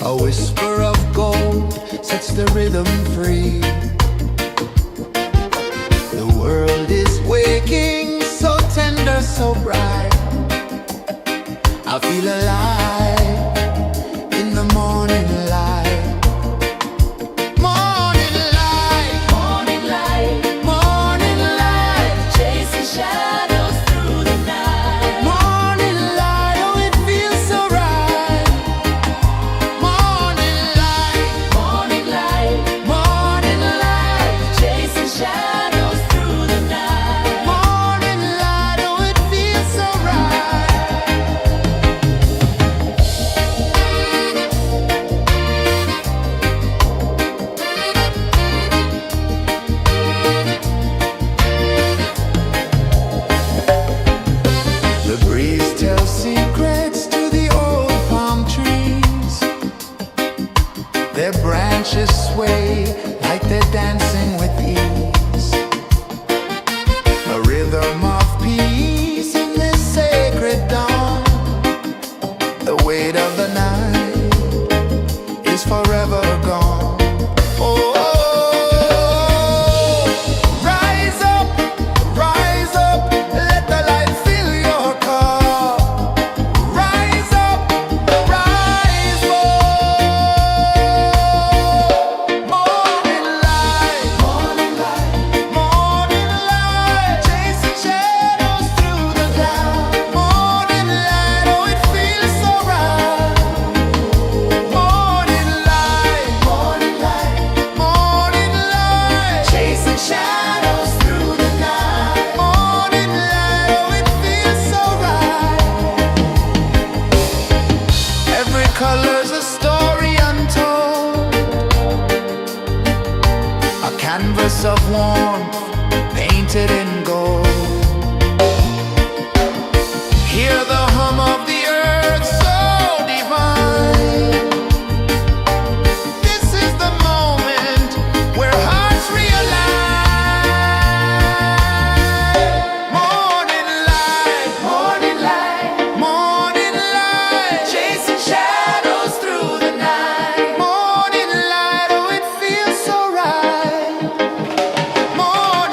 A whisper of gold sets the rhythm free. The world is waking, so tender, so bright. I feel alive in the morning light. Morning light, Morning light, morning light, chasing shadows through the night. morning light, oh it feels so right. Morning light, Morning light, morning light, chasing shadows through the night. morning light, oh it feels so right. The breeze tells secrets to the old palm trees. Their branches sway like they're dancing with ease. A rhythm of peace in this sacred dawn. The weight of the night is forever gone. Oh, rise up, let the light fill your cup. Rise up, rise up. Morning light, Morning light, morning light, chasing shadows through the cloud. Morning light, oh it feels so right. Morning light, morning light, morning light, chasing shadows through the night. morning light, oh it feels so right. Every color's a story untold, a canvas of warmth painted in gold. Hear the hum of the earth so divine. This is the moment where hearts realign. Morning light, Morning light, morning light, chasing shadows through the night. morning light, oh it feels so right. Morning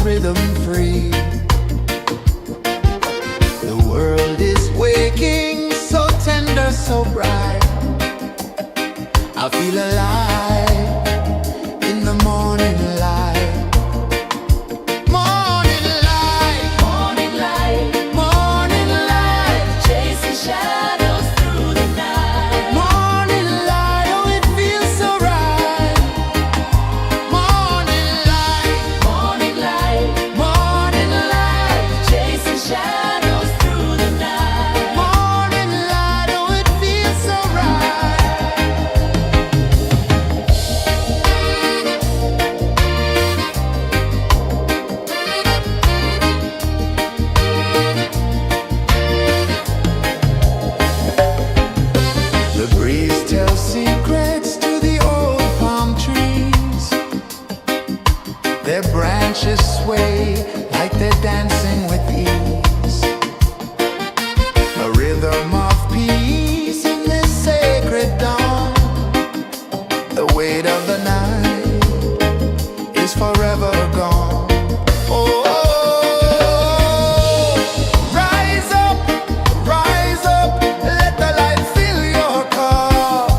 rhythm free. The world is waking, so tender, so bright. I feel alive in the morning light. Morning light, Morning light, morning light, chasing shadows through the night. morning light. Oh, it feels so right. Morning light, Morning light, morning light, chasing shadows through the night. morning light. Oh, it feels so right. The breeze tells secrets to the old palm trees. Their branches sway like they're dancing with ease. A rhythm of peace in this sacred dawn. The weight of the night is forever gone. Oh, rise up, let the light fill your cup.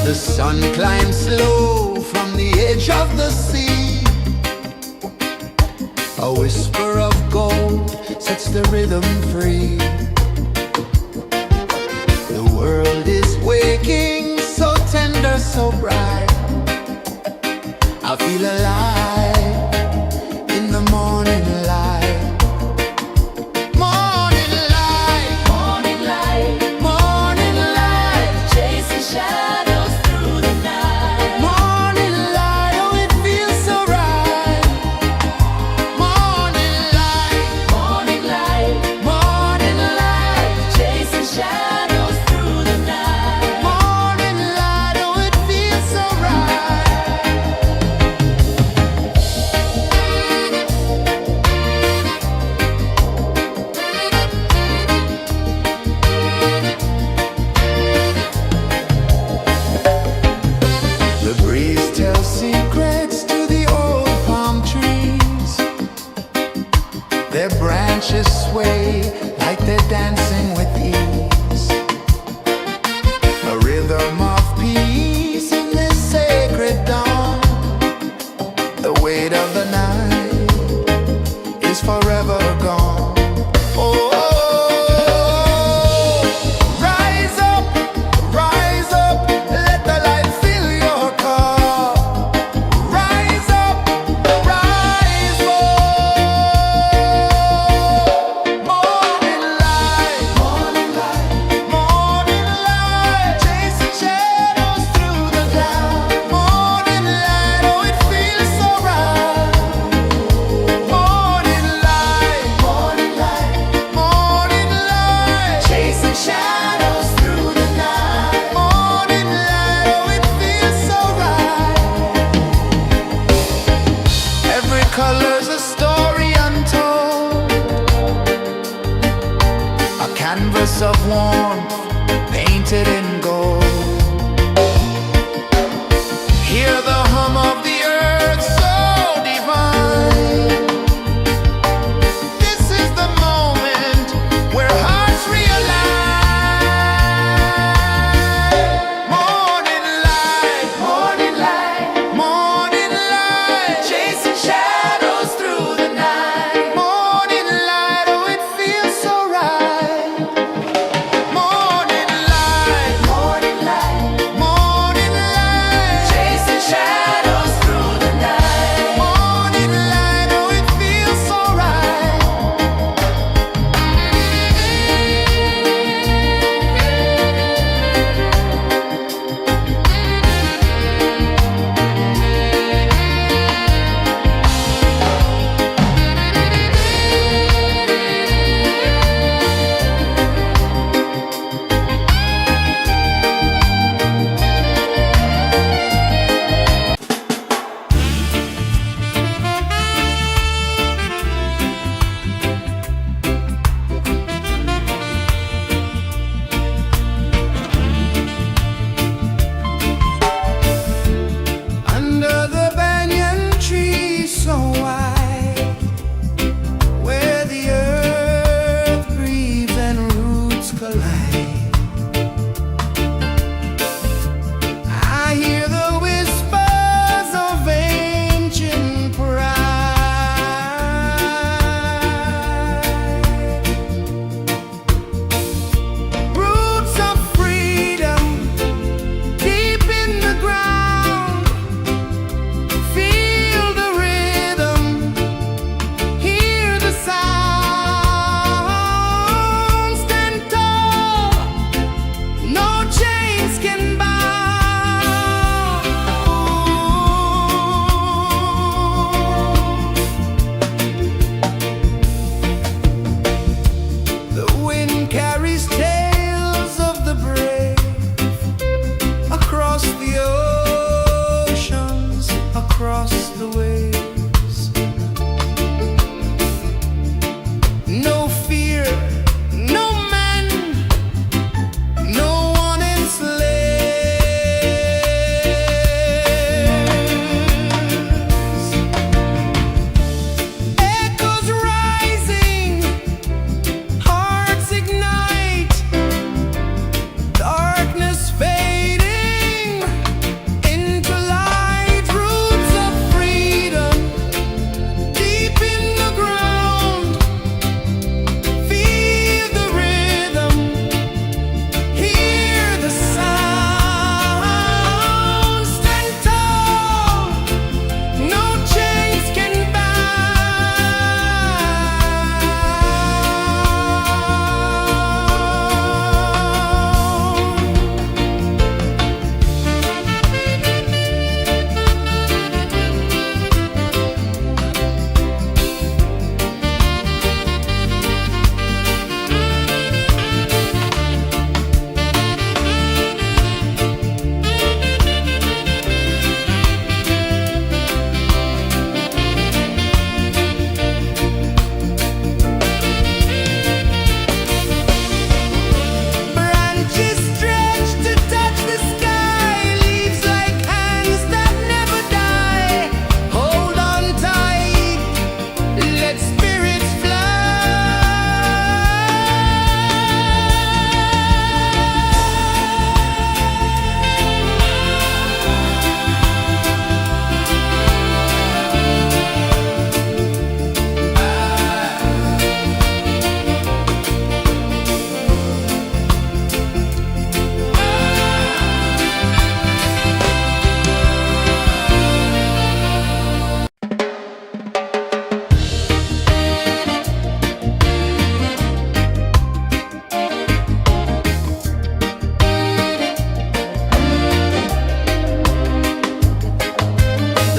The sun climbs slow from the edge of the sea. A whisper of gold sets the rhythm free. The world is waking, so tender, so bright. I feel alive in the morning light. Morning light, Morning light, morning light, chasing shadows through the night. morning light, oh it feels so right. Morning light, Morning light, morning light, chasing shadows through the night. morning light, oh it feels so right. The breeze tells secrets to the old palm trees. Their branches sway like they're dancing with ease. A rhythm of peace in this sacred dawn. The weight of the night is forever gone. Oh, rise up, let the light fill your cup. Rise up, rise more. Morning light, morning light, chasing shadows through the cloud. Morning light, oh it feels so right. Morning light, morning light, chasing shadows through the night. Morning light, oh it feels so right. Every color's a story untold, a canvas of warmth painted in gold. Hear the hum of the earth so divine. This is the moment where hearts realign. Morning light, morning light, chasing shadows through the night. Morning light, oh it feels so right. Morning light,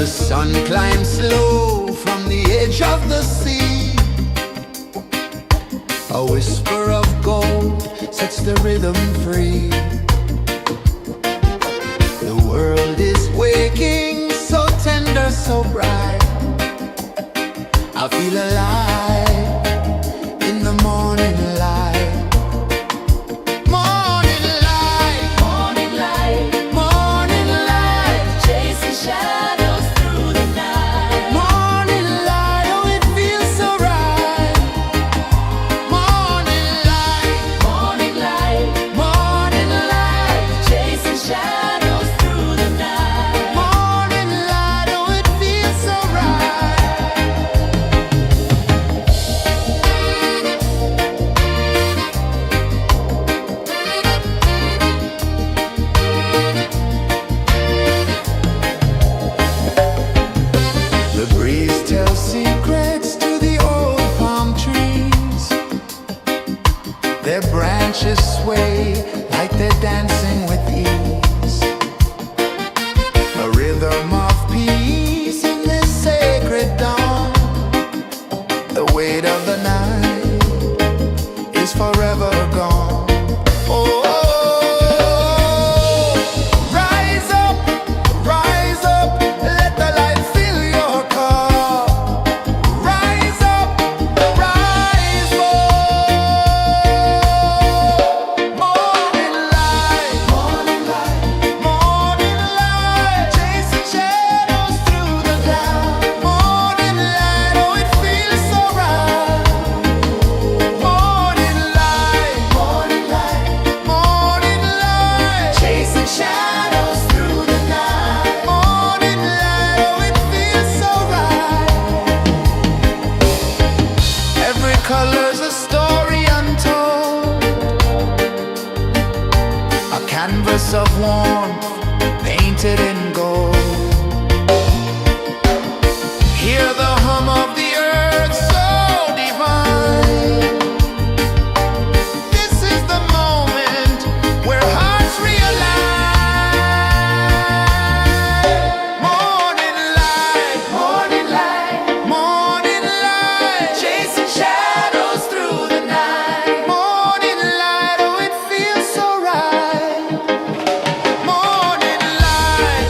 The sun climbs slow from the edge of the sea. A whisper of gold sets the rhythm free. The world is waking, so tender, so bright. I feel alive in the morning light. Morning light, Morning light, morning light, chasing shadows through the night. morning light, oh it feels so right. Morning light, Morning light, morning light, chasing shadows through the night. morning light, oh it feels so right. The breeze tells secrets to the old palm trees. Their branches sway like they're dancing with ease. A rhythm of peace in this sacred dawn. The weight of the night is forever gone. Oh, rise up, let the light fill your cup. Rise up, rise up. Morning light, morning light, chasing shadows through the cloud. Morning light, oh it feels so right. Morning light, morning light, chasing shadows through the night. Morning light, oh it feels so right. Every color's a story untold, a canvas of warmth painted in gold. Hear the hum of the earth so divine. This is the moment where hearts realign. Morning light, morning light, chasing shadows through the night. Morning light, oh it feels so right. Morning light,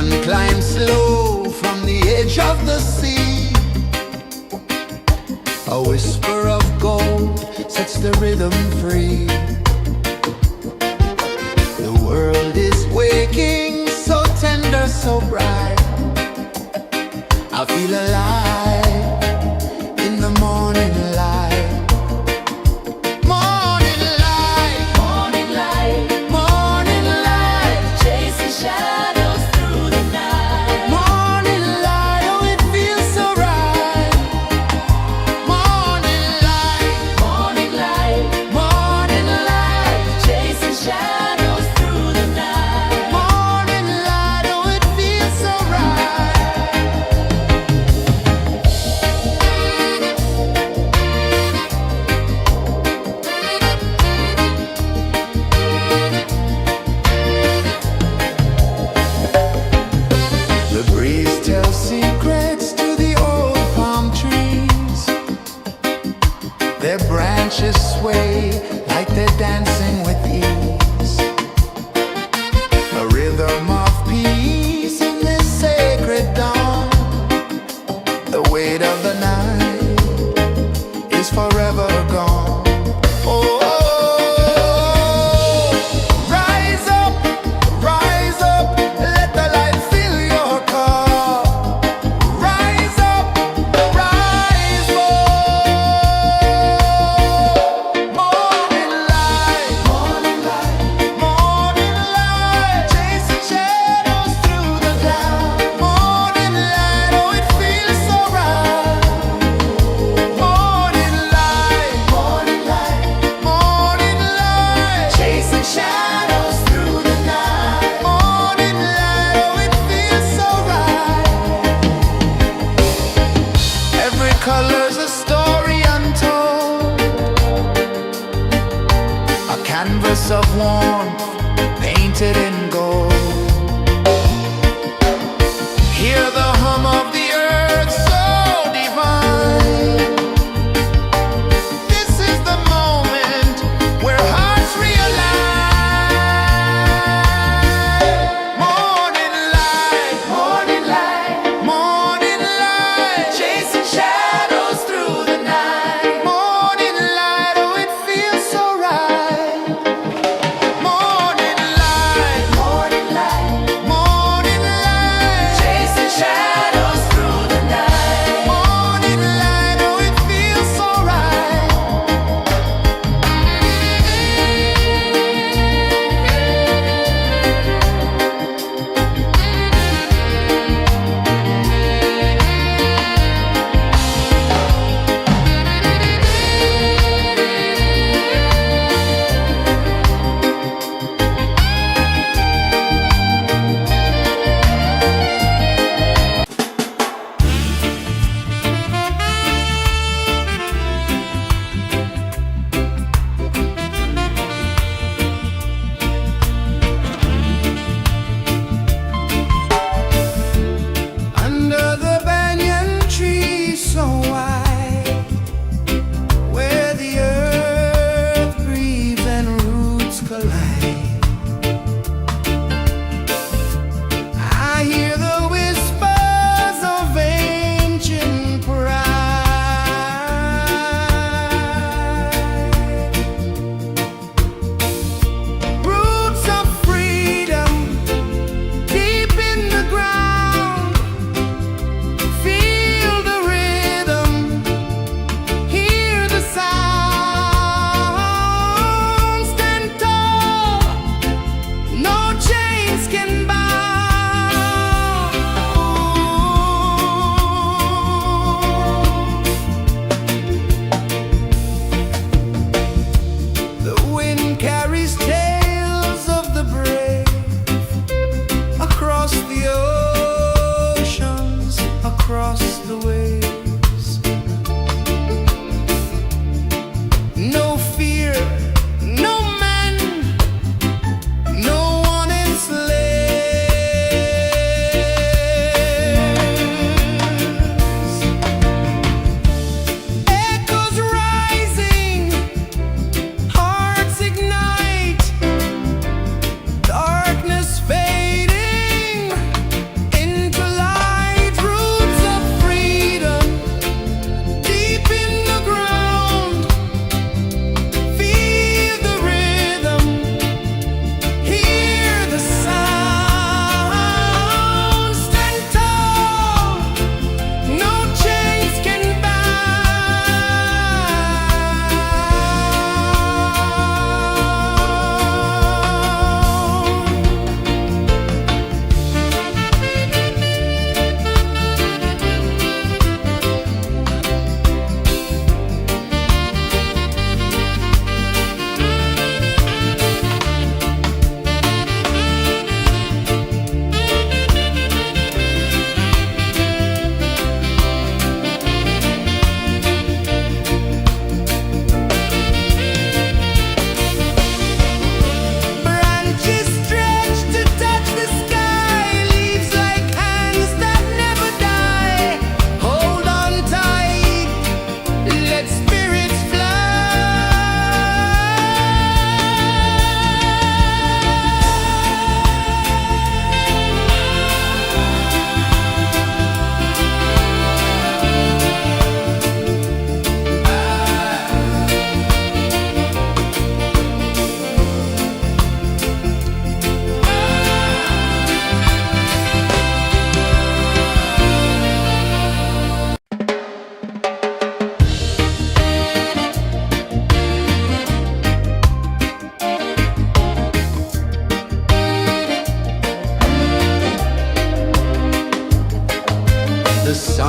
Sun climbs slow from the edge of the sea. A whisper of gold sets the rhythm free. The world is waking, so tender, so bright. I feel alive in the morning light. Morning light, Morning light, morning light, chasing shadows through the night. morning light, oh it feels so right. Morning light, Morning light, morning light, chasing shadows through the night. morning light, oh it feels so right. The breeze tells secrets to the old palm trees. Their branches sway like they're dancing with ease. A rhythm of peace in this sacred dawn. The weight of the night is forever gone. Oh, rise up, let the light fill your cup. Rise up, rise more. Morning light, morning light, chasing shadows through the cloud. Morning light, oh it feels so right. Morning light, chasing shadows through the night. Morning light, oh it feels so right. Every color's a story untold, a canvas of warmth painted in gold. Hear the hum of the earth so divine. This is the moment where hearts realign. Morning light, morning light, chasing shadows through the night. Morning light, oh it feels so right. Morning light,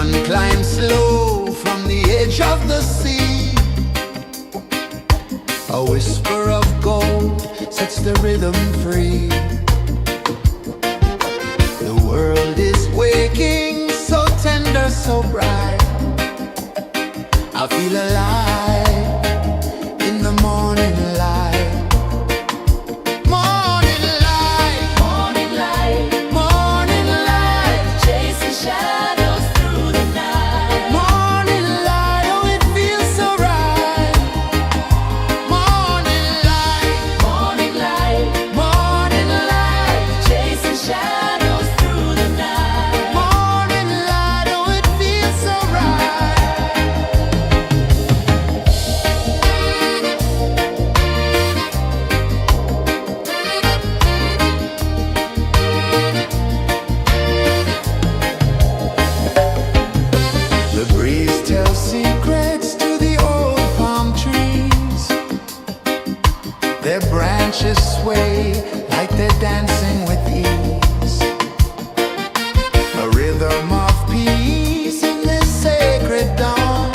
sun climbs slow from the edge of the sea. A whisper of gold sets the rhythm free. The world is waking, so tender, so bright. I feel alive in the morning light. Morning light, Morning light, morning light, chasing shadows through the night. morning light, oh it feels so right. Morning light, Morning light, morning light, chasing shadows through the night. morning light, oh it feels so right. The breeze tells secrets to the old palm trees. Their branches sway like they're dancing with ease. A rhythm of peace in this sacred dawn.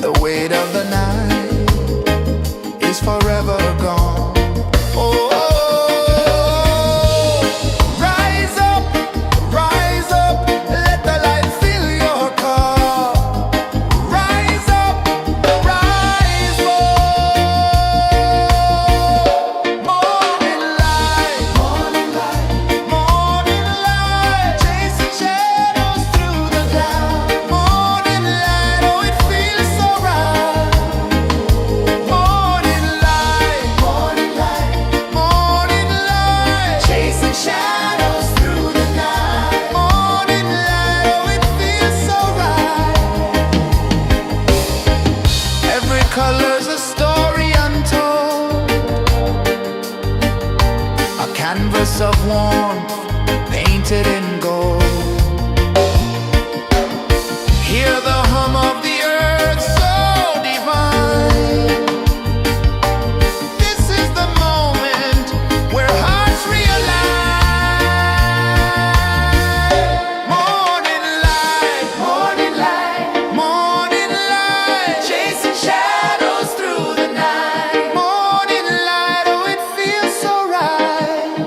The weight of the night is forever gone. Oh, rise up, let the light fill your cup. Rise up, rise up. Morning light, morning light, morning light, chasing shadows through the cloud. Morning light, oh it feels so right. Morning light, morning light, morning light, chasing shadows through the night. Morning light, oh it feels so right. Every color's a story untold, a canvas of warmth painted in gold. Hear the hum of the earth so divine. This is the moment where hearts realign. Morning light, morning light, morning light, chasing shadows through the night. Morning light, oh it feels so right.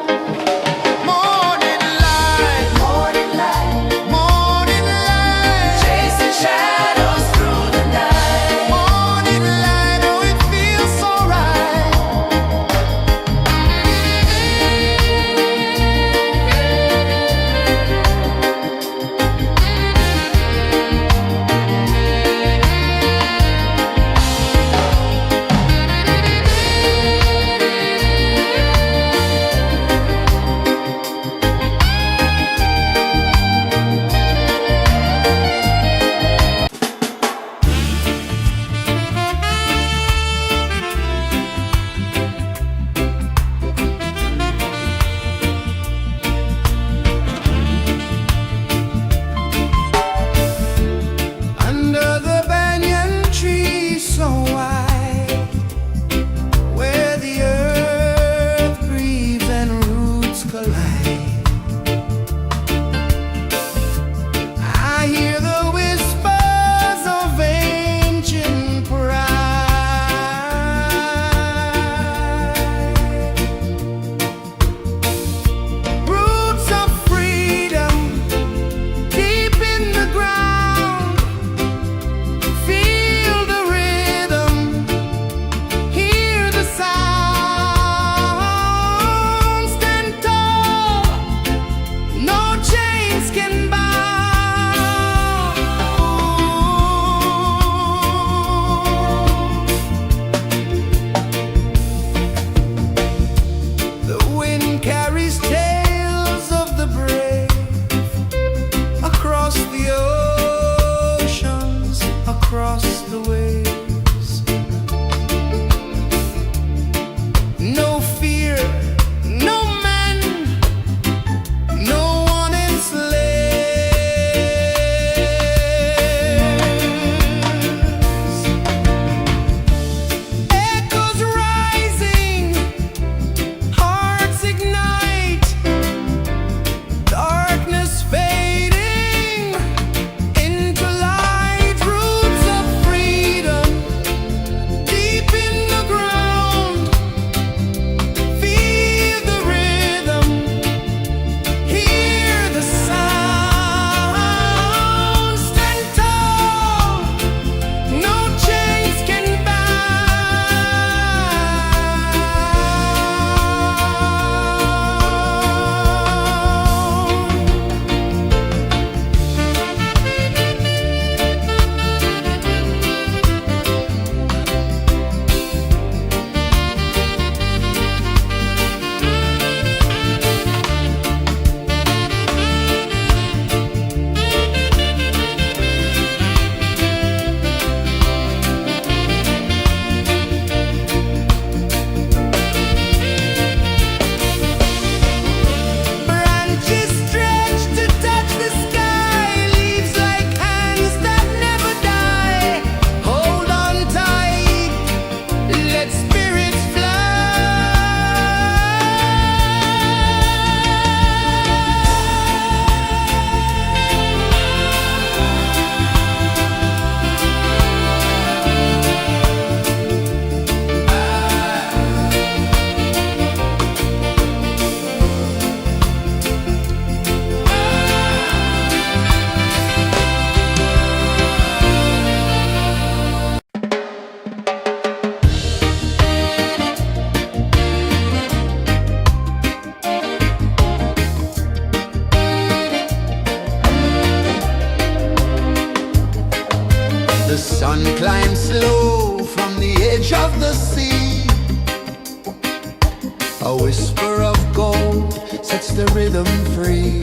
A whisper of gold sets the rhythm free.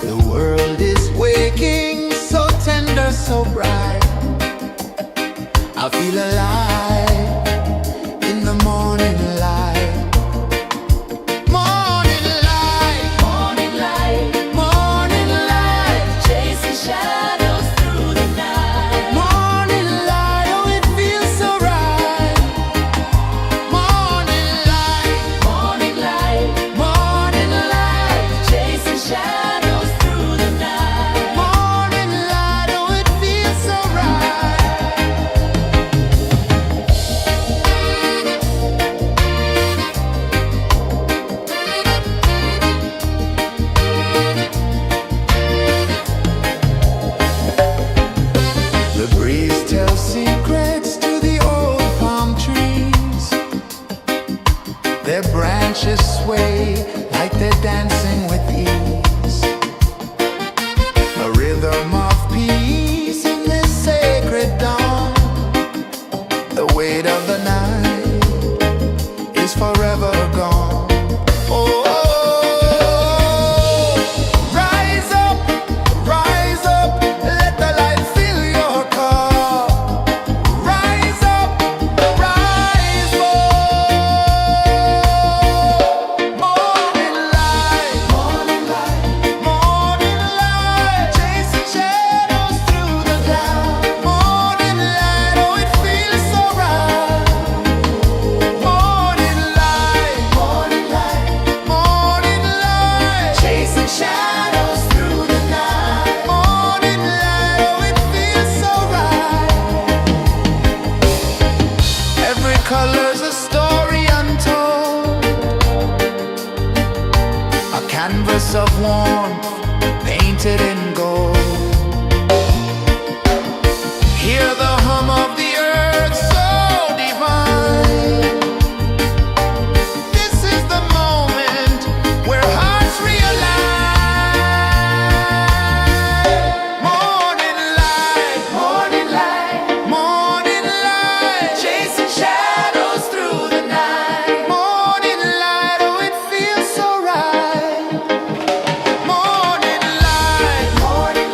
The world is waking, so tender, so bright. I feel alive in the morning light. Morning light, Morning light, morning light, chasing shadows through the night. morning light, oh it feels so right. Morning light, Morning light, morning light, chasing shadows through the night. morning light, oh it feels so right. The breeze tells secrets to the old palm trees. Their branches sway like they're dancing with ease. A rhythm of peace in this sacred dawn. The weight of the night is forever gone. Oh, rise up, let the light fill your cup. Rise up, rise up. Morning light, morning light, morning light, chasing shadows through the cloud. Morning light, oh it feels so right. Morning light, morning light, morning light, chasing shadows through the night. Morning light, oh it feels so right. Every color's a story untold, a canvas of warmth painted in gold. Hear the hum of the earth so divine. This is the moment where hearts realign. Morning light, morning light, morning light, chasing shadows through the night. Morning light, oh it feels so right. Morning light, morning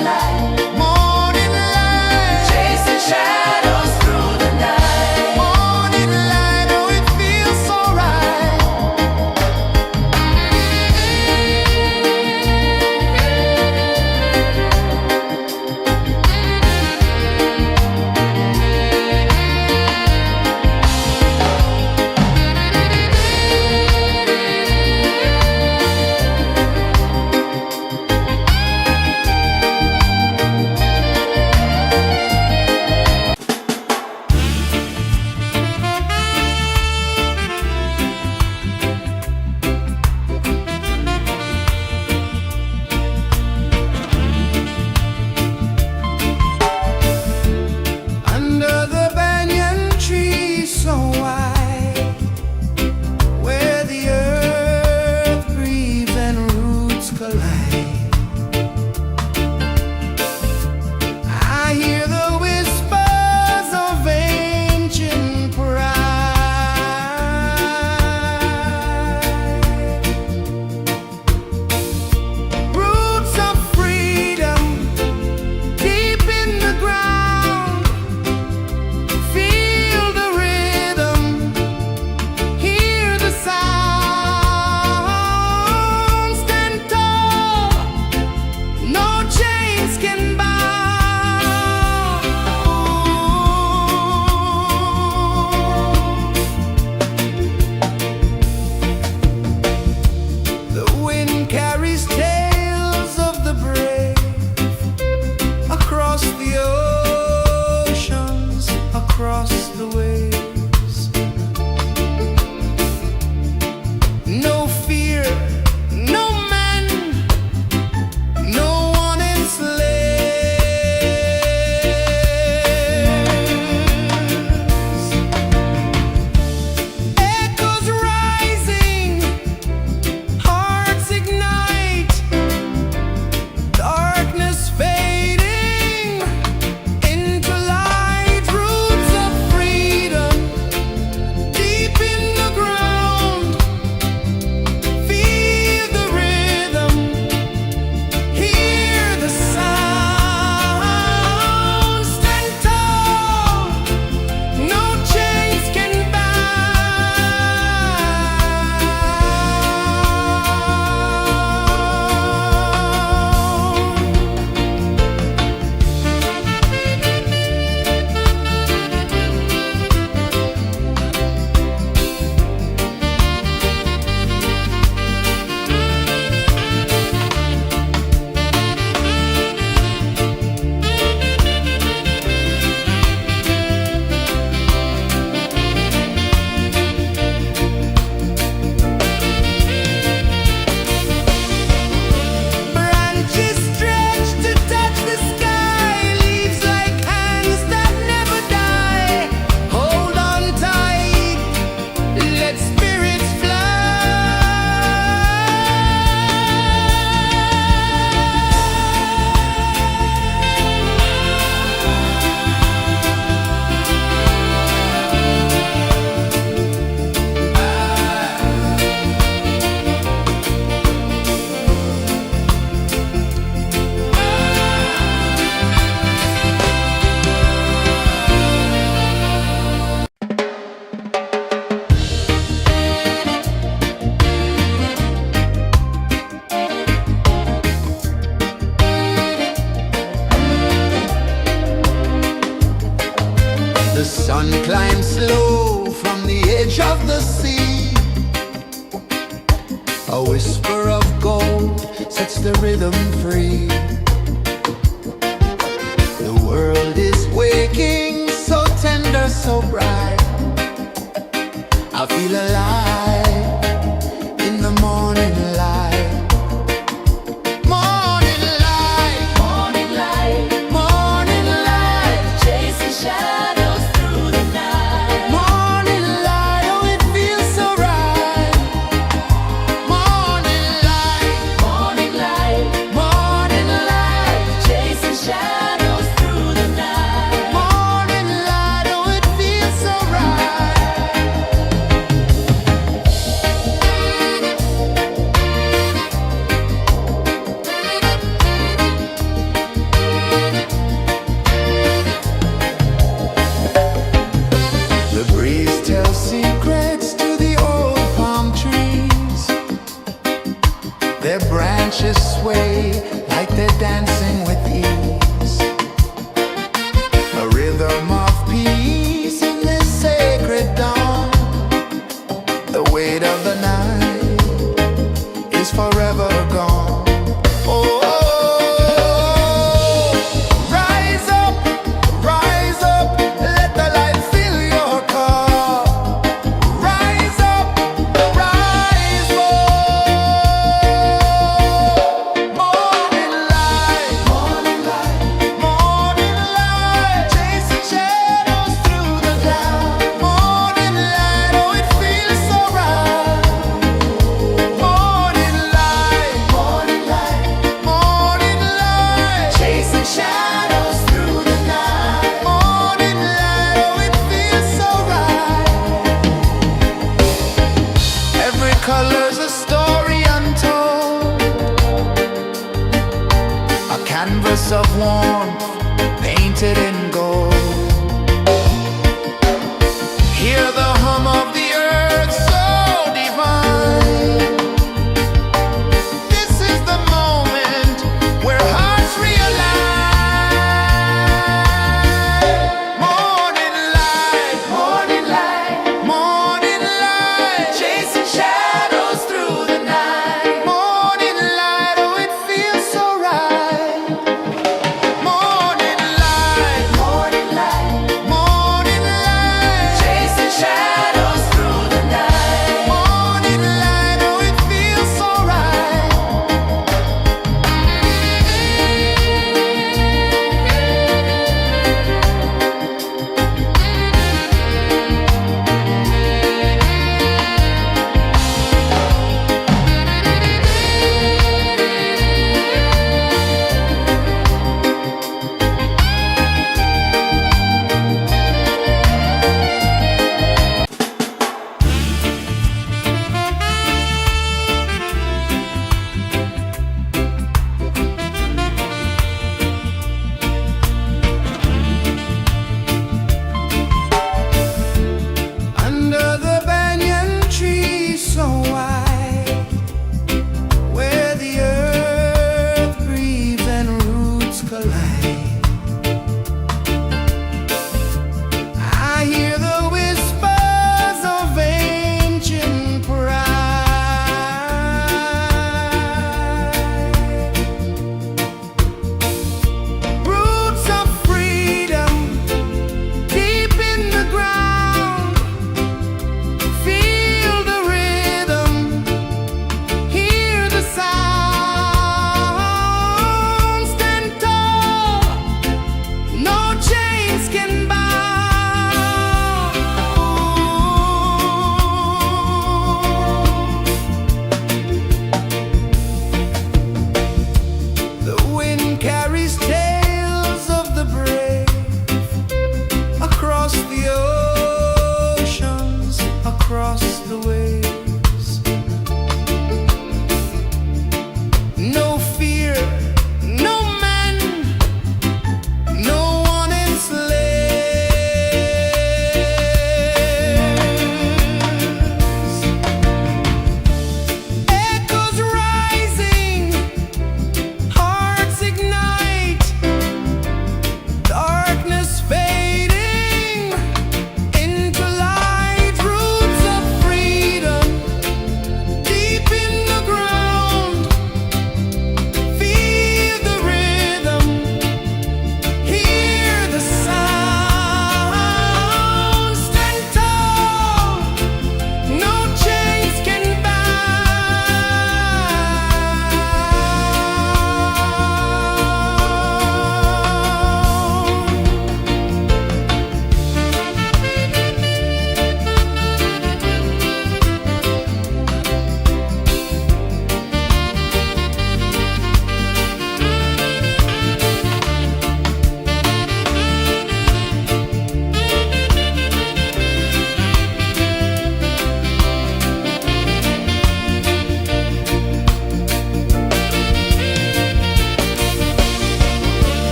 slow from the edge of the sea. A whisper of gold sets the rhythm free. The world is waking, so tender, so bright. I feel alive in the morning light. Morning light, Morning light, morning light, chasing shadows through the night. morning light, oh it feels so right. Morning light, Morning light, morning light, chasing shadows through the night. morning light, oh it feels so right. The breeze tells secrets to the old palm trees. Their branches sway like they're dancing with ease. A rhythm of peace in this sacred dawn. The weight of the night is forever gone. Oh, rise up, let the light fill your cup. Rise up, rise up. Morning light, morning light, morning light, chasing shadows through the cloud. Morning light, oh it feels so right. Morning light, morning light, morning light, chasing shadows through the night. Morning light, oh it feels so right. Every color's a story untold, a canvas of warmth painted in gold. Hear the hum of the earth so divine. This is the moment where hearts realign. Morning light, morning light, morning light, chasing shadows through the night. Morning light, oh it feels so right. Morning light, morning light, morning light, chasing shadows.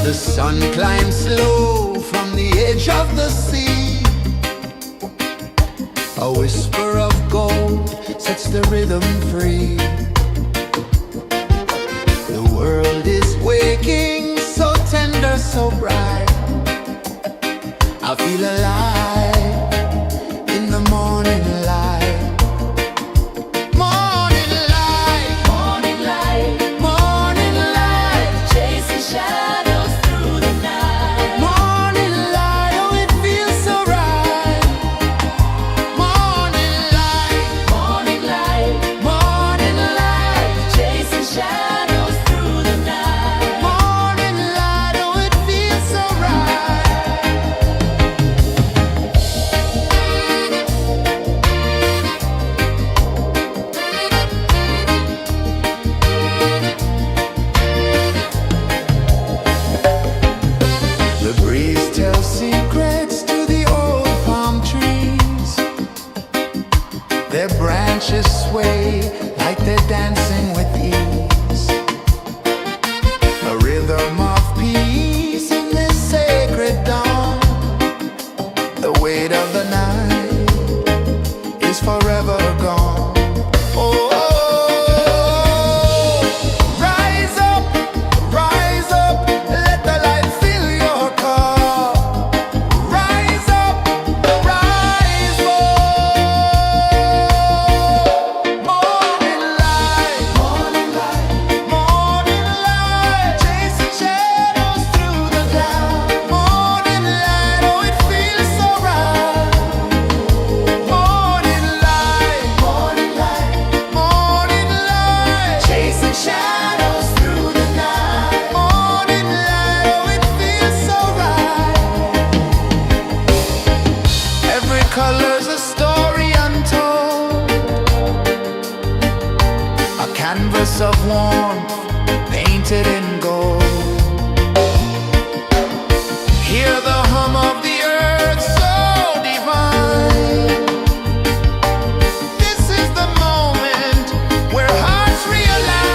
The sun climbs slow from the edge of the sea. A whisper of gold sets the rhythm free. The world is waking, so tender, so bright. I feel alive in the morning light. Morning light, Morning light, morning light, chasing shadows through the night. morning light, oh it feels so right. Morning light, Morning light, morning light, chasing shadows through the night. morning light, oh it feels so right. The breeze tells secrets to the old palm trees. Their branches sway like they're dancing with ease. A rhythm of peace in this sacred dawn. The weight of the night is forever gone. Oh, rise up, let the light fill your car. Rise up, rise more. Morning light, morning light, morning light, chasing shadows through the cloud. Morning light, oh it feels so right. Morning light, morning light, morning light, chasing shadows through the night. Morning light, oh it feels so right. Every color's a story untold, a canvas of warmth painted in gold. Hear the hum of the earth so divine. This is the moment where hearts realign.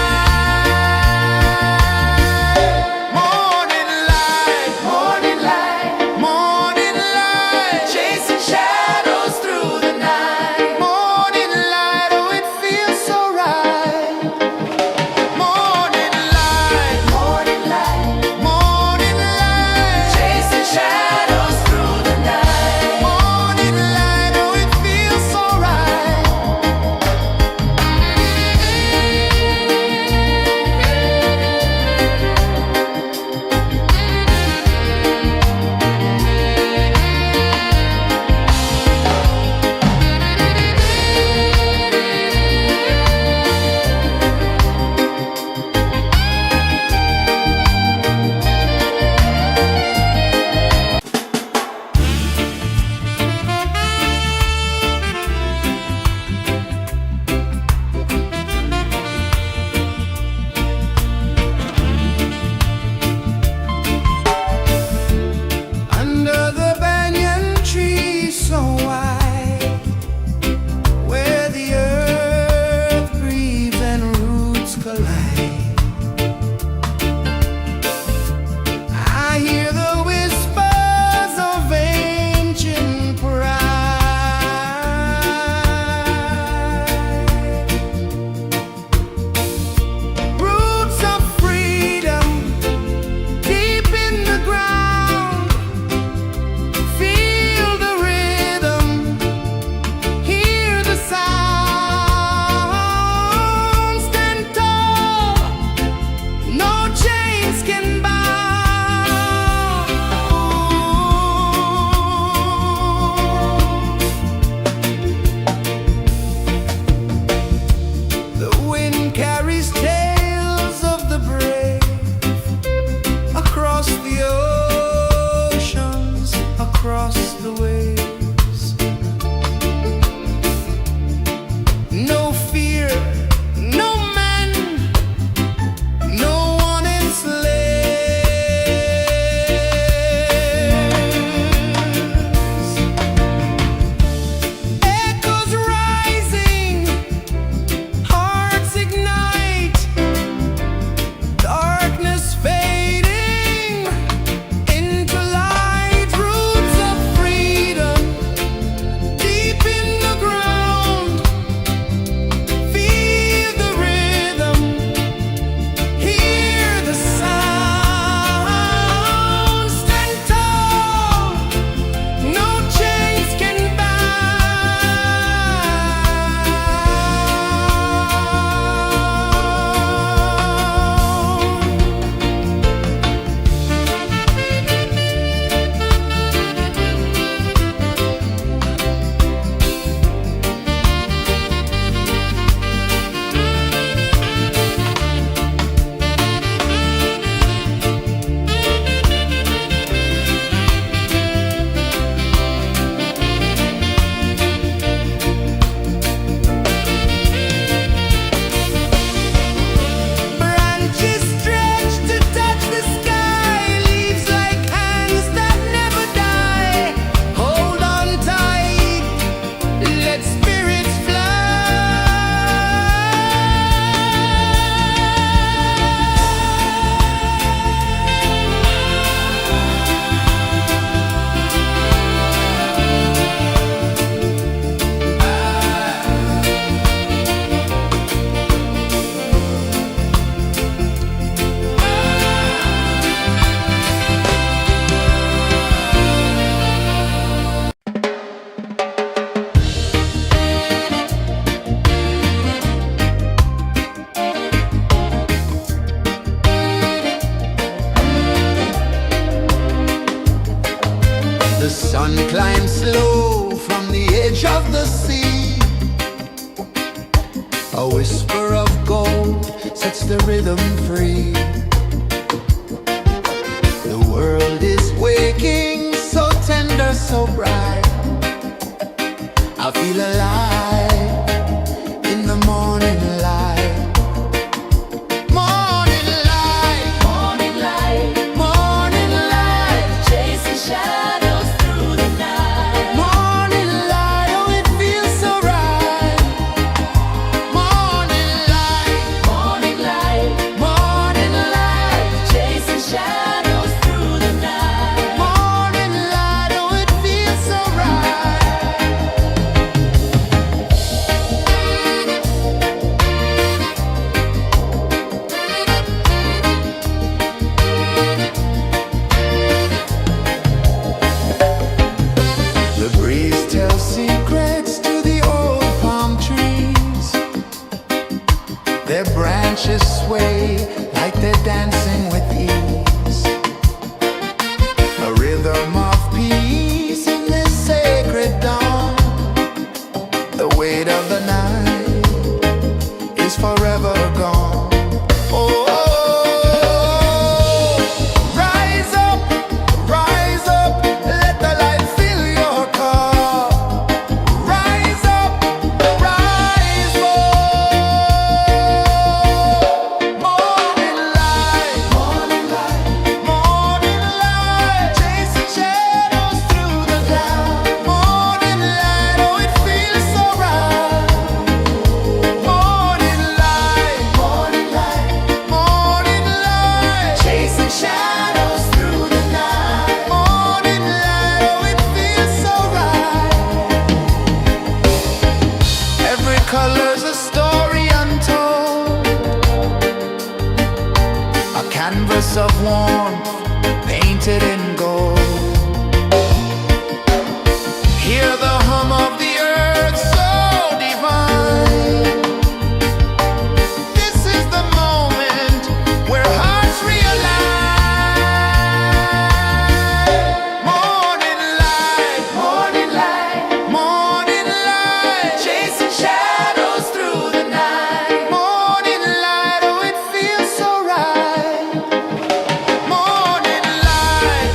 Morning light, morning light, morning light, chasing shadows through the night. Morning light, oh it feels so right. Morning The sun climbs slow from the edge of the sea. A whisper of gold sets the rhythm free. The world is waking, so tender, so bright. I feel alive in the morning light. Morning light, Morning light, morning light, chasing shadows through the night. morning light, oh it feels so right. Morning light, Morning light, morning light, chasing shadows through the night. morning light, oh it feels so right. The breeze tells secrets to the old palm trees. Their branches sway like they're dancing with ease. A rhythm of peace in this sacred dawn. The weight of the night is forever gone. Oh, rise up, let the light fill your cup. Rise up, rise more. Morning light, morning light, morning light, chasing shadows through the cloud. Morning light, oh it feels so right. Morning light, morning light, morning light, chasing shadows through the night. Morning light, oh it feels so right. Every color's a story untold, a canvas of warmth painted in gold. Hear the hum of the earth so divine. This is the moment where hearts realign. Morning light, morning light, morning light, chasing shadows through the night. Morning light, oh it feels so right. Morning light,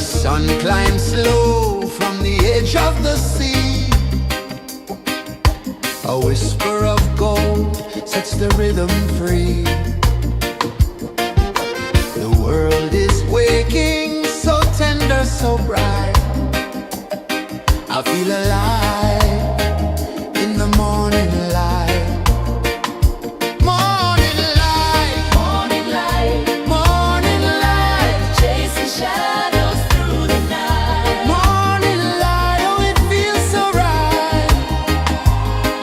sun climbs slow from the edge of the sea. A whisper of gold sets the rhythm free. The world is waking, so tender, so bright. I feel alive in the morning light. Morning light, Morning light, morning light, chasing shadows through the night. morning light, oh it feels so right.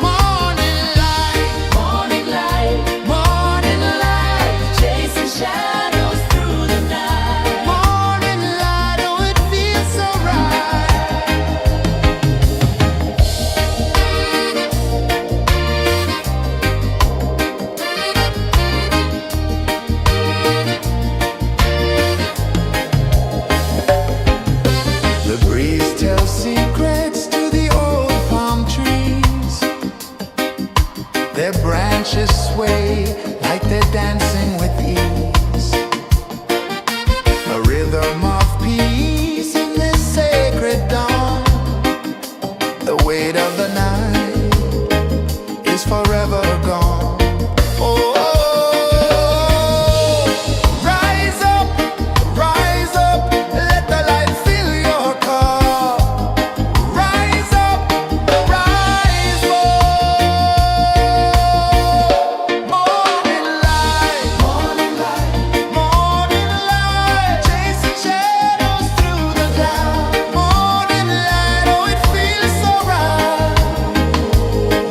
Morning light, Morning light, morning light, chasing shadows through the night. morning light, oh it feels so right. The breeze tells secrets to the old palm trees. Their branches sway like they're dancing with ease. A rhythm of peace in this sacred dawn. The weight of the night is forever gone. Oh, rise up, let the light fill your cup. Rise up, rise up. Morning light, morning light, morning light, chasing shadows through the cloud. Morning light, oh it feels so right.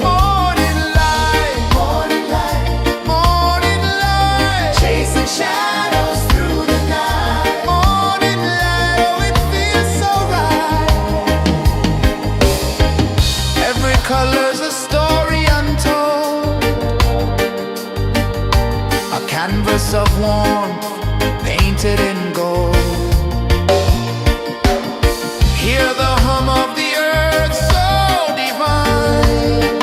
Morning light, morning light, morning light, chasing shadows through the night. Morning light, oh it feels so right. Every color's a story untold, a canvas of warmth painted in gold. Hear the hum of the earth so divine.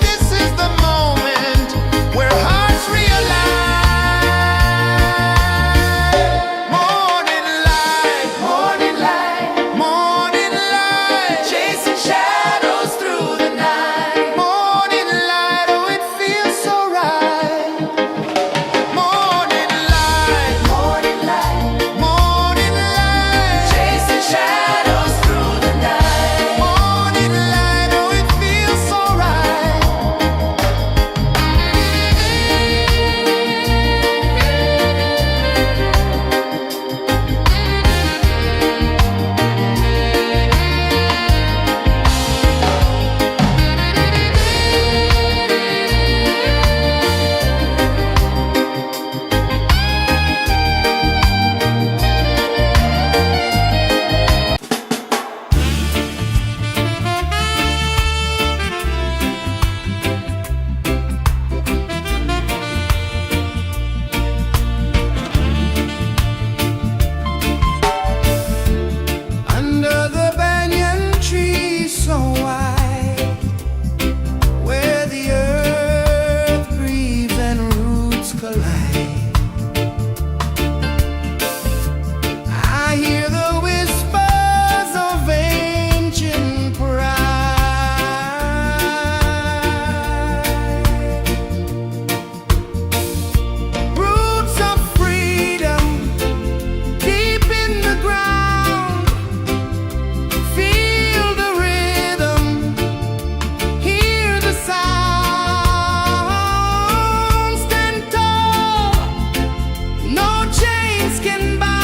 This is the moment where hearts realign. Morning light, morning light, morning light, chasing shadows through the night. Morning light, oh it feels so right. Morning light, Morning light, morning light, chasing shadows through the night. morning light, oh it feels so right. Under the banyan tree so wide, where the earth breathes and roots collide, I hear the whispers of ancient pride. Roots of freedom deep in the ground. Feel the rhythm, hear the sound. Stand tall, no chains can bound.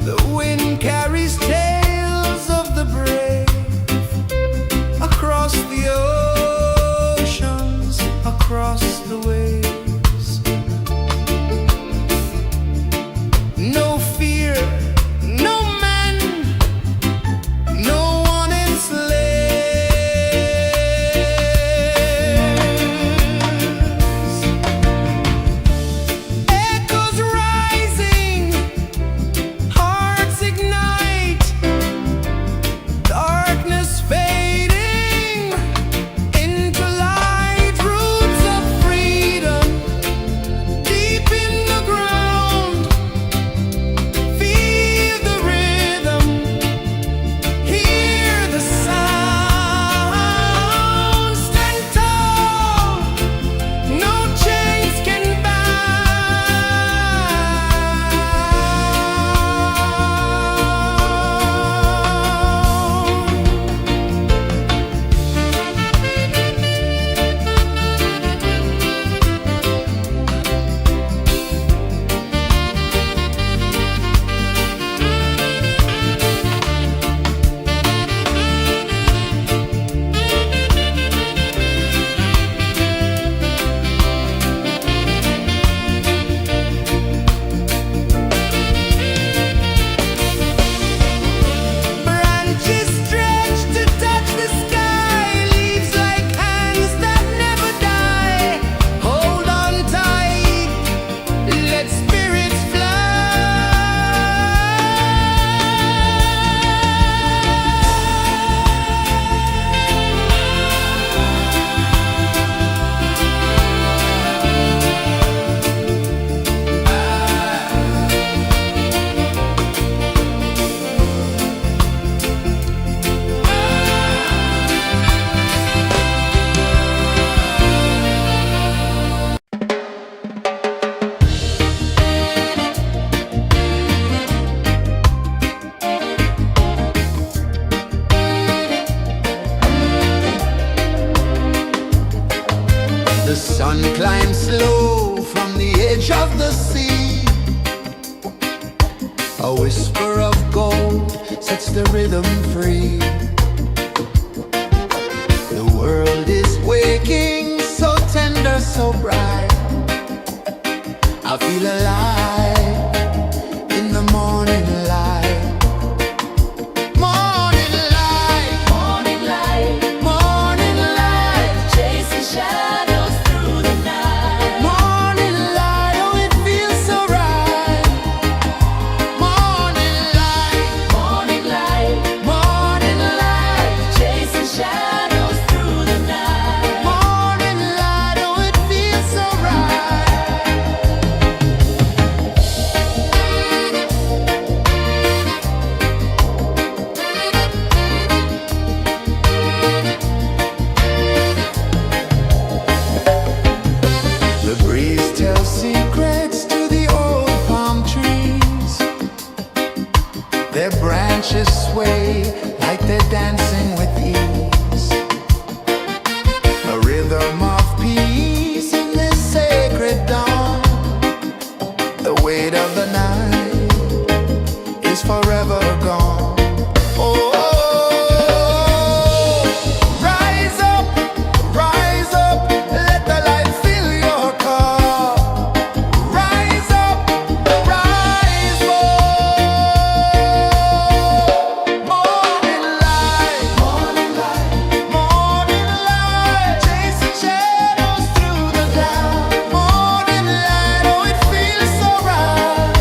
The wind carries tales of the brave across the oceans, across the waves. No fear, no man, no one enslaves. Echoes rising, hearts ignite. sun climbs slow from the edge of the sea. A whisper of gold sets the rhythm free. The world is waking, so tender, so bright. I feel alive in the morning light. Morning light, Morning light, morning light, chasing shadows through the night. morning light, oh it feels so right. Morning light, Morning light, morning light, chasing shadows through the night. morning light, oh it feels so right. The breeze tells secrets to the old palm trees. Their branches sway like they're dancing with ease. A rhythm of peace in this sacred dawn. The weight of the night is forever gone. Oh, rise up, let the light fill your cup. Rise up, rise up. Morning light, morning light, morning light, chasing shadows through the cloud. Morning light, oh it feels so right.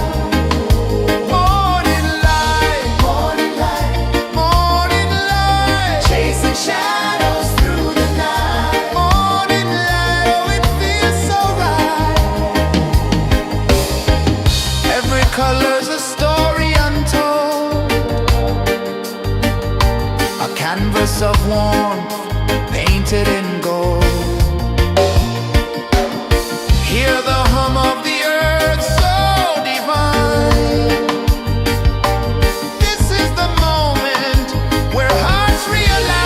Morning light, morning light, morning light, chasing shadows through the night. Morning light, oh it feels so right. Every color's a story untold, a canvas of warmth painted in gold. Hear the hum of the earth so divine. This is the moment where hearts realign.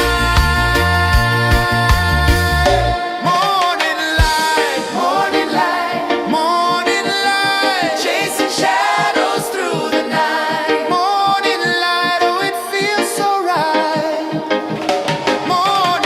Morning light, morning light, morning light, chasing shadows through the night. Morning light, oh it feels so right. Morning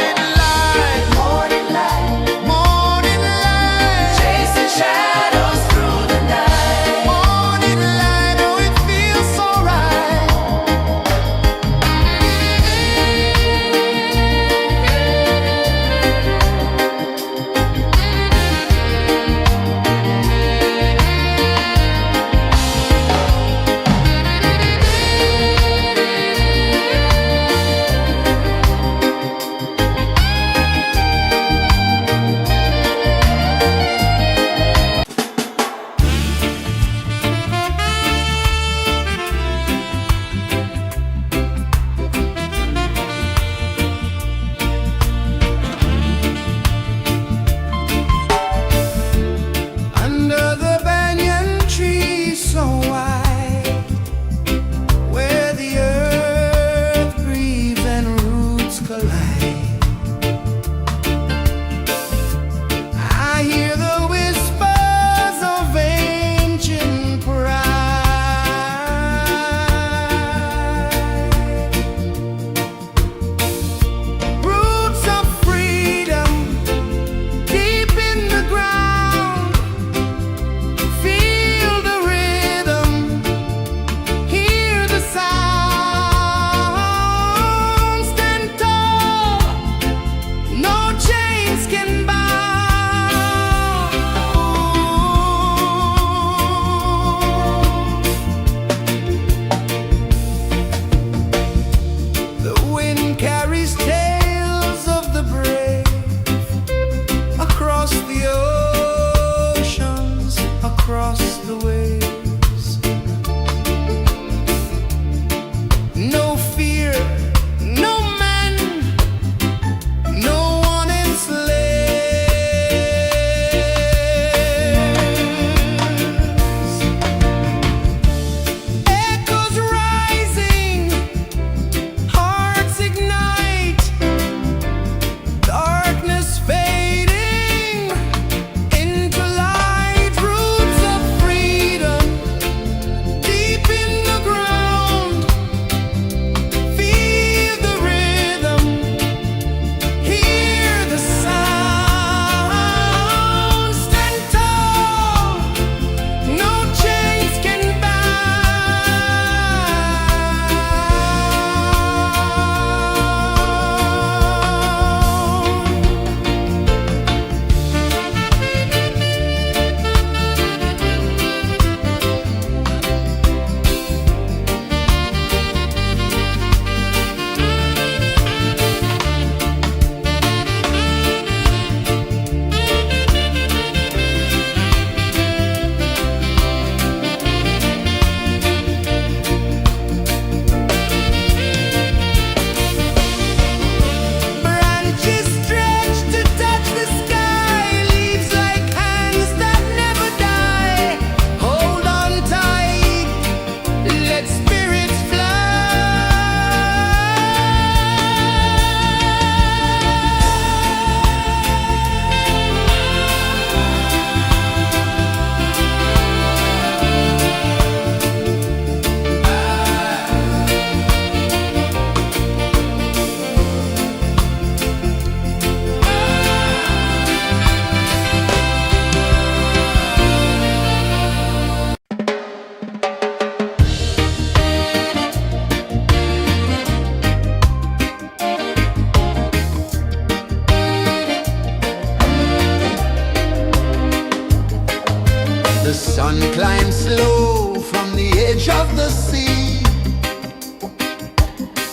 the sea.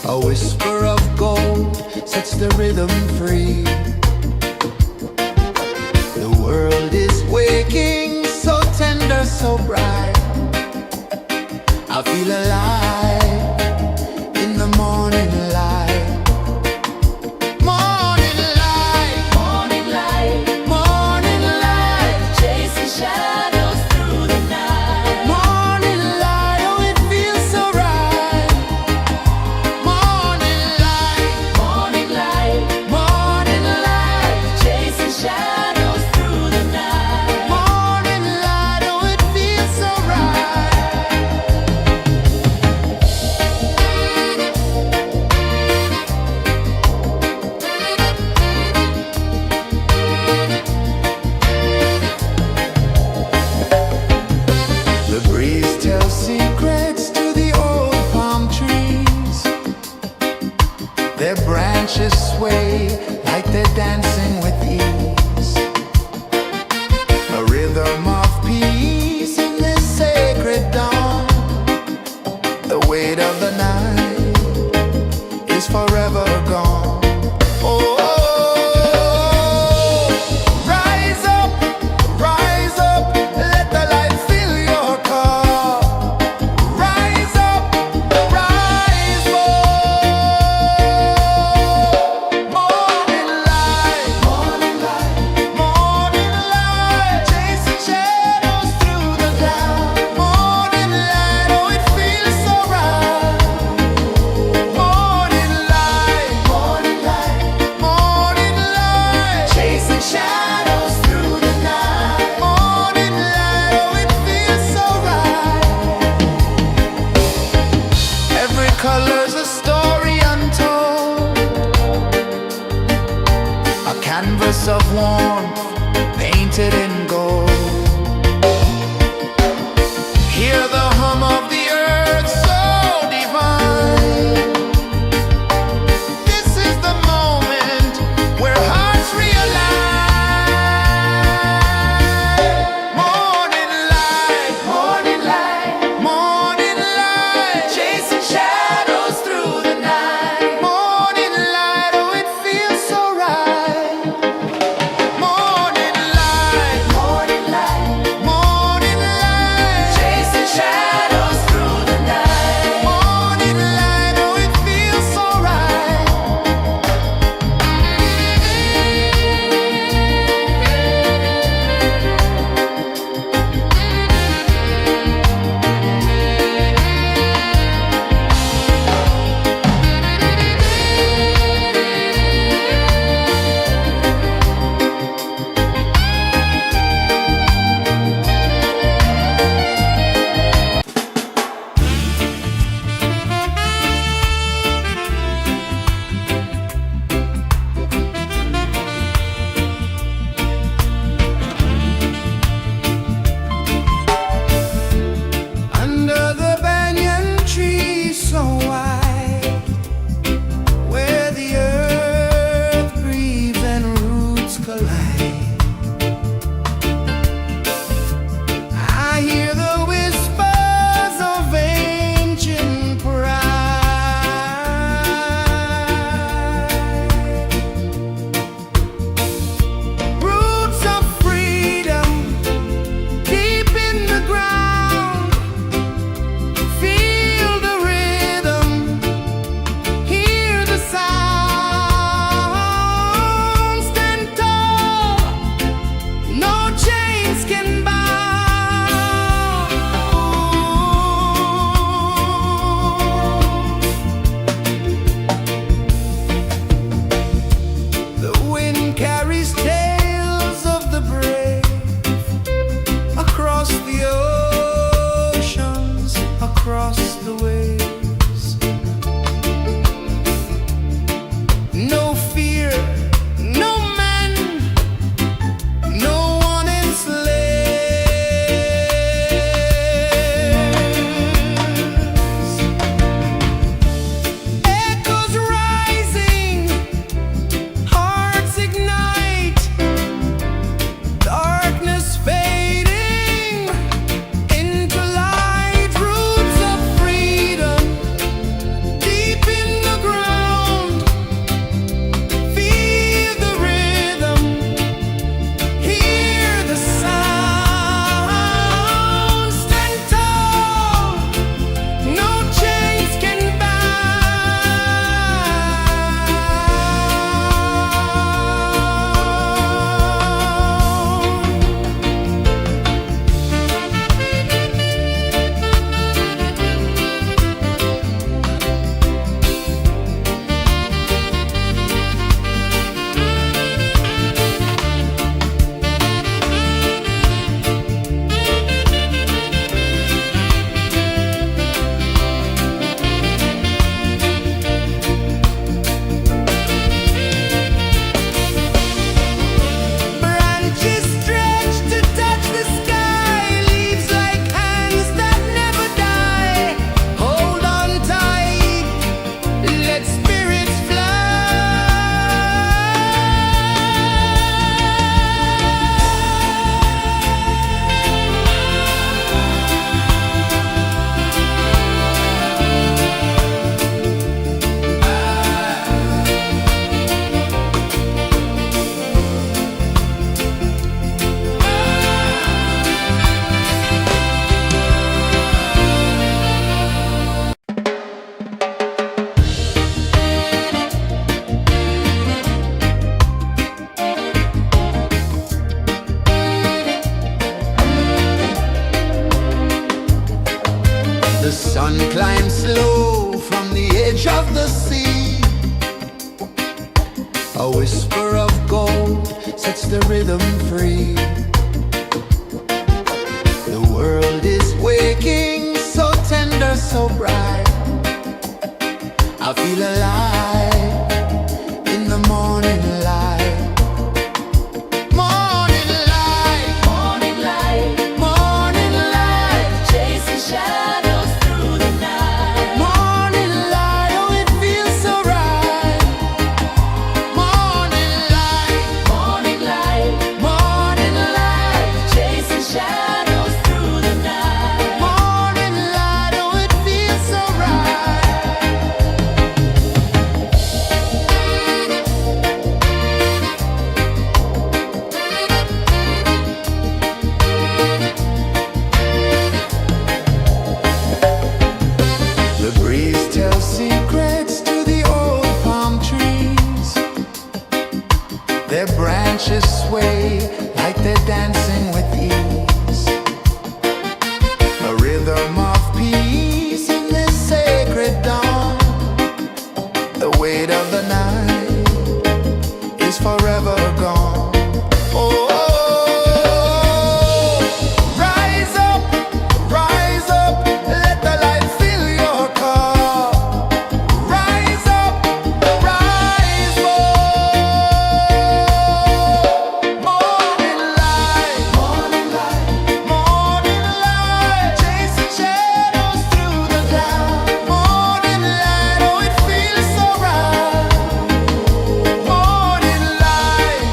A whisper of gold sets the rhythm free. The world is waking, so tender, so bright. I feel alive in the morning light. Morning light, Morning light, morning light, chasing shadows through the night. morning light, oh it feels so right. Morning light, Morning light, morning light, chasing shadows through the night. morning light, oh it feels so right. The breeze tells secrets to the old palm trees. Their branches sway like they're dancing with ease. A rhythm of peace in this sacred dawn. The weight of the night is forever gone. Oh, rise up, let the light fill your cup. Rise up, rise more. Morning light, morning light, chasing shadows through the cloud. Morning light, oh it feels so right. Morning light, morning light, chasing shadows through the night. Morning light, oh it feels so right. Every color's a story untold, a canvas of warmth painted in gold. Hear the hum of the earth so divine. This is the moment where hearts realign. Morning light, morning light, chasing shadows through the night. Morning light, oh it feels so right. Morning light, the sea. A whisper of gold sets the rhythm free. The world is waking, so tender, so bright. I feel alive in the morning light. Morning light, Morning light, morning light, chasing shadows through the night. morning light, oh it feels so right. Morning light, Morning light, morning light, chasing shadows through the night. morning light, oh it feels so right. The breeze tells secrets to the old palm trees. Their branches sway like they're dancing with ease. A rhythm of peace in this sacred dawn. The weight of the night is forever gone. Oh, rise up, let the light fill your cup. Rise up, rise more. Morning light, morning light, chasing shadows through the cloud. Morning light, oh it feels so right. Morning light,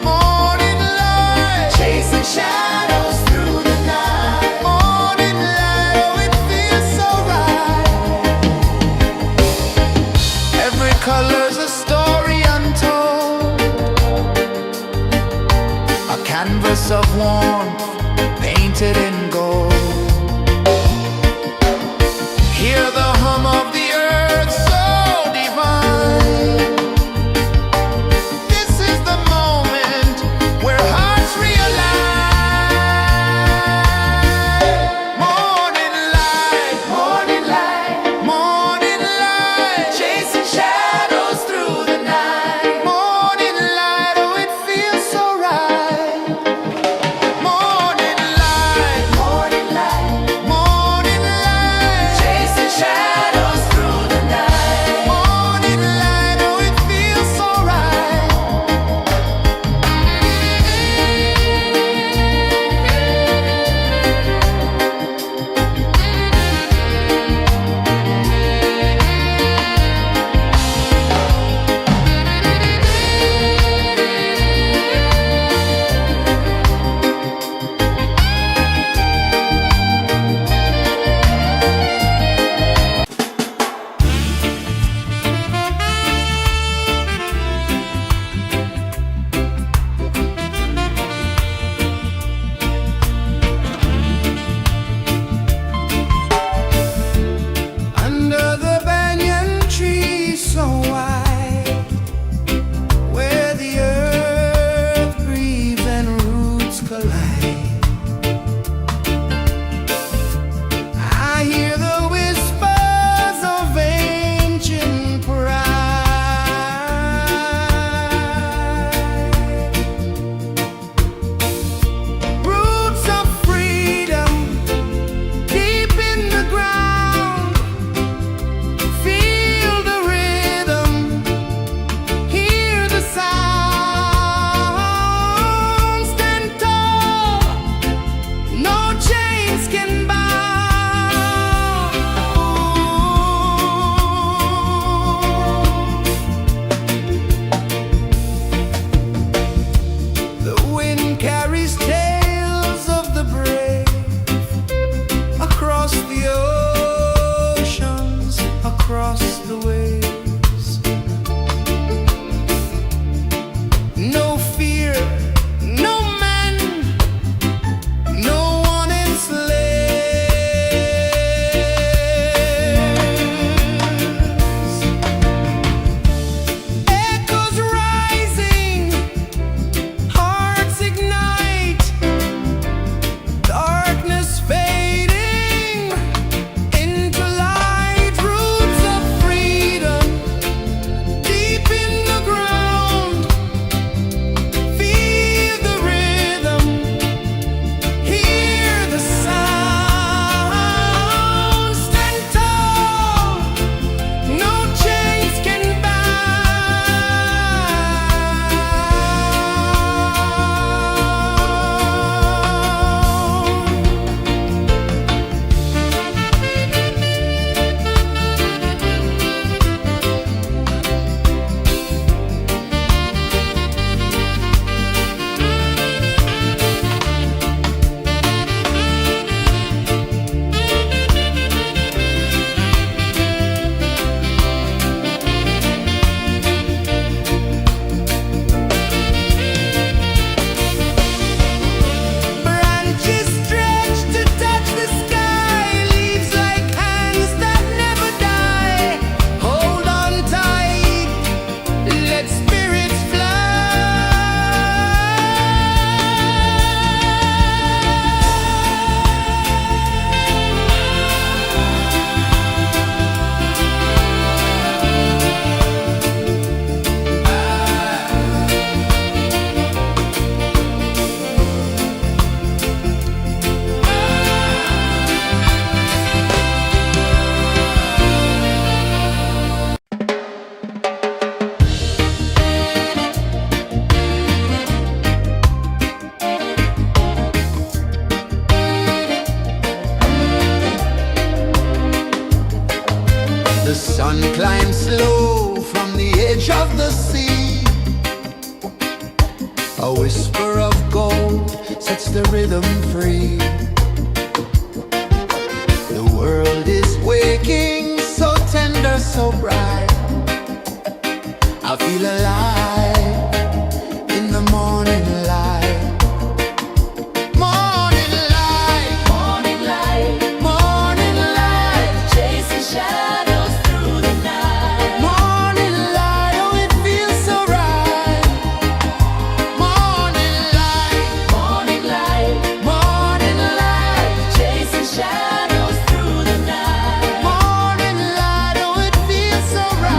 morning light, chasing shadows through the night. Morning light, oh it feels so right. Every color's a story untold, a canvas of warmth painted in gold. Hear the hum of the earth so divine. This is the moment where hearts realign. Morning light, morning light, chasing shadows through the night. Morning light, oh it feels so right. Morning light, chasing shadows through The sun climbs slow from the edge of the sea. A whisper of gold sets the rhythm free. The world is waking, so tender, so bright. I feel alive in the morning light. Morning light, Morning light, morning light, chasing shadows through the night. morning light, oh it feels so right. Morning light, Morning light, morning light, chasing shadows through the night. morning light, oh it feels so right.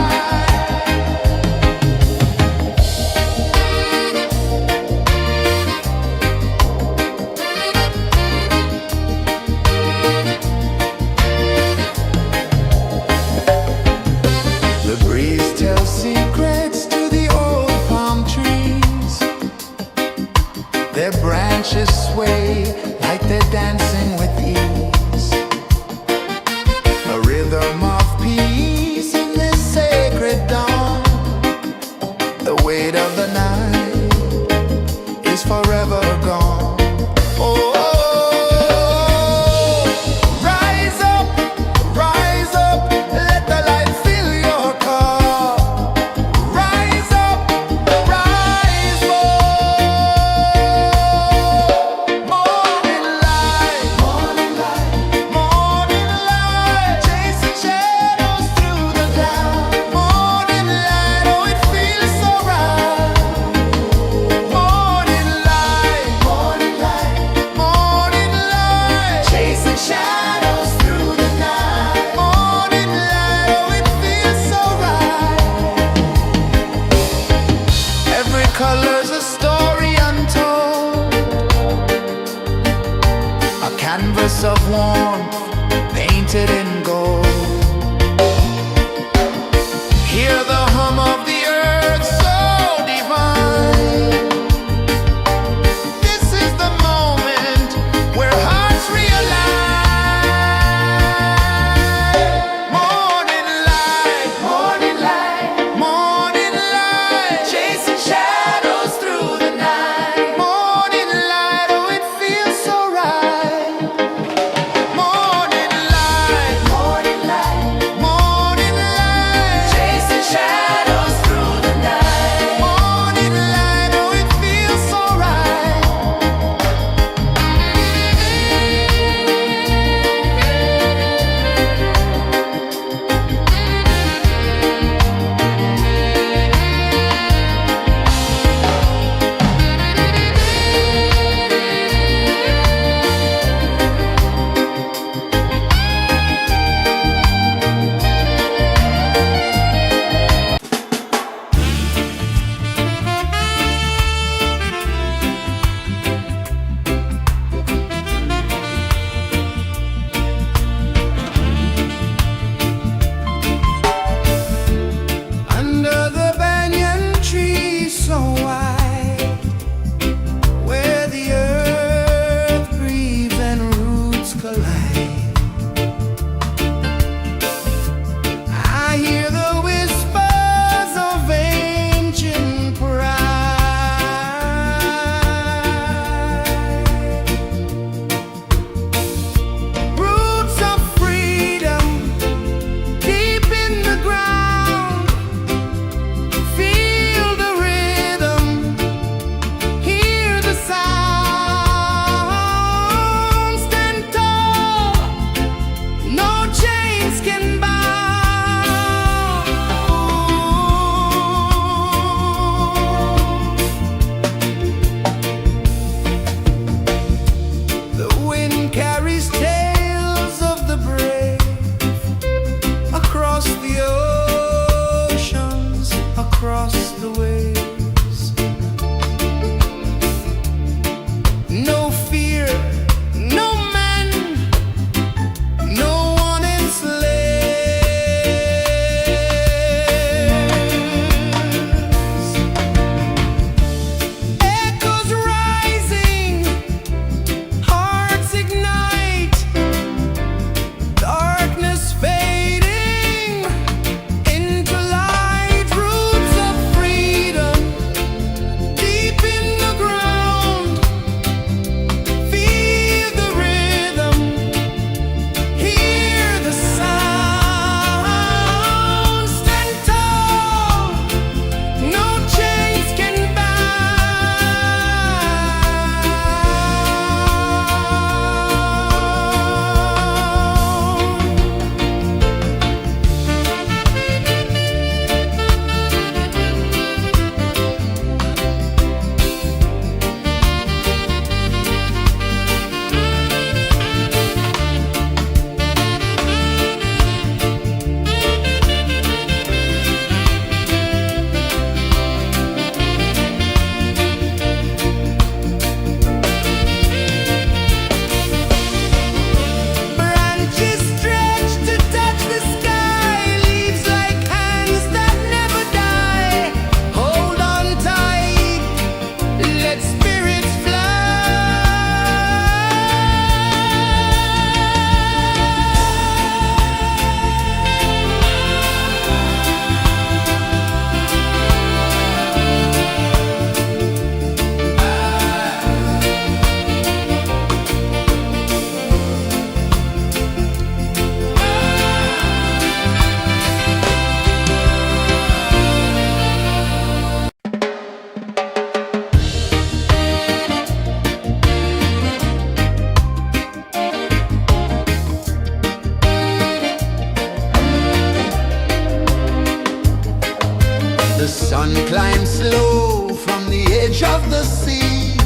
The sun climbs slow from the edge of the sea.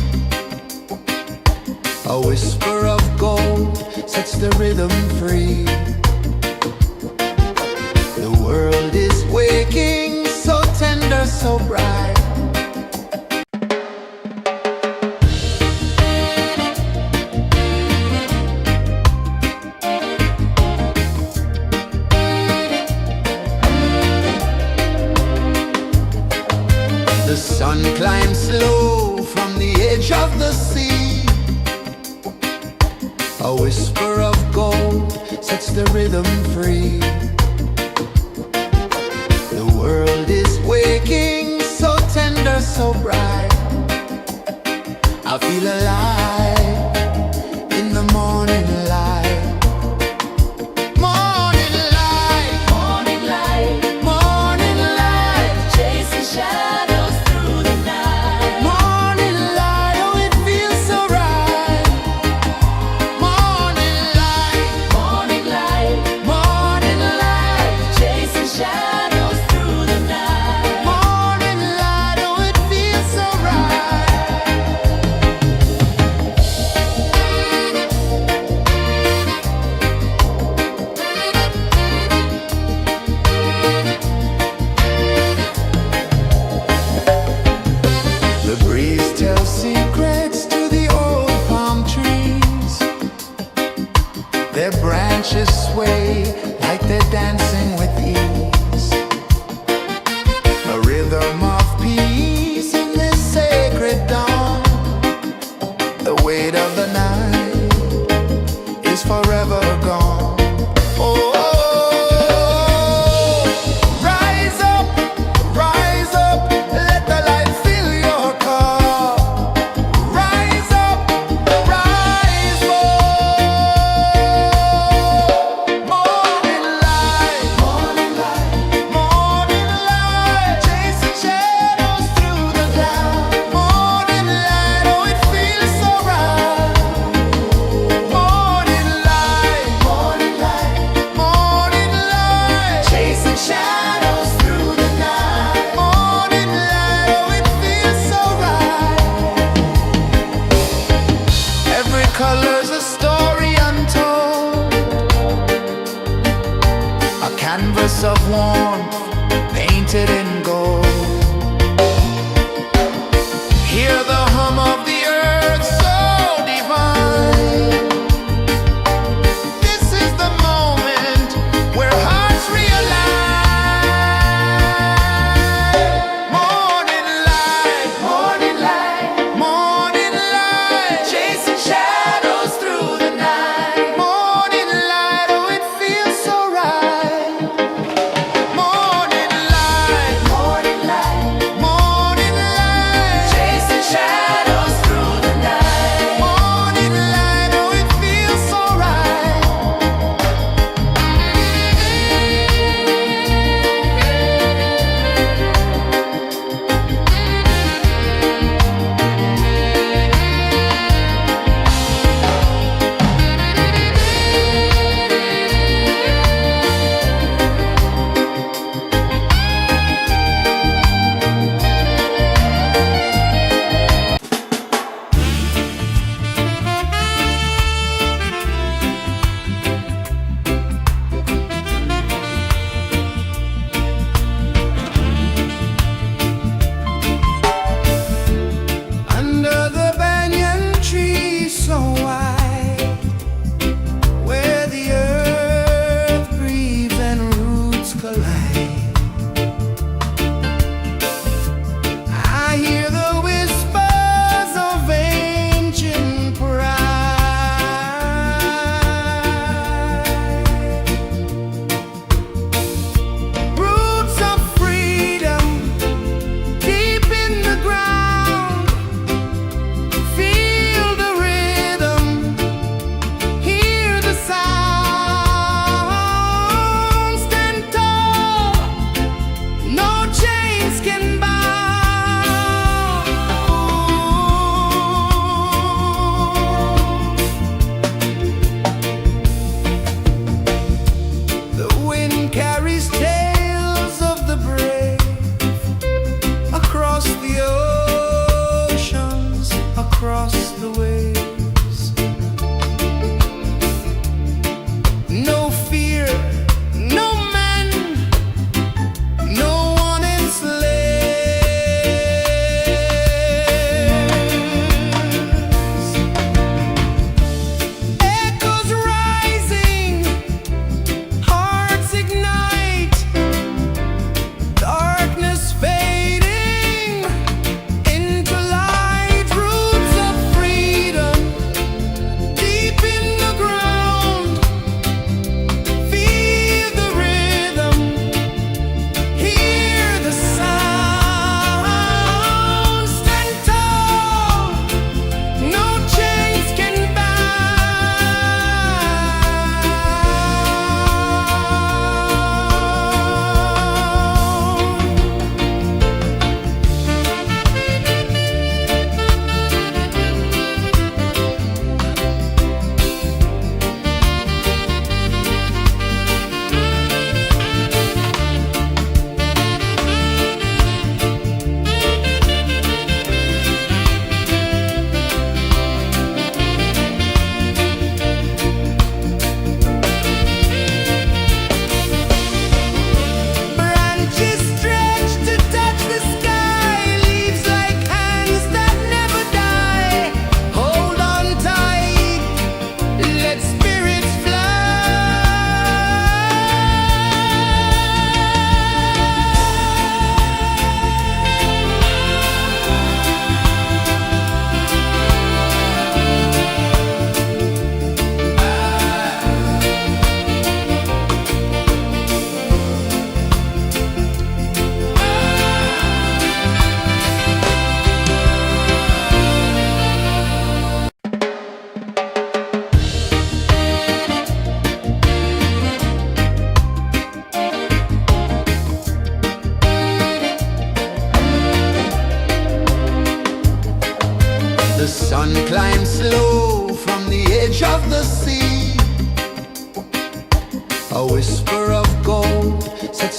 A whisper of gold sets the rhythm free. The world is waking, so tender, so bright. The sun climbs slow from the edge of the sea. A whisper of gold sets the rhythm free. The world is waking, so tender, so bright. I feel alive in the morning light. Morning light, Morning light, morning light, chasing shadows through the night. morning light, oh it feels so right. Morning light, Morning light, morning light, chasing shadows through the night. morning light, oh it feels so right. The breeze tells secrets to the old palm trees. Their branches sway like they're dancing with ease. A rhythm of peace in this sacred dawn. The weight of the night is forever gone. Oh, rise up, let the light fill your cup. Rise up, rise up. Morning light, morning light, morning light, chasing shadows through the cloud. Morning light, oh it feels so right. Morning light, morning light, morning light, chasing shadows through the night. Morning light, oh it feels so right. Every color's a story untold, a canvas of warmth painted in gold. Hear the hum of the earth so divine. This is the moment where hearts realign. Morning light, morning light, morning light, chasing shadows through the night. Morning light, oh it feels so right. Morning light,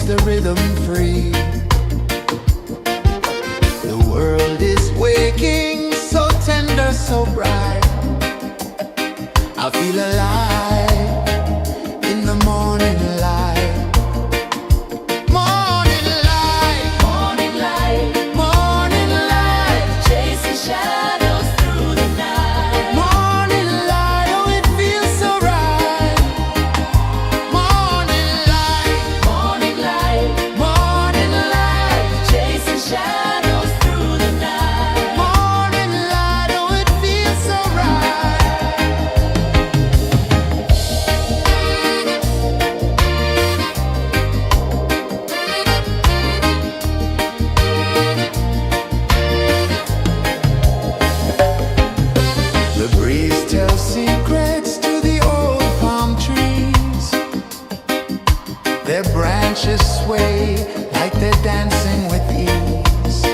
the rhythm free. The world is waking, so tender, so bright. I feel alive in the morning light. Morning light, Morning light, morning light, chasing shadows through the night. morning light, oh it feels so right. Morning light, Morning light, morning light, chasing shadows through the night. morning light, oh it feels so right. The breeze tells secrets to the old palm trees. Their branches sway like they're dancing with ease.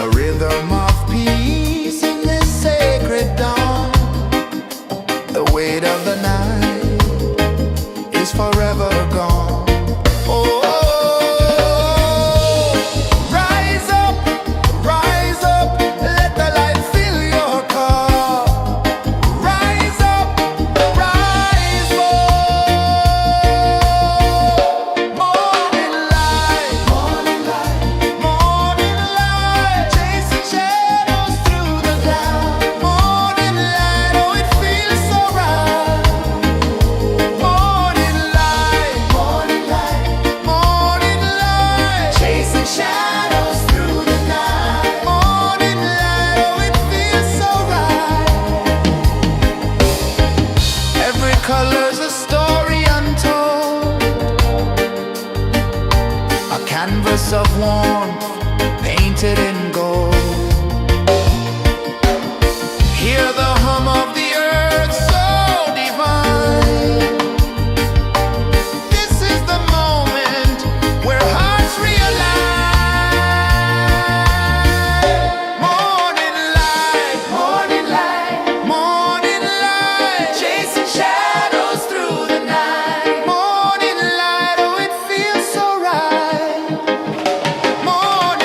A rhythm of peace in this sacred dawn. The weight of the night is forever gone. Oh, rise up, let the light fill your cup. Rise up, rise up. Morning light, morning light, morning light, chasing shadows through the cloud. Morning light, oh it feels so right. Morning light, morning light, morning light, chasing shadows through the night. Morning light, oh it feels so right. Every color's a story untold, a canvas of warmth painted in gold. Hear the hum of the earth so divine. This is the moment where hearts realign. Morning light, morning light, morning light, chasing shadows through the night. Morning light, oh it feels so right. Morning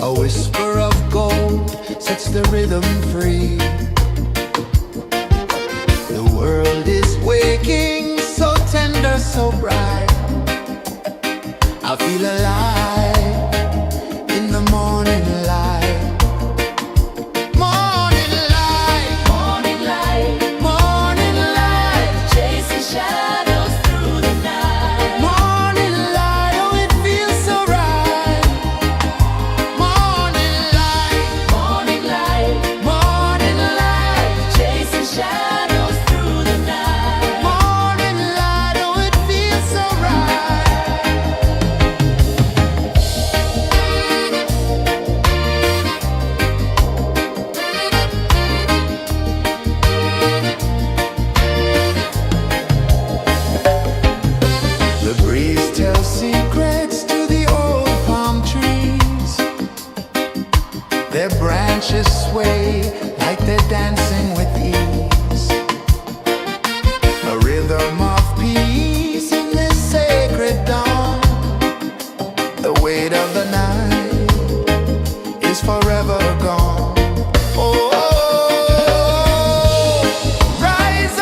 A whisper of gold sets the rhythm free. The world is waking, so tender, so bright. I feel alive in the morning light. Morning light, Morning light, morning light, chasing shadows through the night. morning light. Oh, it feels so right. Morning light, Morning light, morning light, chasing shadows through the night. morning light. Oh, it feels so right. The breeze tells secrets to the old palm trees. Their branches sway like they're dancing with ease. A rhythm of peace in this sacred dawn. The weight of the night is forever gone. Oh, rise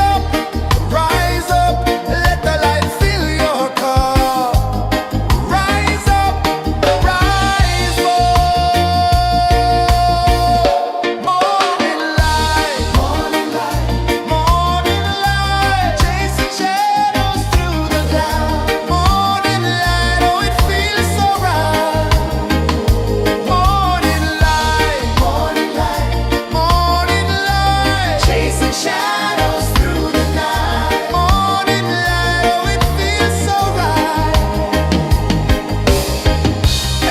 up, let the light fill your cup. Rise up, rise up. Morning light, morning light, morning light, chasing shadows through the cloud. Morning light, oh, it feels so right. Morning light, morning light, morning light, chasing shadows through the night. Morning light, oh, it feels so right.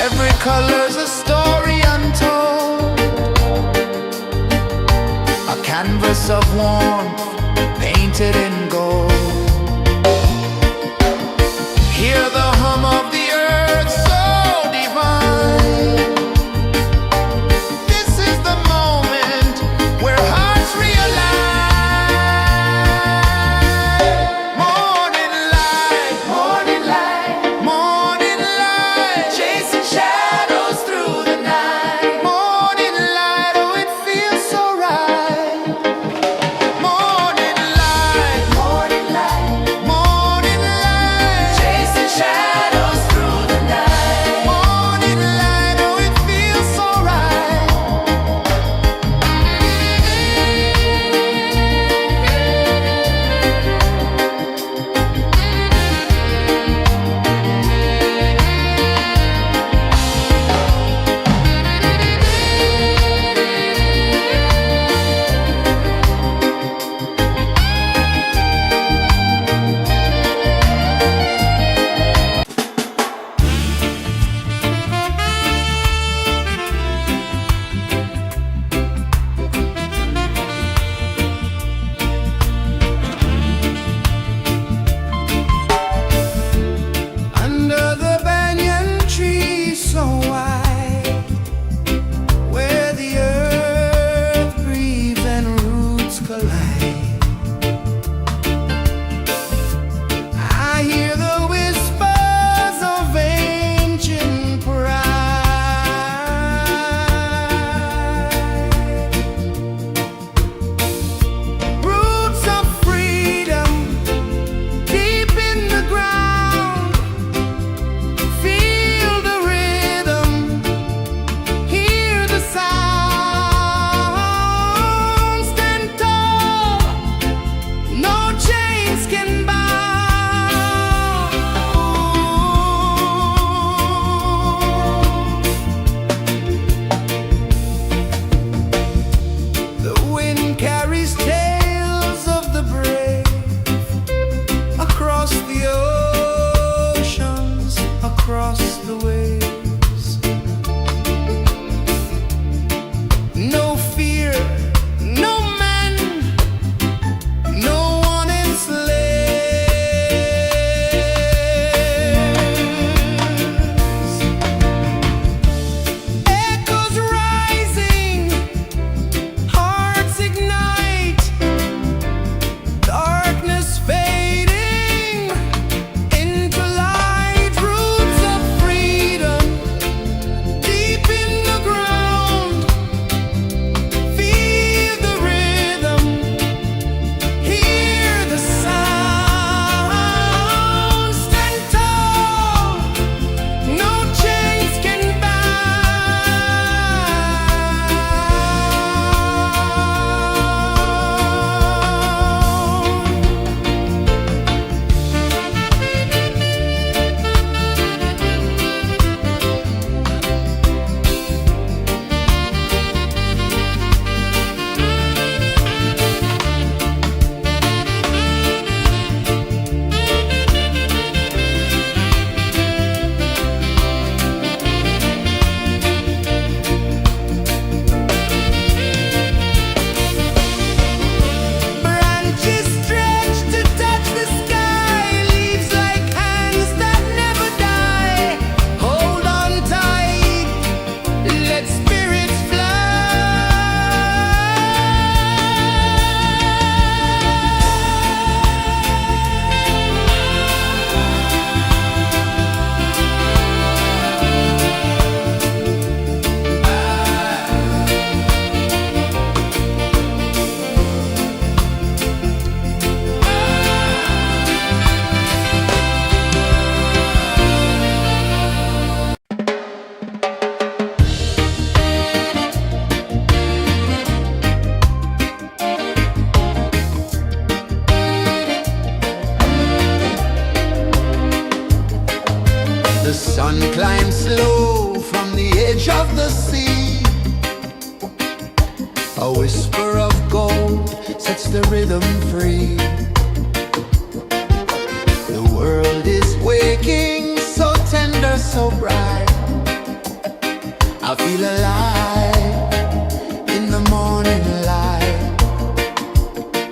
Every color's a story untold, a canvas of warmth painted in gold. Hear the hum of the earth so divine. This is the moment where hearts realign. Morning light, morning light, morning light, chasing shadows through the night. Morning light, oh, it feels so right. Morning light, morning the sea. A whisper of gold sets the rhythm free. The world is waking, so tender, so bright. I feel alive in the morning light.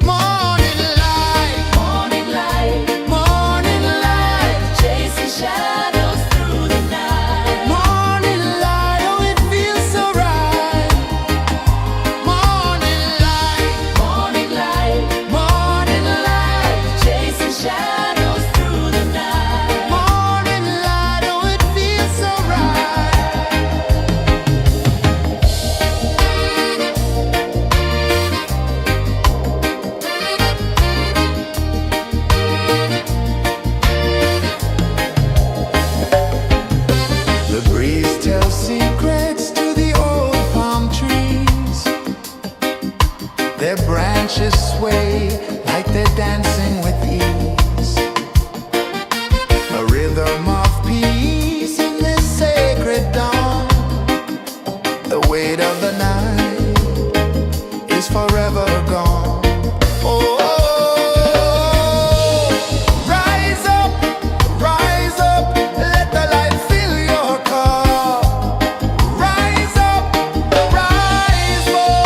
Morning light, Morning light, morning light, chasing shadows through the night. morning light, oh it feels so right. Morning light, Morning light, morning light, chasing shadows through the night. morning light, oh it feels so right. The breeze tells secrets to the old palm trees. Their branches sway like they're dancing with ease. A rhythm of peace in this sacred dawn. The weight of the night is forever gone. Oh, rise up, let the light fill your cup. Rise up, rise more.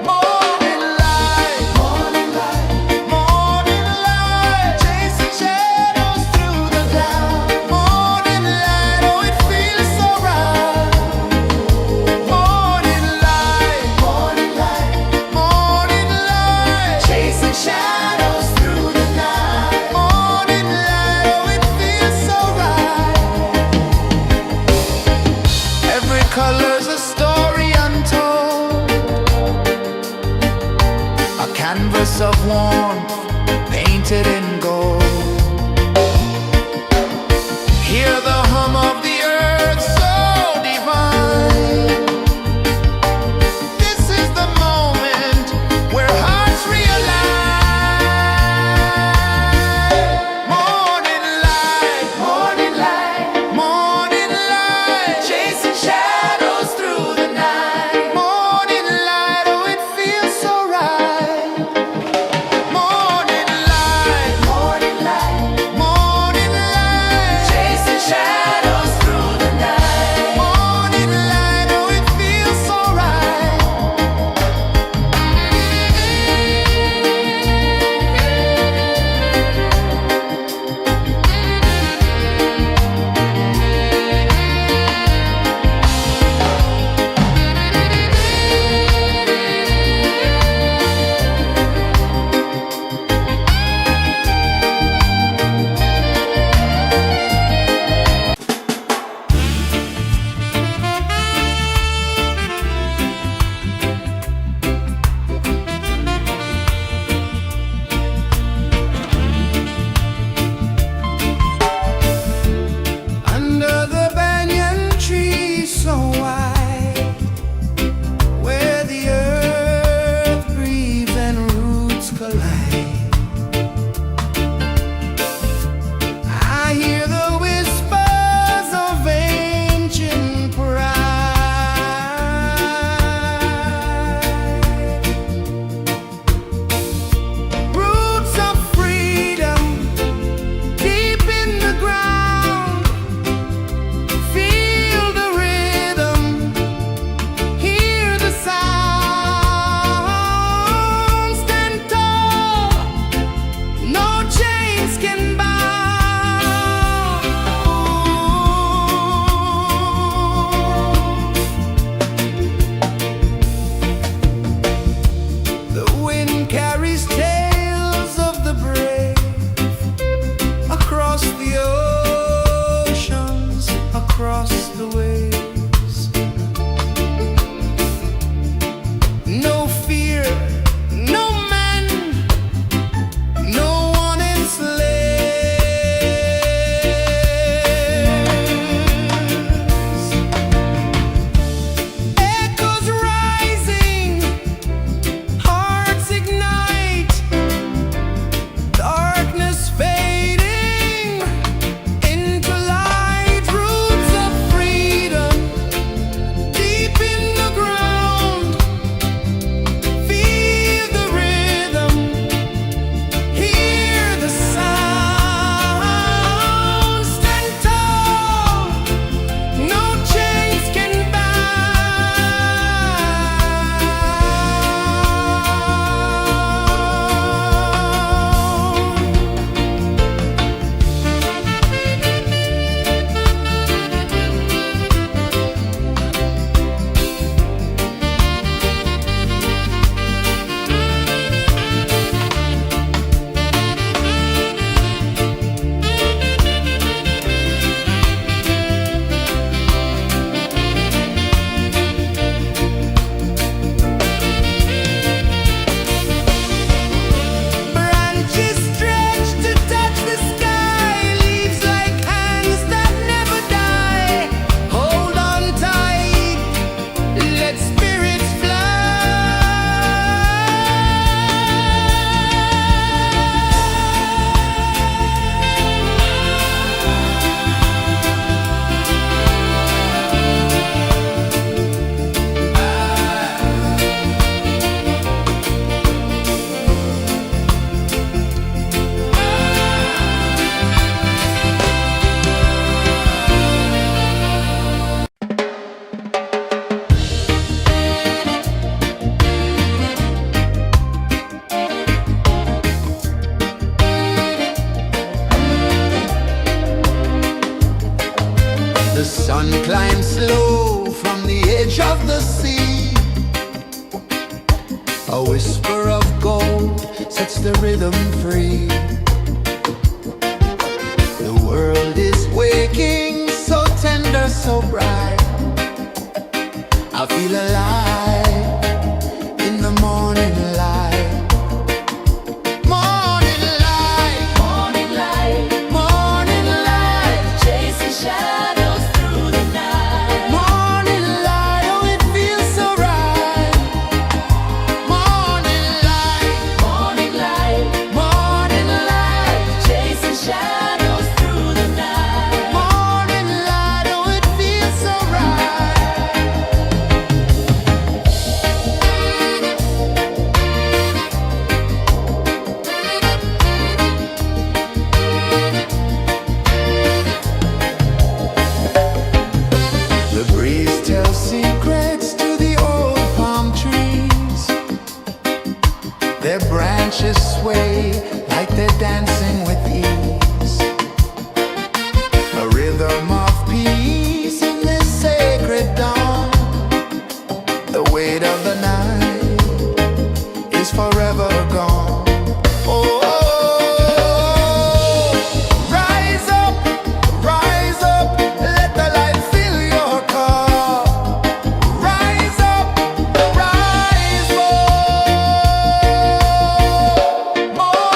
Morning light, morning light, chasing shadows through the cloud. Morning light, oh it feels so right. Morning light, morning light, chasing shadows through the night. Morning light, oh it feels so right. Every color's a story untold, a canvas of warmth painted in gold. Hear the hum of the earth so divine. This is the moment where hearts realign. Morning light, morning light, chasing shadows through the night. Morning light, oh it feels so right. Morning light, chasing shadows through the night. Morning light, oh it feels so right. Under the banyan tree so wide, where the earth breathes and roots collide, I hear the whispers of ancient pride. Roots of freedom deep in the ground. Feel the rhythm, hear the sound. Stand tall, no chains can bound. The wind carries tales of the brave across the oceans, across the waves. No fear, no man, no one enslaves. Echoes rising, hearts ignite, darkness fading into light. Roots of The sun climbs slow from the edge of the sea. A whisper of gold sets the rhythm free. The world is waking, so tender, so bright. I feel alive in the morning light. Morning light, Morning light, morning light, chasing shadows through the night. morning light, oh it feels so right. Morning light, Morning light, morning light, chasing shadows through the night. morning light, oh it feels so right. The breeze tells secrets to the old palm trees. Their branches sway like they're dancing with ease. A rhythm of peace in this sacred dawn. The weight of the night is forever gone. Oh, rise up, let the light fill your cup. Rise up, rise more.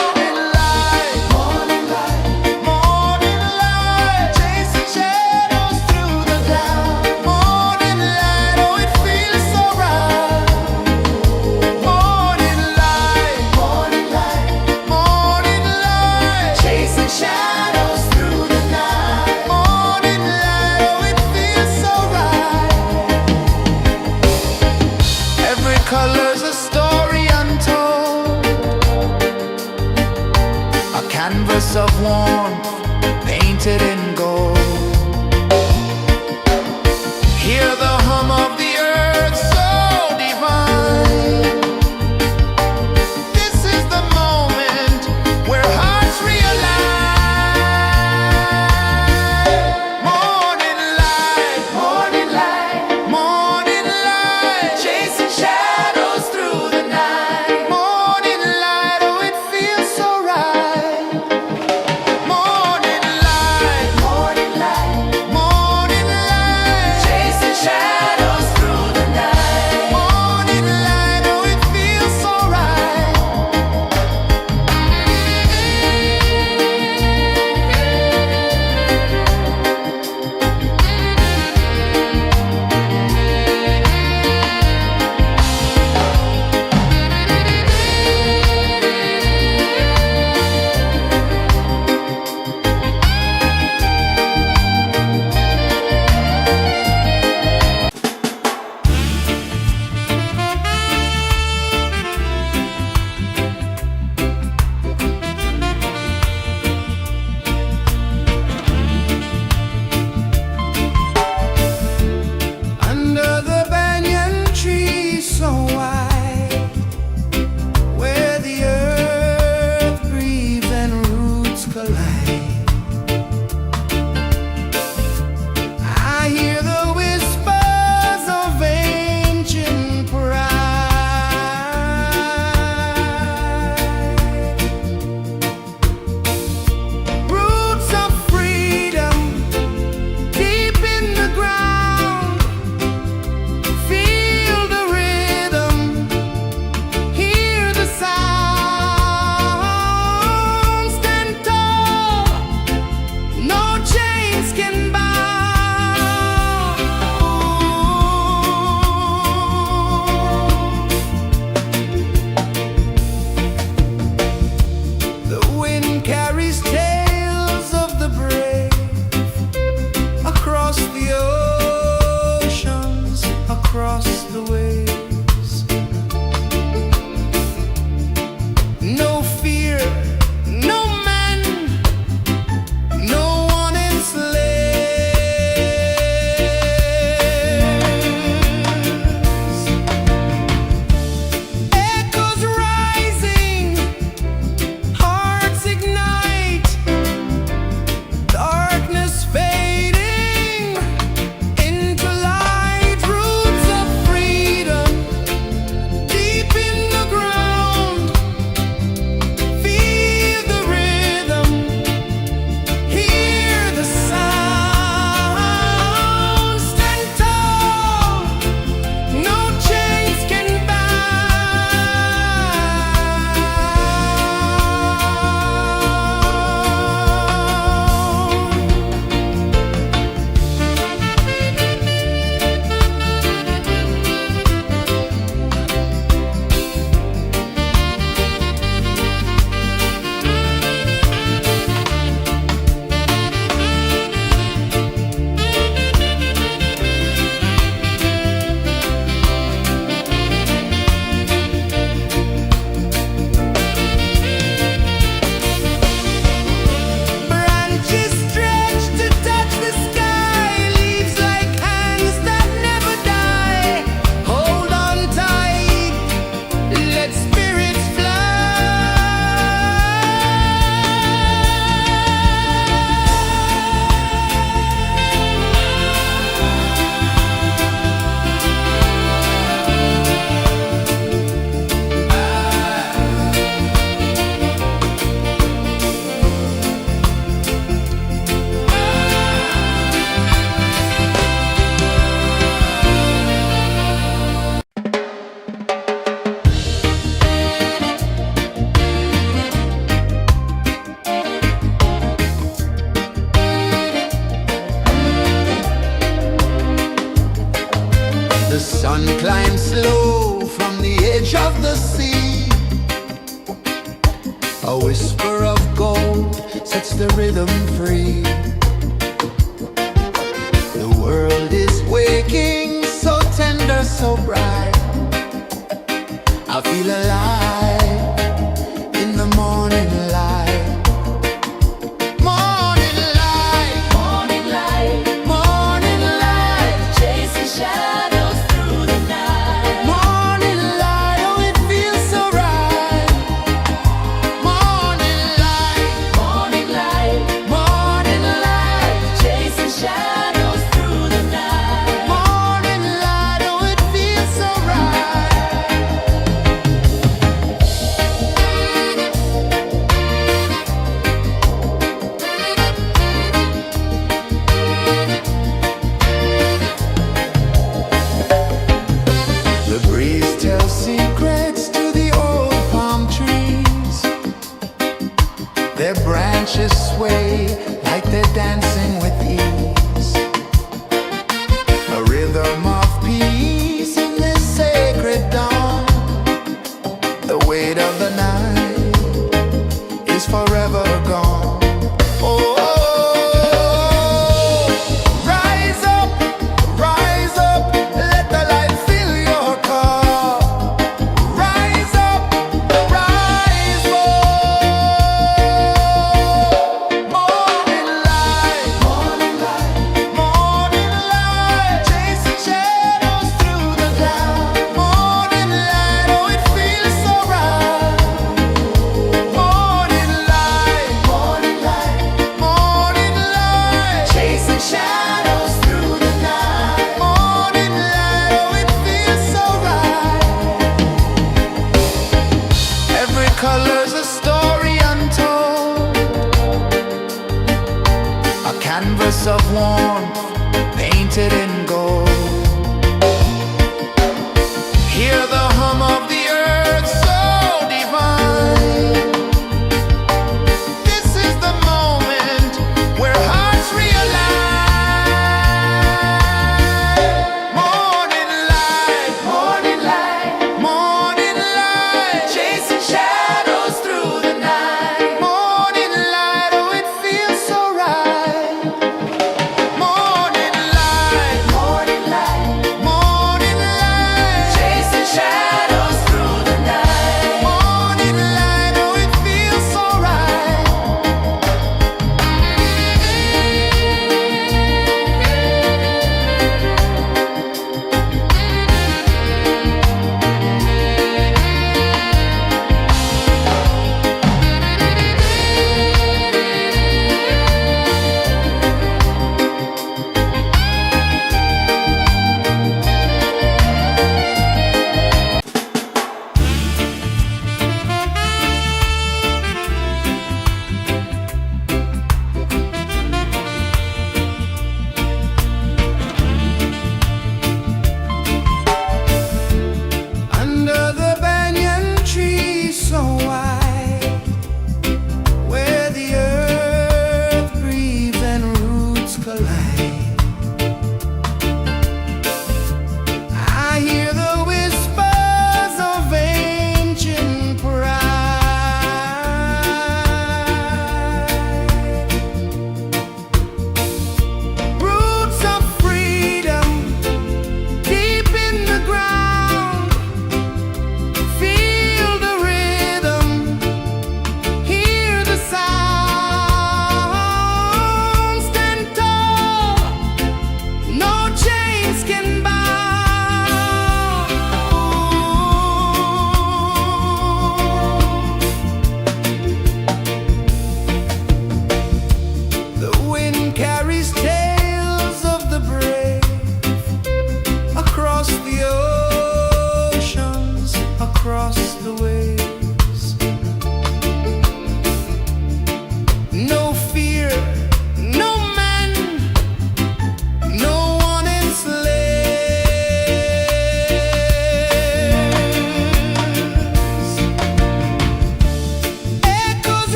The sun climbs slow from the edge of the sea. A whisper of gold sets the rhythm free. The world is waking, so tender, so bright. I feel alive in the morning light. Morning light, Morning light, morning light, chasing shadows through the night. morning light, oh it feels so right. Morning light, Morning light, morning light, chasing shadows through the night. morning light, oh it feels so right.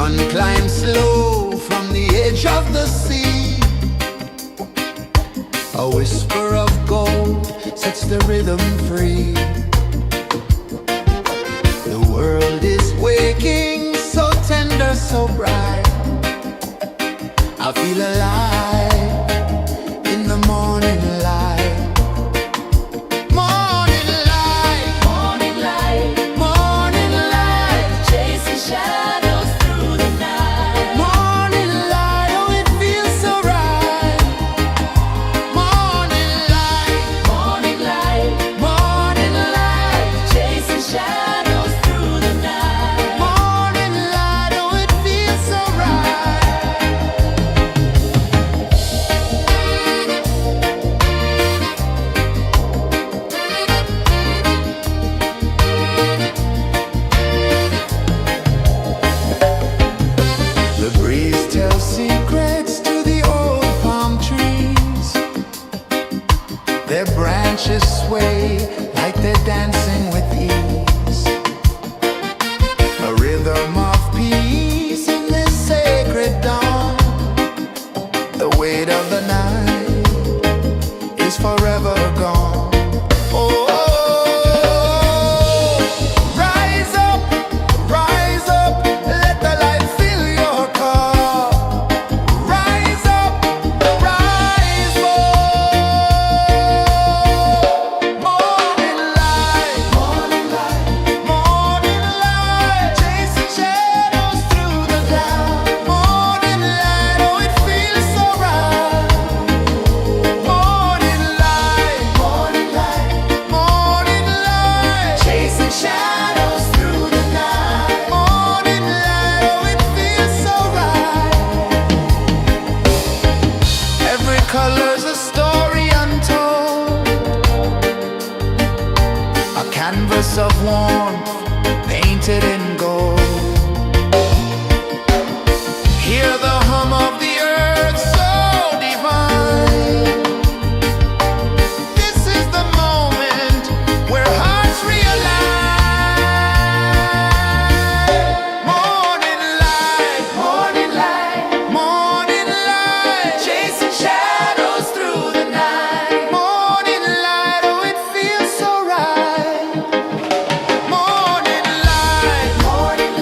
sun climbs slow from the edge of the sea. A whisper of gold sets the rhythm free. The world is waking, so tender, so bright. I feel alive in the morning light. Morning light, Morning light, morning light, chasing shadows through the night. morning light, oh it feels so right. Morning light, Morning light, morning light, chasing shadows through the night. morning light, oh it feels so right. The breeze tells secrets to the old palm trees. Their branches sway like they're dancing with ease. A rhythm of peace in this sacred dawn. The weight of the night is forever gone. Oh, rise up, let the light fill your cup. Rise up, rise up. Morning light, morning light, morning light, chasing shadows through the cloud. Morning light, oh it feels so right. Morning light, morning light, morning light, chasing shadows through the night. Morning light, oh it feels so right. Every color's a story untold, a canvas of warmth painted in gold. Hear the hum of the earth so divine. This is the moment where hearts realign. Morning light, morning light, morning light, chasing shadows through the night. Morning light, oh it feels so right. Morning light, morning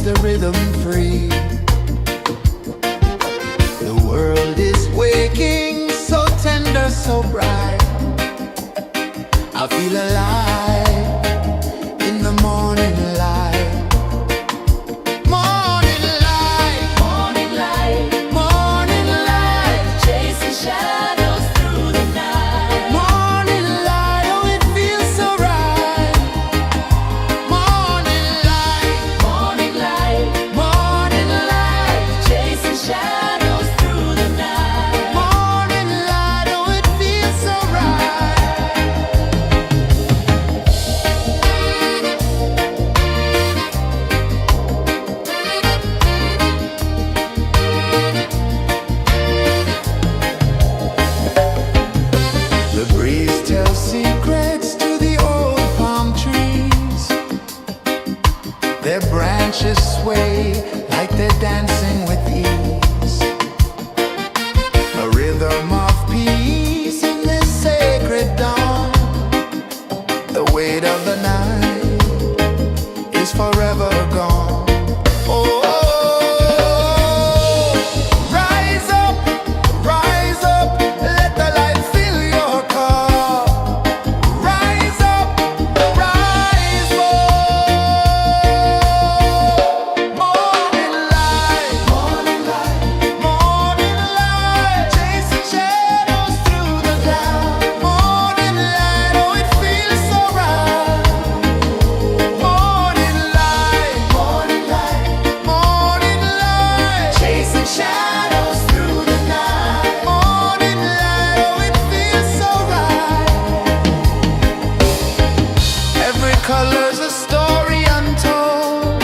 sets the rhythm free. The world is waking, so tender, so bright. I feel alive in the morning light. Morning light, Morning light, morning light, chasing shadows through the night. morning light, oh it feels so right. Morning light, Morning light, morning light, chasing shadows through the night. morning light, oh it feels so right. The breeze tells secrets to the old palm trees. Their branches sway like they're dancing with ease. A rhythm of peace in this sacred dawn. The weight of the night is forever gone. Oh, rise up, let the light fill your cup. Rise up, rise up. Morning light, morning light, morning light, chasing shadows through the cloud. Morning light, oh it feels so right. Morning light, morning light, morning light, chasing shadows through the night. Morning light, oh it feels so right. Every color's a story untold,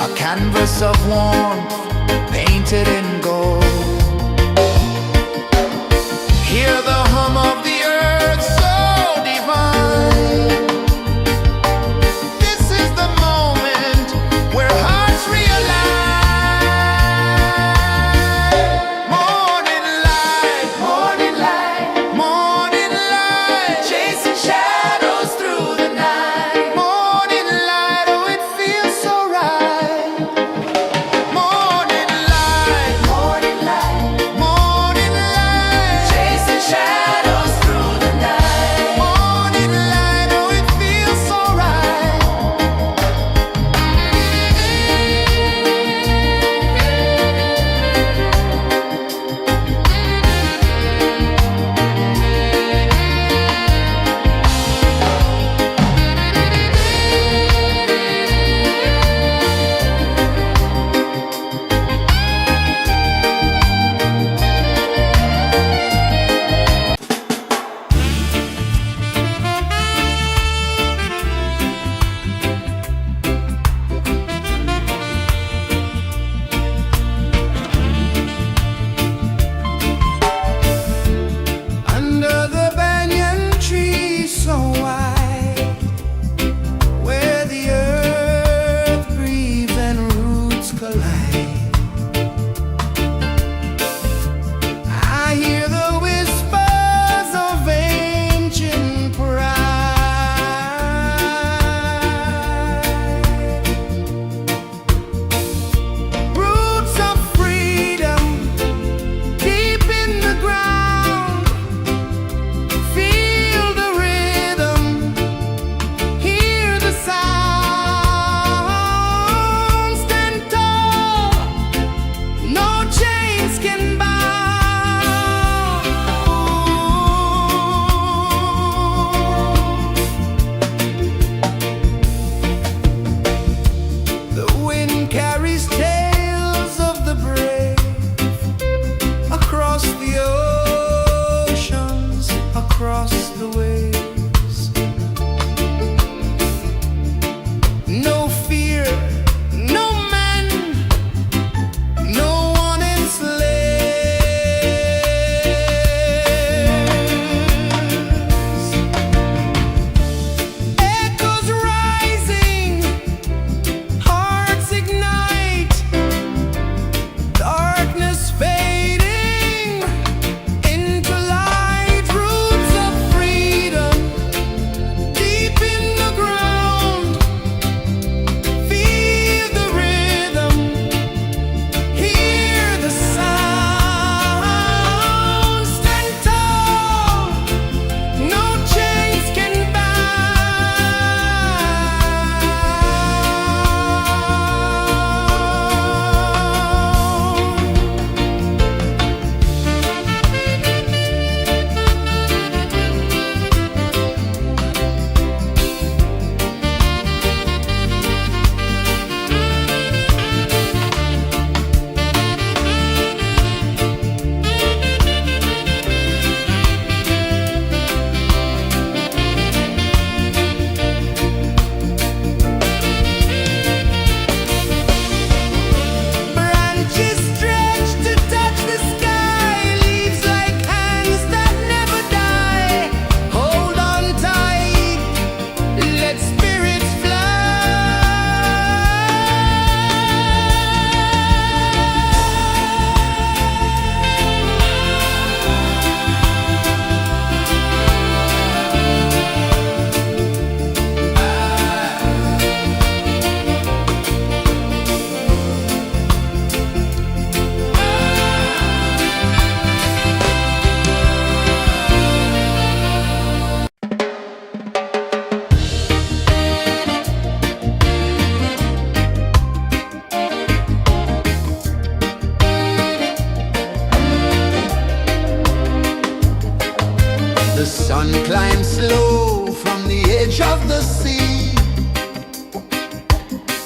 a canvas of warmth painted in gold. Hear the hum of the earth so divine. This is the moment where hearts realign. Morning light, morning light, morning light, chasing shadows through the night. Morning light, oh it feels so right. Morning light,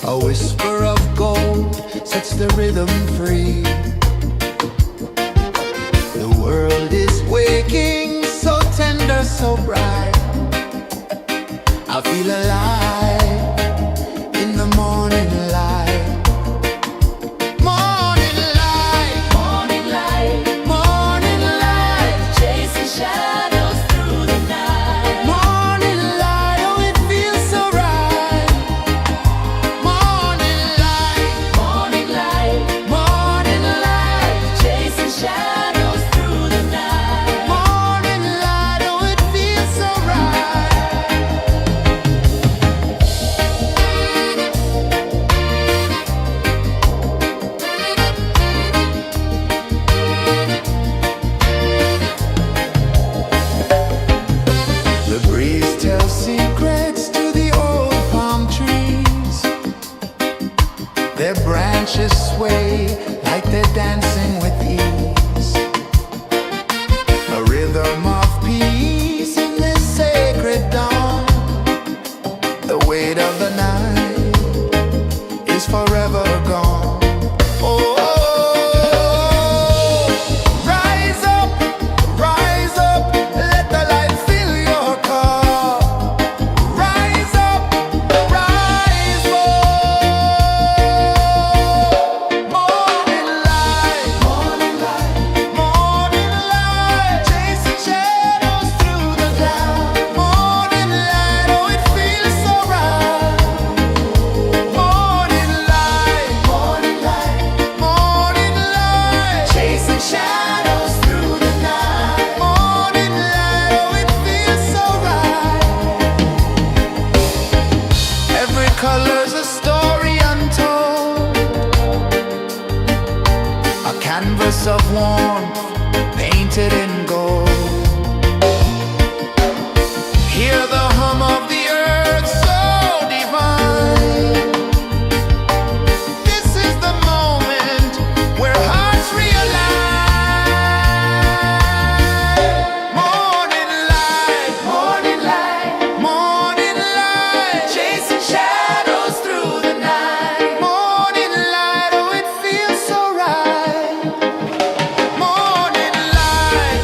A whisper of gold sets the rhythm free. The world is waking, so tender, so bright. I feel alive in the morning light. Morning light, Morning light, morning light, chasing shadows through the night. morning light, oh it feels so right. Morning light, Morning light, morning light, chasing shadows through the night. morning light, oh it feels so right. The breeze tells secrets to the old palm trees. Their branches sway like they're dancing with ease. A rhythm of peace in this sacred dawn. The weight of the night is forever gone. Oh, rise up, let the light fill your cup. Rise up, rise up. Morning light, morning light, morning light, chasing shadows through the cloud. Morning light, oh it feels so right. Morning light, morning light, morning light, chasing shadows through the night. Morning light, oh it feels so right. Every color's a story untold, a canvas of warmth painted in gold. Hear the hum of the earth so divine. This is the moment where hearts realign. Morning light, morning light, morning light, chasing shadows through the night. Morning light, oh it feels so right. Morning light,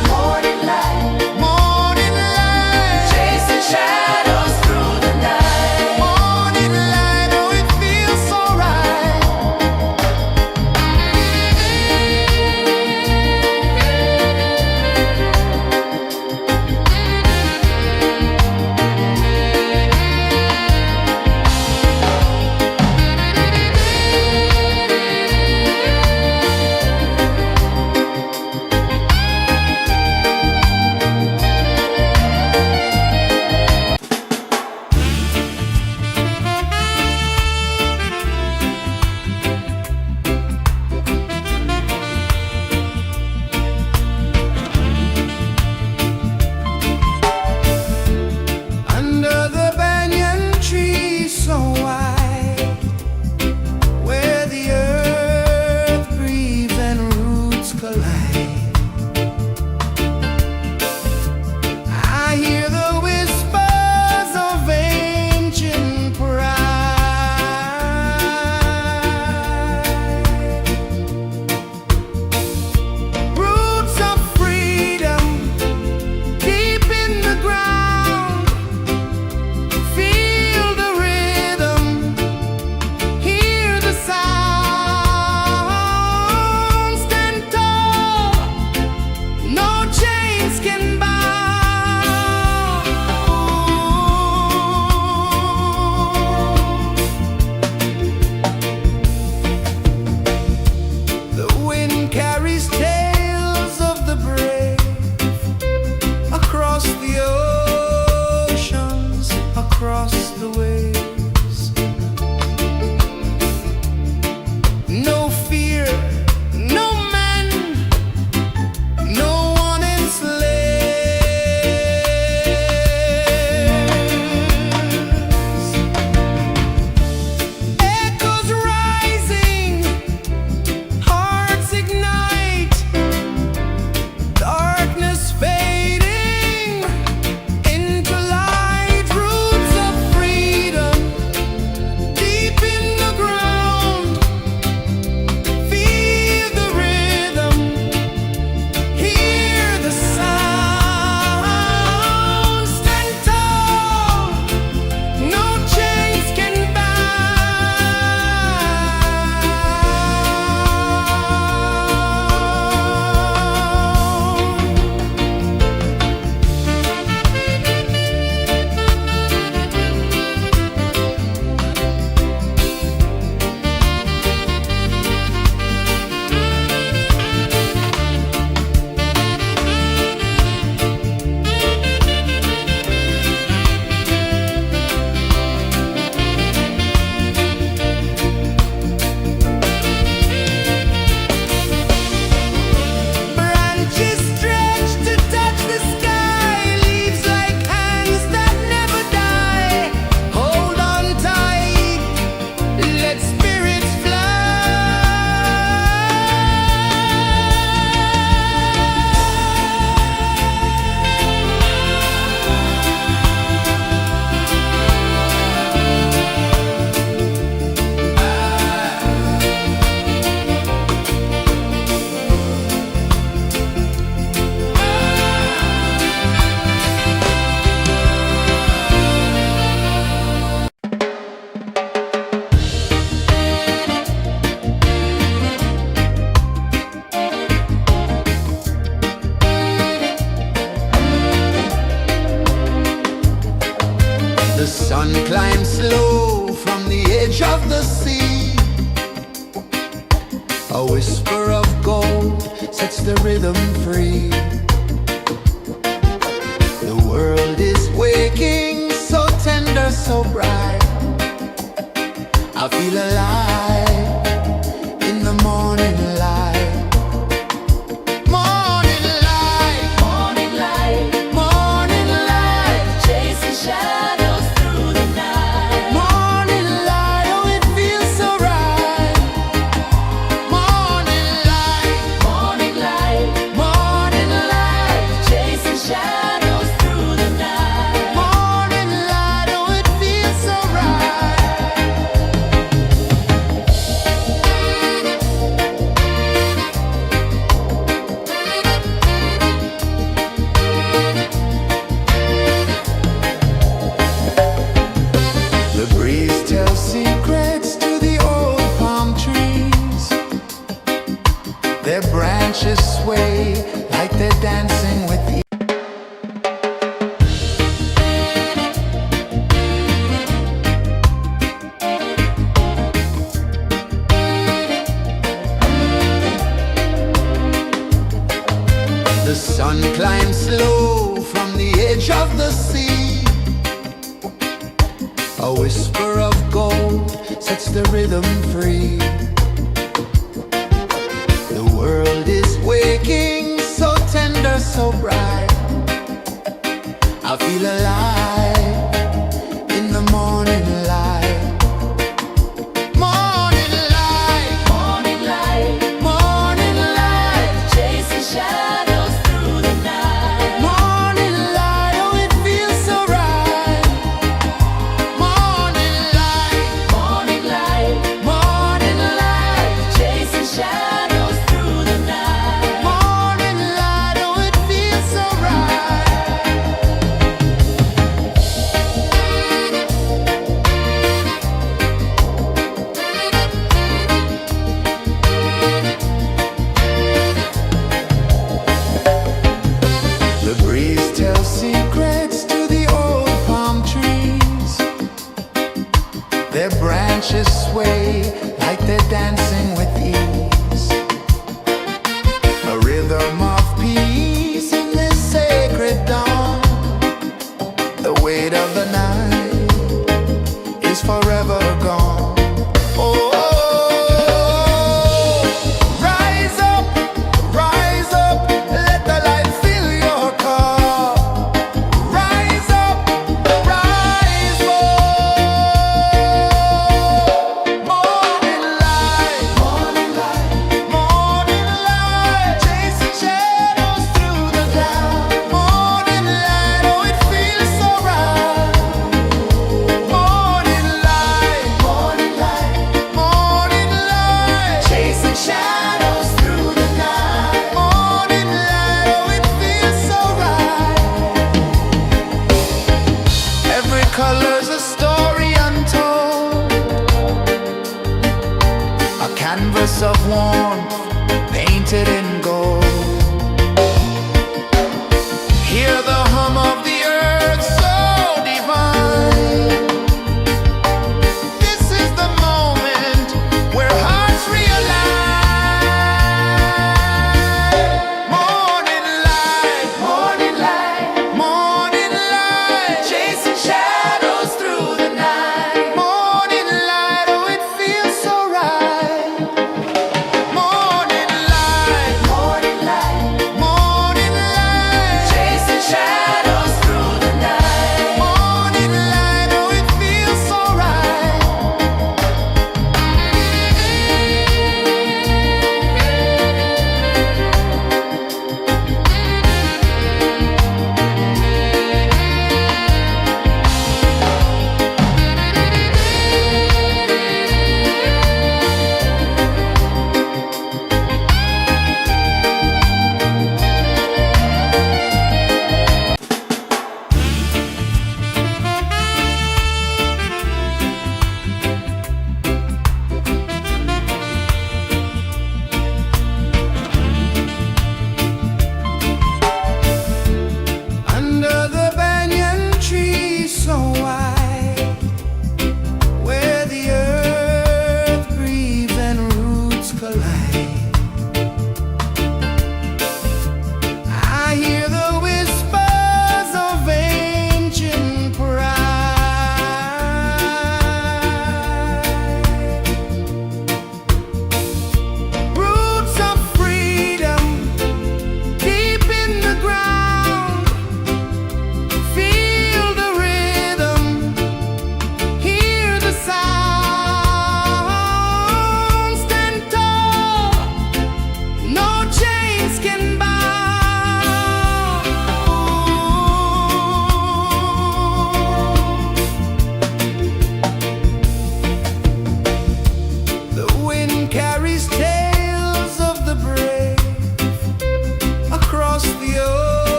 sun climbs slow from the edge of the sea. A whisper of gold sets the rhythm free. The world is waking, so tender, so bright. I feel alive in the morning light. Morning light, Morning light, morning light, chasing shadows through the night. morning light, oh it feels so right. Morning light, Morning light, morning light, chasing shadows through the night. morning light, oh it feels so right. The breeze tells secrets to the old palm trees. Their branches sway like they're dancing with you. The sun climbs slow from the edge of the sea. A whisper of gold sets the rhythm free. The world is waking, so tender, so bright. I feel alive in the morning light. Morning light, Morning light, morning light, chasing shadows through the night. morning light, oh it feels so right. Morning light, Morning light, morning light, chasing shadows through the night. morning light, oh it feels so right. The breeze tells secrets to the old palm trees. Their branches sway like they're dancing with ease. A rhythm of peace in this sacred dawn. The weight of the night is forever gone. Oh, rise up, let the light fill your car. Rise up, rise up. Morning light, morning light, morning light, chasing shadows through the cloud. Morning light, oh it feels so right. Morning light, morning light, morning light, chasing shadows through the night. Morning light, oh it feels so right. Every color's a story untold, a canvas of warmth painted in gold. Hear the hum of the earth so divine. This is the moment where hearts realign. Morning light, morning light, morning light, chasing shadows through the night. Morning light, oh it feels so right. Morning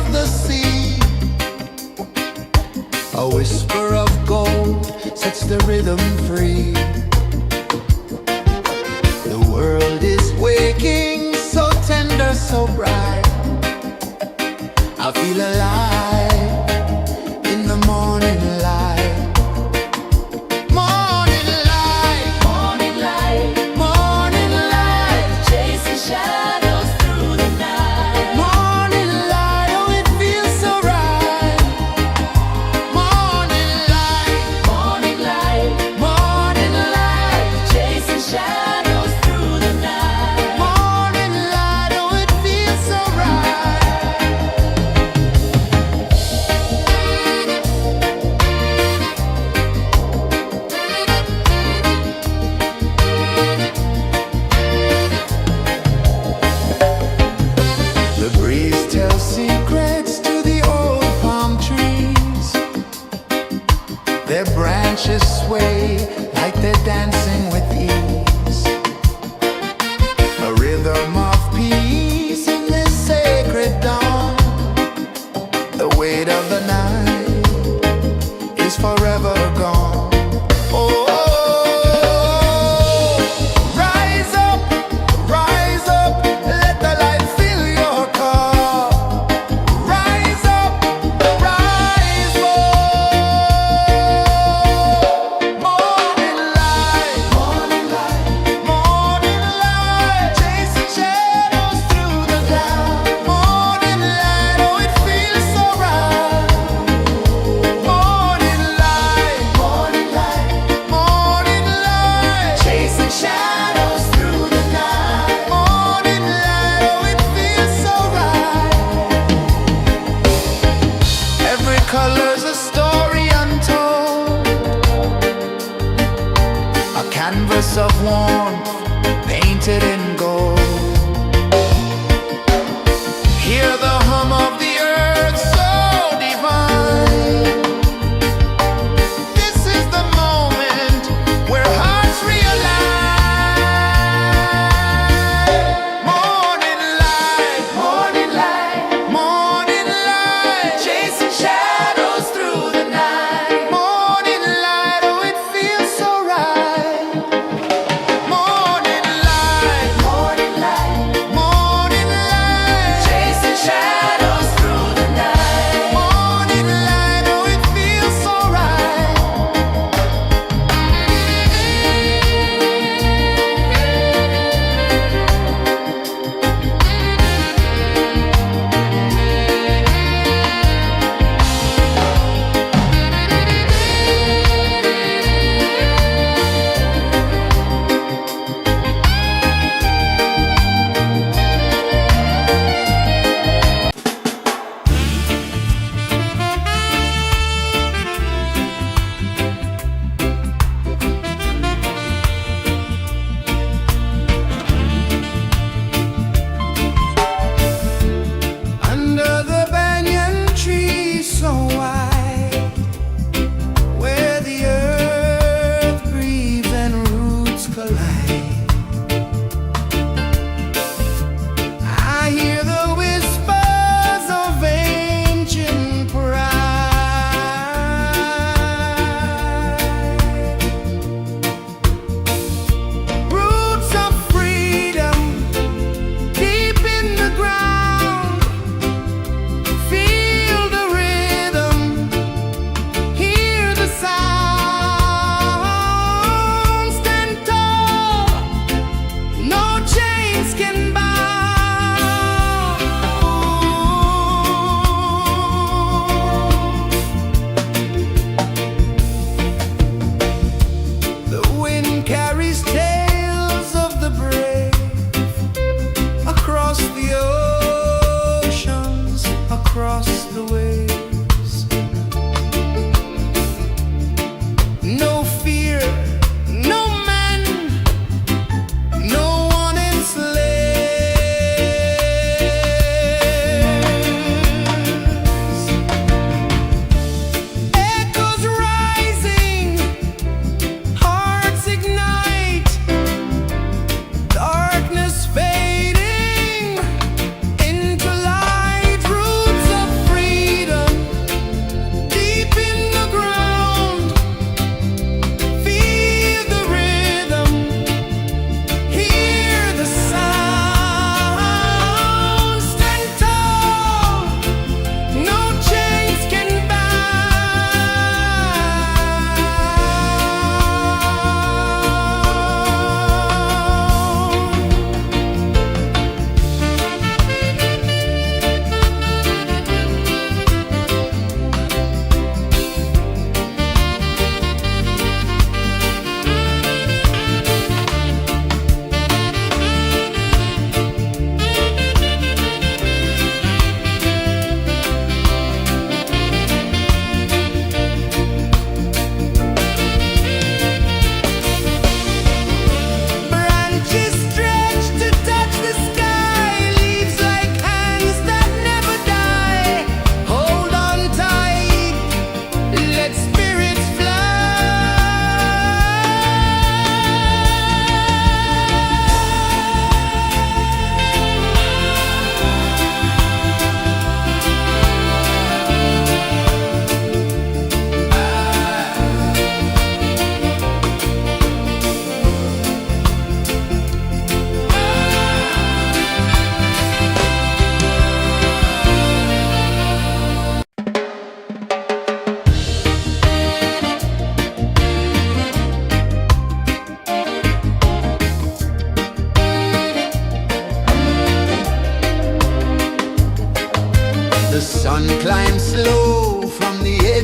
of the sea. A whisper of gold sets the rhythm free. The world is waking, so tender, so bright. I feel alive in the morning light. Morning light, Morning light, morning light, chasing shadows through the night. morning light, oh it feels so right. Morning light, Morning light, morning light, chasing shadows through the night. morning light, oh it feels so right. The breeze tells secrets to the old palm trees. Their branches sway like they're dancing with ease. A rhythm of peace in this sacred dawn. The weight of the night is forever gone. Oh, rise up, let the light fill your cup. Rise up, rise up. Morning light, morning light, morning light, chasing shadows through the cloud. Morning light, oh it feels so right. Morning light, morning light, morning light, chasing shadows through the night. Morning light, oh it feels so right. Every color's a story untold, a canvas of warmth painted in gold. Hear the hum of the earth so divine. This is the moment where hearts realign. Morning light, morning light, morning light, chasing shadows through the night. Morning light, oh it feels so right. Morning light, morning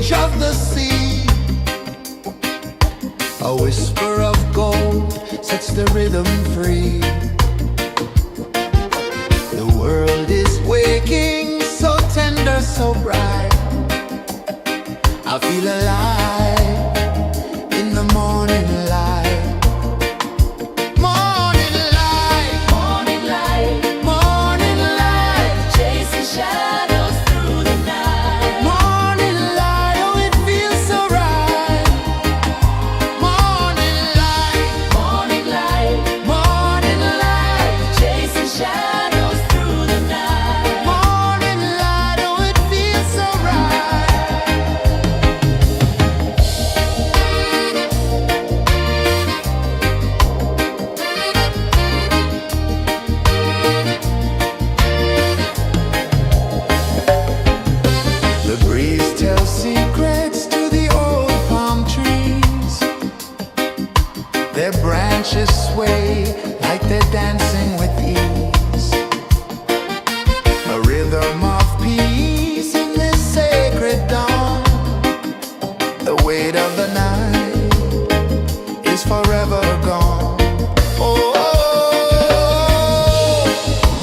edge of the sea. A whisper of gold sets the rhythm free. The world is waking, so tender, so bright. I feel alive in the morning light. Morning light, Morning light, morning light, chasing shadows through the night. morning light, oh it feels so right. Morning light, Morning light, morning light, chasing shadows through the night. morning light, oh it feels so right. The breeze tells secrets to the old palm trees. Their branches sway like they're dancing with ease. A rhythm of peace in this sacred dawn. The weight of the night is forever gone. Oh,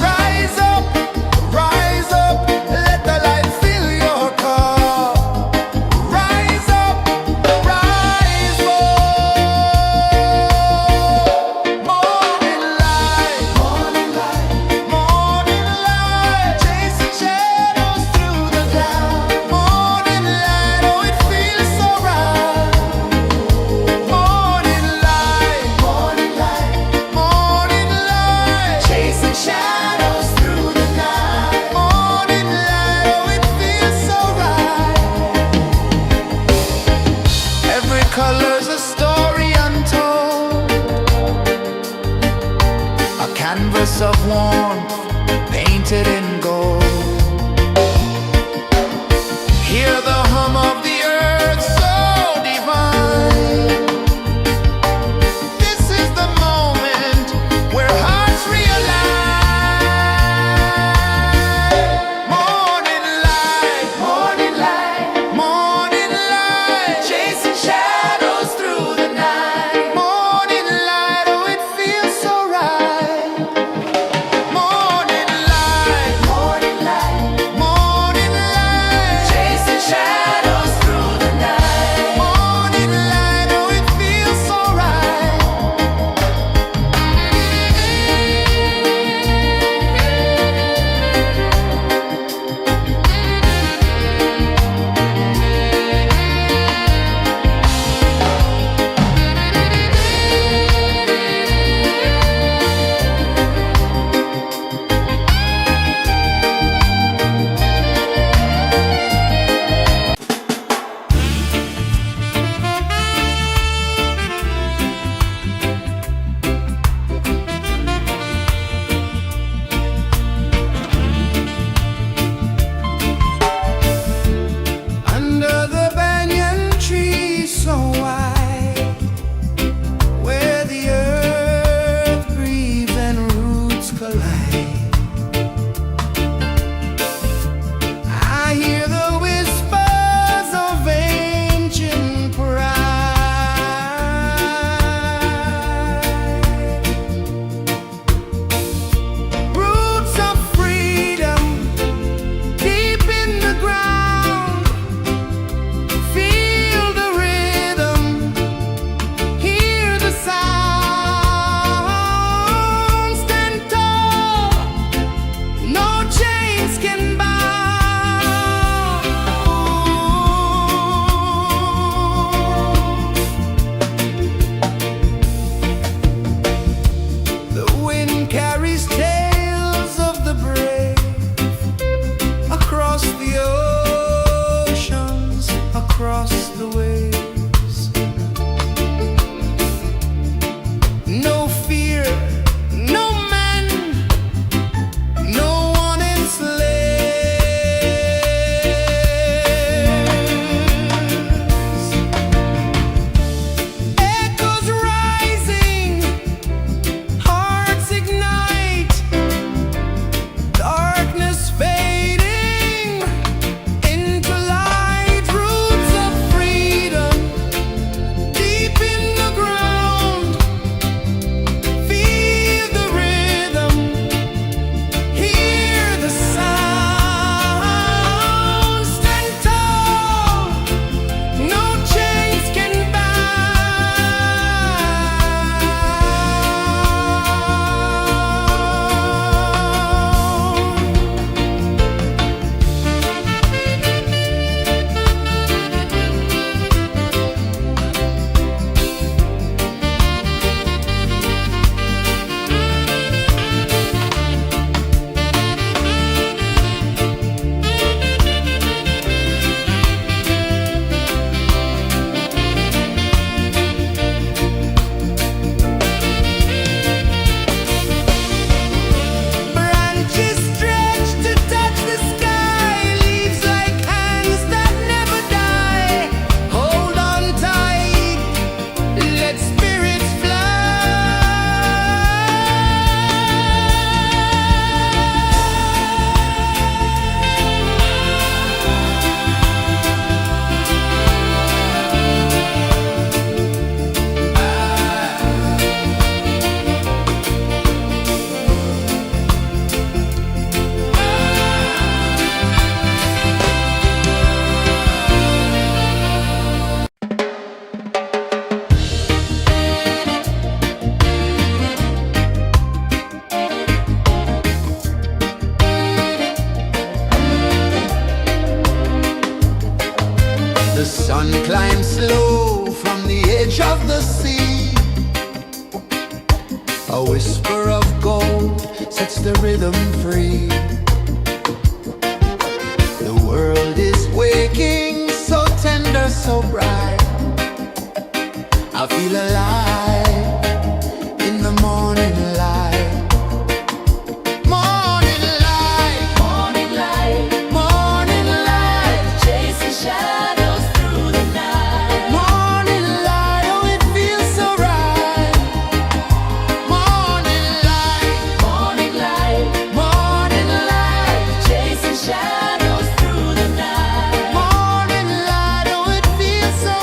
rise up, let the light fill your cup. Rise up, rise up. Morning light, morning light, morning light, chasing shadows through the cloud. Morning light, oh it feels so right. Morning light, morning light, morning light, chasing shadows through the night. Morning light, oh it feels so right. Every color's a story untold, a canvas of warmth painted in gold. Hear the hum of the earth so divine. This is the moment where hearts realign. Morning light, morning light, morning light, chasing shadows through the night. Morning light, oh it feels so right. Morning light, morning light, morning light, chasing shadows through the night. Morning light, oh it feels so right. Under the banyan tree so wide, where the earth breathes and roots collide, I hear the whispers of ancient pride. Roots of freedom deep in the ground. Feel the rhythm, hear the sound. Stand tall, no chains can bound. The wind carries tales of the brave across the oceans, across the waves. No fear, no man, no one enslaves. Echoes rising, hearts ignite, darkness fading into light. Roots climb slow from the edge of the sea. A whisper of gold sets the rhythm free. The world is waking, so tender, so bright. I feel alive in the morning light. Morning light, Morning light, morning light, chasing shadows through the night. morning light, oh it feels so right. Morning light, Morning light, morning light, chasing shadows through the night. morning light, oh it feels so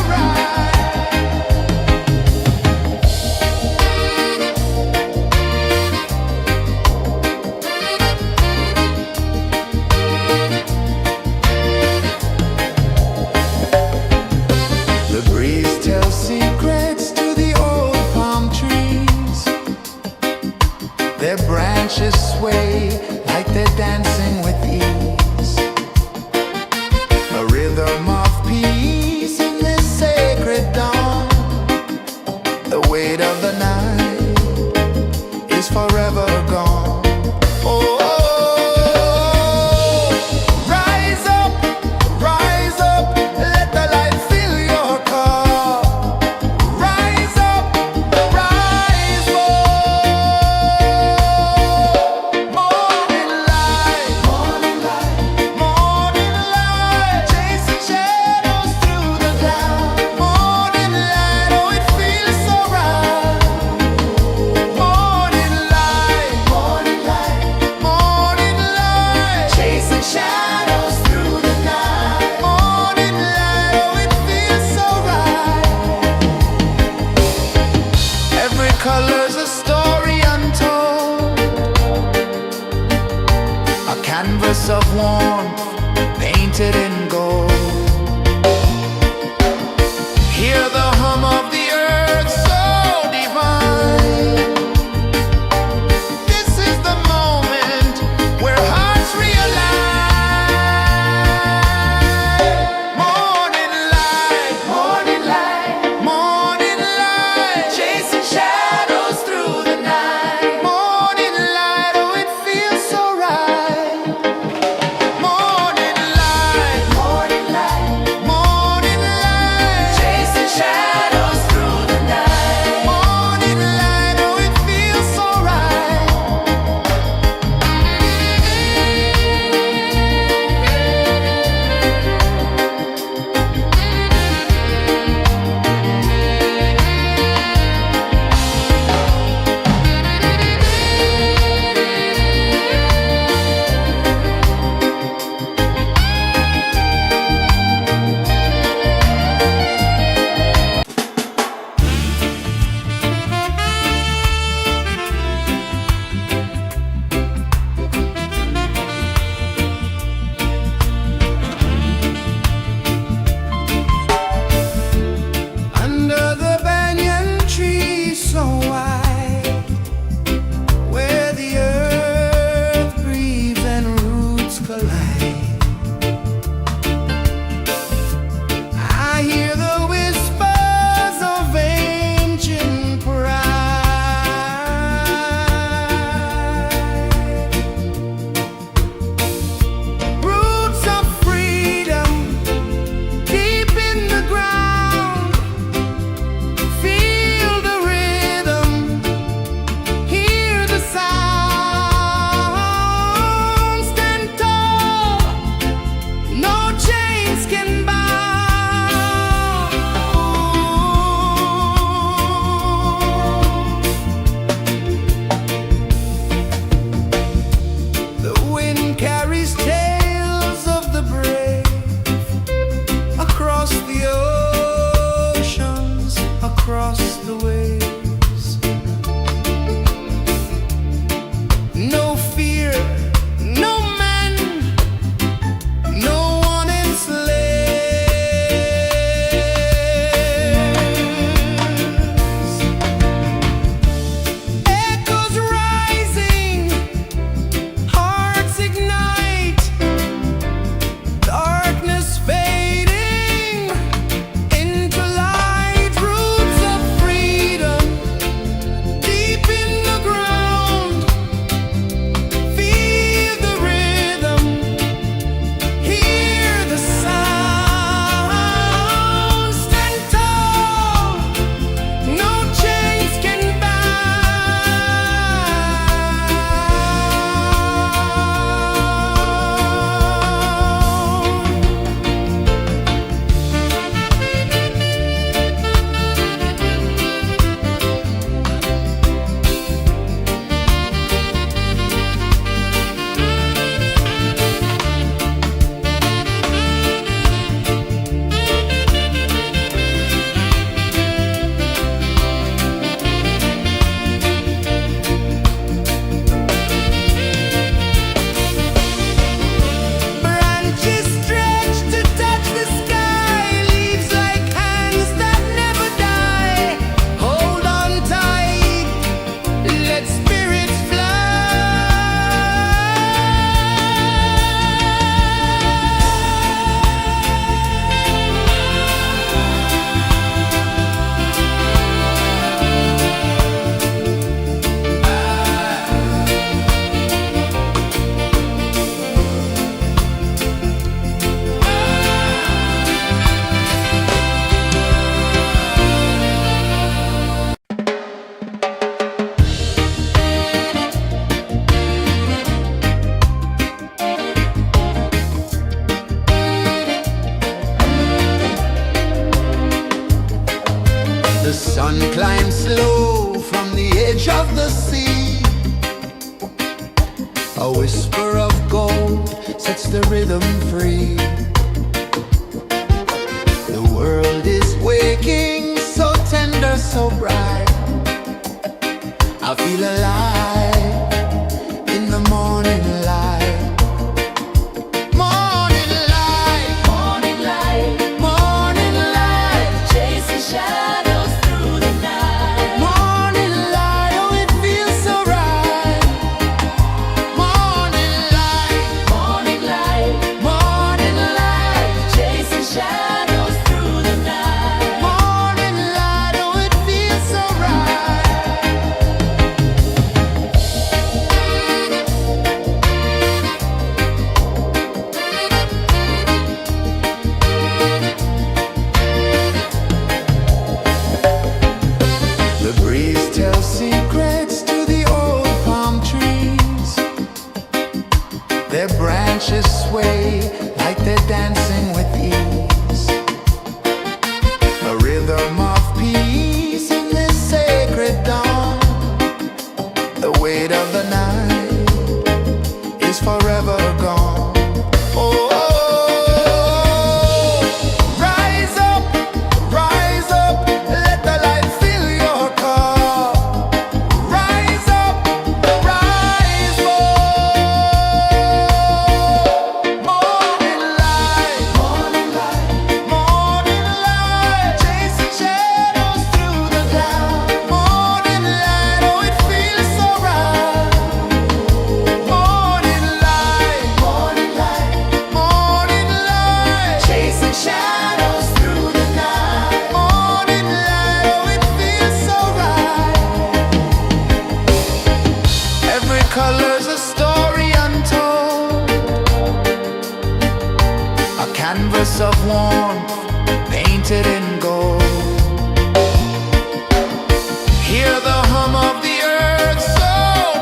The sun climbs slow from the edge of the sea. A whisper of gold sets the rhythm free. The world is waking, so tender, so bright. I feel alive in the morning light. Morning light, Morning light, morning light, chasing shadows through the night. morning light, oh it feels so right. Morning light, Morning light, morning light, chasing shadows through the night. morning light, oh it feels so right. The breeze tells secrets to the old palm trees. Their branches sway like they're dancing with ease. A rhythm of peace in this sacred dawn. The weight of the night is forever gone. Oh, rise up, let the light fill your cup. Rise up, rise up. Morning light, morning light, chasing shadows through the cloud. Morning light, oh it feels so right. Morning light, morning light, chasing shadows through the night. Morning light, oh it feels so right. Every color's a story untold, a canvas of warmth painted in gold. Hear the hum of the earth so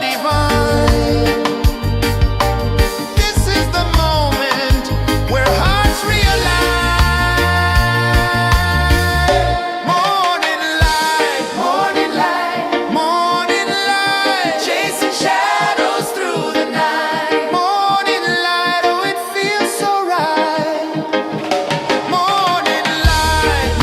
divine. This is the moment where hearts realign. Morning light, morning light, chasing shadows through the night. Morning light, oh it feels so right. Morning light,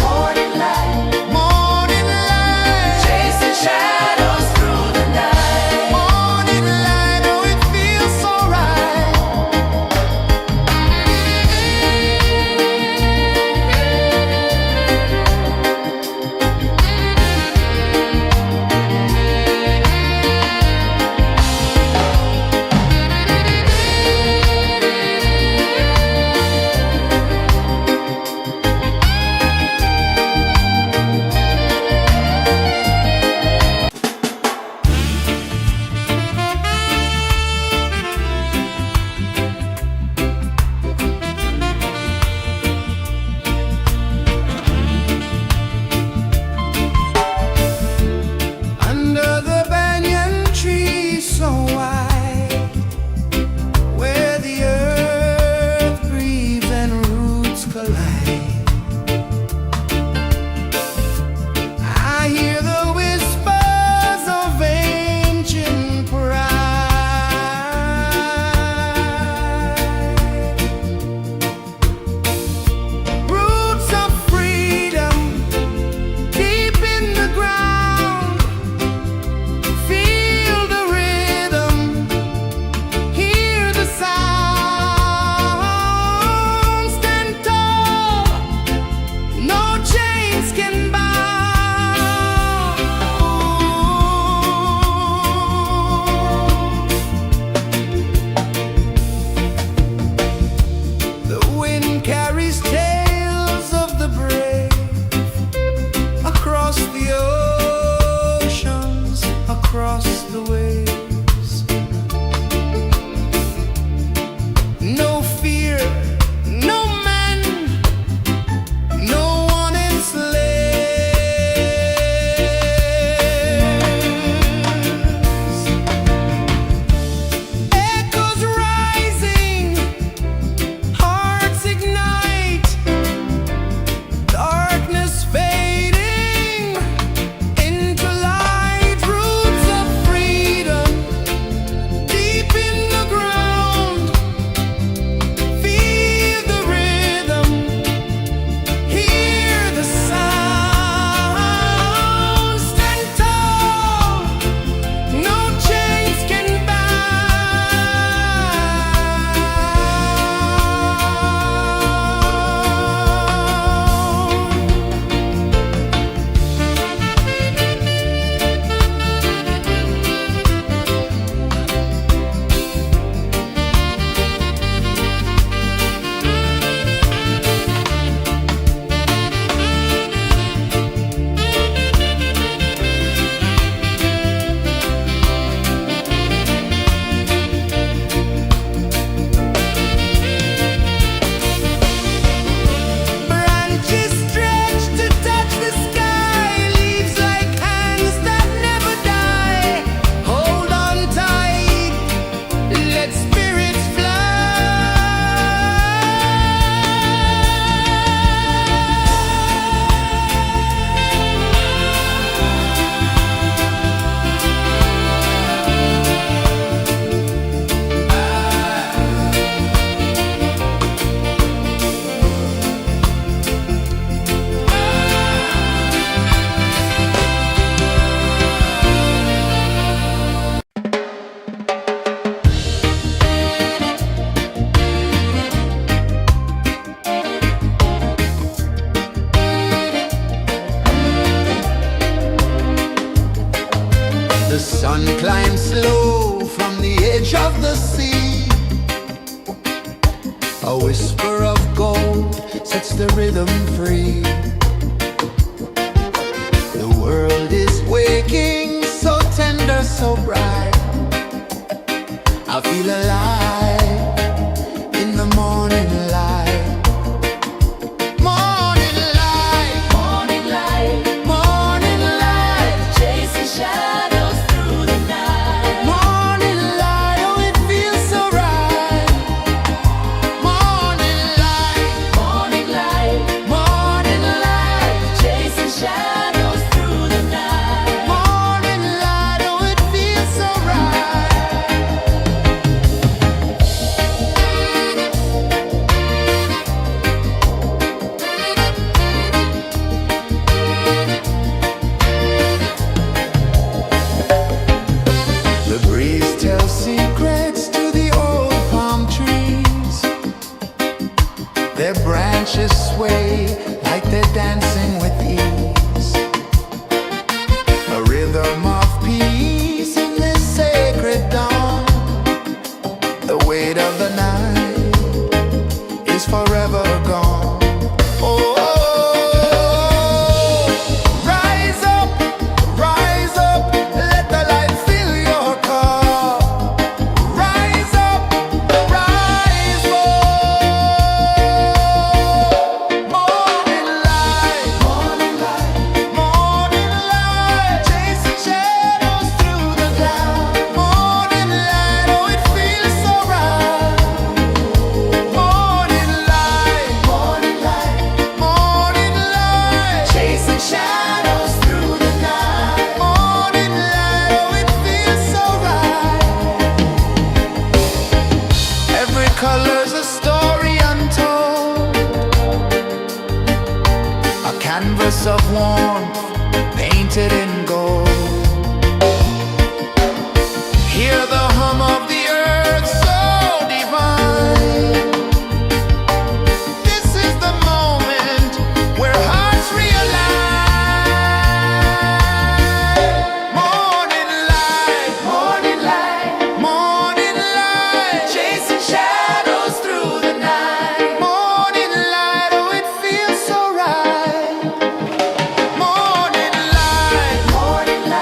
The sun climbs slow from the edge of the sea. A whisper of gold sets the rhythm free. The world is waking, so tender, so bright. I feel alive in the morning light. Morning light, Morning light, morning light, chasing shadows through the night. morning light. Oh, it feels so right. Morning light, Morning light, morning light, chasing shadows through the night. morning light. Oh, it feels so right. The breeze tells secrets to the old palm trees. Their branches sway like they're dancing with ease. A rhythm of peace in this sacred dawn. The weight of the night is forever gone. Oh, rise up, let the light fill your cup. Rise up, rise up. Morning light, morning light, morning light, chasing shadows through the cloud. Morning light, oh, it feels so right. Morning light, morning light, morning light, chasing shadows through the night. Morning light, oh, it feels so right. Every color's a story untold, a canvas of warmth painted in gold. Hear the hum of the earth so divine. This is the moment where hearts realign. Morning light, morning light, morning light, chasing shadows through the night. Morning light, oh, it feels so right. Morning light, morning light,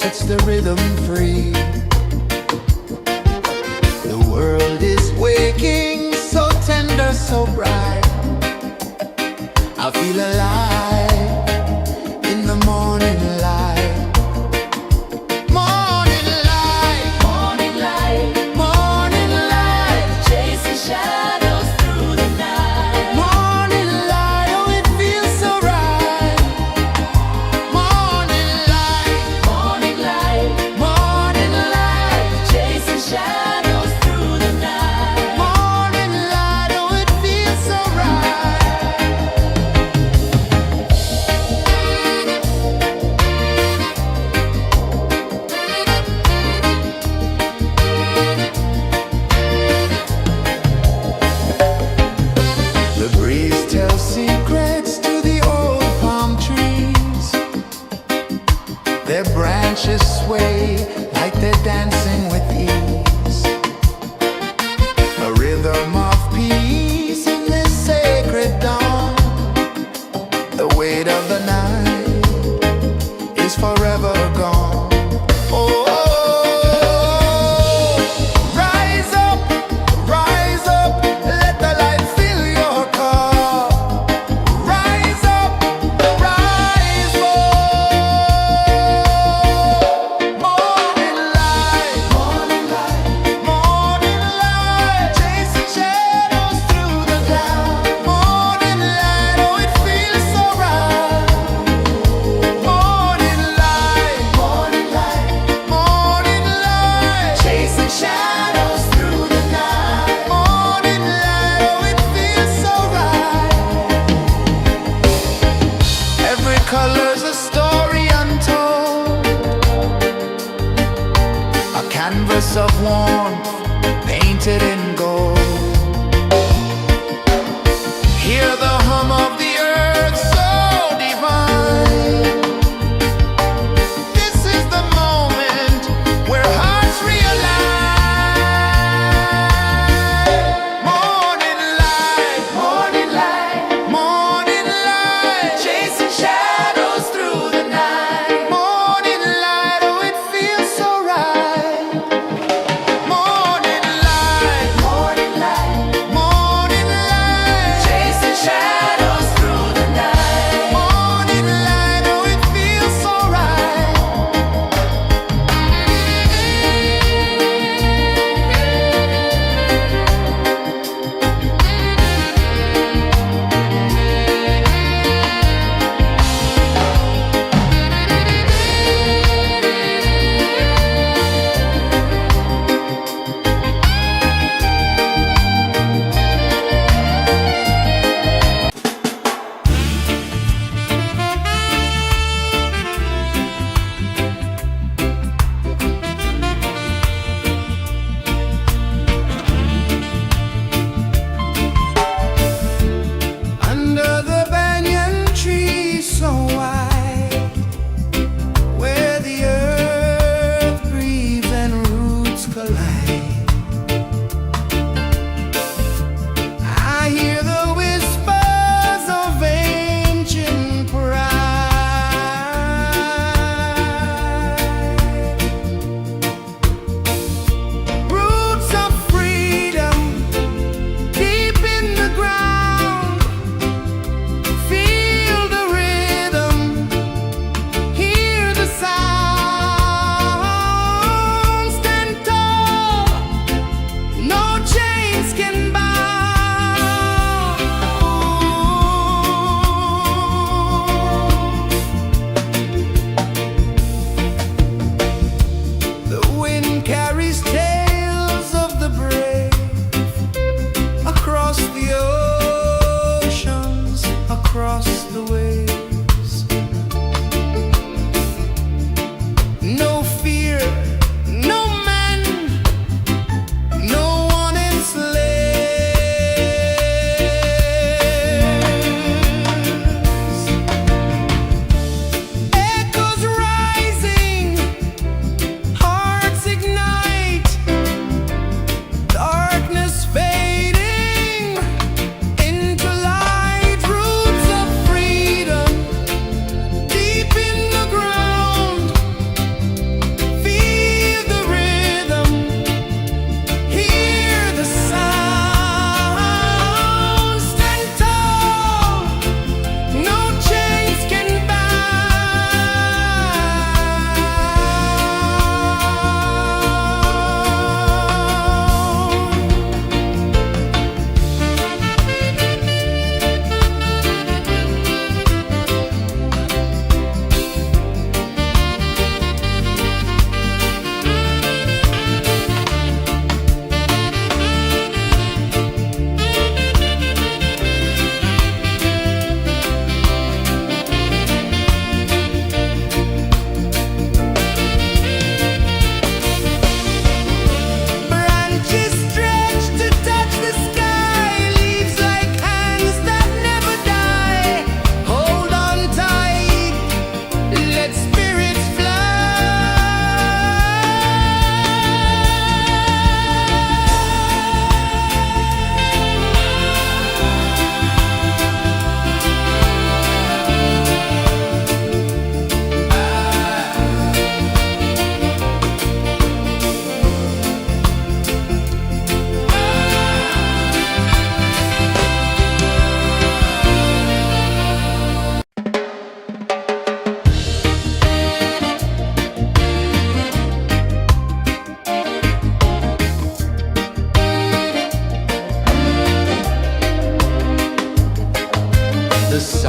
sets the rhythm free. The world is waking, so tender, so bright. I feel alive in the morning light. Morning light, Morning light, morning light, chasing shadows through the night. morning light, oh it feels so right. Morning light, Morning light, morning light, chasing shadows through the night. morning light, oh it feels so right. The breeze tells secrets to the old palm trees. Their branches sway like they're dancing with ease. A rhythm of peace in this sacred dawn. The weight of the night is forever gone. Oh, rise up, let the light fill your cup. Rise up, rise up. Morning light, morning light, chasing shadows through the cloud. Morning light, oh it feels so right. Morning light, morning light, chasing shadows through the night. Morning light, oh it feels so right. Every color's a story untold, a canvas of warmth painted in gold. Hear the hum of the earth so divine. This is the moment where hearts realign. Morning light, morning light, chasing shadows through the night. Morning light, oh it feels so right. Morning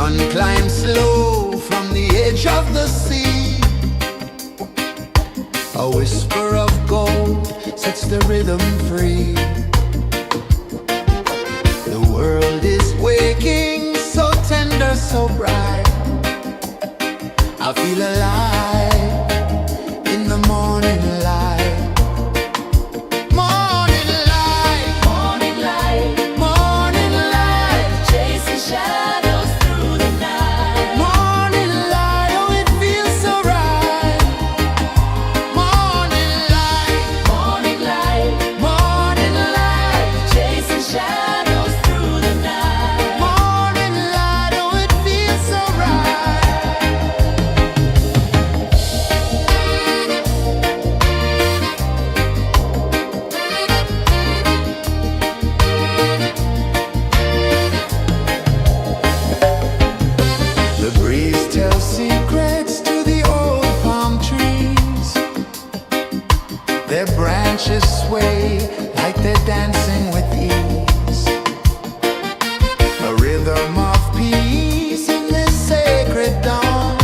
sun climbs slow from the edge of the sea. A whisper of gold sets the rhythm free. The world is waking, so tender, so bright. I feel alive in the morning light. Morning light, Morning light, morning light, chasing shadows through the night. morning light, oh it feels so right. Morning light, Morning light, morning light, chasing shadows through the night. morning light, oh it feels so right. The breeze tells secrets to the old palm trees. Their branches sway like they're dancing with ease. A rhythm of peace in this sacred dawn.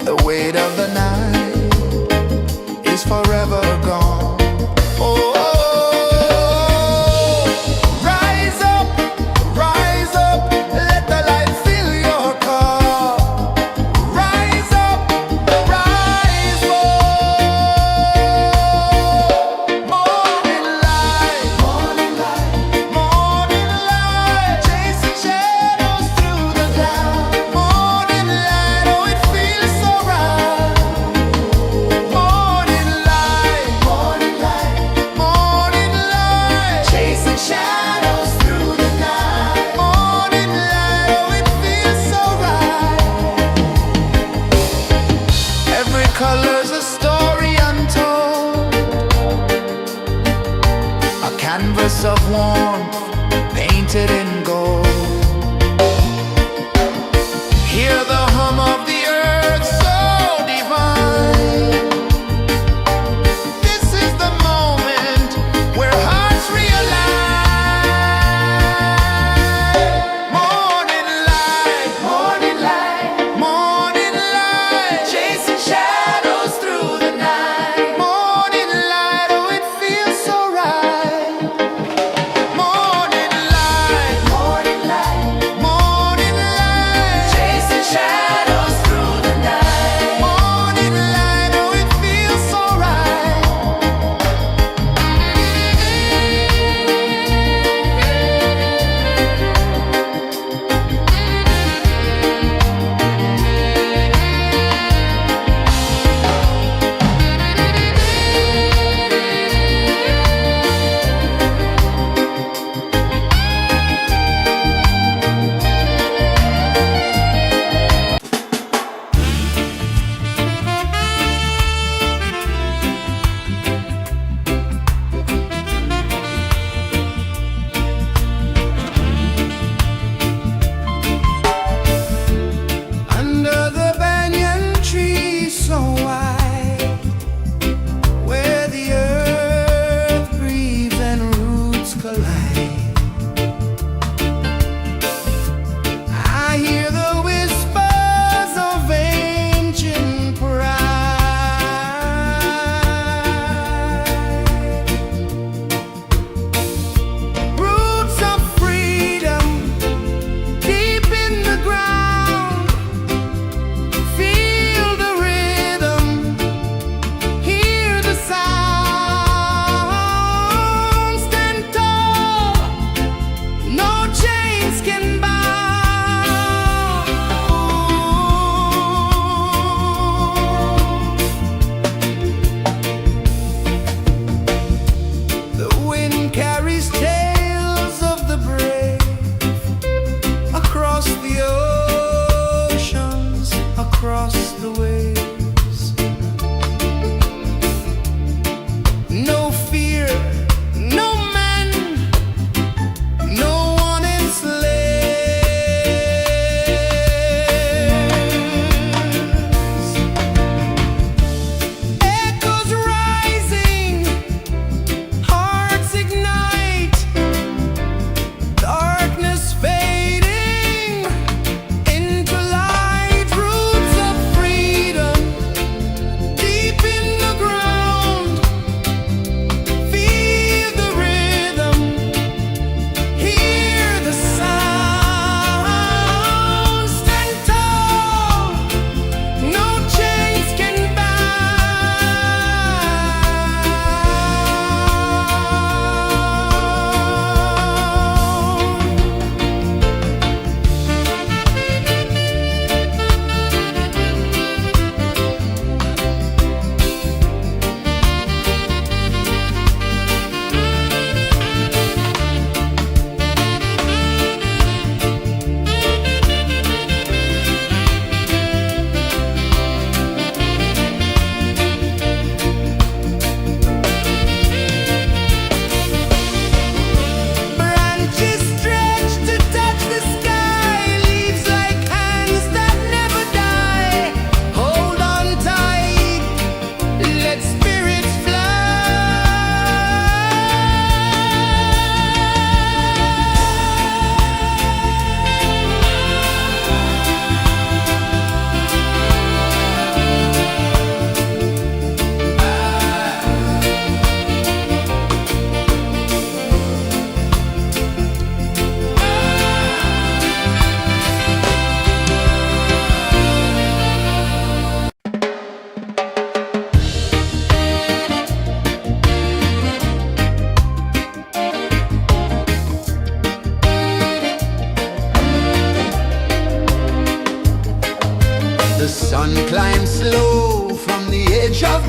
The weight of the night is forever gone. Oh, rise up, let the light fill your cup. Rise up, rise up. Morning light, morning light, morning light, chasing shadows through the cloud. Morning light, oh it feels so right. Morning light, morning light, morning light, chasing shadows through the night. Morning light, oh it feels so right. Every color's a story untold, a canvas of warmth painted in gold. Hear the hum of the earth so divine. This is the moment where hearts realign. Morning light, morning light, morning light, chasing shadows through the night. Morning light, oh it feels so right. Morning light, morning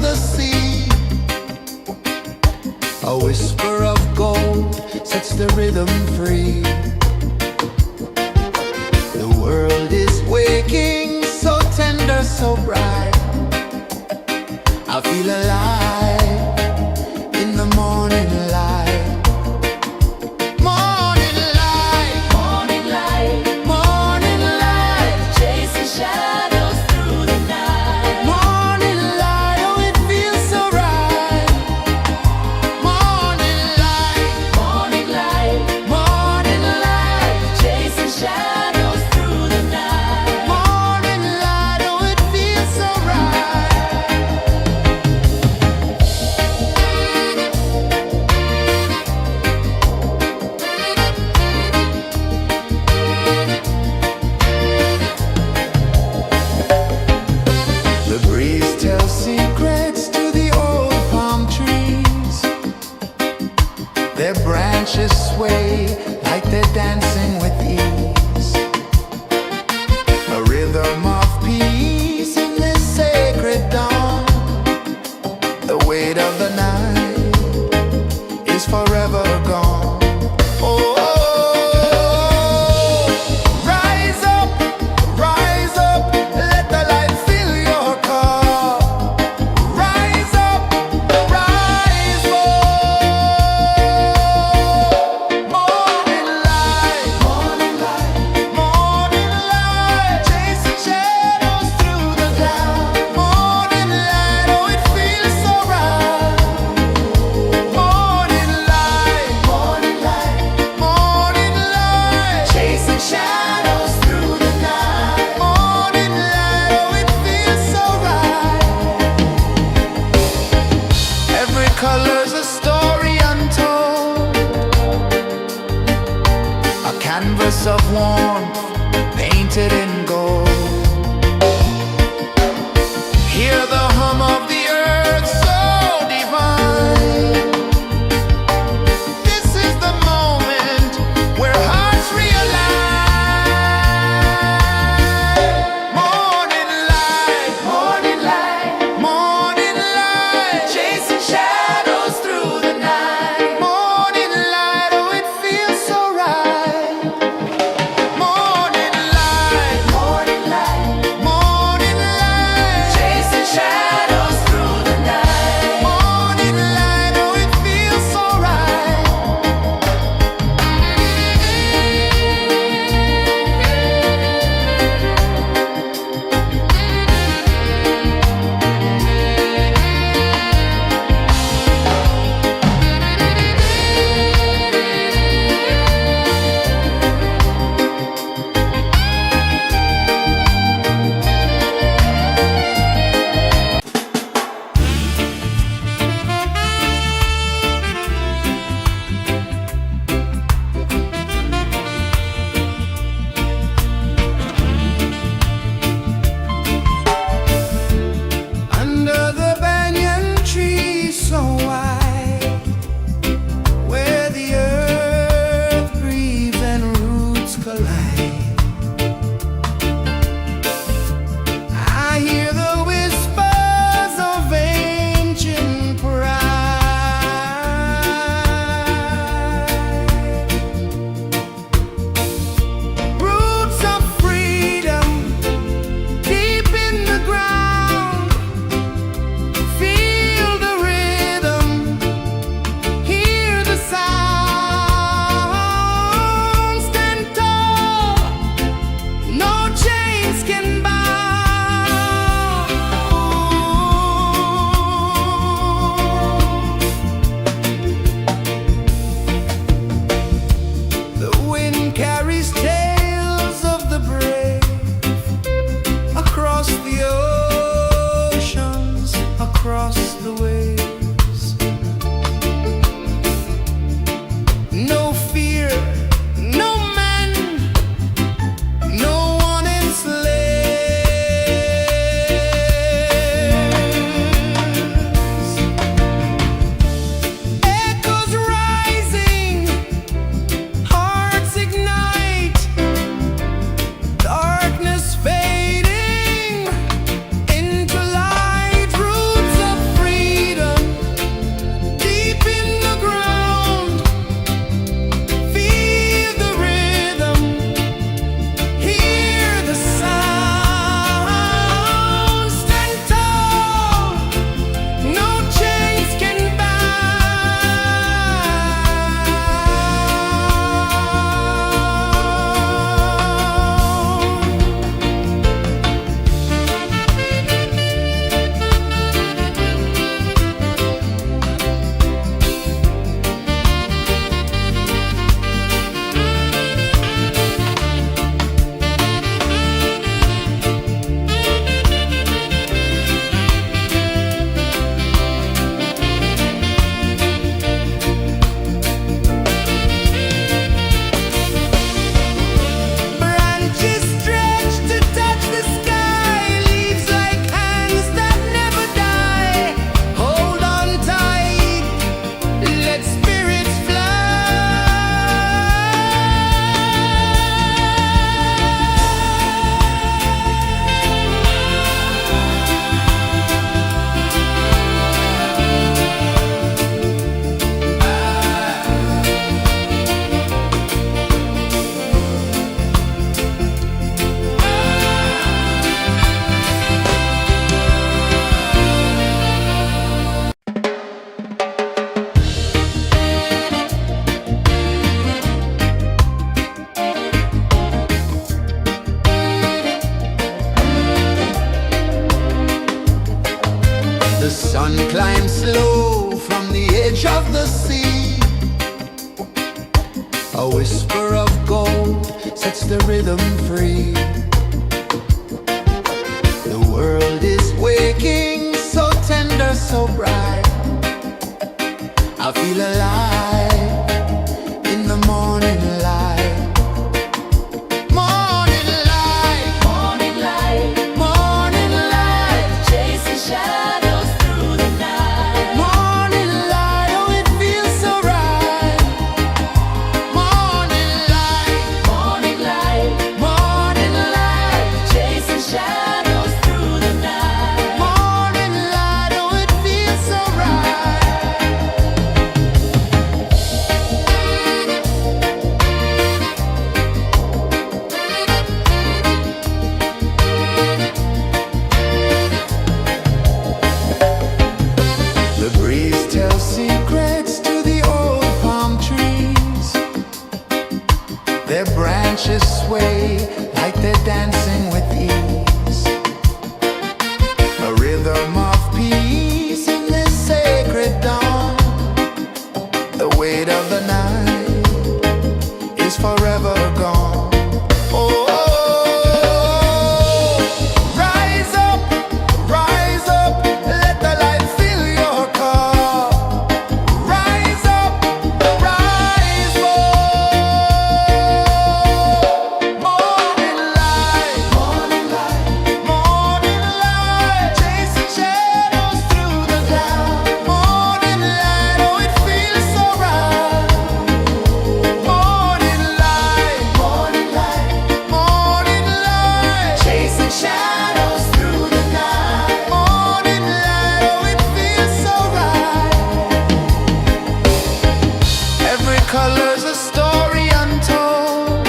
the sea. A whisper of gold sets the rhythm free. The world is waking, so tender, so bright. I feel alive in the morning light. Morning light, Morning light, morning light, chasing shadows through the night. morning light, oh it feels so right. Morning light, Morning light, morning light, chasing shadows through the night. morning light, oh it feels so right. The breeze tells secrets to the old palm trees. Their branches sway like they're dancing with ease. A rhythm of peace in this sacred dawn. The weight of the night is forever gone. Oh, rise up, let the light fill your car. Rise up, rise up. Morning light, morning light, morning light, chasing shadows through the cloud. Morning light, oh it feels so right. Morning light, morning light, morning light, chasing shadows through the night. Morning light, oh it feels so right. Every color's a story untold, a canvas of warmth painted in gold. Hear the hum of the earth so divine. This is the moment where hearts realign. Morning light, morning light, morning light, chasing shadows through the night. Morning light, oh it feels so right. Morning light, morning light, morning light, chasing shadows through the night. Morning light, oh it feels so right. Under the banyan tree so wide, where the earth breathes and roots collide, I hear the whispers of ancient pride. Roots of freedom deep in the ground. Feel the rhythm, hear the sound. Stand tall, no chains can bound. The wind carries tales of the brave across the oceans, across the waves. No fear, no man, no one enslaves. Echoes rising, hearts ignite, darkness fading into light. Roots of sun climbs slow from the edge of the sea. A whisper of gold sets the rhythm free. The world is waking, so tender, so bright. I feel alive in the morning light. Morning light, Morning light, morning light, chasing shadows through the night. morning light, oh it feels so right. Morning light, Morning light, morning light, chasing shadows through the night. morning light, oh it feels so right. The breeze tells secrets to the old palm trees. Their branches sway like they're dancing with ease. A rhythm of peace in this sacred dawn. The weight of the night is forever gone. Oh, rise up, let the light fill your car. Rise up, rise up. Morning light, morning light, morning light, chasing shadows through the cloud. Morning light, oh it feels so right. Morning light, morning light, morning light, chasing shadows through the night. Morning light, oh it feels so right. Every color's a story untold,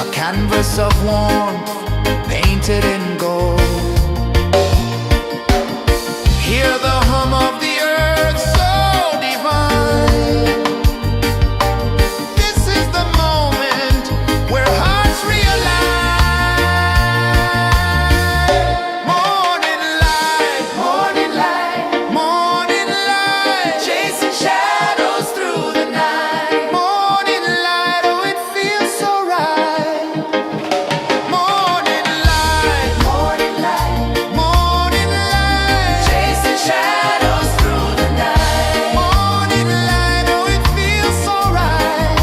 a canvas of warmth painted in gold. Hear the hum of the earth so divine. This is the moment where hearts realign. Morning light, morning light, morning light, chasing shadows through the night. Morning light, oh it feels so right. Morning light, morning light, morning light, chasing shadows through the night. Morning light, oh it feels so right.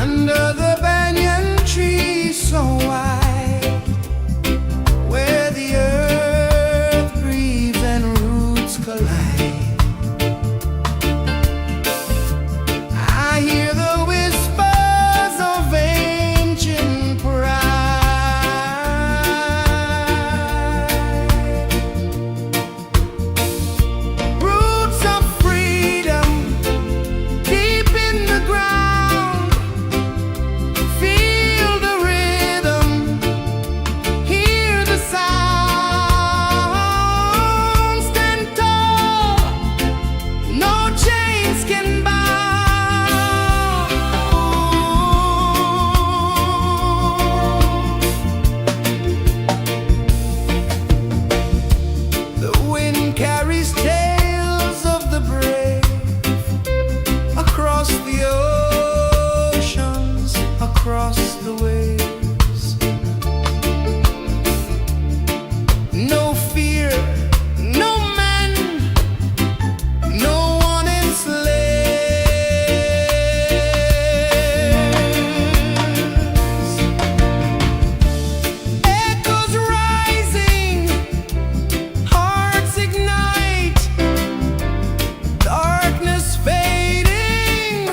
Under the banyan tree so wide, where the earth breathes and roots collide, I hear the whispers of ancient pride. Roots of freedom deep in the ground. Feel the rhythm, hear the sound. Stand tall, no chains can bound. The wind carries tales of the brave across the oceans, across the waves. No fear, no man, no one enslaves. Echoes rising, hearts ignite, darkness fading,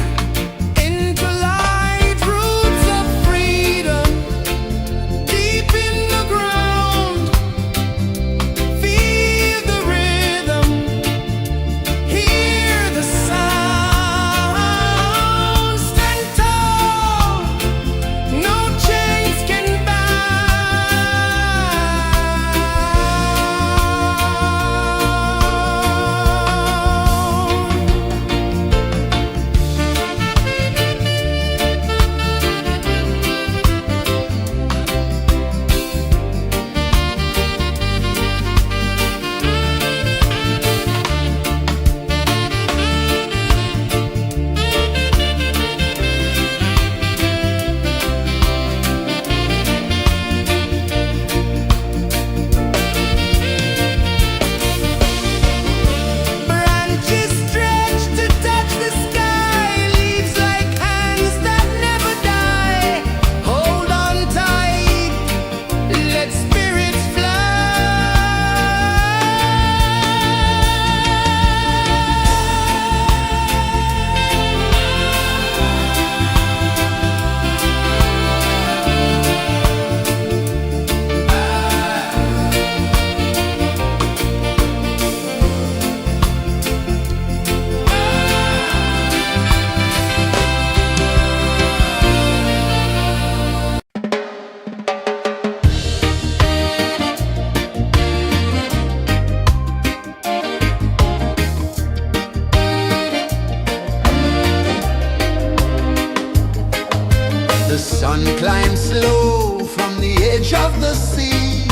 The sun climbs slow from the edge of the sea.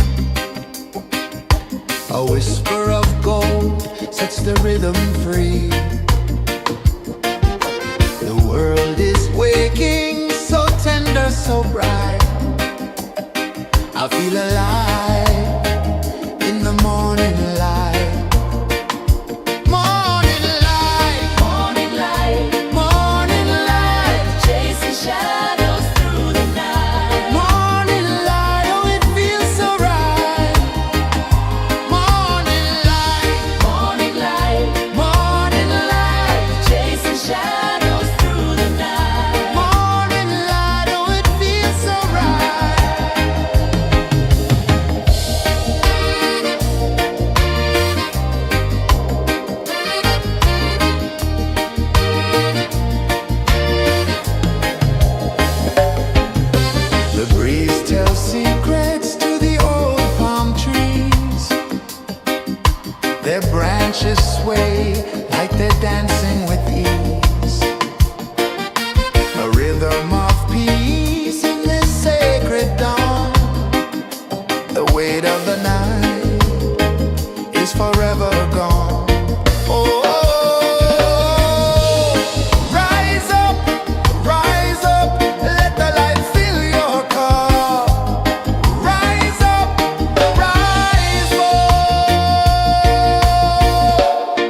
A whisper of gold sets the rhythm free. The world is waking, so tender, so bright. I feel alive in the morning light. Morning light, Morning light, morning light, chasing shadows through the night. morning light, oh it feels so right. Morning light, Morning light, morning light, chasing shadows through the night. morning light, oh it feels so right. The breeze tells secrets to the old palm trees. Their branches sway like they're dancing with ease. A rhythm of peace in this sacred dawn. The weight of the night is forever gone. Oh, rise up, let the light fill your car. Rise up, rise up.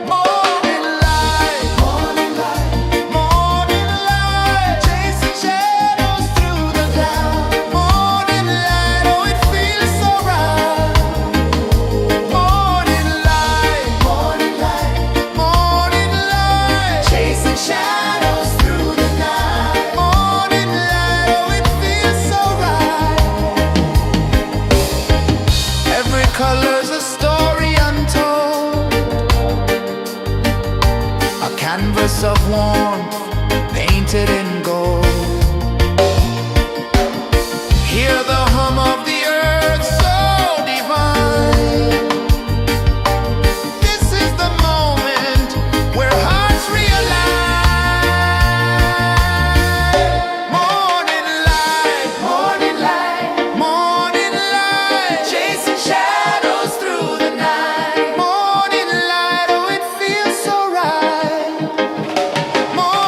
Morning light, morning light, morning light, chasing shadows through the cloud. Morning light, oh it feels so right. Morning light, morning light, morning light, chasing shadows through the night. Morning light, oh it feels so right. Every color's a story untold, a canvas of warmth painted in gold. Hear the hum of the earth so divine. This is the moment where hearts realign. Morning light, morning light, morning light, chasing shadows through the night. Morning light, oh it feels so right. Morning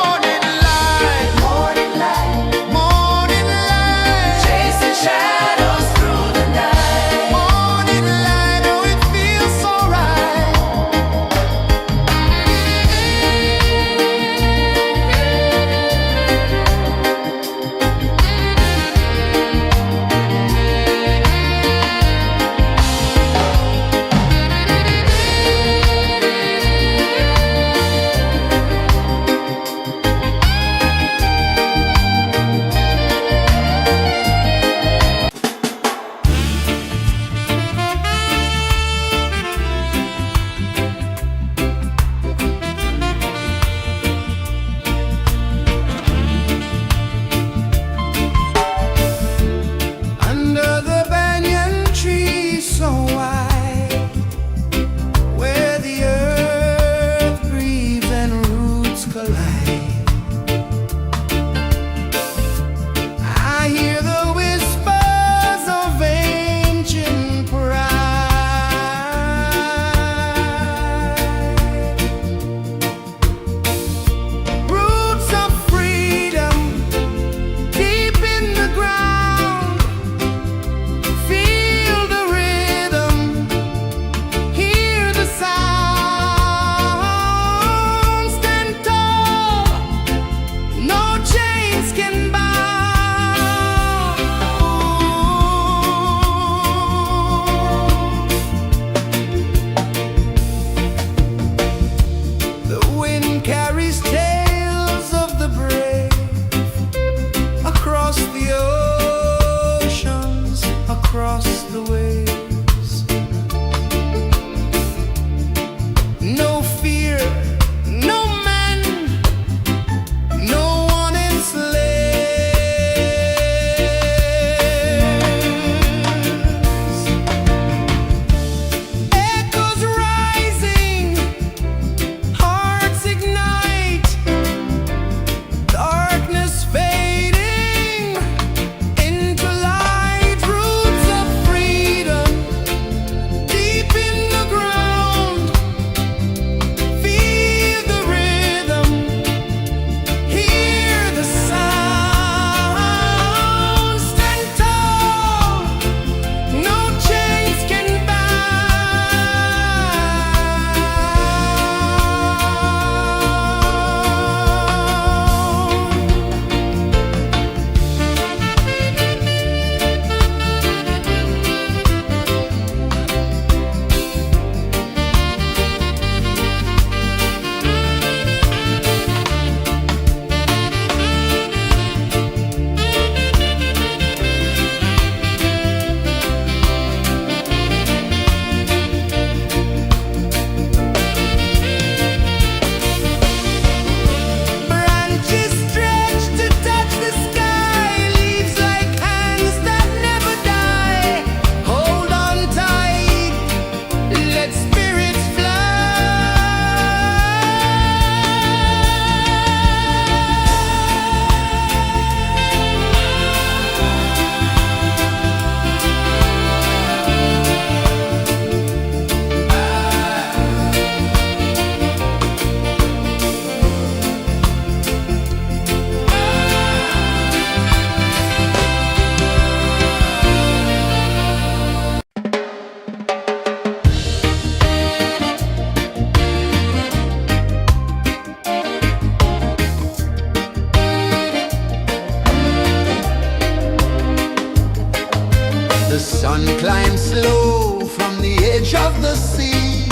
sun climbs slow from the edge of the sea.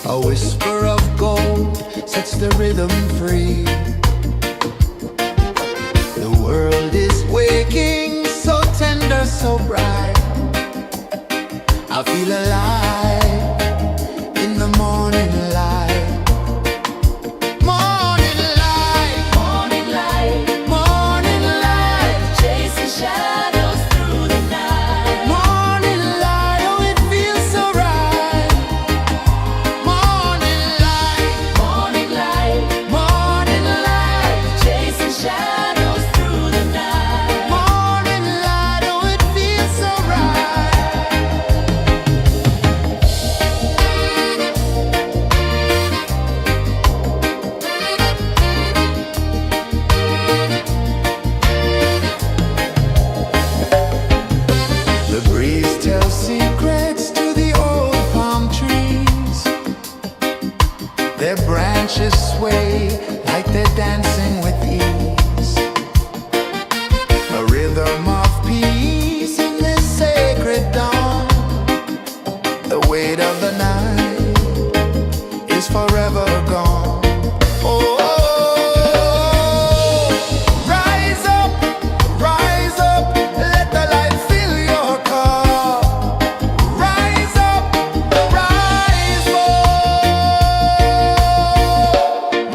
A whisper of gold sets the rhythm free. The world is waking, so tender, so bright. I feel alive in the morning light. Morning light, Morning light, morning light, chasing shadows through the night. morning light, oh it feels so right. Morning light, Morning light, morning light, chasing shadows through the night. morning light, oh it feels so right. The breeze tells secrets to the old palm trees. Their branches sway like they're dancing with ease. A rhythm of peace in this sacred dawn. The weight of the night is forever gone. Oh, rise up, let the light fill your cup. Rise up, rise up.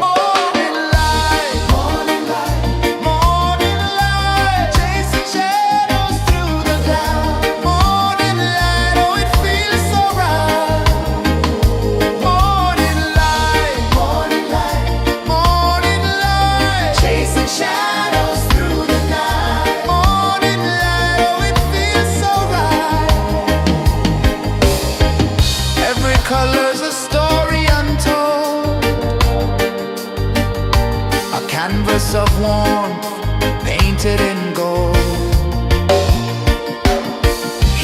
Morning light, morning light, morning light, chasing shadows through the cloud. Morning light, oh it feels so right. Morning light, morning light, morning light, chasing shadows through the night. Morning light, oh it feels so right. Every color's a story untold, a canvas of warmth painted in gold.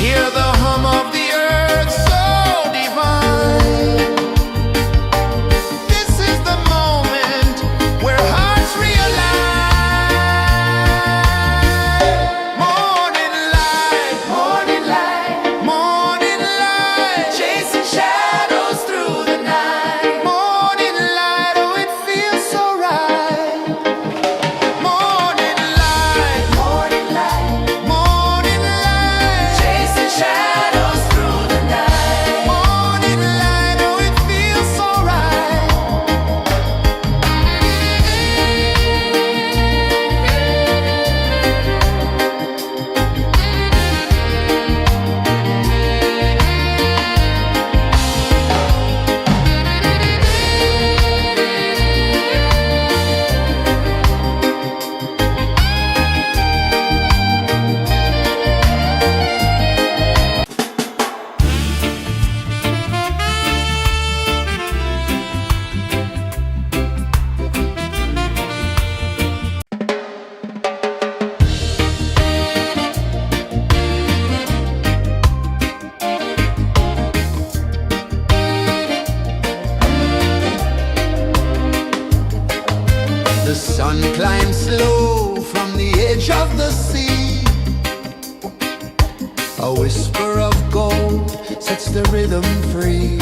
Hear the hum of the earth so divine. This is the moment where hearts realign. Morning light, morning light, morning light, chasing shadows through the night. Morning light, oh it feels so right. Morning light, morning light, morning light, chasing shadows through the night. Morning light, oh it feels so right. The sun climbs slow from the edge of the sea. A whisper of gold sets the rhythm free.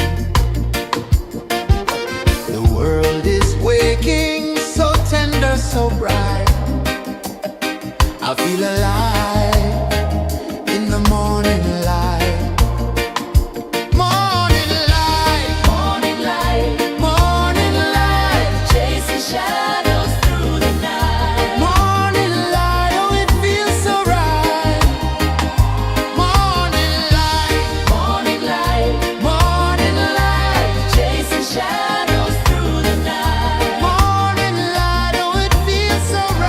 The world is waking, so tender, so bright. I feel alive in the morning light. Morning light, Morning light, morning light, chasing shadows through the night. morning light, oh it feels so right. Morning light, Morning light, morning light, chasing shadows through the night. morning light, oh it feels so right.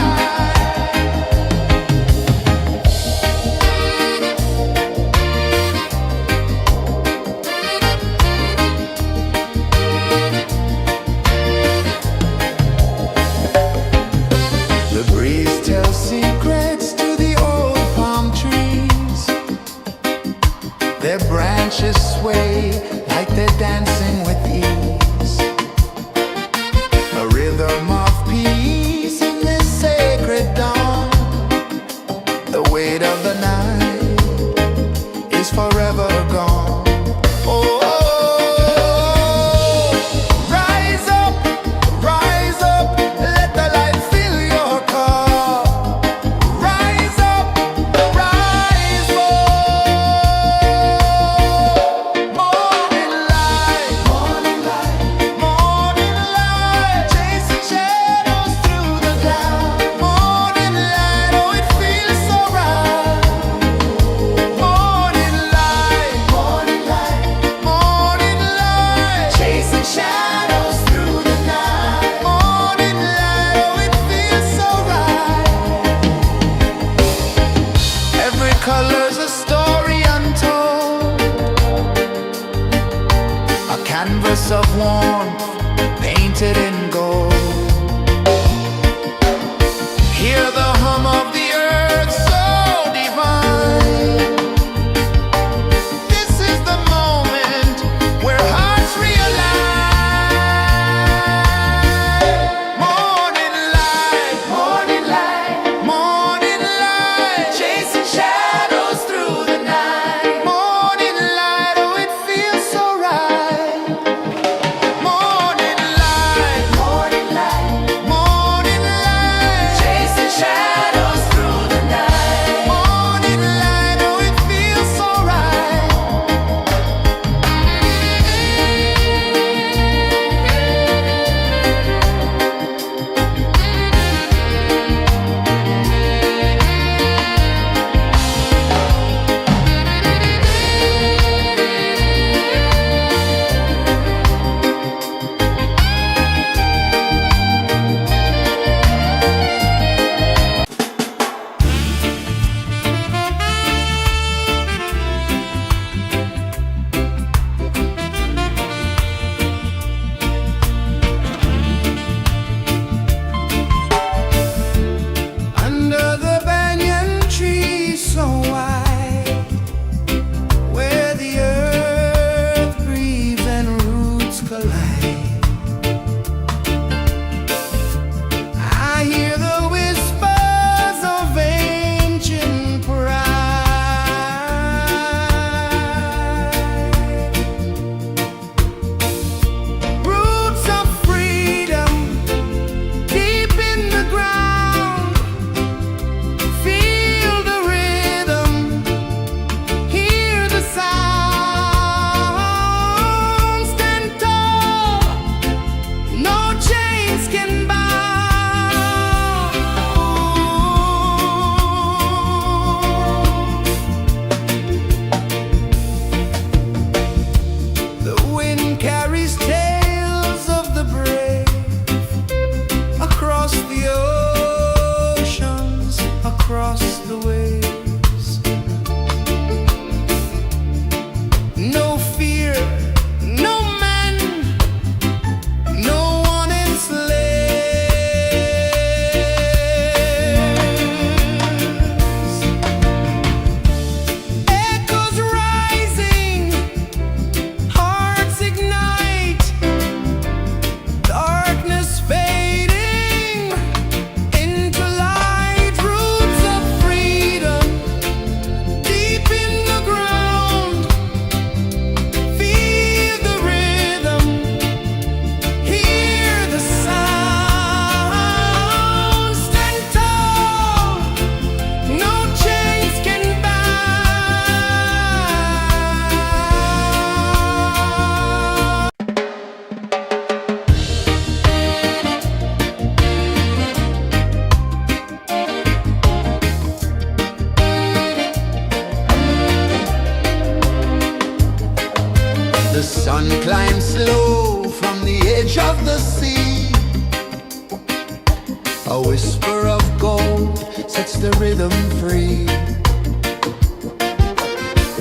whisper of gold sets the rhythm free.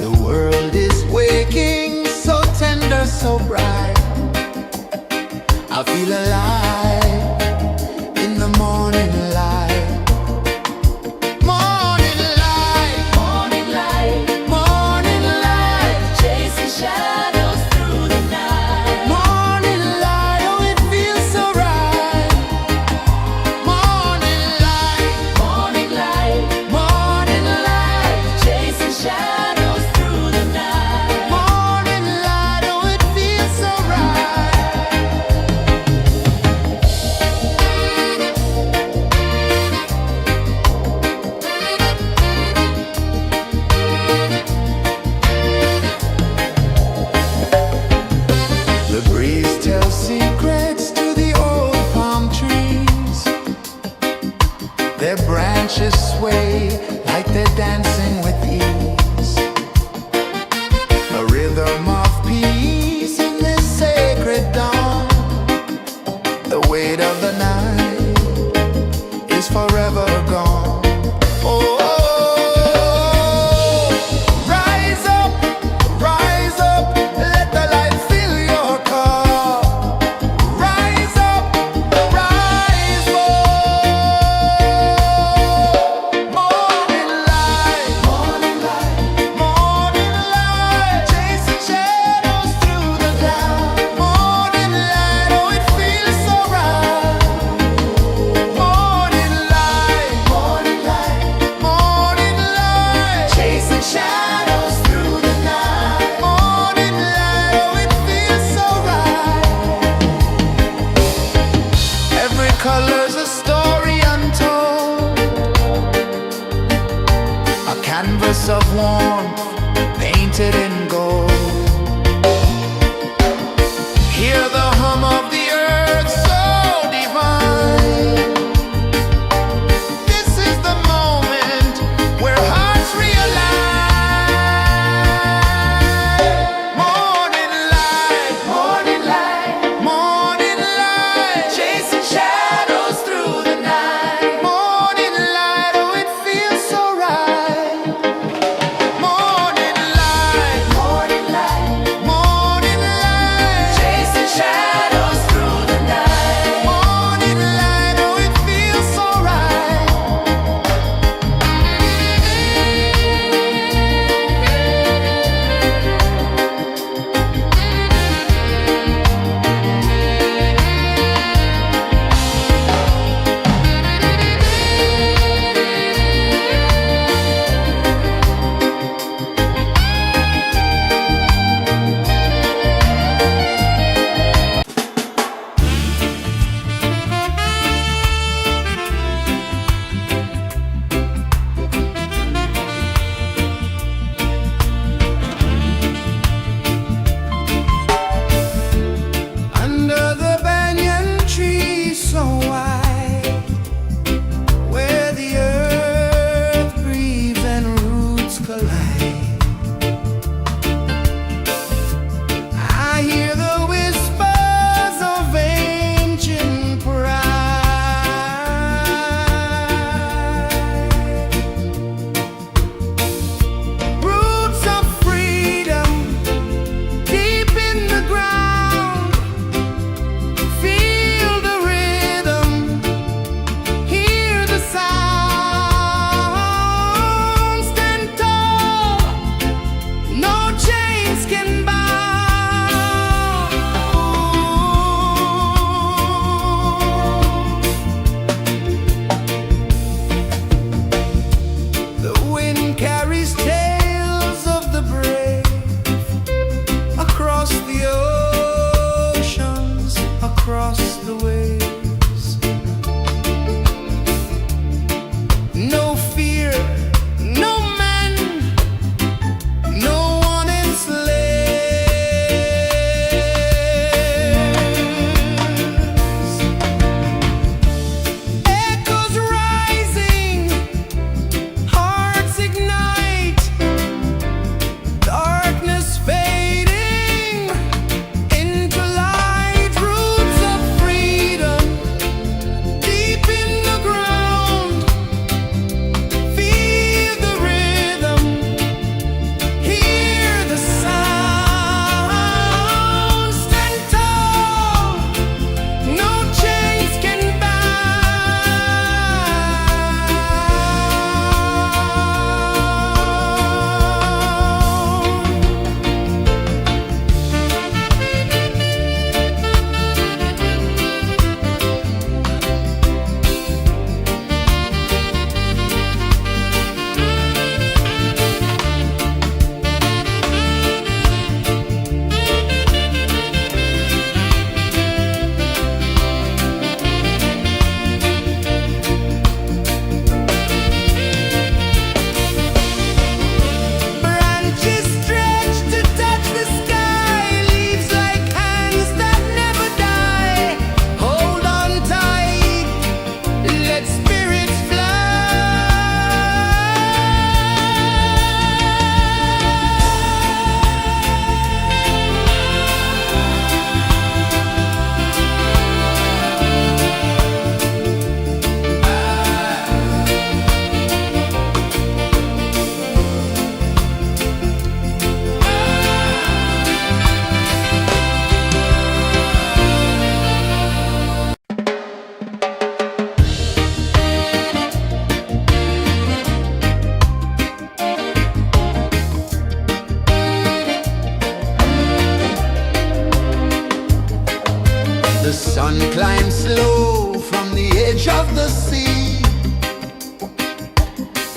The world is waking, so tender, so bright. I feel alive in the morning light. Morning light, Morning light, morning light, chasing shadows through the night. morning light, oh it feels so right. Morning light, Morning light, morning light, chasing shadows through the night. morning light, oh it feels so right. The breeze tells secrets to the old palm trees. Their branches sway like they're dancing with ease. A rhythm of peace in this sacred dawn. The weight of the night is forever gone. Oh, rise up, let the light fill your cup. Rise up, rise more. Morning light, morning light, morning light, chasing shadows through the cloud. Morning light, oh it feels so right. Morning light, morning light, morning light, chasing shadows through the night. Morning light, oh it feels so right. Every color's a story untold, a canvas of warmth painted in gold. Hear the hum of the earth so divine. This is the moment where hearts realign. Morning light, morning light, morning light, chasing shadows through the night. Morning light, oh it feels so right. Morning light,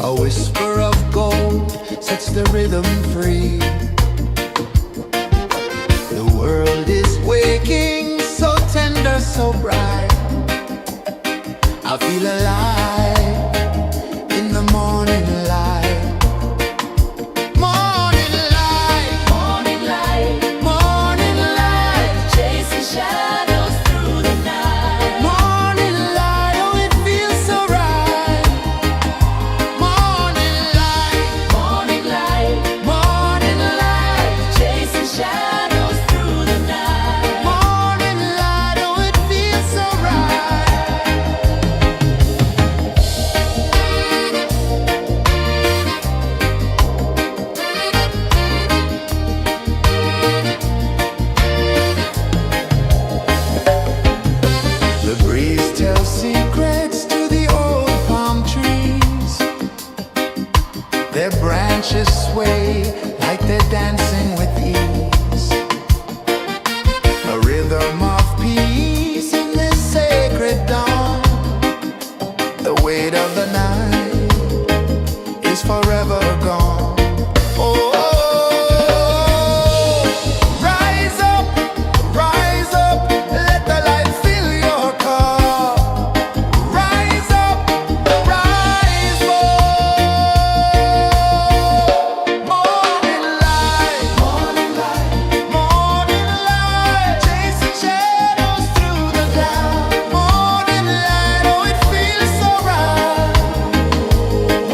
A whisper of gold sets the rhythm free. The world is waking, so tender, so bright. I feel alive in the morning light. Morning light, Morning light, morning light, chasing shadows through the night. morning light, oh it feels so right. Morning light, Morning light, morning light, chasing shadows through the night. morning light, oh it feels so right. The breeze tells secrets to the old palm trees. Their branches sway like they're dancing with ease. A rhythm of peace in this sacred dawn. The weight of the night is forever gone. Oh, rise up, let the light fill your cup. Rise up, rise more. Morning light, morning light, morning light, chasing shadows through the cloud. Morning light, oh it feels so right.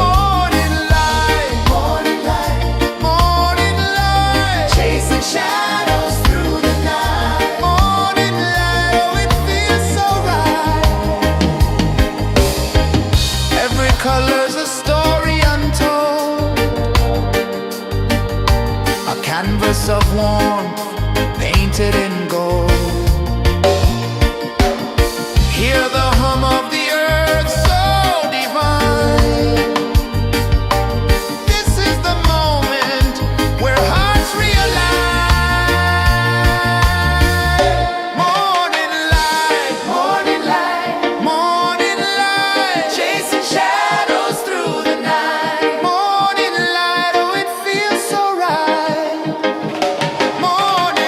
Morning light, morning light, morning light, chasing shadows through the night. Morning light, oh it feels so right. Every color's a story untold, a canvas of warmth painted in gold. Hear the hum of the earth so divine. This is the moment where hearts realign. Morning light, morning light, morning light, chasing shadows through the night. Morning light, oh it feels so right. Morning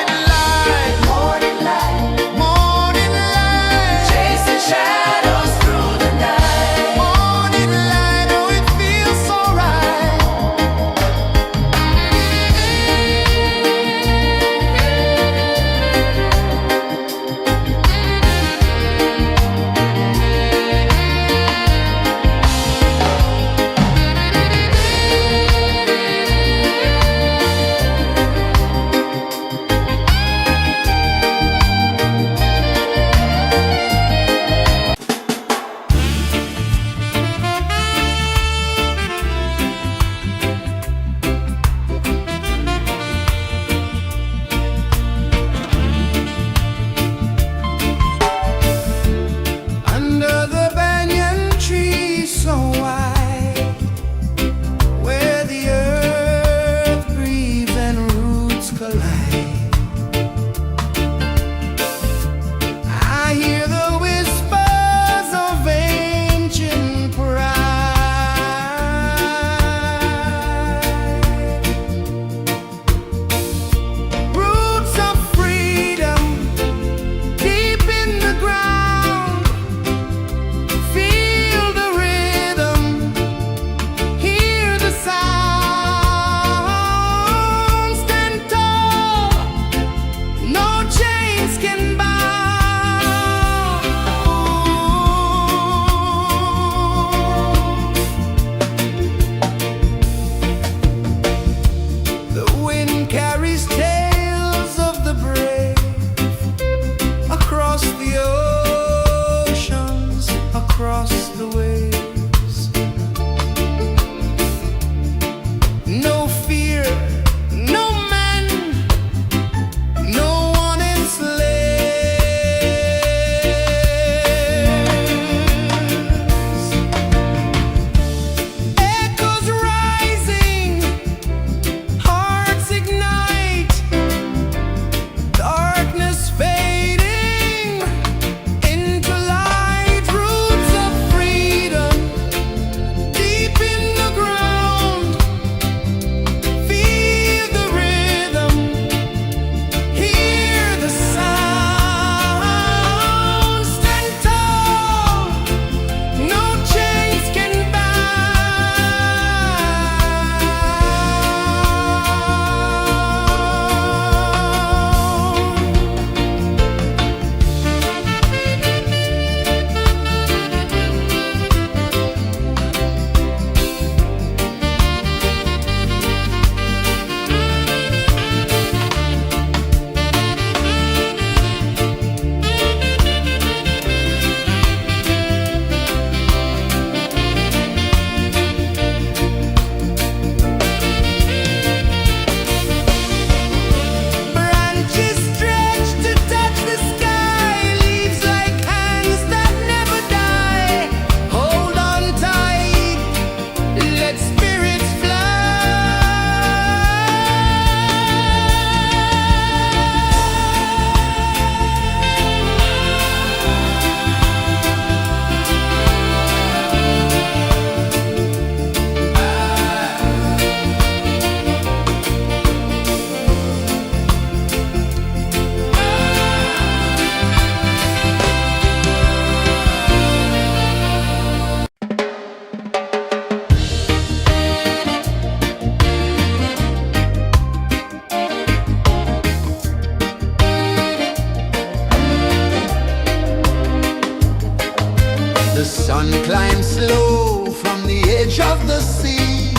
time slow from the edge of the sea.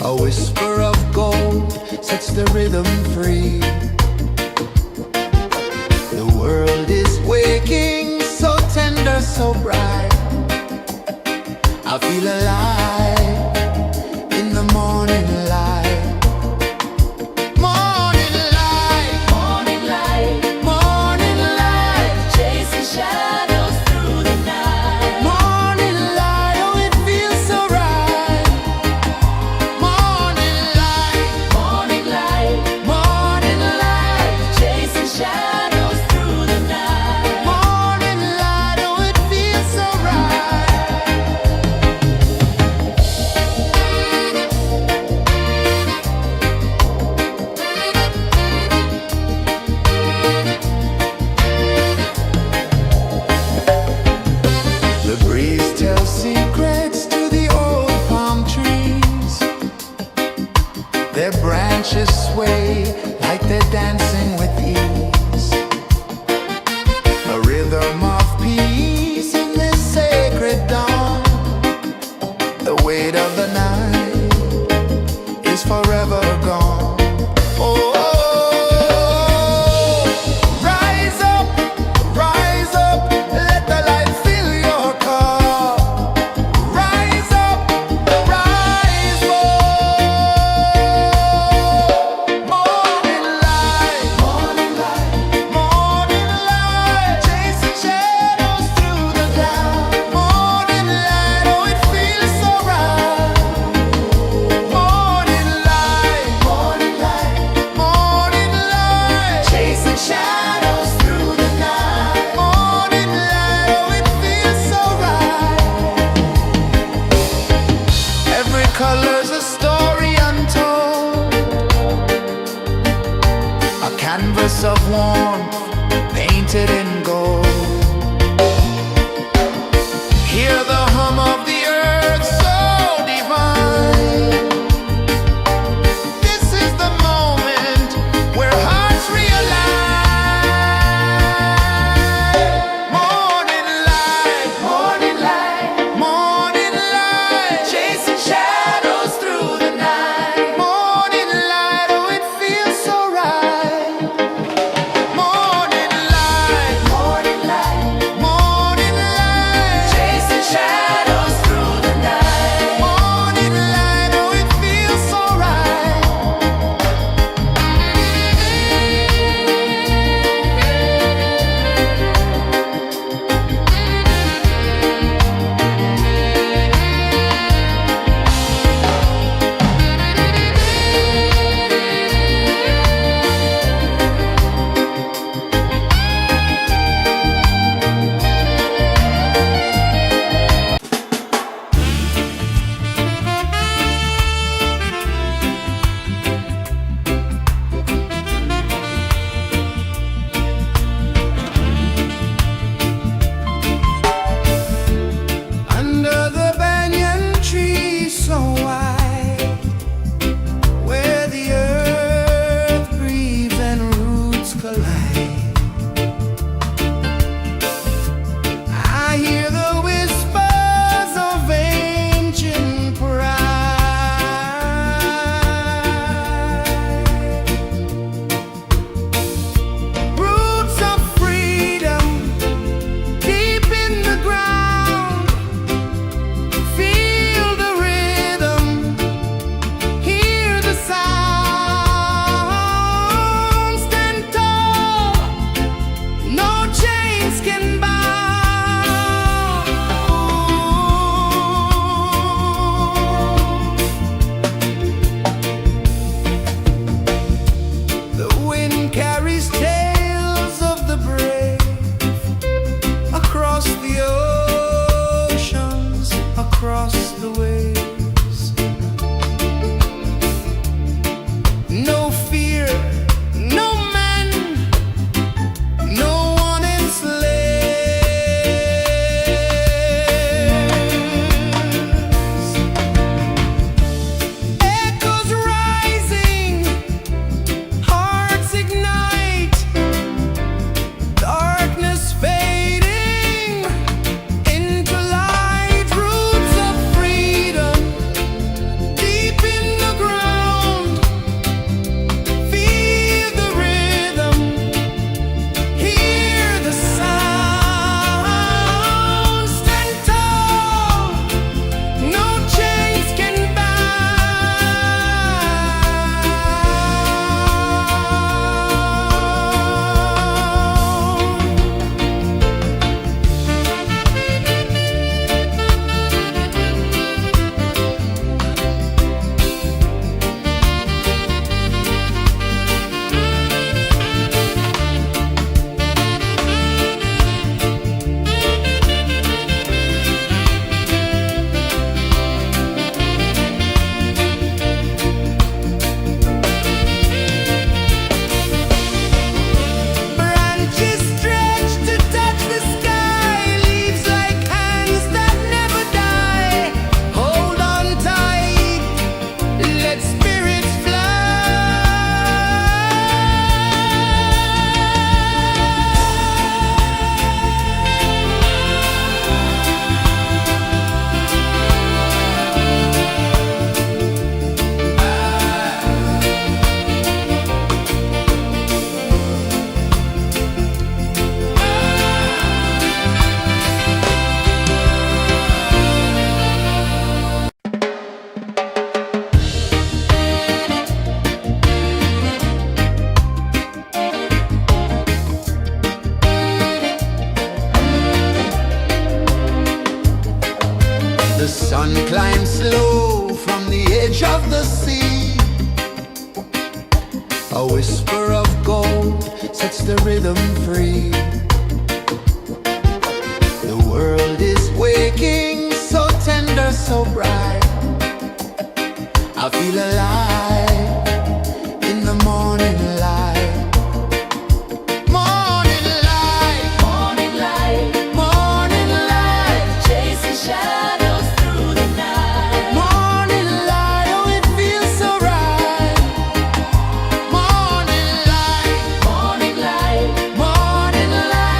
A whisper of gold sets the rhythm free. The world is waking, so tender, so bright. I feel alive in the morning light. Morning light, Morning light, morning light, chasing shadows through the night. morning light, oh it feels so right. Morning light, Morning light, morning light, chasing shadows through the night. morning light, oh it feels so right. The breeze tells secrets to the old palm trees. Their branches sway like they're dancing with ease. A rhythm of peace in this sacred dawn. The weight of the night is forever gone. Oh, rise up, let the light fill your cup. Rise up, rise up. Morning light, morning light, morning light, chasing shadows through the cloud. Morning light, oh it feels so right. Morning light, morning light, morning light, chasing shadows through the night. Morning light, oh it feels so right. Every color's a story untold, a canvas of warmth painted in gold. Hear the hum of the earth so divine. This is the moment where hearts realign. Morning light, morning light, morning light, chasing shadows through the night. Morning light, oh it feels so right. Morning light, The sun climbs slow from the edge of the sea. A whisper of gold sets the rhythm free. The world is waking, so tender, so bright. I feel alive in the morning light. Morning light, Morning light, morning light, chasing shadows through the night. morning light, oh it feels so right. Morning light, Morning light, morning light.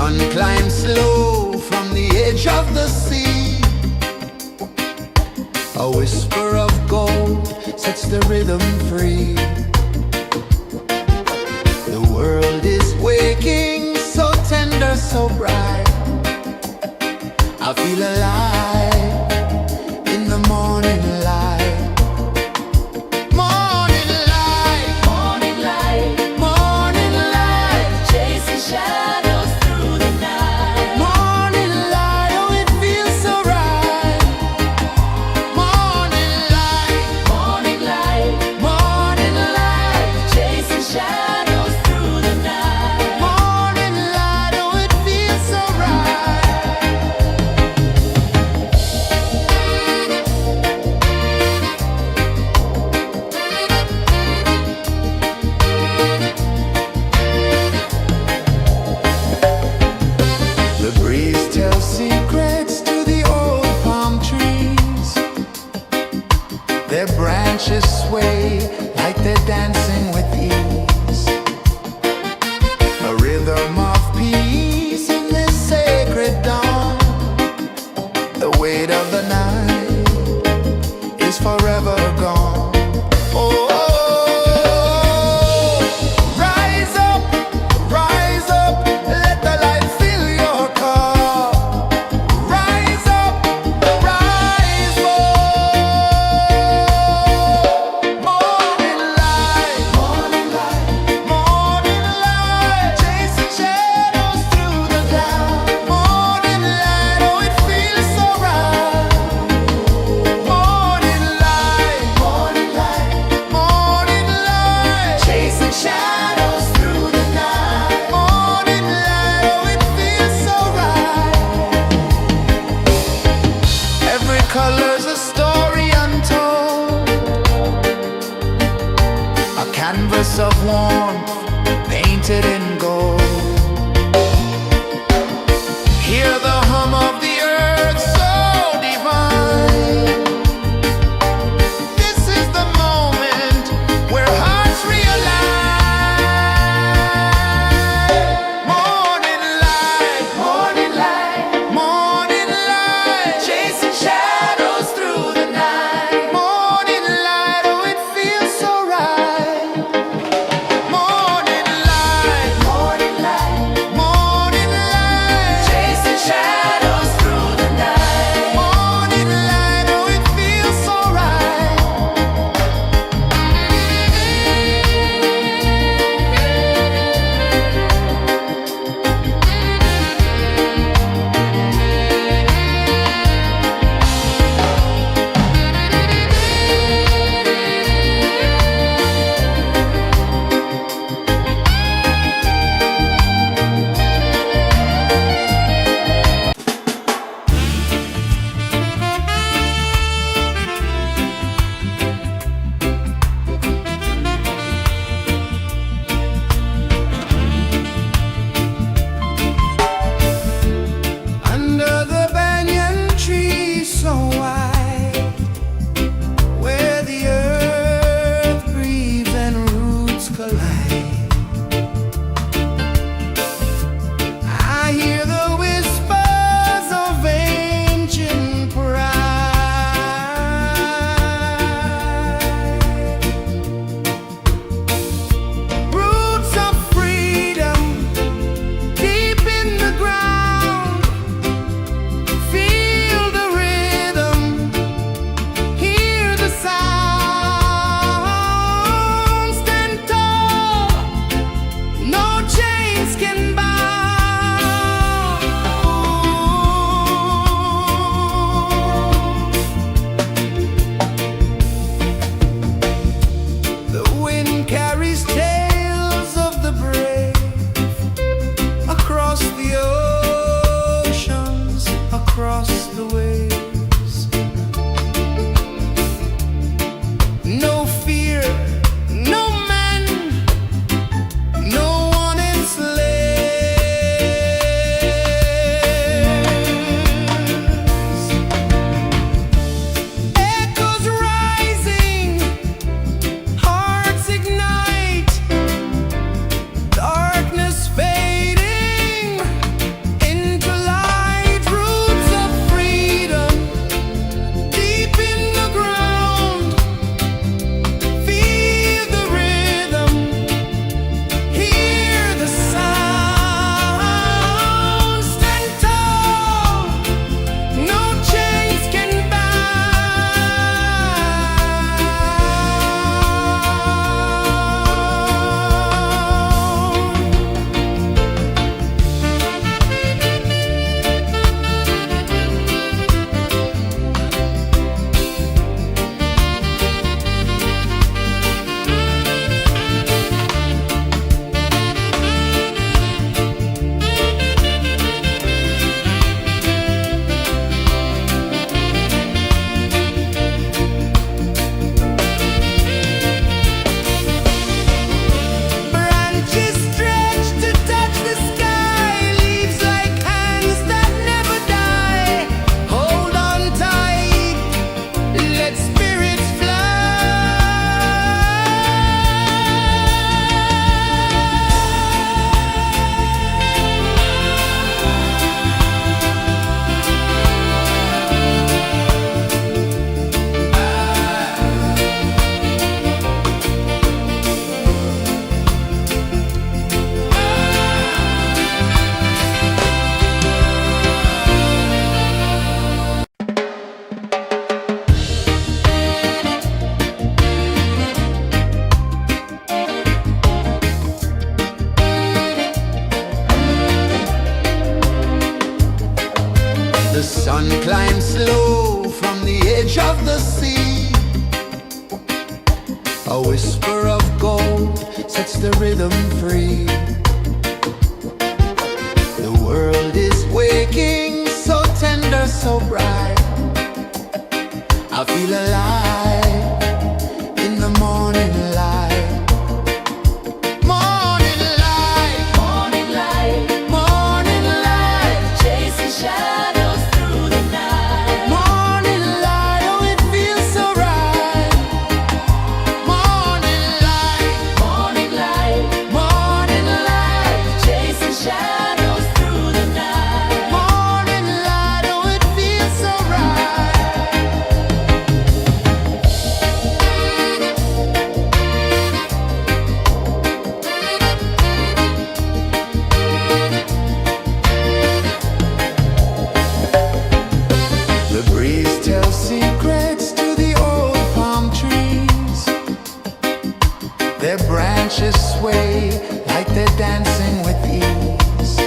sun climbs slow from the edge of the sea. A whisper of gold sets the rhythm free. The world is waking, so tender, so bright. I feel alive in the morning light. Morning light, Morning light, morning light, chasing shadows through the night. morning light, oh it feels so right. Morning light, Morning light, morning light, chasing shadows through the night. morning light, oh it feels so right. sun climbs slow from the edge of the sea. A whisper of gold sets the rhythm free. The world is waking, so tender, so bright. I feel alive in the morning light. Morning light, Morning light, morning light, chasing shadows through the night. morning light, oh it feels so right. Morning light, Morning light, morning light, chasing shadows through the night. morning light, oh it feels so right. The breeze tells secrets to the old palm trees. Their branches sway like they're dancing with ease.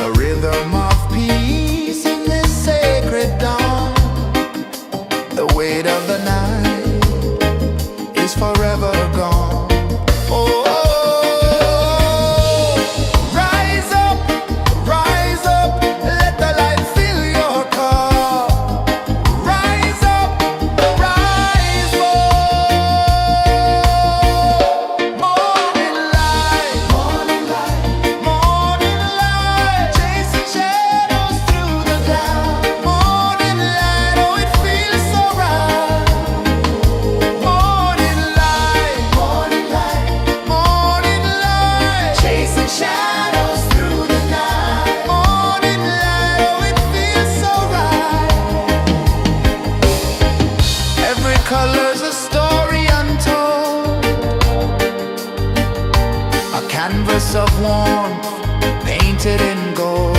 A rhythm of peace in this sacred dawn. The weight of the night is forever gone. Oh, rise up, let the light fill your cup. Rise up, rise up. Morning light, morning light, chasing shadows through the cloud. Morning light, oh it feels so right. Morning light, chasing shadows through the night. Morning light, oh it feels so right. Every color's a story untold, a canvas of warmth painted in gold.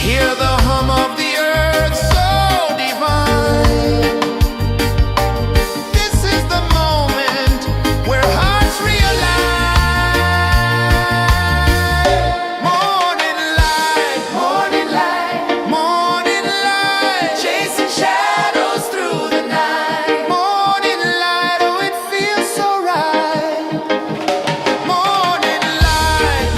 Hear the hum of the earth so divine. This is the moment where hearts realign. Morning light, morning light, chasing shadows through the night. Morning light, oh it feels so right. Morning light,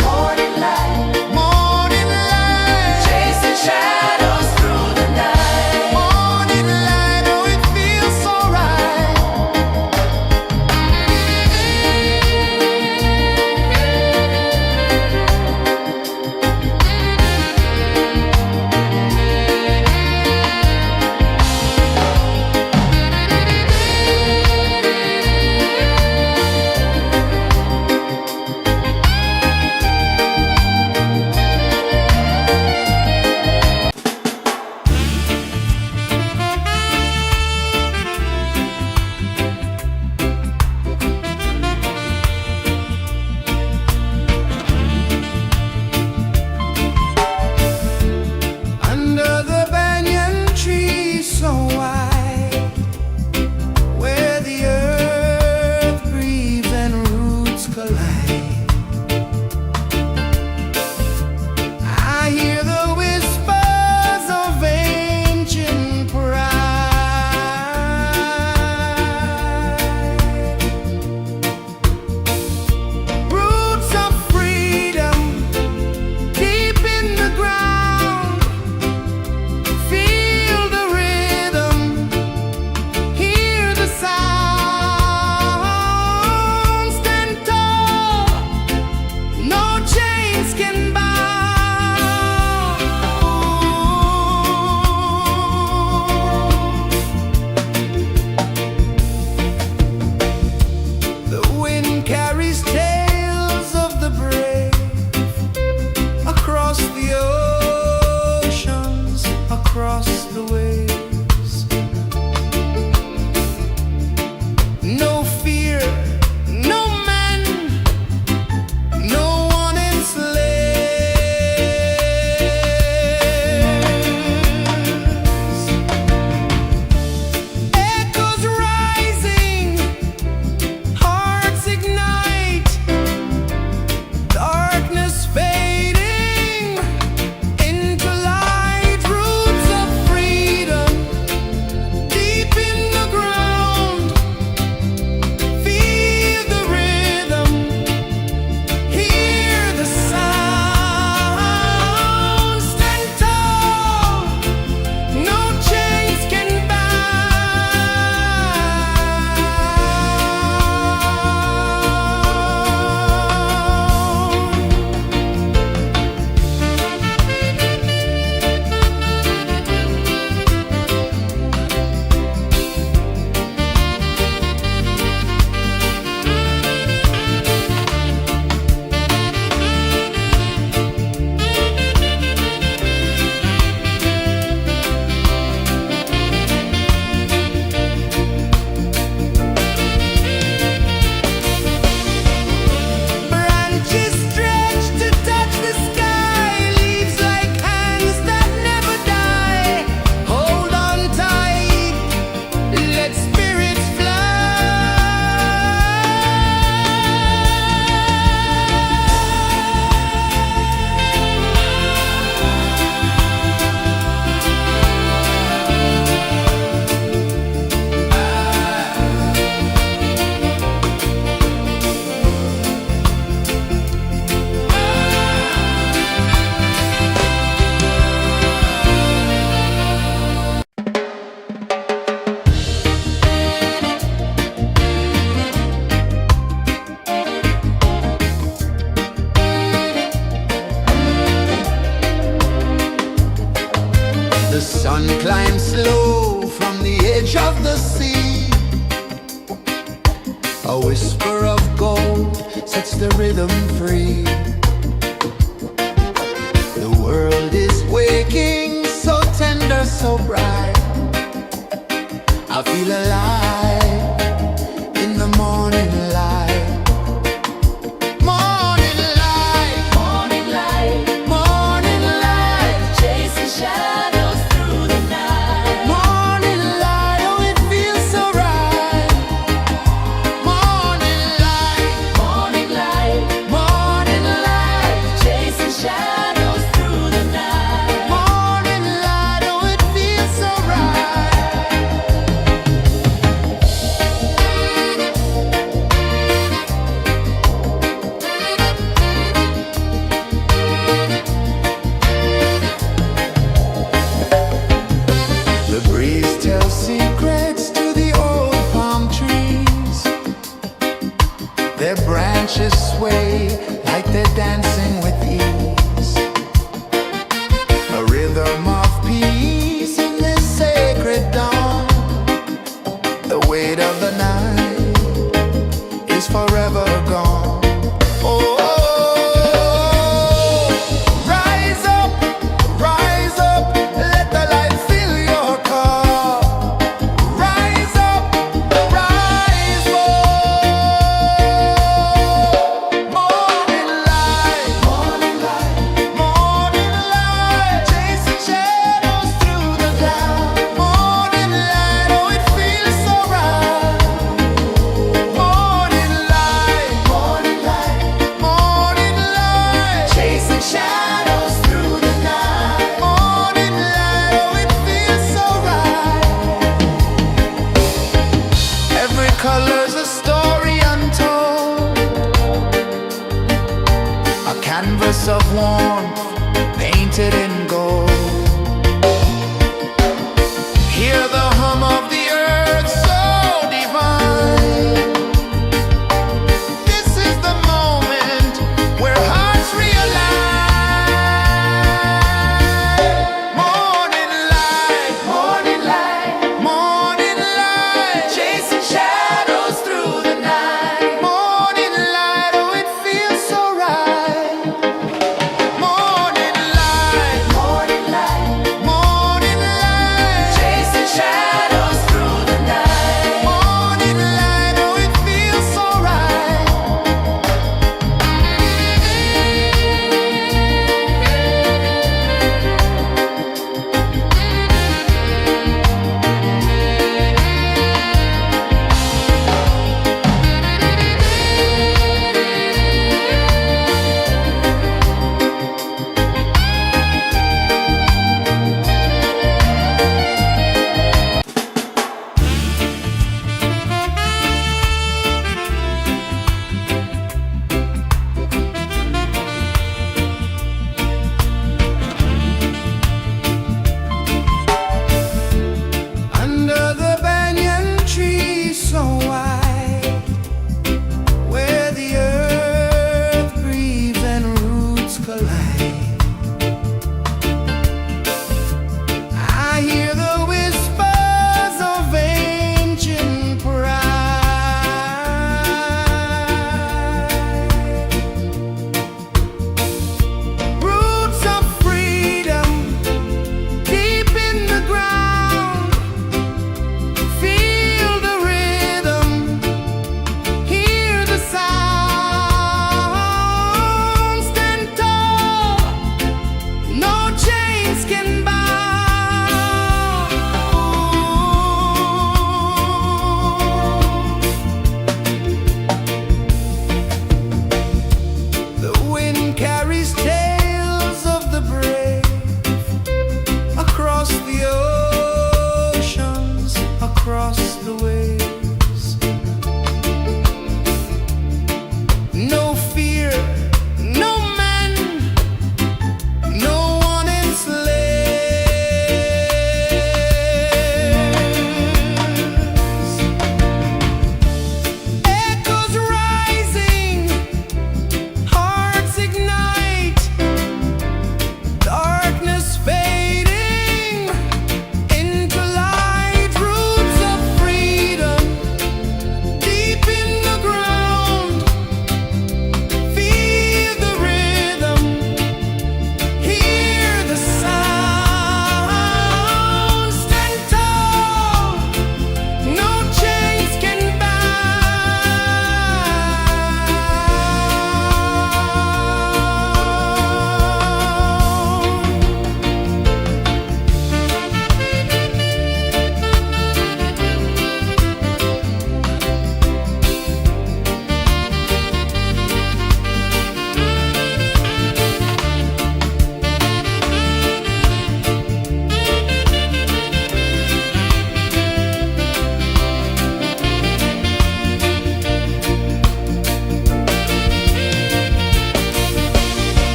A whisper of gold sets the rhythm free. The world is waking, so tender, so bright. I feel alive in the morning light. Morning light, Morning light, morning light, chasing shadows through the night. morning light, oh it feels so right. Morning light, Morning light, morning light, chasing shadows through the night. morning light, oh it feels so right. The breeze tells secrets to the old palm trees. Their branches sway like they're dancing with ease. A rhythm of peace in this sacred dawn. The weight of the night is forever gone. Oh, rise up, let the light fill your cup. Rise up, rise up. Morning light, morning light, morning light, chasing shadows through the cloud. Morning light, oh it feels so right. Morning light, morning light, morning light, chasing shadows through the night. Morning light, oh it feels so right. Every color's a story untold, a canvas of warmth painted in gold. Hear the hum of the earth so divine. This is the moment where hearts realign. Morning light, morning light, morning light, chasing shadows through the night. Morning light, oh it feels so right. Morning light,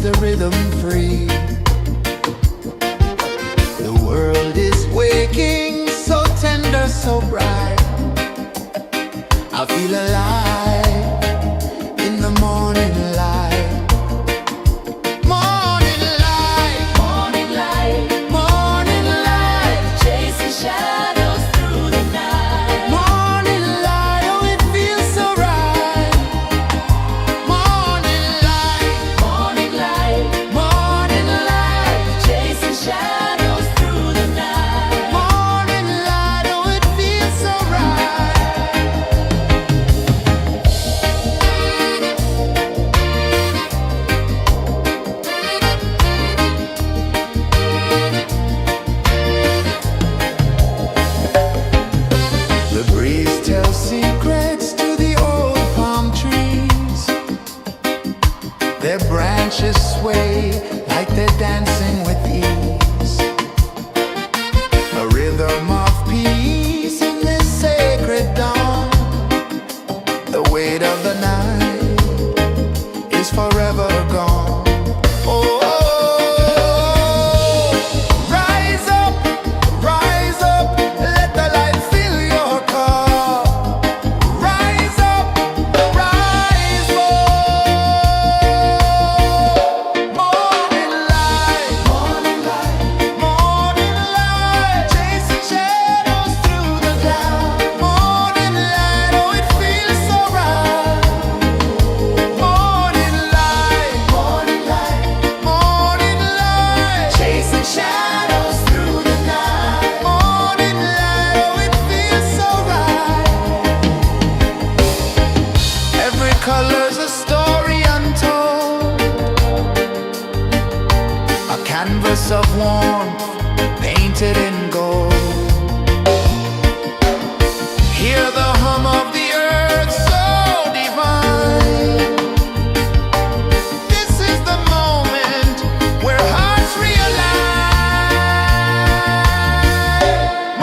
the rhythm free. The world is waking, so tender, so bright. I feel alive in the morning light. Morning light, Morning light, morning light, chasing shadows through the night. morning light, oh it feels so right. Morning light, Morning light, morning light, chasing shadows through the night. morning light, oh it feels so right. The breeze tells secrets to the old palm trees. Their branches sway like they're dancing with ease. A rhythm of peace in this sacred dawn. The weight of the night is forever gone. Oh, rise up, let the light fill your cup. Rise up, rise up. Morning light, morning light, morning light, chasing shadows through the cloud. Morning light, oh it feels so right. Morning light, morning light, morning light, chasing shadows through the night. Morning light, oh it feels so right. Every color's a story untold, a canvas of warmth painted in gold. Hear the hum of the earth so divine. This is the moment where hearts realign.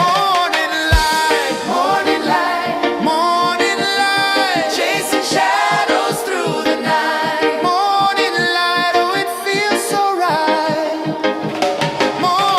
Morning light, morning light, morning light, chasing shadows through the night. Morning light, oh it feels so right. Morning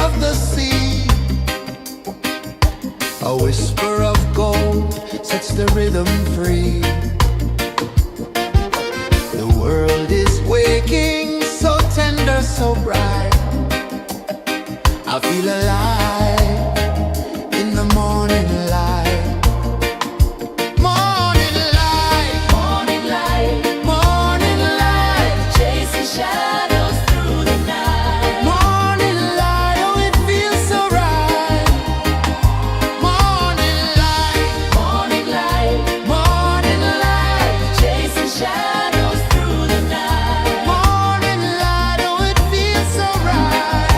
of the sea. A whisper of gold sets the rhythm free. The world is waking, so tender, so bright. I feel alive in the morning light. Morning light, Morning light, morning light, chasing shadows through the night. morning light, oh it feels so right. Morning light, Morning light, morning light, chasing shadows through the night. morning light, oh it feels so right.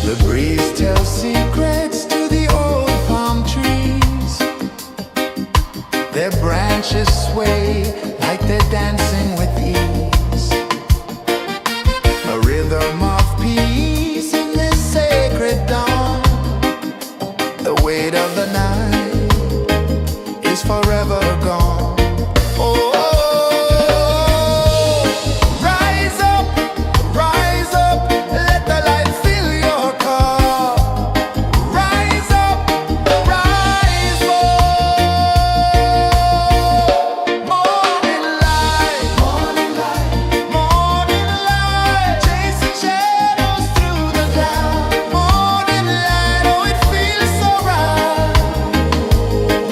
The breeze tells secrets to the old palm trees. Their branches sway like they're dancing with ease. A rhythm of peace in this sacred dawn. The weight of the night is forever gone. Oh, rise up, let the light fill your car. Rise up, rise up. Morning light, morning light, morning light, chasing shadows through the cloud. Morning light, oh it feels so right.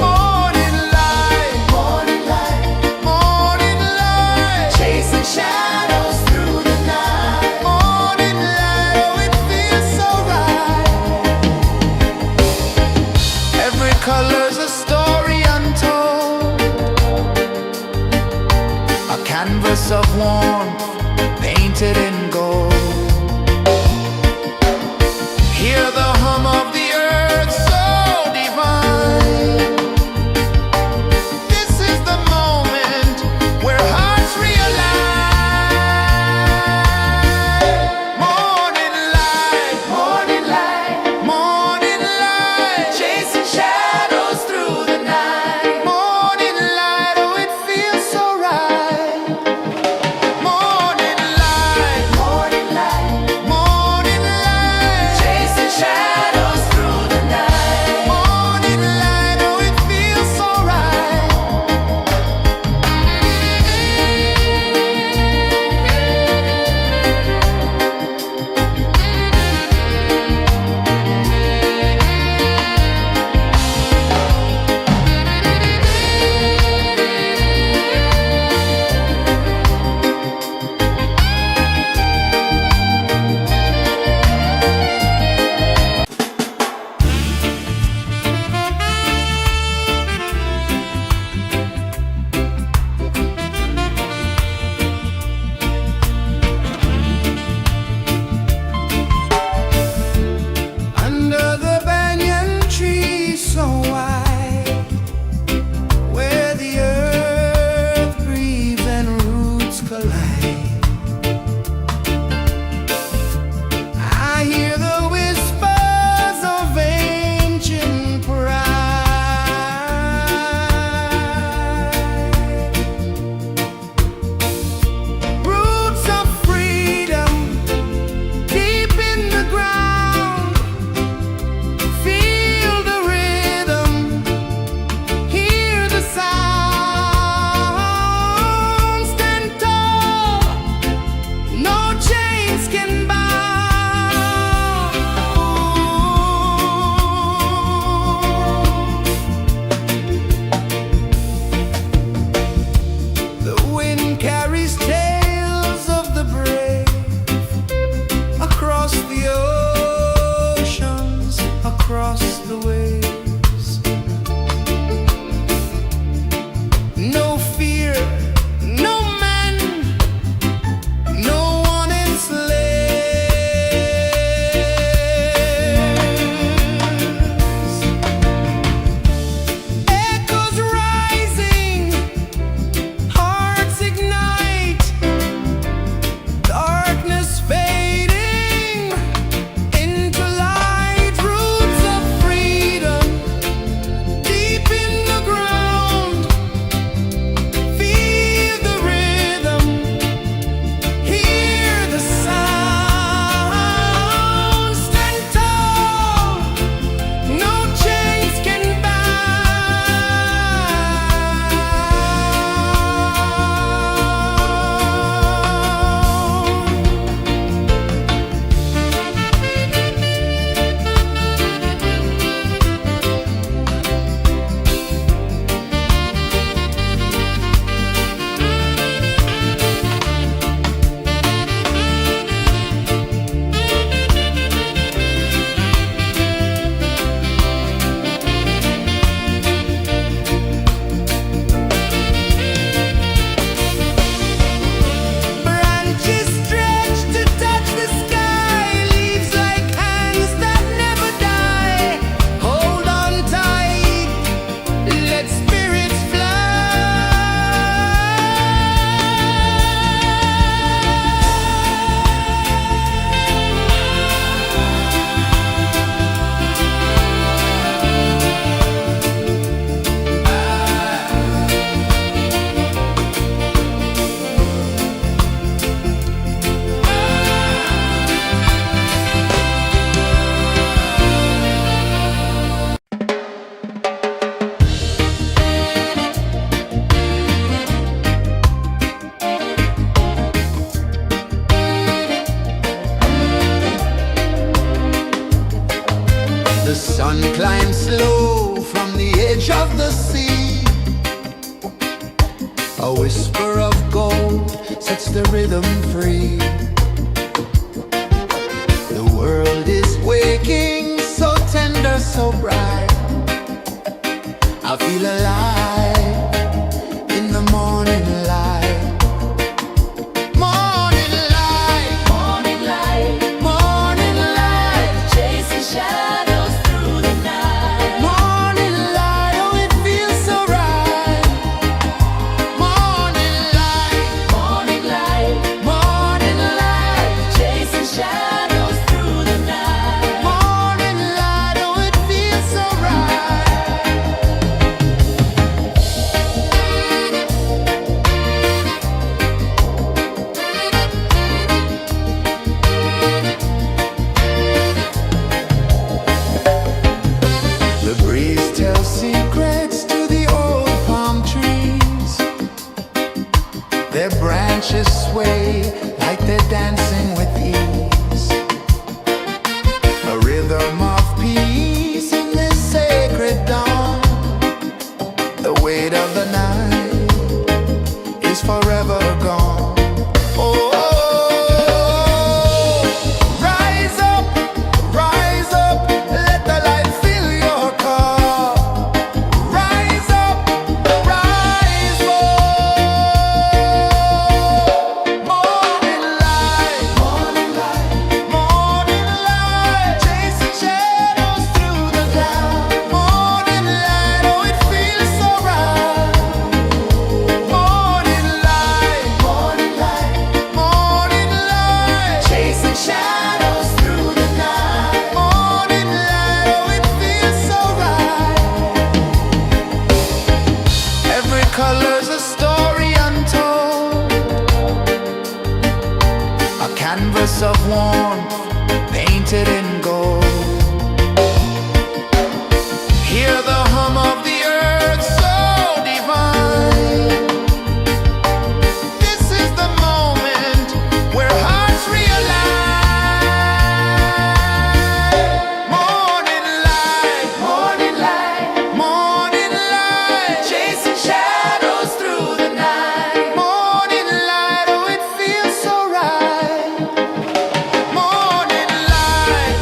Morning light, morning light, morning light, chasing shadows through the night. Morning light, oh it feels so right. Every color's a story untold, a canvas of warmth painted in gold. Hear the hum of the earth so divine. This is the moment where hearts realign. Morning light, morning light, morning light, chasing shadows through the night. Morning light, oh it feels so right. Morning The sun climbs slow from the edge of the sea. A whisper of gold sets the rhythm free. The world is waking, so tender, so bright. I feel alive in the morning light. Morning light, Morning light, morning light, chasing shadows through the night. morning light, oh it feels so right. Morning light, Morning light, morning light, chasing shadows through the night. morning light, oh it feels so right. The breeze tells secrets to the old palm trees. Their branches sway like they're dancing with ease. A rhythm of peace in this sacred dawn. The weight of the night is forever gone. Oh, rise up, let the light fill your cup. Rise up, rise up. Morning light, morning light, morning light, chasing shadows through the cloud. Morning light, oh it feels so right. Morning light, morning light, morning light, chasing shadows through the night. Morning light, oh it feels so right. Every color's a story untold, a canvas of warmth painted in gold. Hear the hum of the earth so divine. This is the moment where hearts realign. Morning light, morning light, morning light, chasing shadows through the night. Morning light, oh it feels so right. Morning light,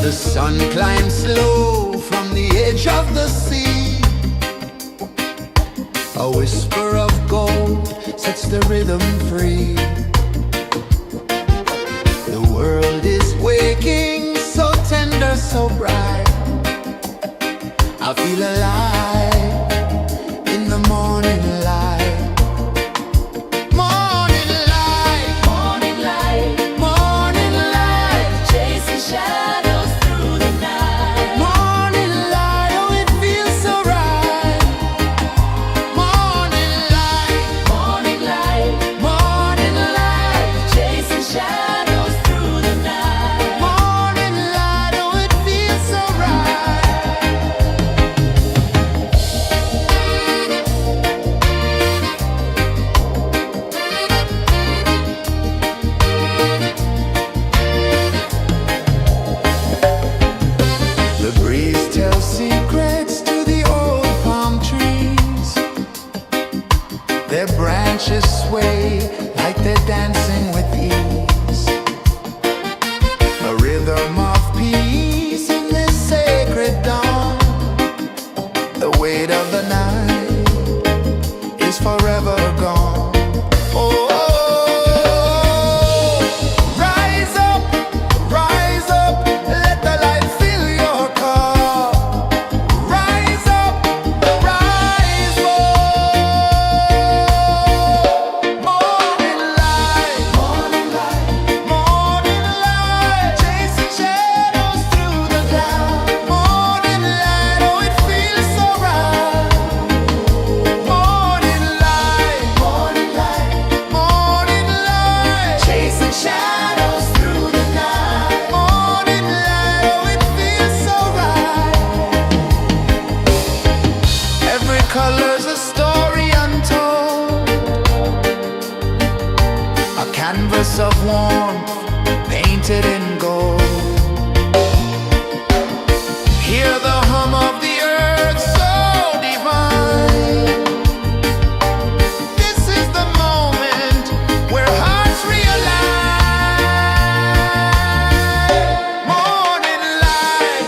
The sun climbs slow from the edge of the sea. A whisper of gold sets the rhythm free. The world is waking, so tender, so bright. I feel alive in the morning light. Morning light, Morning light, morning light, chasing shadows through the night. morning light, oh it feels so right. Morning light, Morning light, morning light, chasing shadows through the night. morning light, oh it feels so right. The breeze tells secrets to the old palm trees. Their branches sway like they're dancing with ease. A rhythm of peace in this sacred dawn. The weight of the night is forever gone. Oh, rise up, let the light fill your cup. Rise up, rise up. Morning light, morning light, chasing shadows through the cloud. Morning light, oh it feels so right. Morning light, chasing shadows through the night. Morning light, oh it feels so right. Every color's a story untold, a canvas of warmth painted in gold. Hear the hum of the earth so divine. This is the moment where hearts realign. Morning light,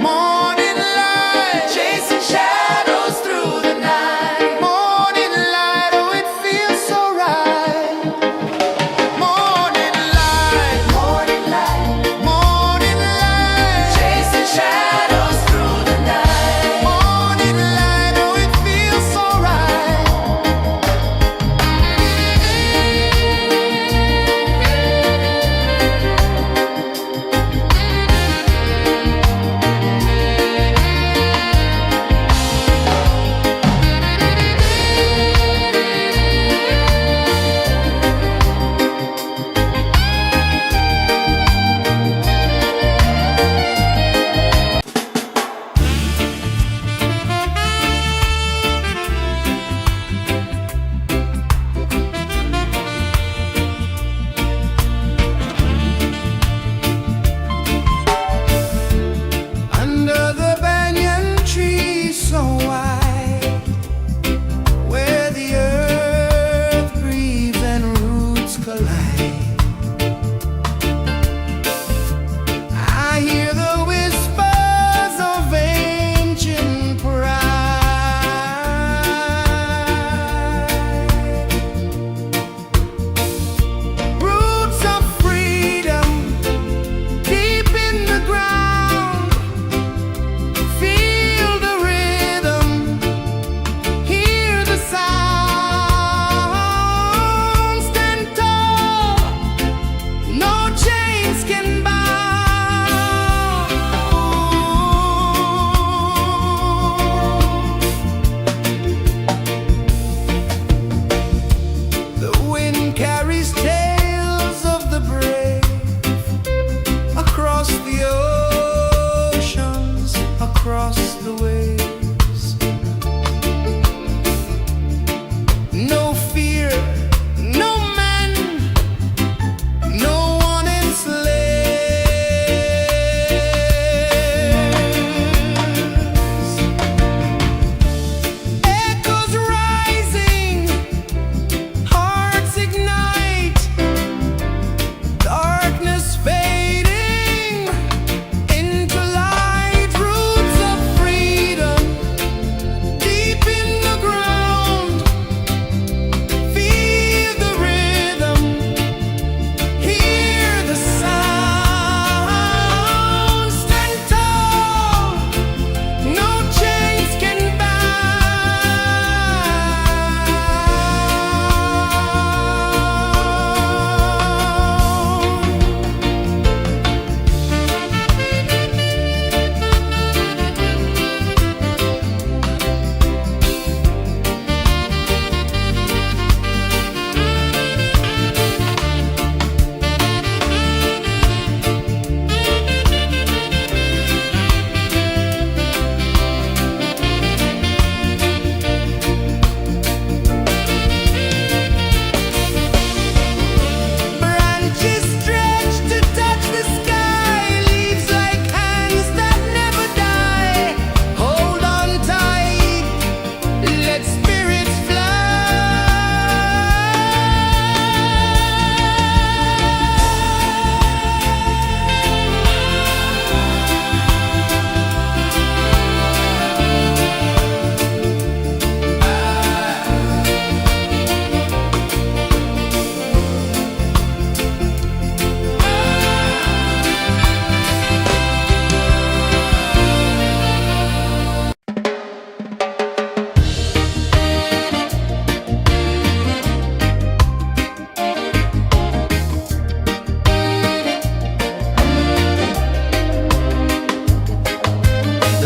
morning light, chasing shadows through the night. Morning light, oh it feels so right. Morning light,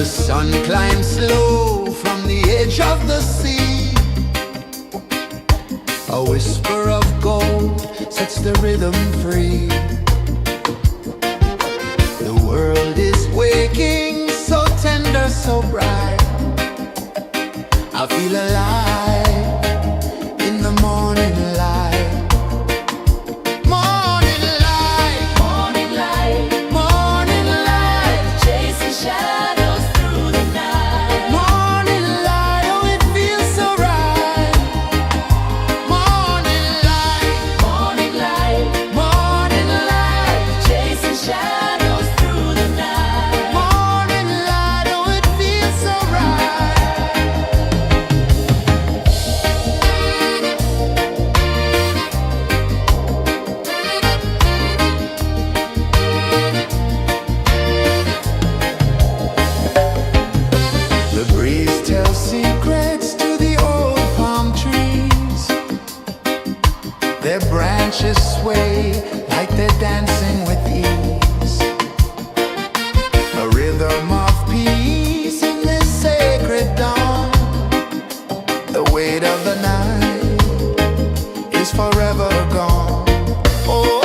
sun climbs slow from the edge of the sea. A whisper of gold sets the rhythm free. The world is waking, so tender, so bright. I feel alive in the morning light. Morning light, Morning light, morning light, chasing shadows through the night. morning light, oh it feels so right. Morning light, Morning light, morning light, chasing shadows through the night. morning light, oh it feels so right. The breeze tells secrets to the old palm trees. Their branches sway like they're dancing with ease. A rhythm of peace in this sacred dawn. The weight of the night is forever gone. Oh,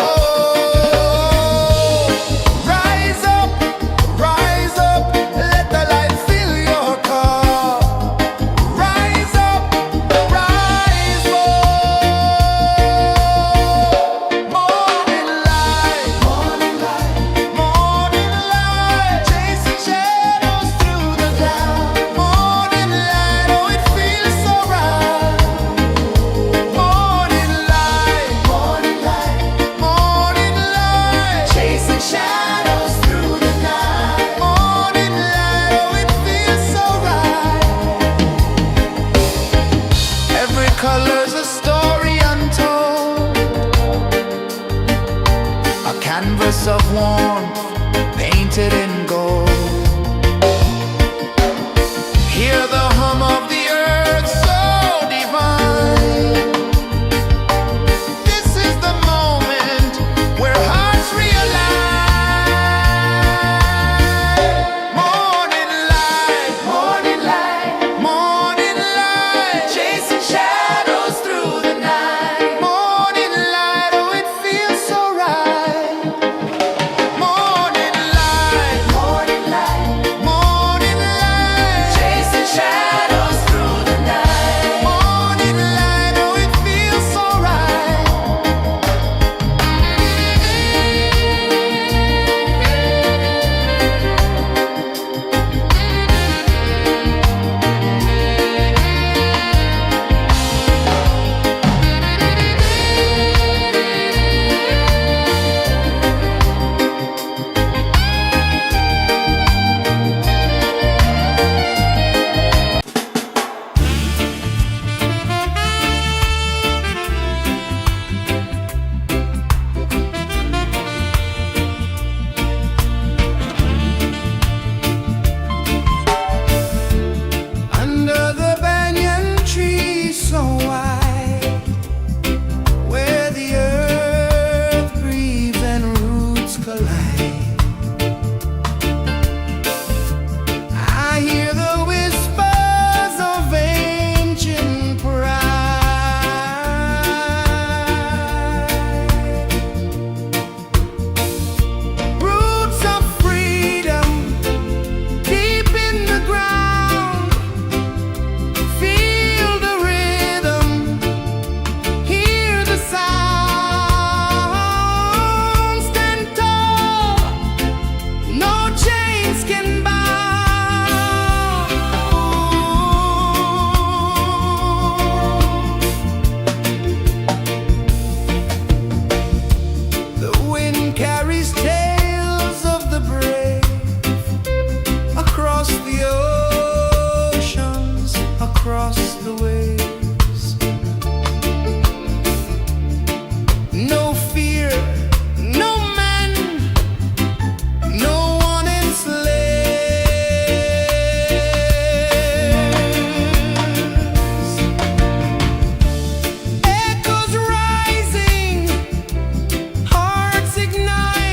rise up, let the light fill your cup. Rise up, rise up. Morning light, morning light, morning light, chasing shadows through the cloud. Morning light, oh it feels so right. Morning light, morning light, morning light, chasing shadows through the night. Morning light, oh it feels so right. Every color's a story untold, a canvas of warmth painted in gold. Hear the hum of the earth so divine. This is the moment where hearts realign. Morning light, morning light, morning light, chasing shadows through the night. Morning light, oh it feels so right. Morning light, morning light, morning light, chasing shadows through the night. Morning light, oh it feels so right. Under the banyan tree so wide, where the earth breathes and roots collide, I hear the whispers of ancient pride. Roots of freedom deep in the ground. Feel the rhythm, hear the sound. Stand tall, no chains can bound. The wind carries tales of the brave across the oceans, across the waves. No fear, no man, no one enslaves. Echoes rising, hearts ignite.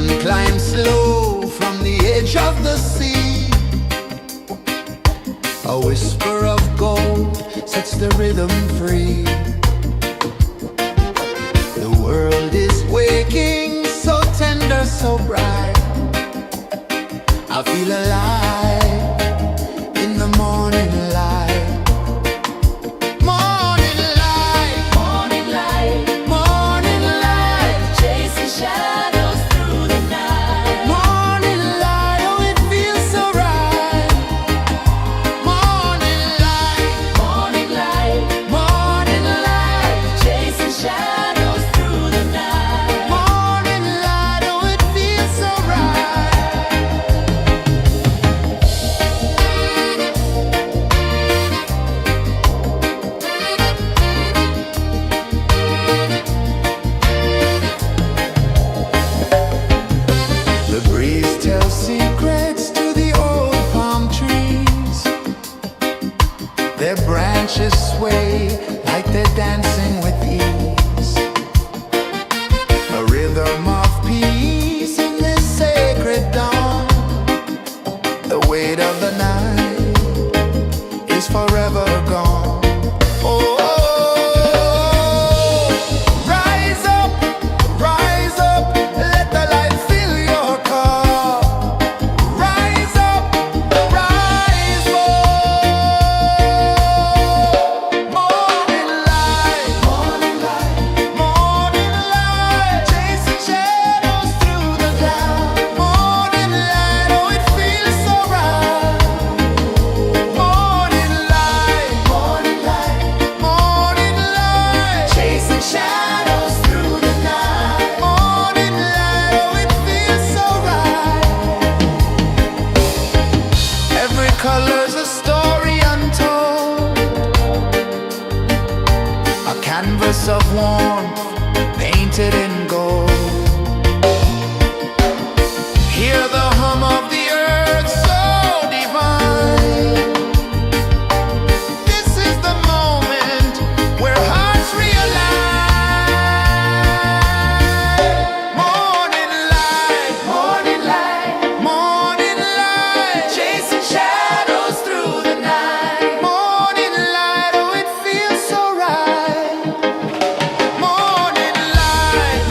Sun climbs slow from the edge of the sea. A whisper of gold sets the rhythm free. The world is waking, so tender, so bright. I feel alive in the morning light. Morning light, Morning light, morning light, chasing shadows through the night. morning light, oh it feels so right. Morning light, Morning light, morning light, chasing shadows through the night. morning light, oh it feels so right. The breeze tells secrets to the old palm trees. Their branches sway like they're dancing with ease. A rhythm of peace in this sacred dawn. The weight of the night is forever gone. Oh, rise up, let the light fill your cup. Rise up, rise up. Morning light, morning light, chasing shadows through the cloud. Morning light, oh it feels so right. Morning light, chasing shadows through the night. Morning light, oh it feels so right. Every color's a story untold, a canvas of warmth painted in gold. Hear the hum of the earth so divine. This is the moment where hearts realign. Morning light, morning light, chasing shadows through the night. Morning light, oh it feels so right. Morning light,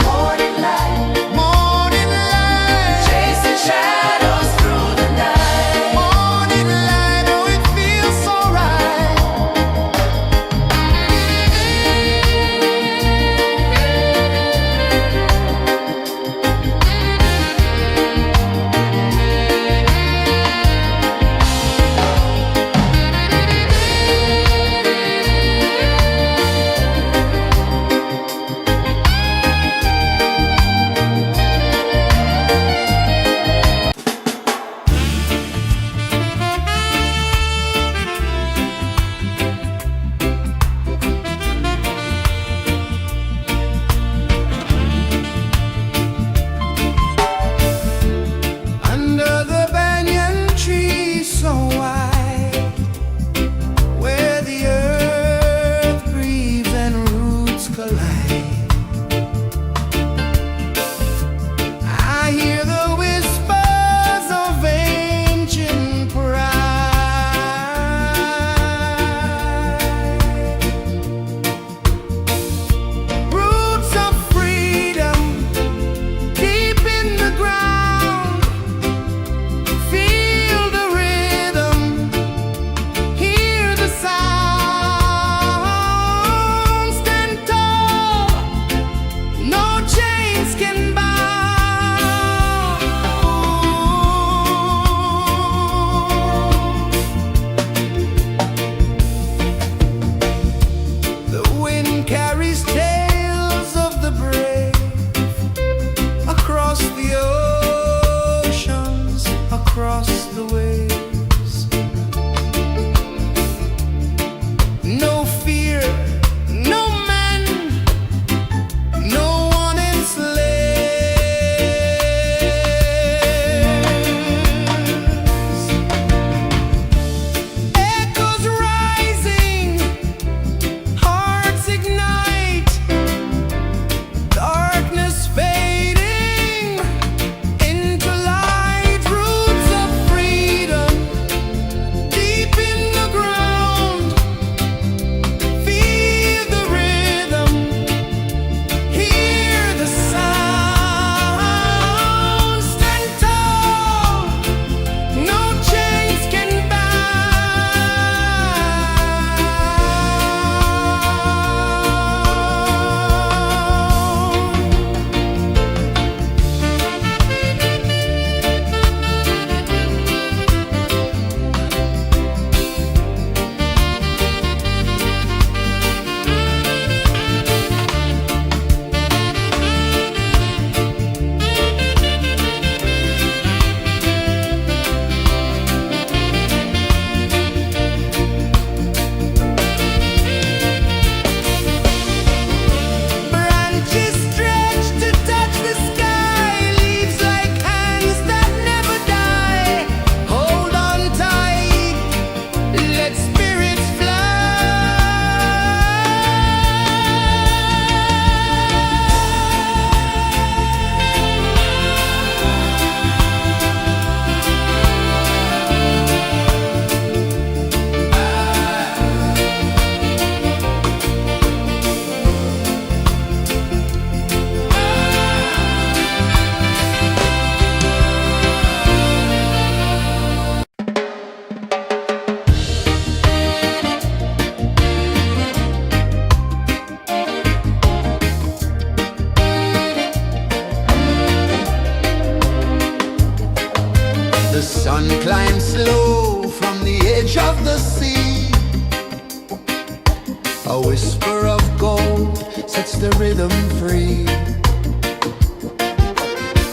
A whisper of gold sets the rhythm free.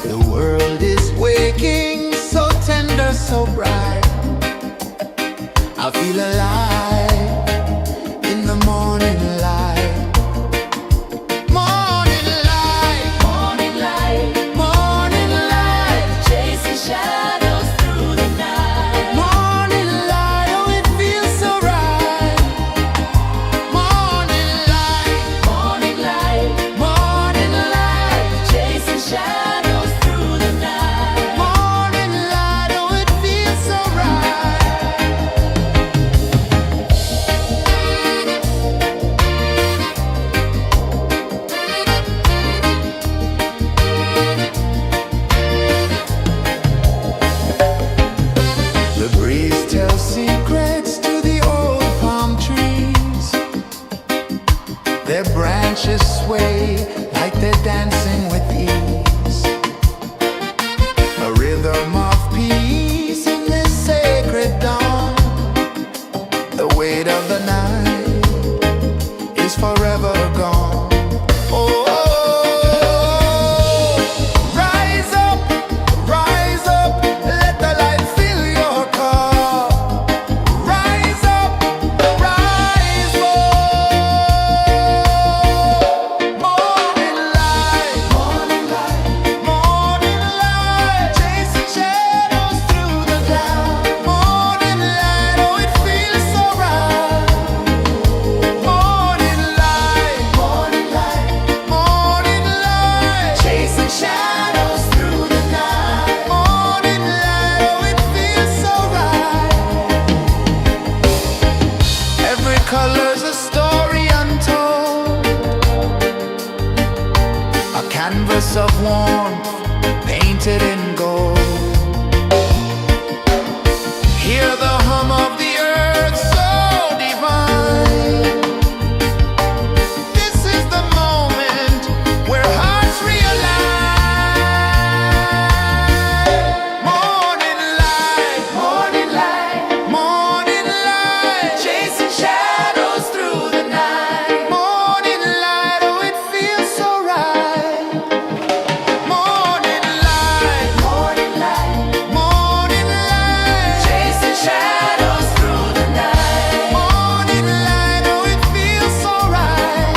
The world is waking, so tender, so bright. I feel alive in the morning light. Morning light, Morning light, morning light, chasing shadows through the night. morning light. Oh, it feels so right. Morning light, Morning light, morning light, chasing shadows through the night. morning light. Oh, it feels so right. The breeze tells secrets to the old palm trees. Their branches sway like they're dancing with ease. A rhythm of peace in this sacred dawn. The weight of the night is forever gone. Oh, rise up, let the light fill your cup. Rise up, rise up. Morning light, morning light, morning light, chasing shadows through the cloud. Morning light, oh, it feels so right. Morning light, morning light, morning light, chasing shadows through the night. Morning light, oh, it feels so right. Every color's a story untold, a canvas of warmth painted in gold. Hear the hum of the earth so divine. This is the moment where hearts realign. Morning light, morning light, morning light, chasing shadows through the night. Morning light, oh, it feels so right. Morning light, morning light, morning light, chasing shadows through the night. Morning light, oh, it feels so right.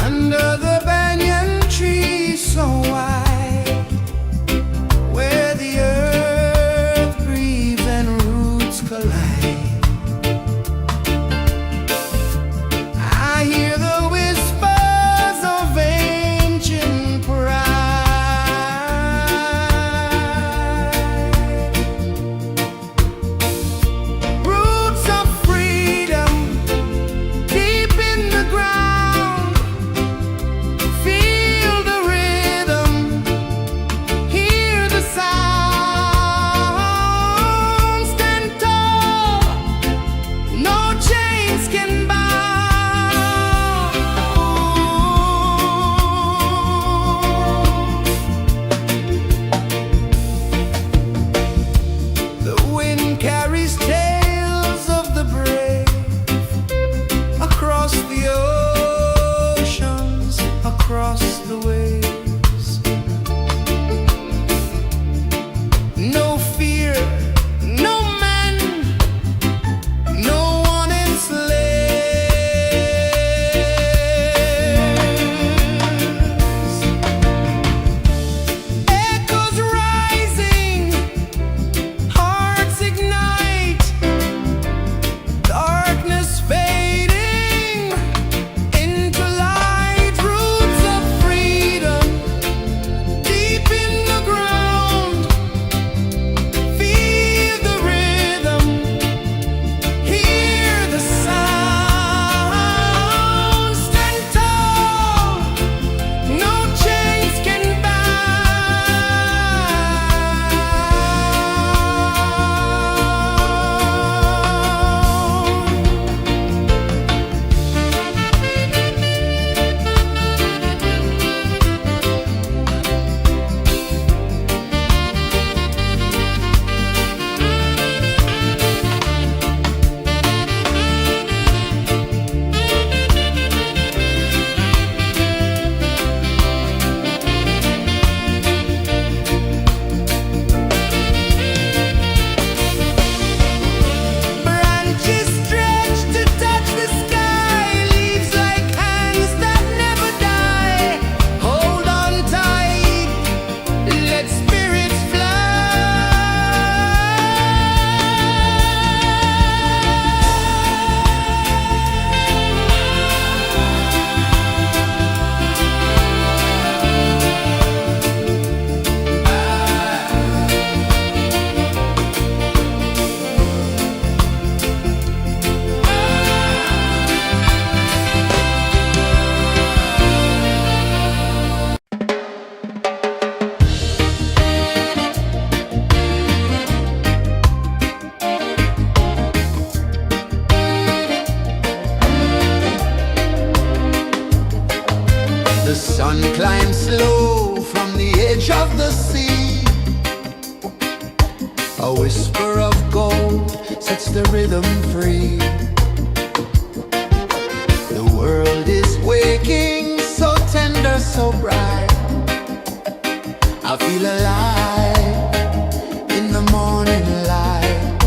Under the banyan tree so wide, where the earth breathes and roots collide, I hear the whispers of ancient pride. Roots of freedom deep in the ground. Feel the rhythm, hear the sound. Stand tall, no chains can bound. The wind carries tales of the brave across the oceans, across the waves. No fear, no man, no one enslaves. Echoes rising, hearts ignite, darkness fading into light. Roots of freedom sea. A whisper of gold sets the rhythm free. The world is waking, so tender, so bright. I feel alive in the morning light.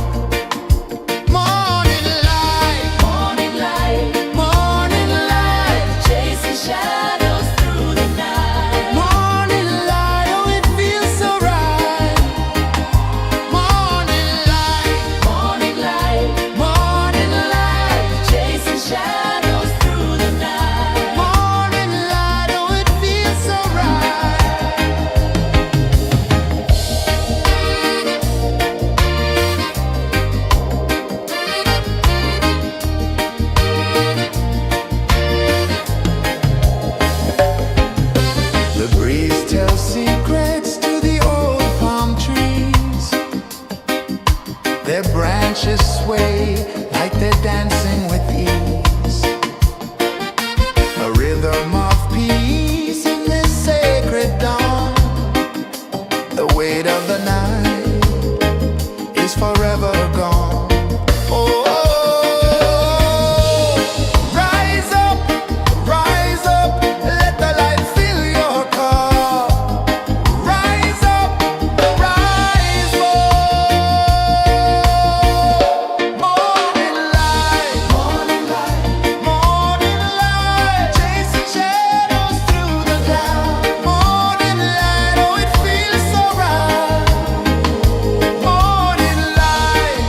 Morning light, Morning light, morning light, chasing shadows through the night. morning light, oh it feels so right. Morning light, Morning light, morning light, chasing shadows through the night. morning light, oh it feels so right. The breeze tells secrets to the old palm trees. Their branches sway like they're dancing with ease. A rhythm of peace in this sacred dawn. The weight of the night is forever gone. Oh, rise up, let the light fill your cup. Rise up, rise up. Morning light, morning light, chasing shadows through the cloud. Morning light, oh it feels so right. Morning light,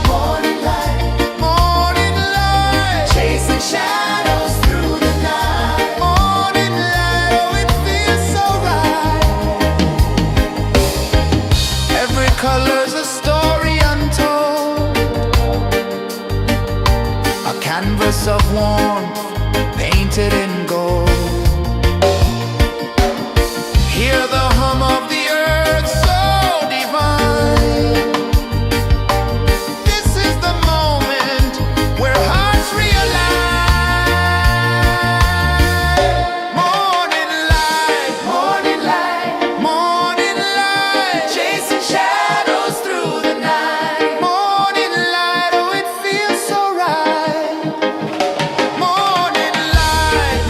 morning light, chasing shadows through the night. Morning light, oh it feels so right. Every color's a story untold, a canvas of warmth painted in gold. Hear the hum of the earth so divine. This is the moment where hearts realign. Morning light, morning light, chasing shadows through the night. Morning light, oh it feels so right. Morning light,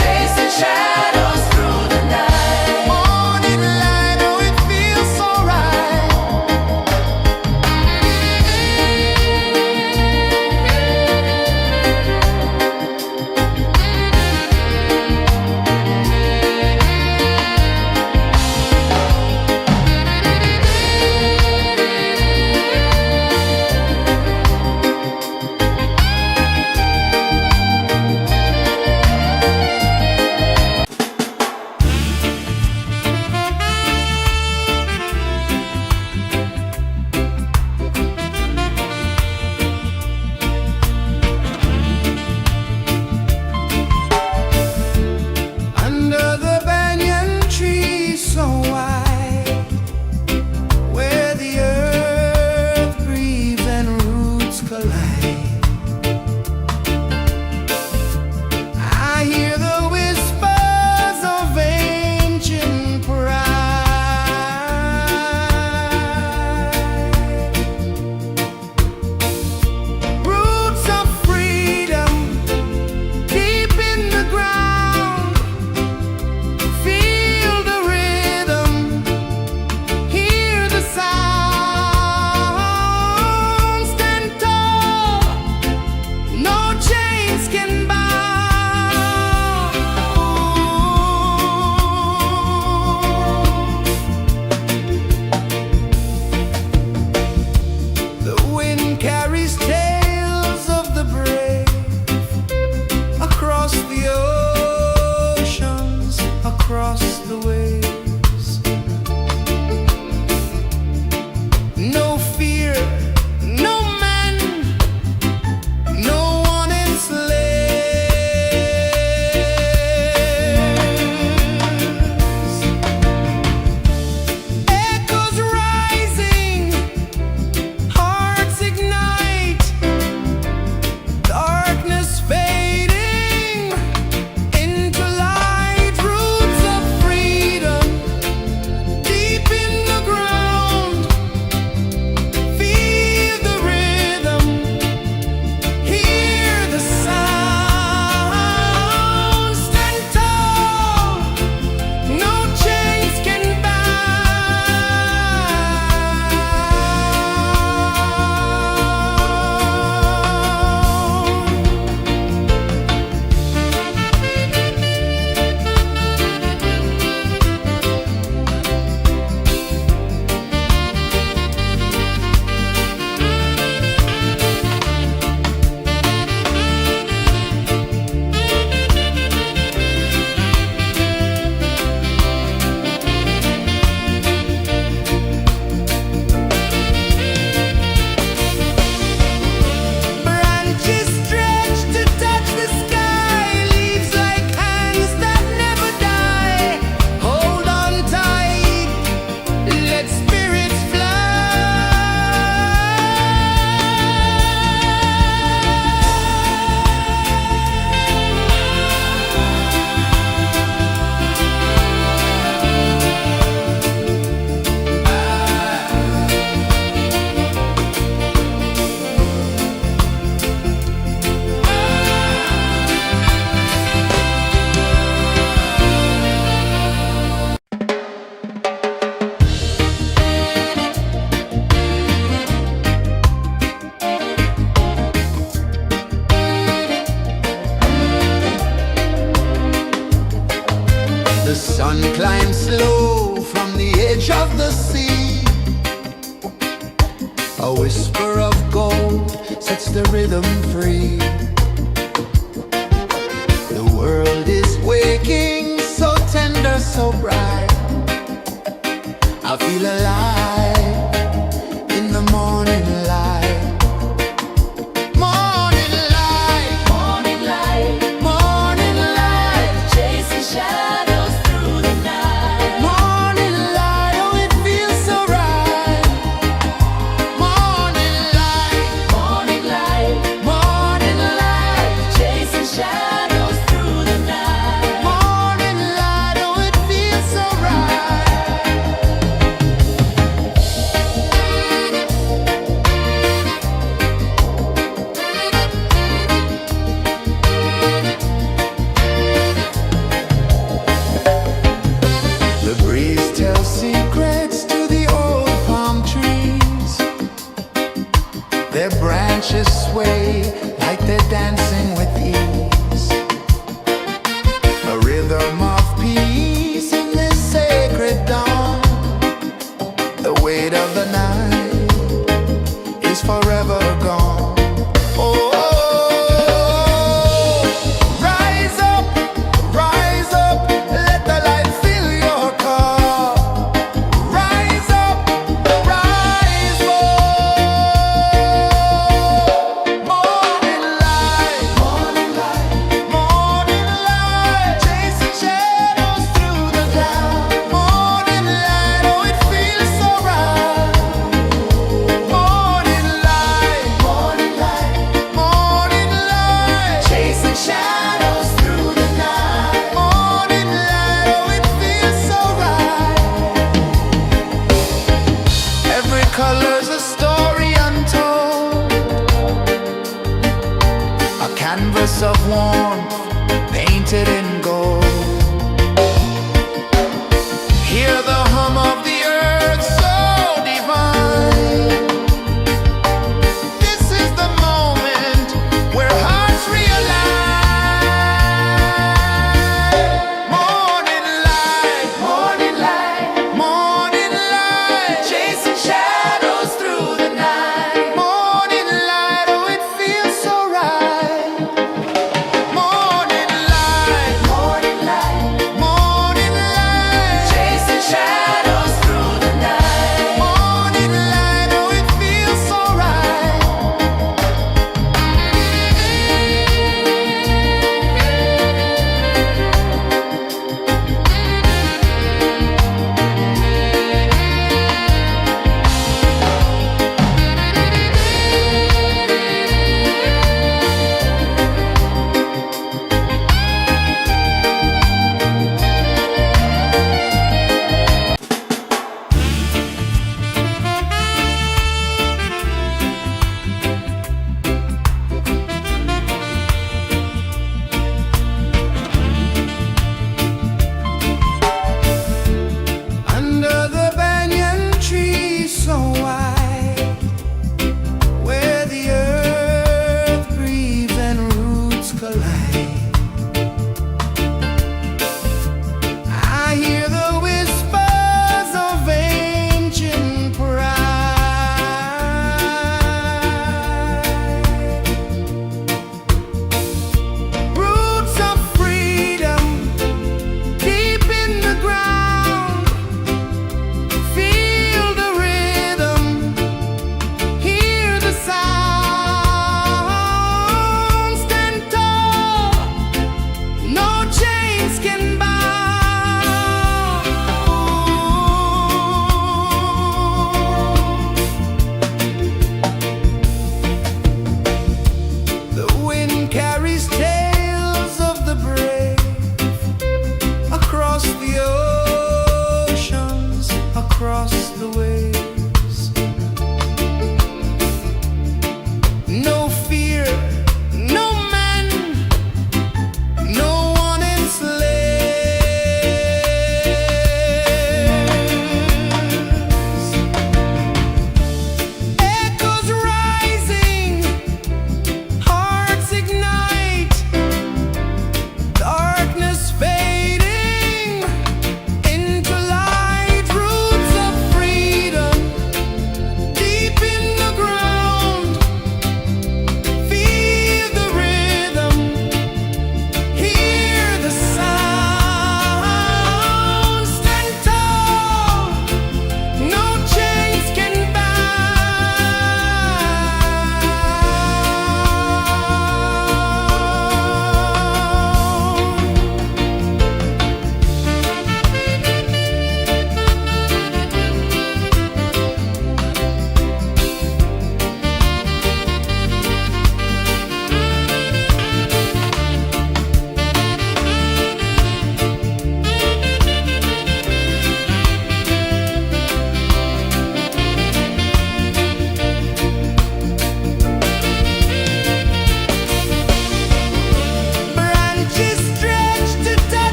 chasing shadows. The sun climbs slow from the edge of the sea. A whisper of gold sets the rhythm free. The world is waking, so tender, so bright. I feel alive in the morning light. Morning light, Morning light, morning light, chasing shadows through the night. morning light, oh it feels so right. Morning light, Morning light, morning light, chasing shadows through the night. morning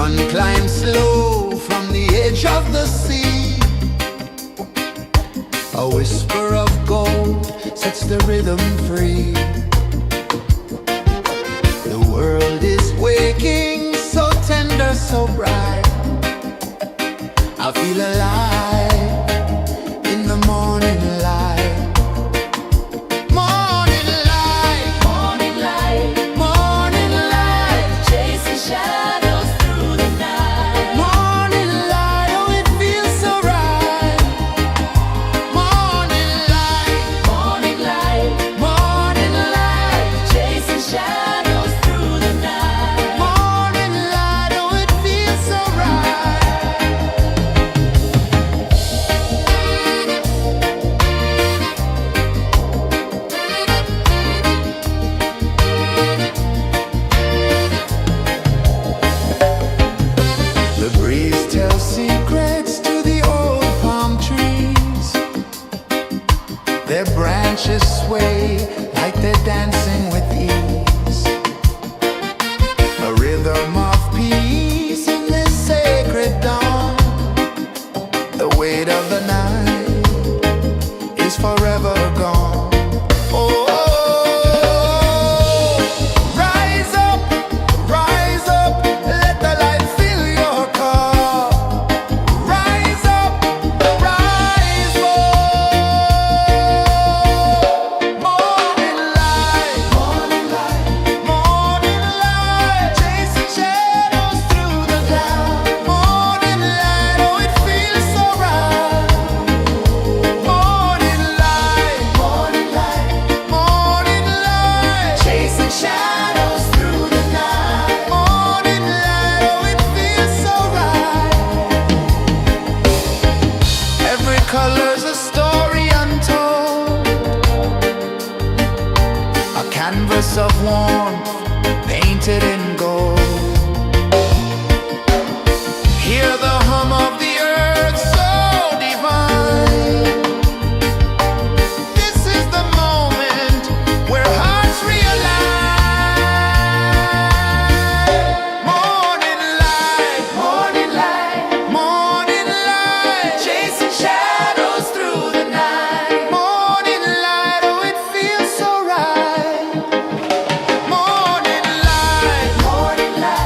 sun climbs slow from the edge of the sea. A whisper of gold sets the rhythm free. The world is waking, so tender, so bright. I feel alive in the morning light. Morning light, Morning light, morning light, chasing shadows through the night. morning light, oh it feels so right. Morning light, Morning light, morning light, chasing shadows through the night. morning light, oh it feels so right. The breeze tells secrets to the old palm trees. Their branches sway like they're dancing with ease. A rhythm of peace in this sacred dawn. The weight of the night is forever gone. Oh, rise up, let the light fill your cup. Rise up, rise up. Morning light, morning light, morning light, chasing shadows through the cloud. Morning light, oh it feels so right. Morning light, morning light, morning light, chasing shadows through the night. Morning light, oh it feels so right. Every color's a story untold, a canvas of warmth painted in gold. Hear the hum of the earth so divine. This is the moment where hearts realign. Morning light, morning light, morning light, chasing shadows through the night. Morning light, oh it feels so right. Morning light, morning light,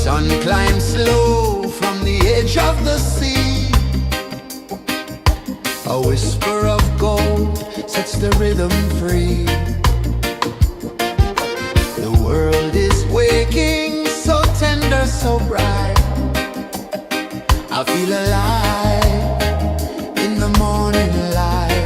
sun climbs slow from the edge of the sea. A whisper of gold sets the rhythm free. The world is waking, so tender, so bright. I feel alive in the morning light.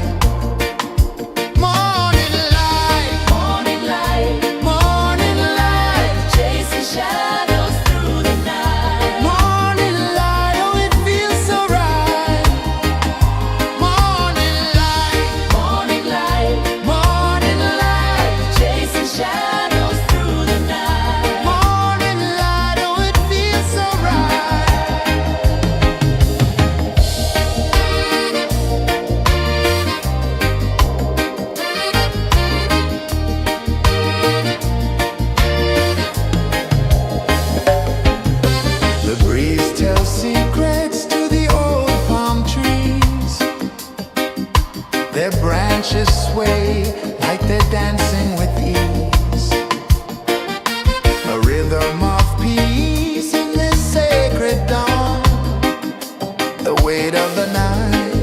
Morning light, Morning light, morning light, chasing shadows through the night. morning light, oh it feels so right. Morning light, Morning light, morning light, chasing shadows through the night. morning light, oh it feels so right. The breeze tells secrets to the old palm trees. Their branches sway like they're dancing with ease. A rhythm of peace in this sacred dawn. The weight of the night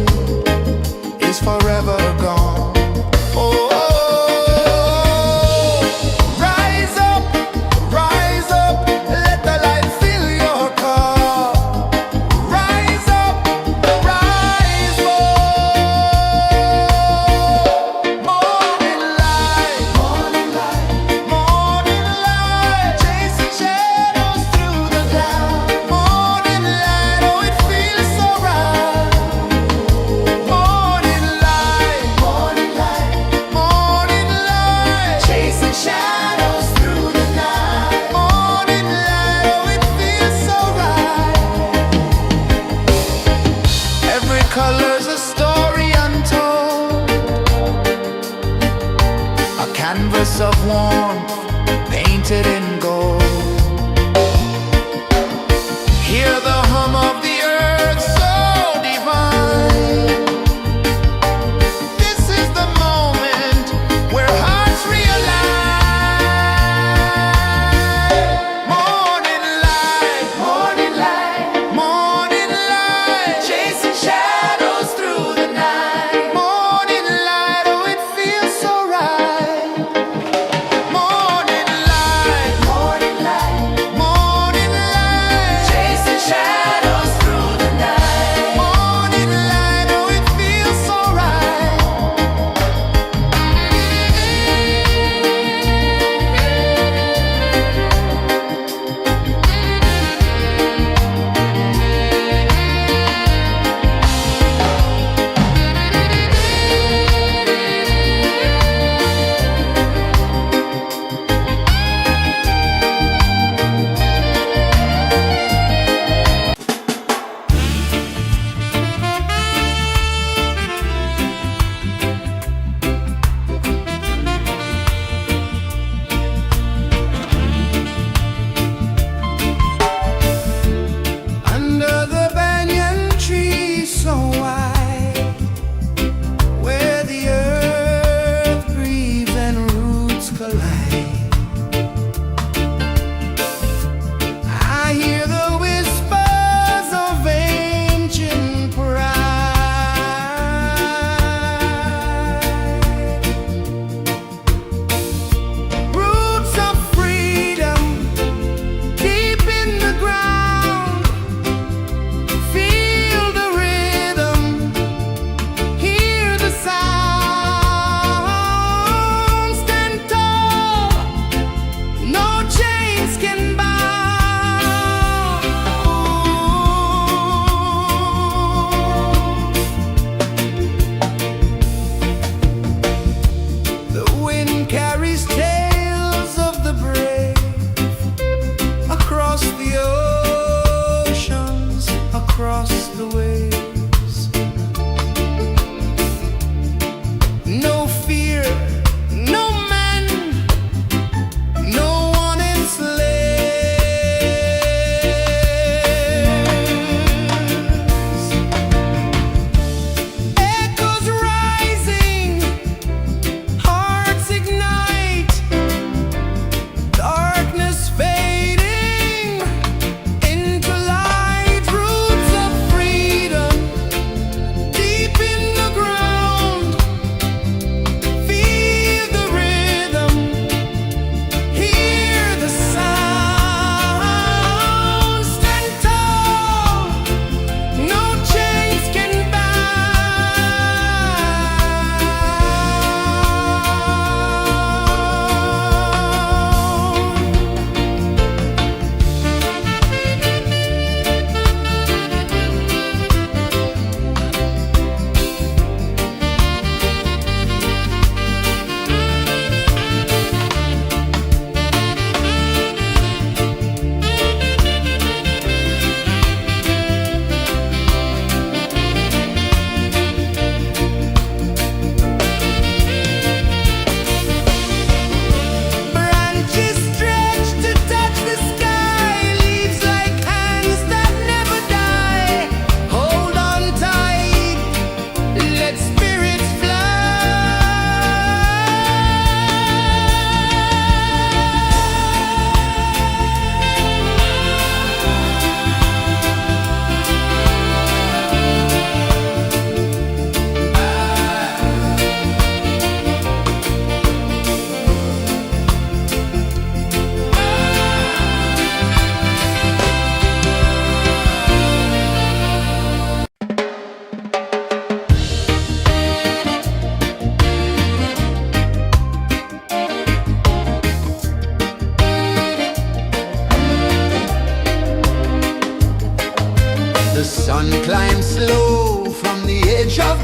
is forever gone. Oh, rise up, let the light fill your cup. Rise up, rise up. Morning light, morning light, morning light, chasing shadows through the cloud. Morning light, oh it feels so right. Morning light, morning light, morning light, chasing shadows through the night. Morning light, oh it feels so right. Every color's a story untold, a canvas of warmth painted in gold. Hear the hum of the earth so divine. This is the moment where hearts realign. Morning light, morning light, morning light, chasing shadows through the night. Morning light, oh it feels so right. Morning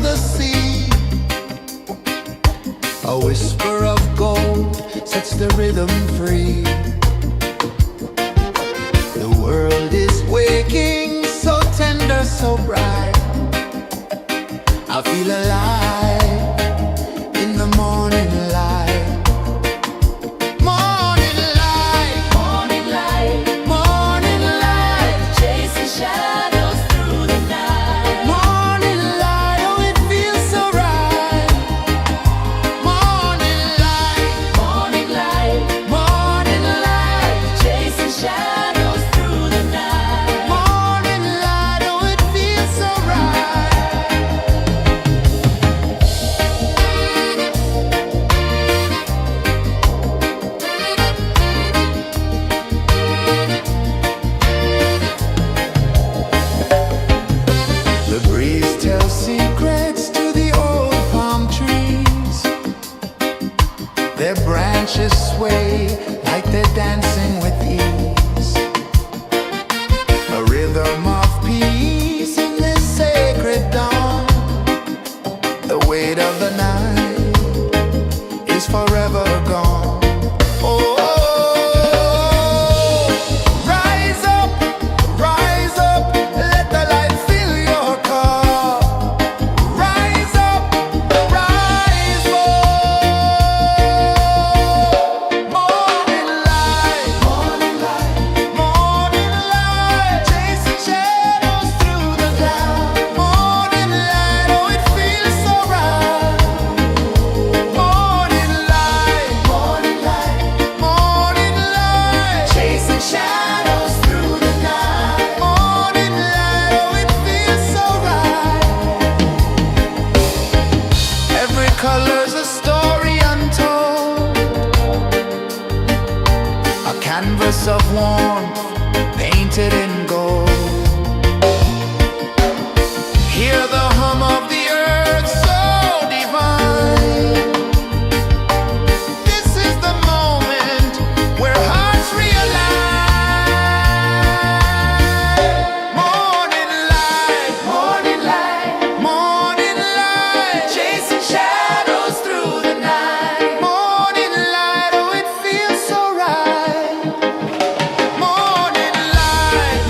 the sea. A whisper of gold sets the rhythm free. The world is waking, so tender, so bright. I feel alive in the morning light. Morning light, Morning light, morning light, chasing shadows through the night. morning light, oh it feels so right. Morning light, Morning light, morning light, chasing shadows through the night. morning light, oh it feels so right. The breeze tells secrets to the old palm trees. Their branches sway like they're dancing with ease. A rhythm of peace in this sacred dawn. The weight of the night is forever gone. Oh, rise up, let the light fill your cup. Rise up, rise up. Morning light, morning light, morning light, chasing shadows through the cloud. Morning light, oh it feels so right. Morning light, morning light, morning light, chasing shadows through the night. Morning light, oh it feels so right. Every color's a story untold, a canvas of warmth painted in gold. Hear the hum of the earth so divine. This is the moment where hearts realign. Morning light, morning light, morning light, chasing shadows through the night. Morning light, oh it feels so right. Morning light,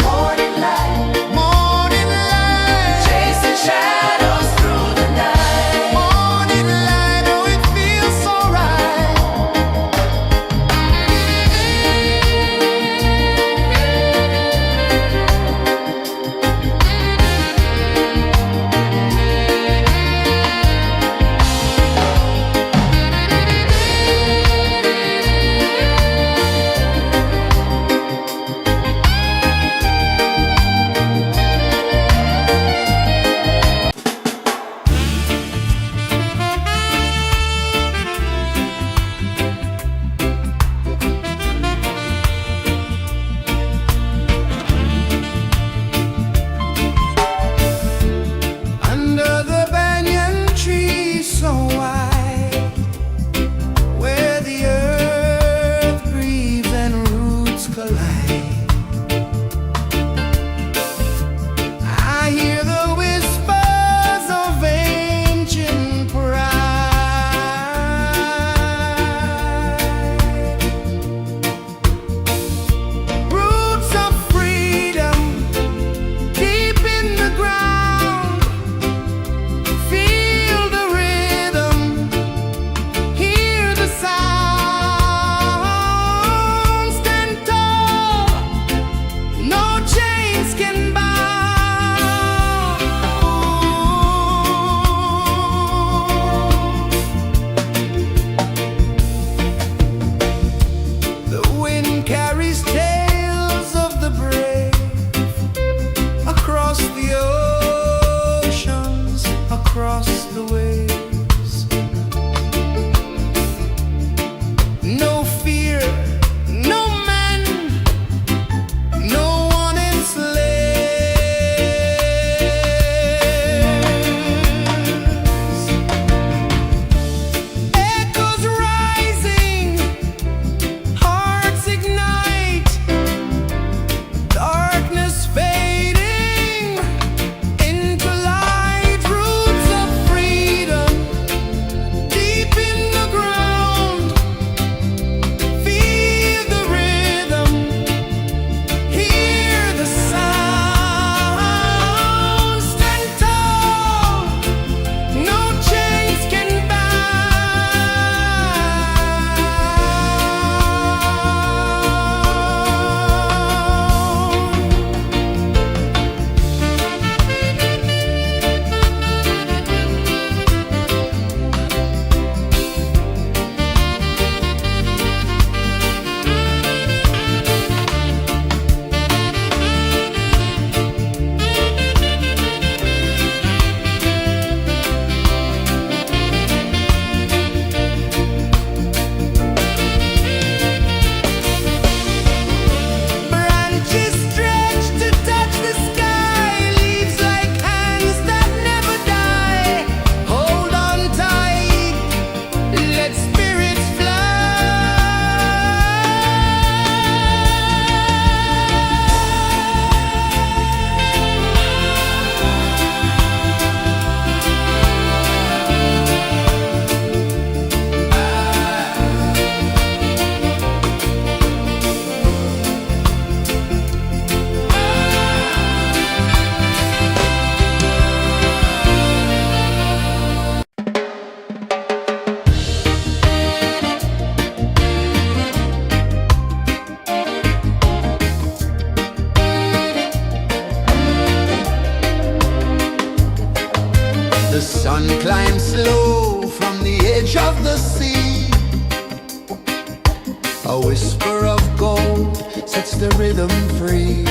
whisper of gold sets the rhythm free.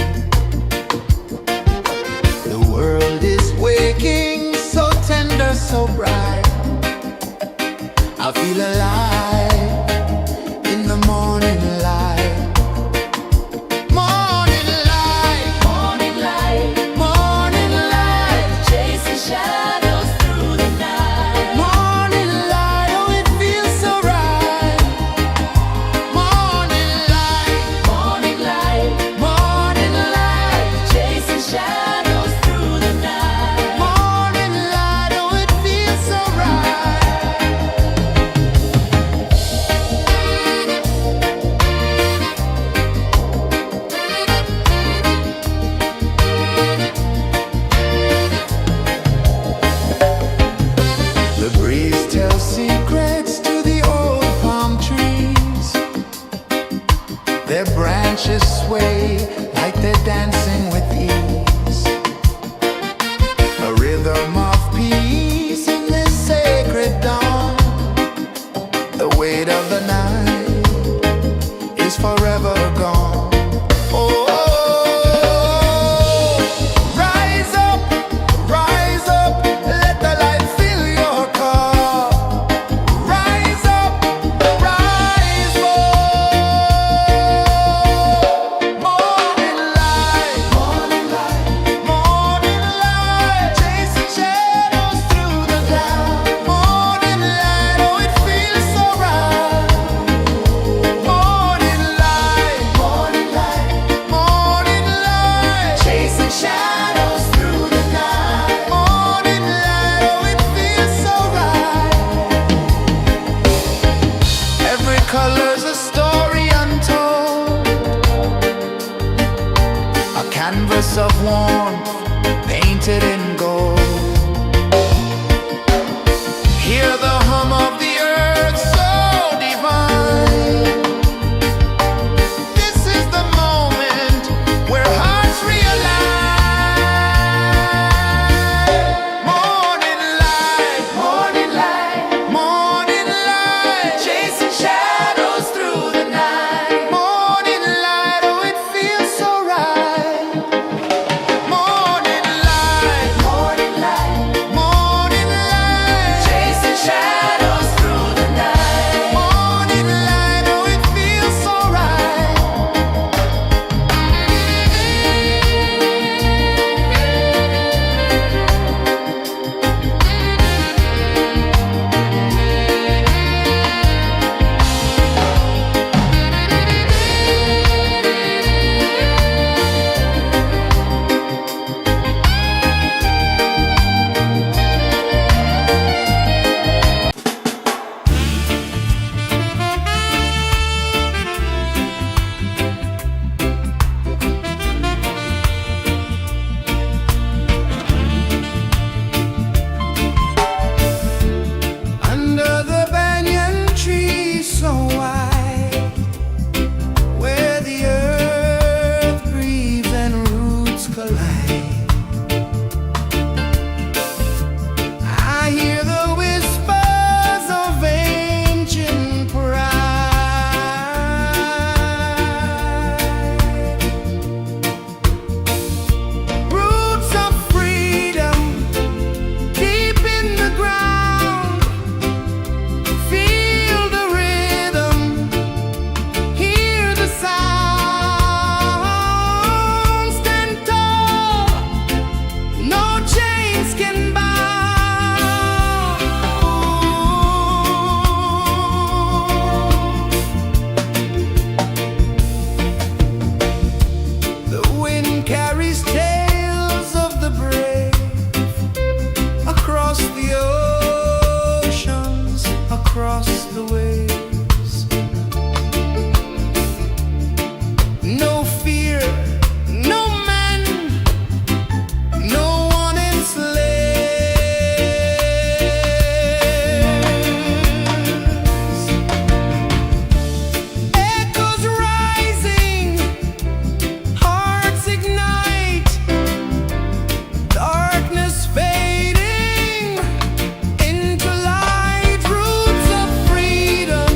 The world is waking, so tender, so bright. I feel alive in the morning light. Morning light, Morning light, morning light, chasing shadows through the night. morning light, oh it feels so right. Morning light, Morning light, morning light, chasing shadows through the night. morning light, oh it feels so right. The breeze tells secrets to the old palm trees. Their branches sway like they're dancing with ease. A rhythm of peace in this sacred dawn. The weight of the night is forever gone. Oh, rise up, let the light fill your cup. Rise up, rise up. Morning light, morning light, morning light, chasing shadows through the cloud. Morning light, oh it feels so right. Morning light, morning light, morning light, chasing shadows through the night. Morning light, oh it feels so right. Every color's a story untold, a canvas of warmth painted in gold. Hear the hum of the earth so divine. This is the moment where hearts realign. Morning light, morning light, morning light, chasing shadows through the night. Morning light, oh it feels so right. Morning light, morning light, morning light, chasing shadows through the night. Morning light, oh it feels so right. Under the banyan tree so wide, where the earth breathes and roots collide, I hear the whispers of ancient pride. Roots of freedom deep in the ground. Feel the rhythm, hear the sound. Stand tall, no chains can bound. The wind carries tales of the brave across the oceans, across the waves. No fear, no man, no one enslaves. Echoes rising, hearts ignite, darkness fading into light. Roots of freedom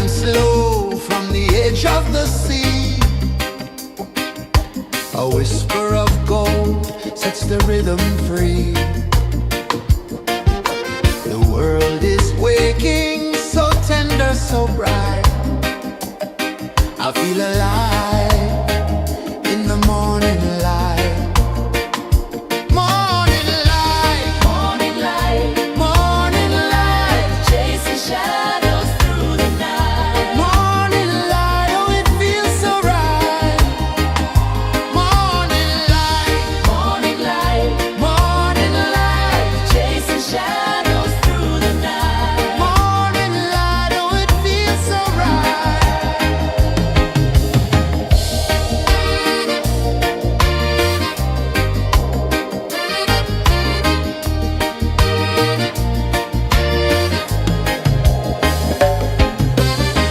and slow from the edge of the sea. A whisper of gold sets the rhythm free. The world is waking, so tender, so bright. I feel alive in the morning light. Morning light, Morning light, morning light, chasing shadows through the night. morning light, oh it feels so right. Morning light, Morning light, morning light, chasing shadows through the night. morning light, oh it feels so right.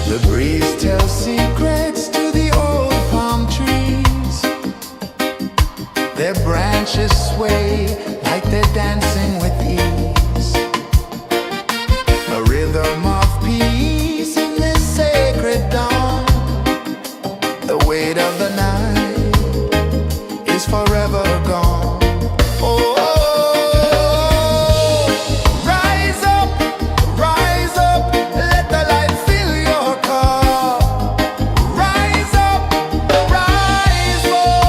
The breeze tells secrets to the old palm trees. Their branches sway like they're dancing with ease. A rhythm of peace in this sacred dawn. The weight of the night is forever gone. Oh, rise up, let the light fill your cup. Rise up, rise up.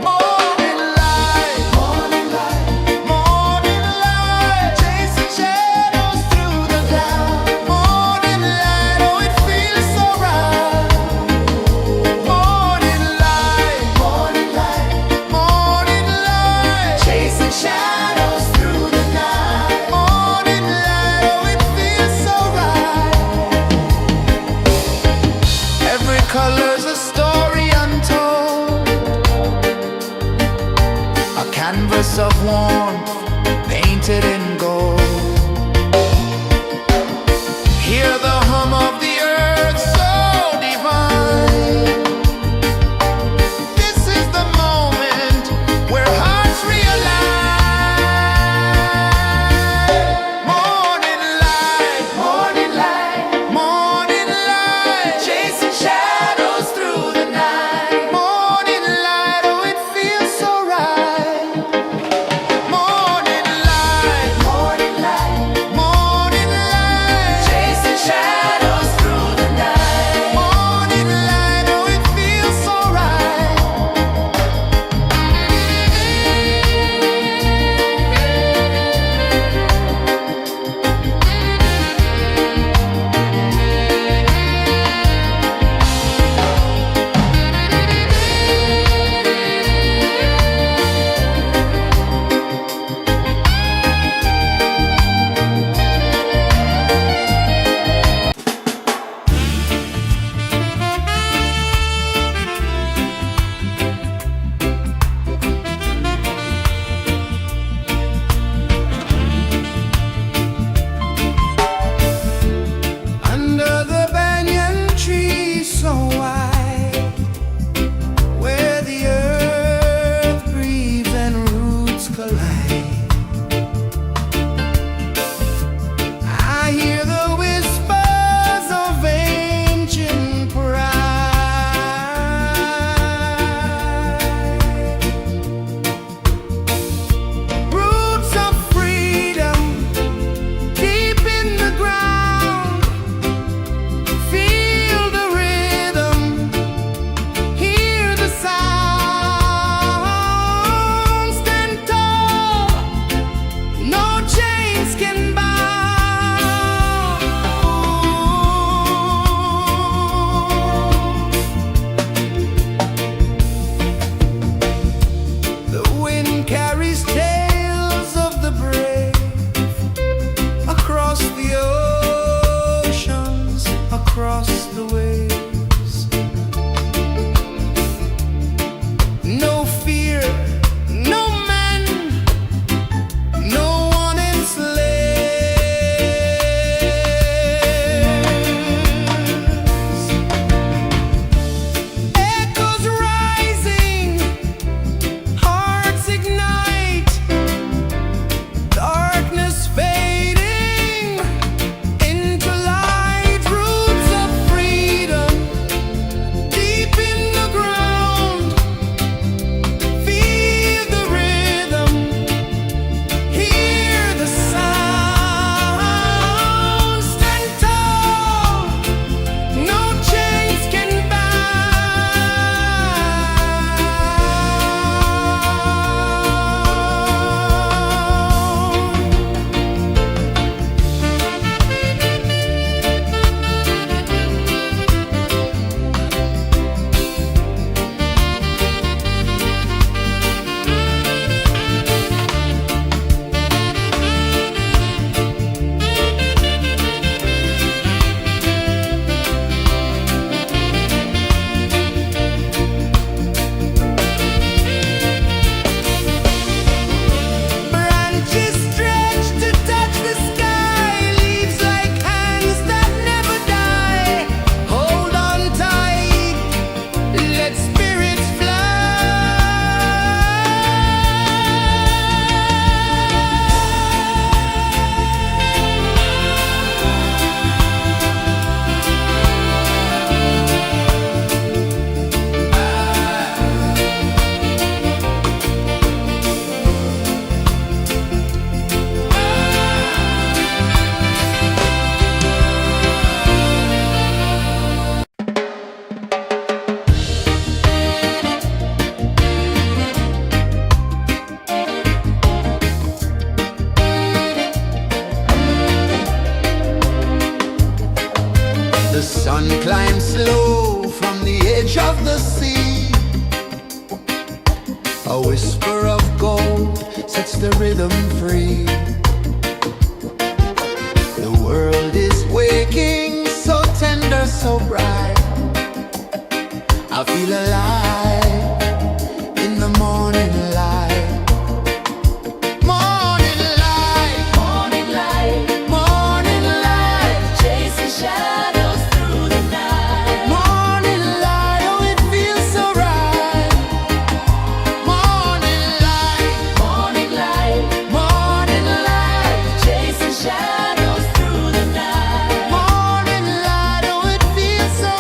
Morning light, morning light, morning light, chasing shadows through the cloud. Morning light, oh it feels so right. Morning light, morning light, morning light, chasing shadows through the night. Morning light, oh it feels so right. Every color's a story untold, a canvas of warmth painted in gold. Hear the hum of the earth so divine. This is the moment where hearts realign. Morning light, morning light, morning light, chasing shadows through the night. Morning light, oh it feels so right. Morning light, morning light, morning light, chasing shadows through the night. Morning light, oh it feels so right. Under the banyan tree so wide, where the earth breathes and roots collide, I hear the whispers of ancient pride. Roots of freedom deep in the ground. Feel the rhythm, hear the sound. Stand tall, no chains can bound. The wind carries tales of the brave across the oceans, across the waves. No fear, no man, no one enslaves. Echoes rising, hearts ignite, darkness fading into The sun climbs slow from the edge of the sea. A whisper of gold sets the rhythm free. The world is waking, so tender, so bright. I feel alive in the morning light. Morning light, Morning light, morning light, chasing shadows through the night. morning light, oh it feels so right. Morning light, Morning light, morning light, chasing shadows through the night. morning light, oh it feels so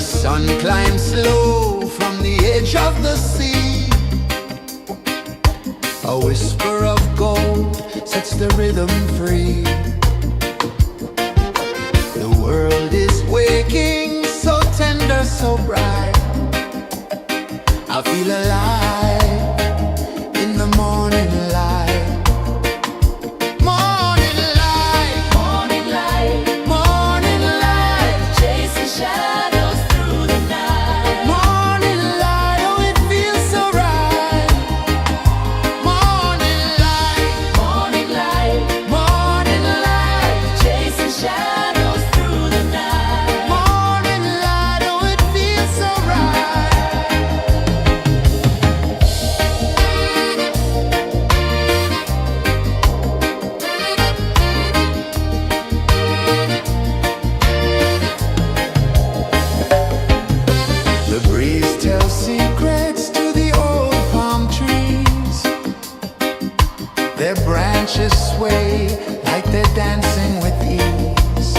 The sun climbs slow from the edge of the sea. A whisper of gold sets the rhythm free. The world is waking, so tender, so bright. I feel alive in the morning light. Morning light, Morning light, morning light, chasing shadows through the night. morning light, oh it feels so right. Morning light, Morning light, morning light, chasing shadows through the night. morning light, oh it feels so right. The breeze tells secrets to the old palm trees. Their branches sway like they're dancing with ease.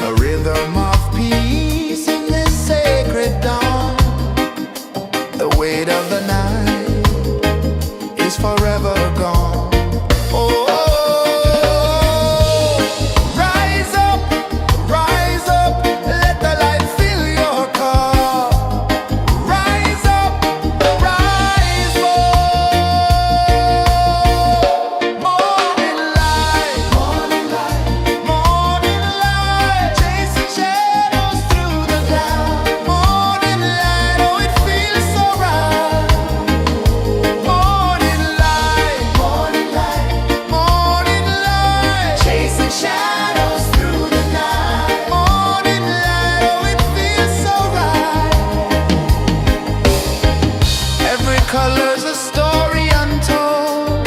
A rhythm of peace in this sacred dawn. The weight of the night is forever gone. Oh, rise up, let the light fill your cup. Rise up, rise up. Morning light, morning light, chasing shadows through the cloud. Morning light, oh it feels so right. Morning light, morning light, chasing shadows through the night. Morning light, oh it feels so right. Every color's a story untold,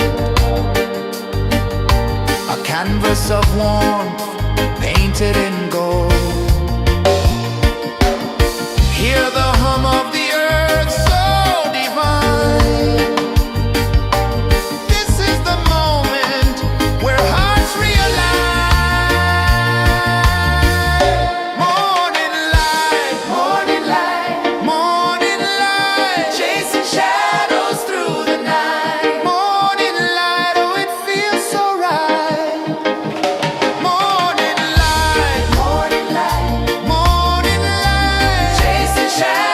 a canvas of warmth painted in gold. Hear the hum of the earth so divine. This is the moment where hearts realign. Morning light, morning light, chasing shadows through the night. Morning light, oh it feels so right. Morning light, chasing shadows.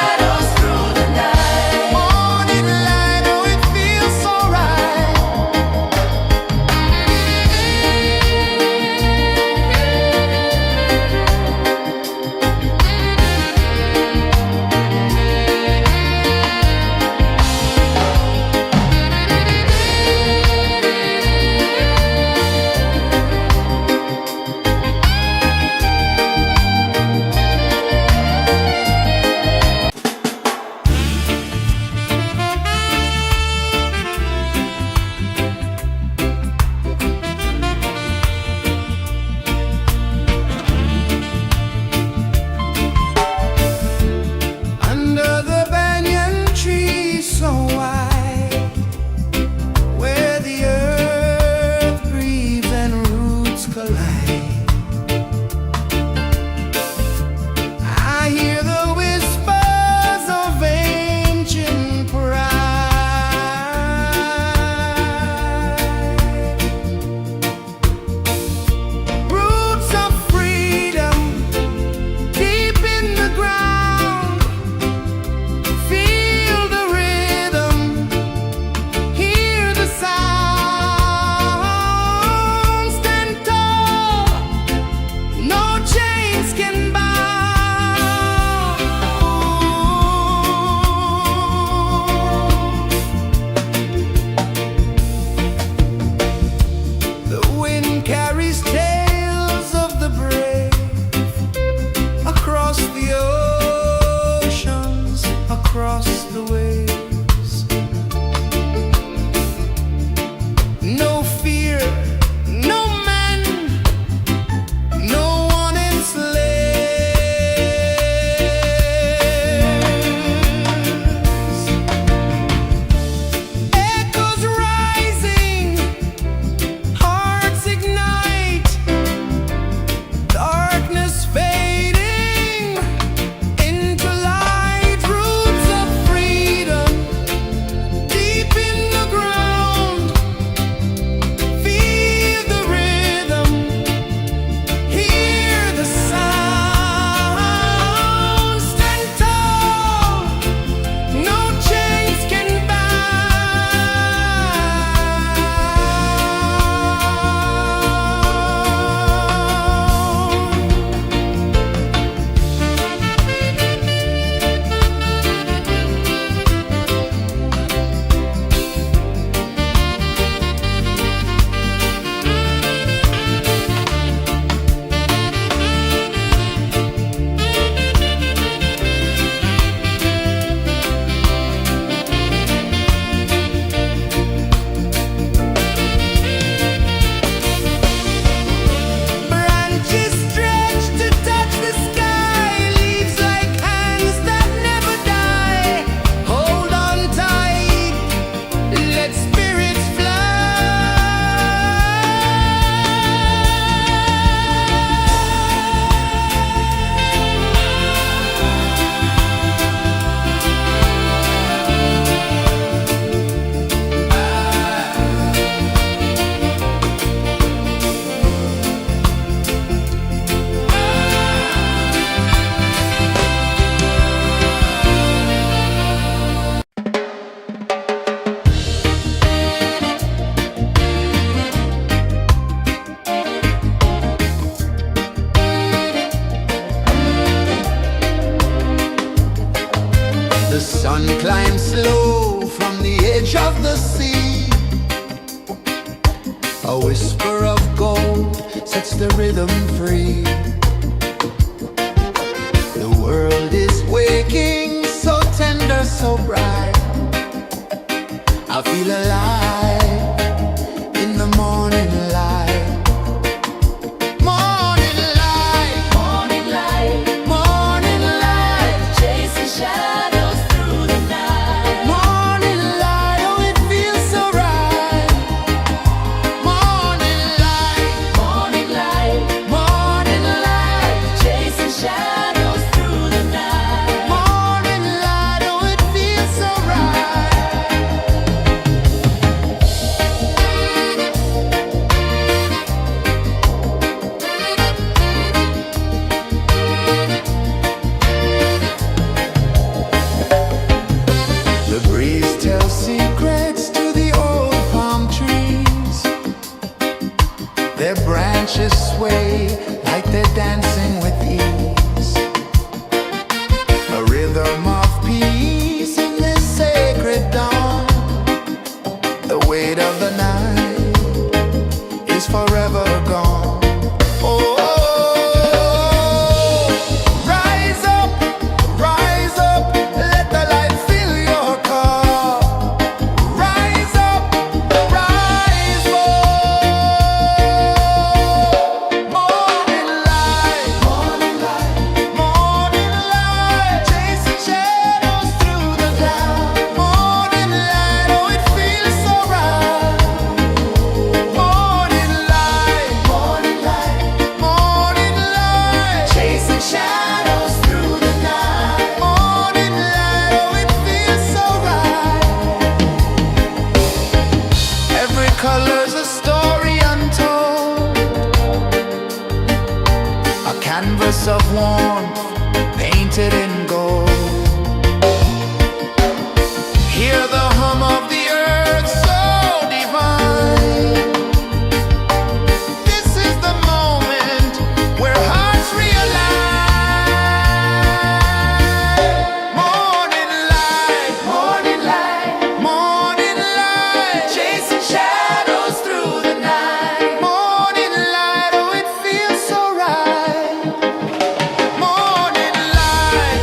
One climbs slow from the edge of the sea. A whisper of gold sets the rhythm free. The world is waking, so tender, so bright. I feel alive in the morning light. Morning light, Morning light, morning light, chasing shadows through the night. morning light, oh it feels so right. Morning light, Morning light, morning light, chasing shadows through the night. morning light, oh it feels so right. The breeze tells secrets to the old palm trees. Their branches sway like they're dancing with ease. A rhythm of peace in this sacred dawn. The weight of the night is forever gone. Oh, rise up, let the light fill your cup. Rise up, rise up. Morning light, morning light, chasing shadows through the cloud. Morning light, oh it feels so right. Morning light, morning light, chasing shadows through the night. Morning light, oh it feels so right. Every color's a story untold, a canvas of warmth painted in gold. Hear the hum of the earth so divine. This is the moment where hearts realign. Morning light, morning light, chasing shadows through the night. Morning light, oh it feels so right. Morning light,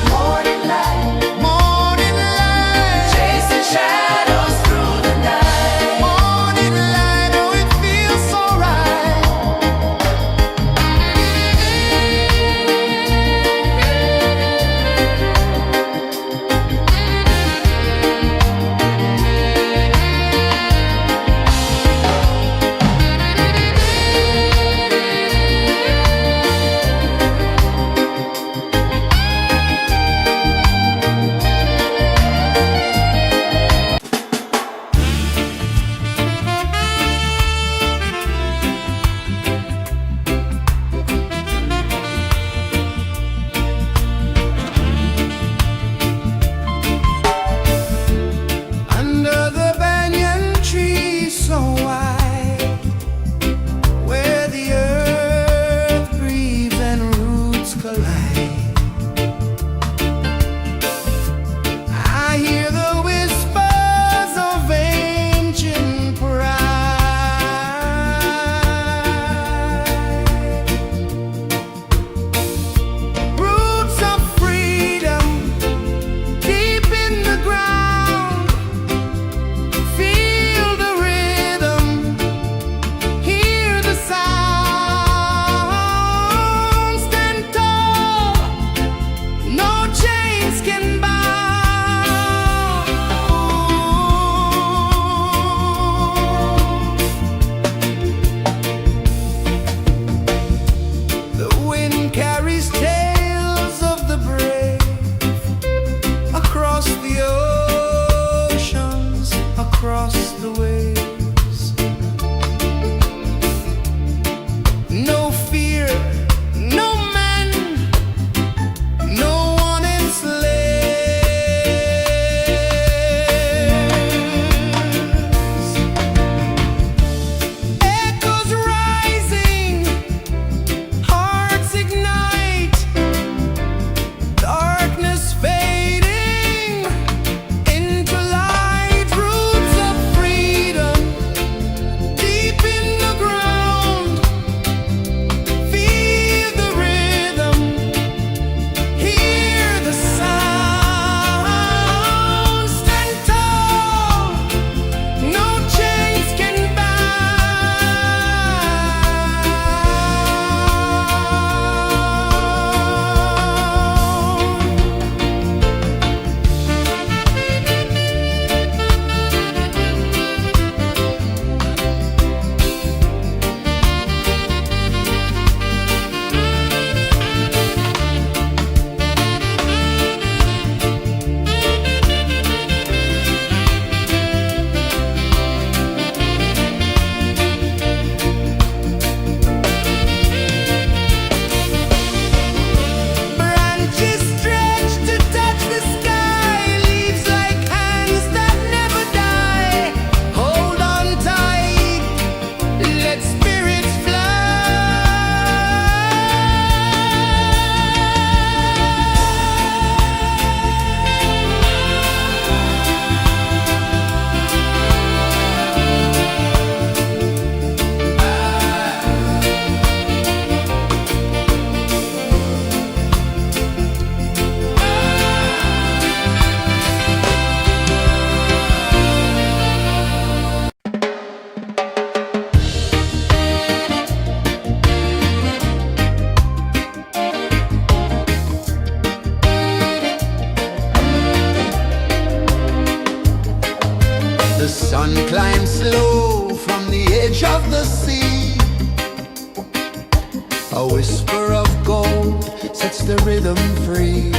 A whisper of gold sets the rhythm free.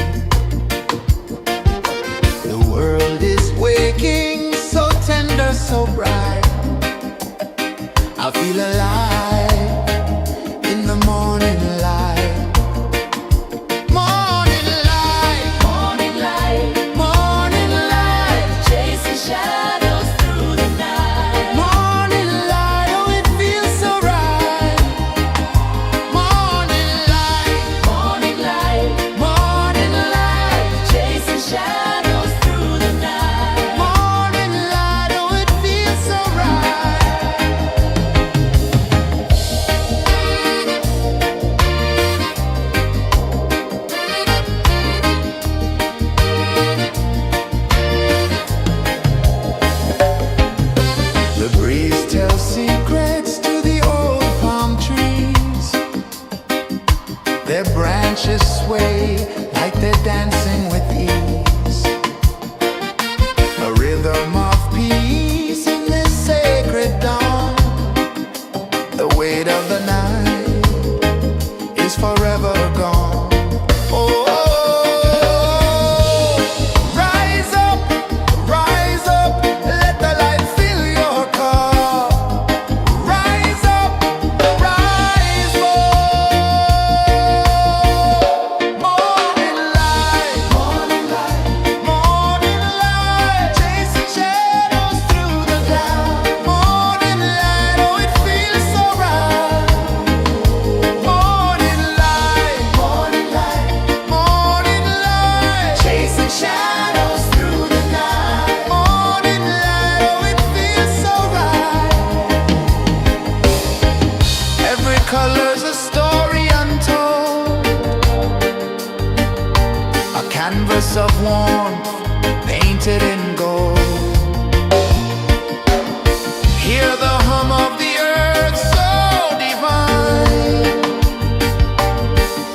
The world is waking, so tender, so bright. I feel alive in the morning light. Morning light, Morning light, morning light, chasing shadows through the night. morning light. Oh, it feels so right. Morning light, Morning light, morning light, chasing shadows through the night. morning light. Oh, it feels so right. The breeze tells secrets to the old palm trees. Their branches sway like they're dancing with ease. A rhythm of peace in this sacred dawn. The weight of the night is forever gone. Oh, rise up, let the light fill your cup. Rise up, rise up. Morning light, morning light, chasing shadows through the cloud. Morning light, oh, it feels so right. Morning light, morning light, chasing shadows through the night. Morning light, oh, it feels so right. Every color's a story untold, a canvas of warmth painted in gold. Hear the hum of the earth so divine.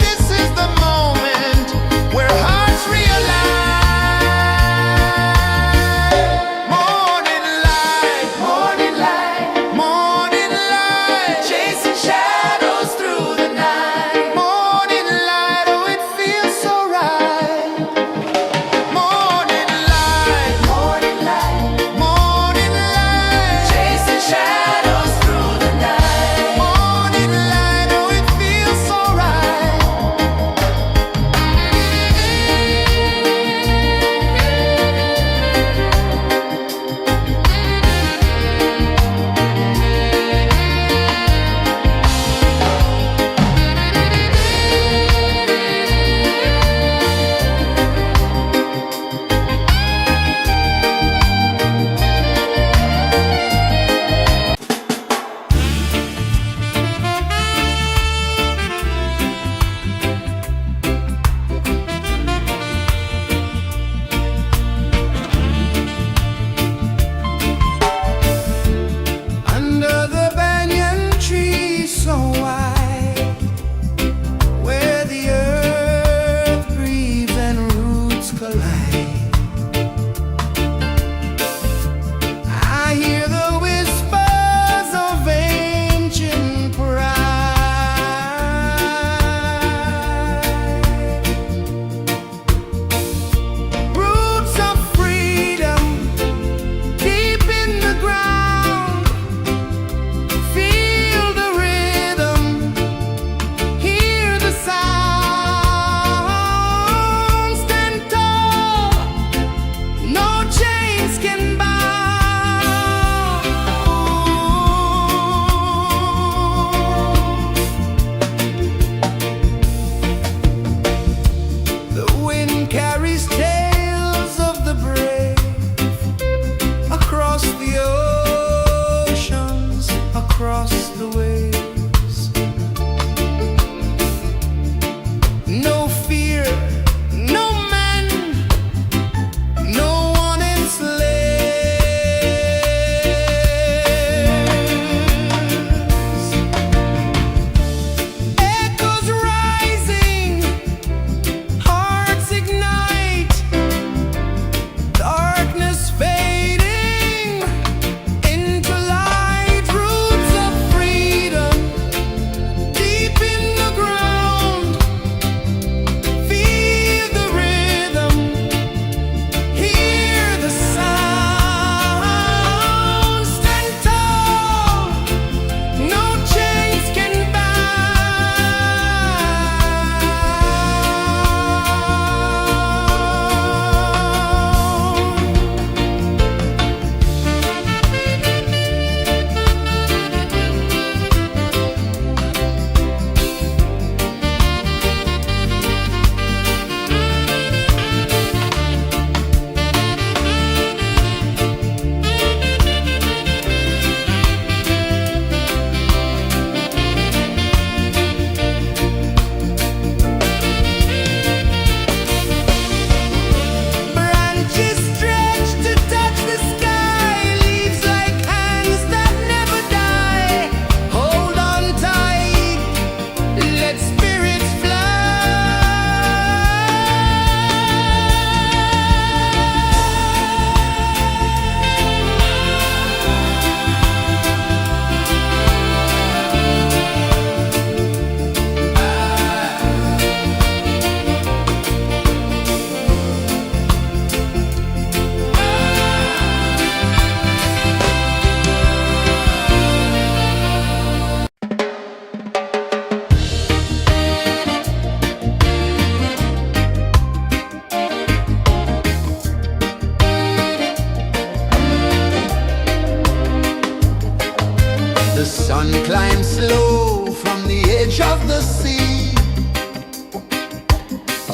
This is the moment where hearts realign. Morning light, morning light, chasing shadows through the night. Morning light, oh, it feels so right. Morning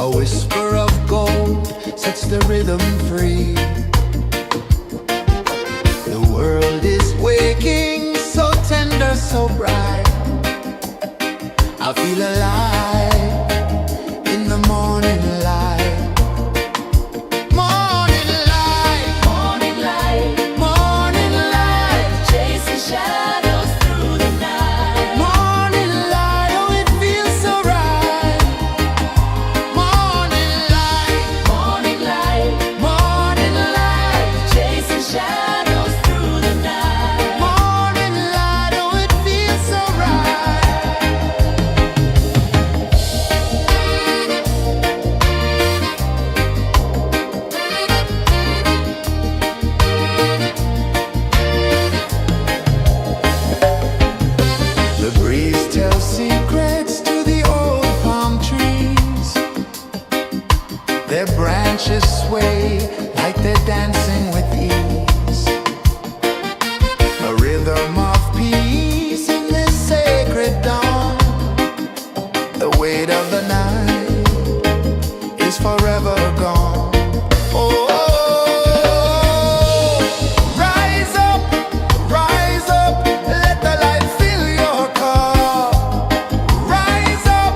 A whisper of gold sets the rhythm free. The world is waking, so tender, so bright. I feel alive in the morning light. Morning light, Morning light, morning light, chasing shadows through the night. morning light, oh it feels so right. Morning light, Morning light, morning light, chasing shadows through the night. morning light, oh it feels so right. The breeze tells secrets to the old palm trees. Their branches sway like they're dancing with ease. A rhythm of peace in this sacred dawn. The weight of the night is forever gone. Oh, rise up, let the light fill your cup. Rise up,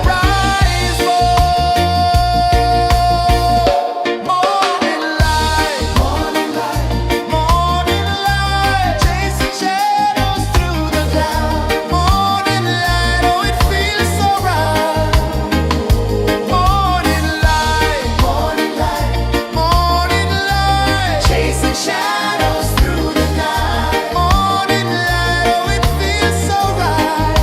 rise up. Morning light, morning light, morning light, chasing shadows through the cloud. Morning light, oh it feels so right. Morning light, morning light, morning light, chasing shadows through the night. Morning light, oh it feels so right.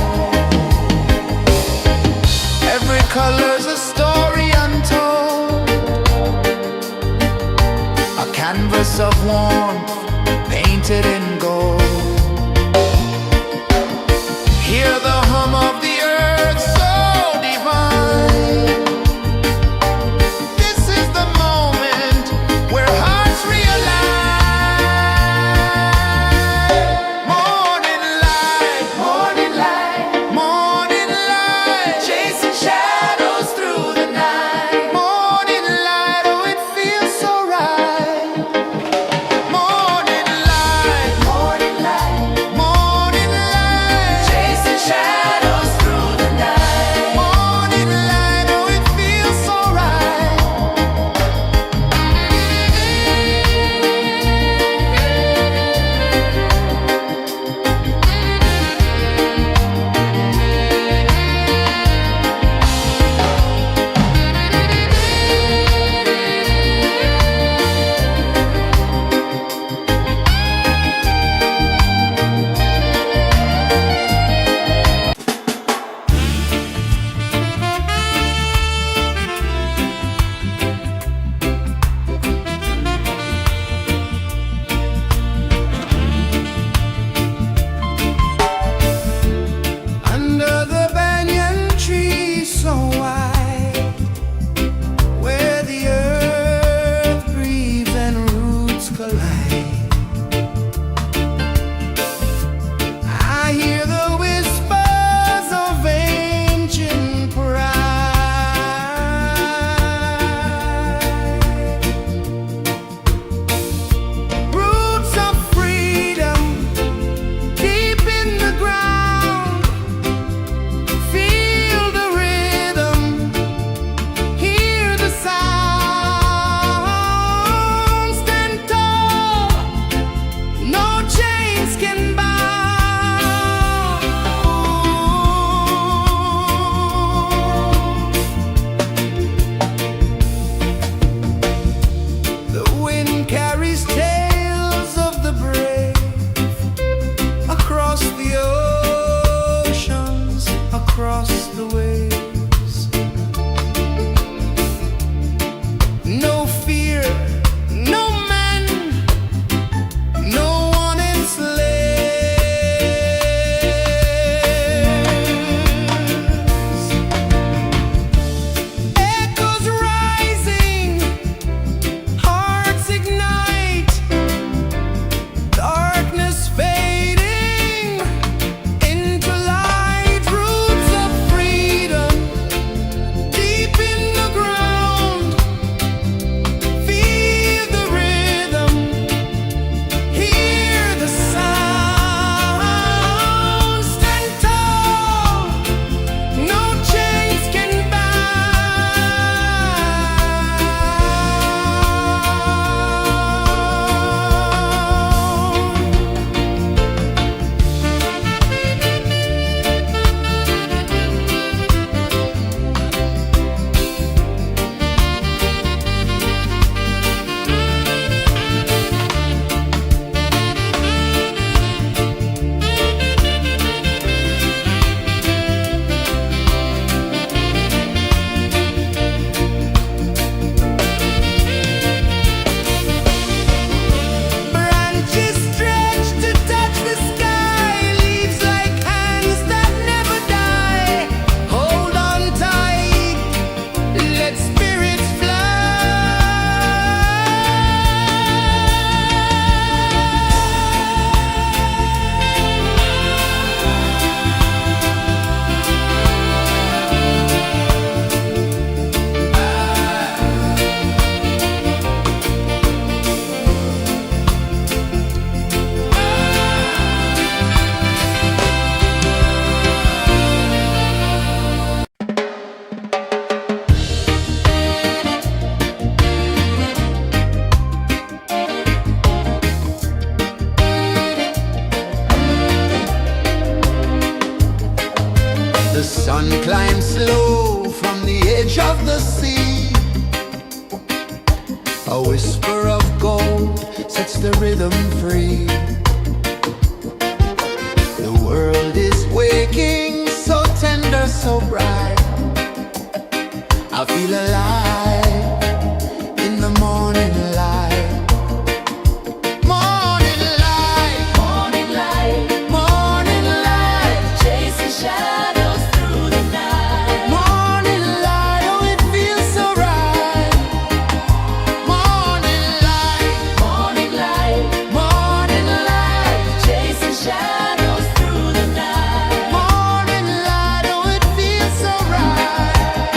Every color's a story untold, a canvas of warmth painted in gold. Hear the hum of the earth so divine. This is the moment where hearts realign. Morning light, morning light, morning light, chasing shadows through the night. Morning light, oh it feels so right. Morning light, morning climb slow from the edge of the sea. A whisper of gold sets the rhythm free. The world is waking, so tender, so bright. I feel alive in the morning light. Morning light, Morning light, morning light, chasing shadows through the night. morning light, oh it feels so right. Morning light, Morning light, morning light, chasing shadows through the night. morning light, oh it feels so right.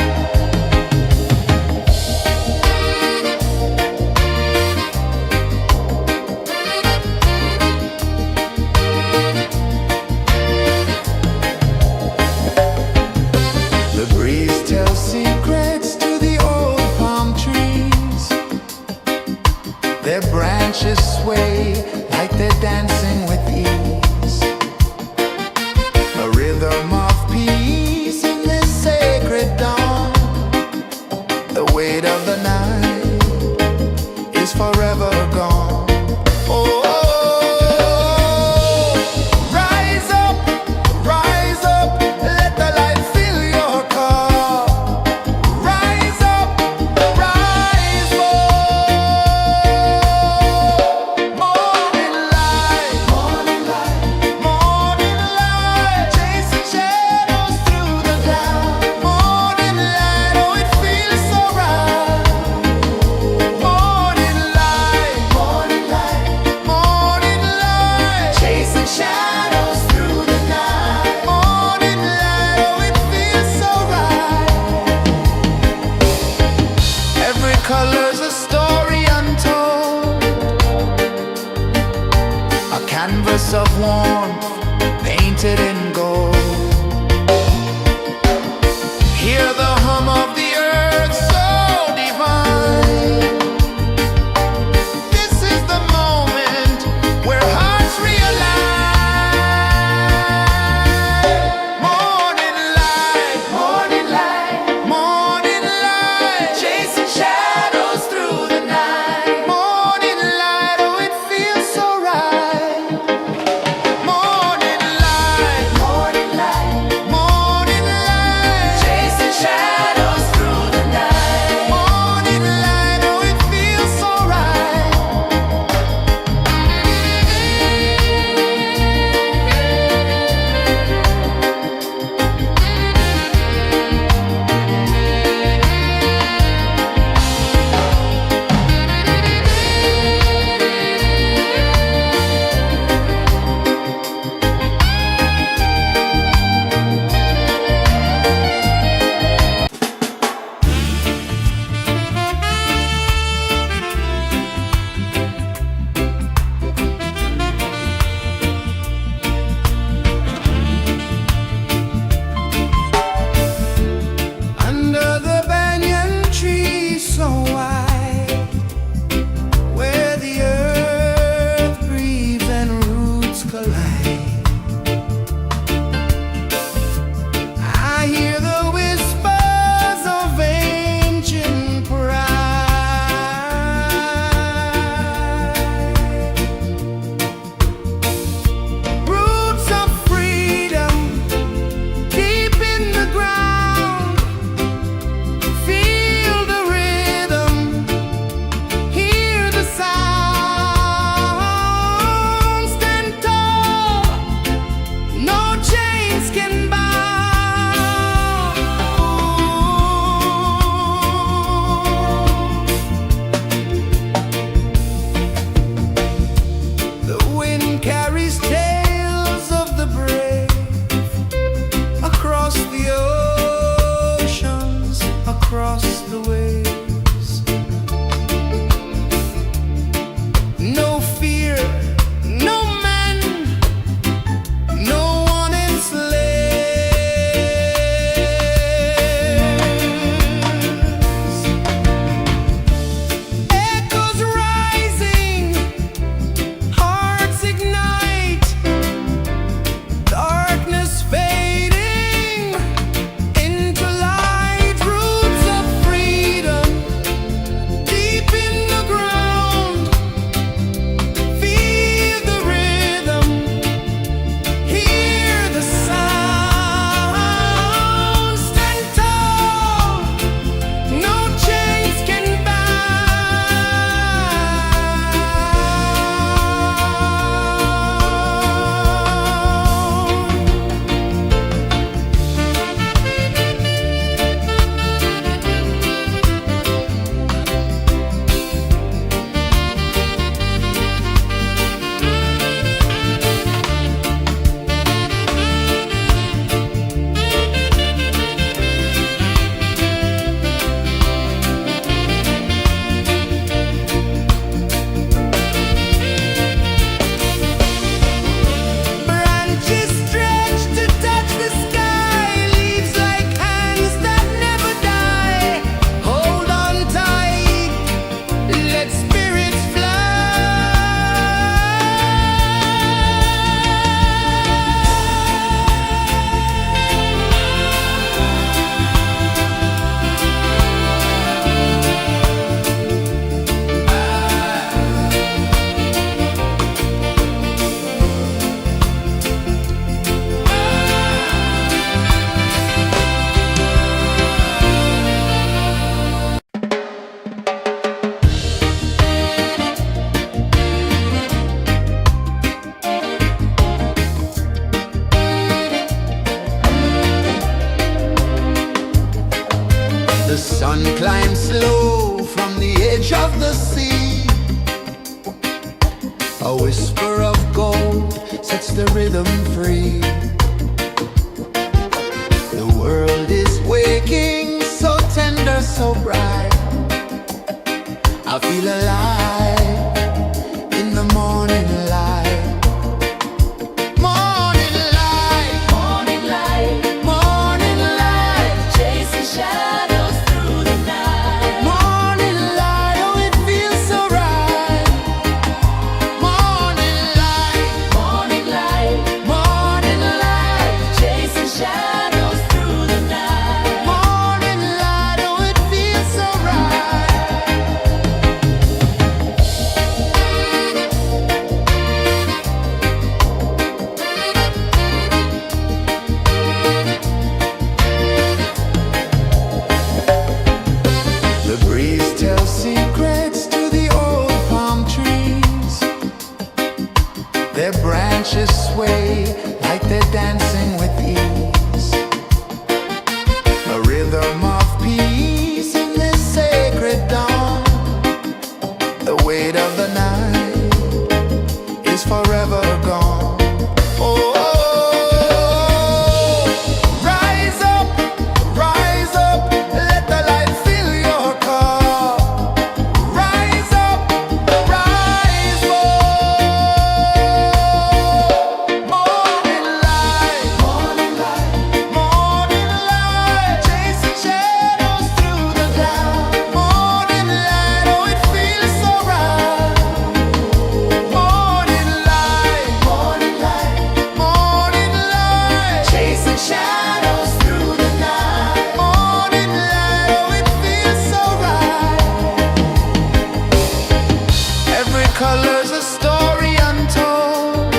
The sun climbs slow from the edge of the sea. A whisper of gold sets the rhythm free. The world is waking, so tender, so bright. I feel alive in the morning light. Morning light, Morning light, morning light, chasing shadows through the night. morning light, oh it feels so right. Morning light, Morning light, morning light, chasing shadows through the night. morning light, oh it feels so right. The breeze tells secrets to the old palm trees. Their branches sway like they're dancing with ease. A rhythm of peace in this sacred dawn. The weight of the night is forever gone. Oh, rise up, let the light fill your car. Rise up, rise up. Morning light, morning light, morning light, chasing shadows through the cloud. Morning light, oh it feels so right. Morning light, morning light, morning light, chasing shadows through the night. Morning light, oh it feels so right. Every color's a story untold,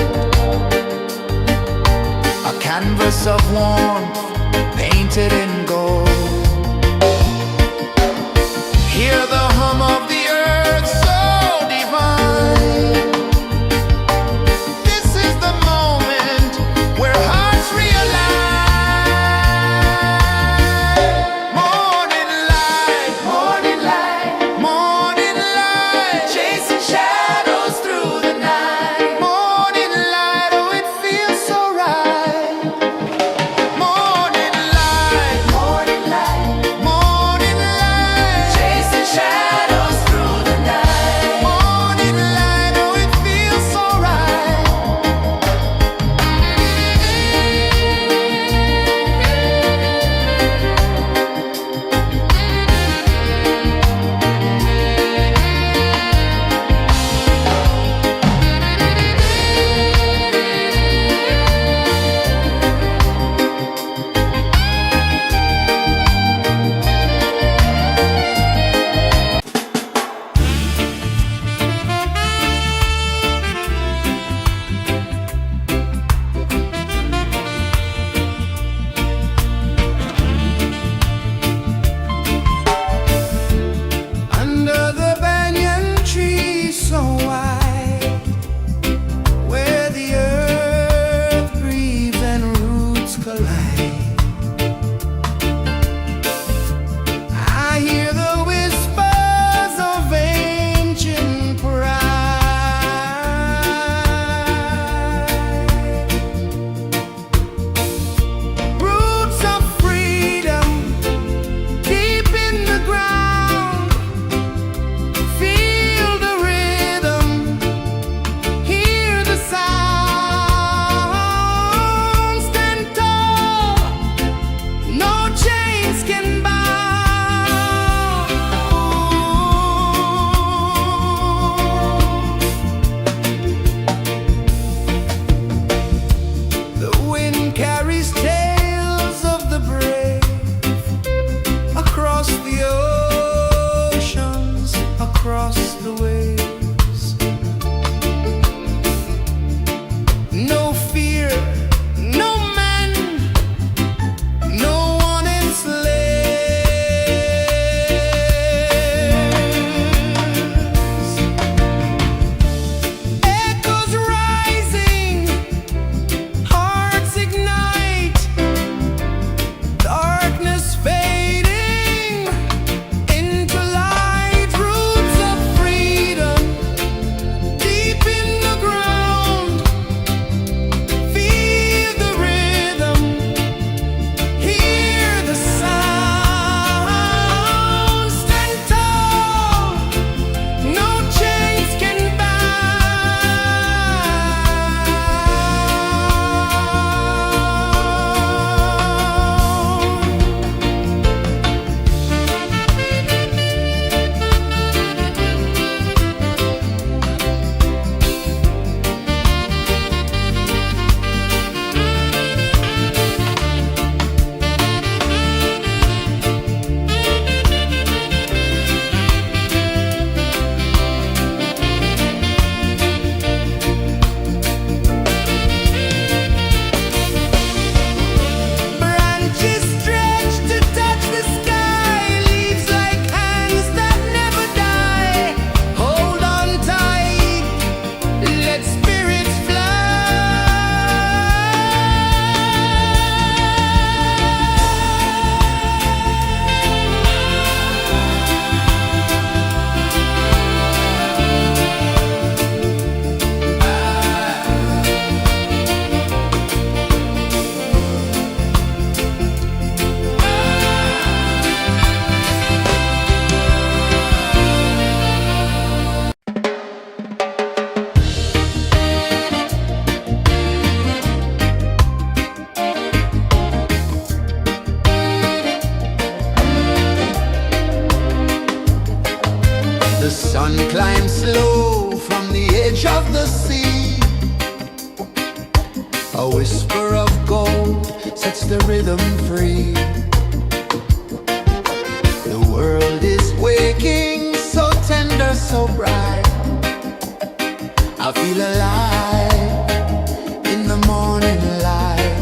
a canvas of warmth painted in gold. Hear the hum of the earth so divine. This is the moment where hearts realign. Morning light, morning light, morning light, chasing shadows through the night. Morning light, oh it feels so right. Morning light, morning light, morning light, chasing shadows through the night. Morning light, oh it feels so right. Under the banyan tree so wide, where the earth breathes and roots collide, I hear the whispers of ancient pride. Roots of freedom deep in the ground. Feel the rhythm, hear the sound. Stand tall, no chains can bound. The wind carries tales of the brave across the oceans, across the waves. No fear, no man, no one enslaved. The sun climbs slow from the edge of the sea. A whisper of gold sets the rhythm free. The world is waking, so tender, so bright. I feel alive in the morning light.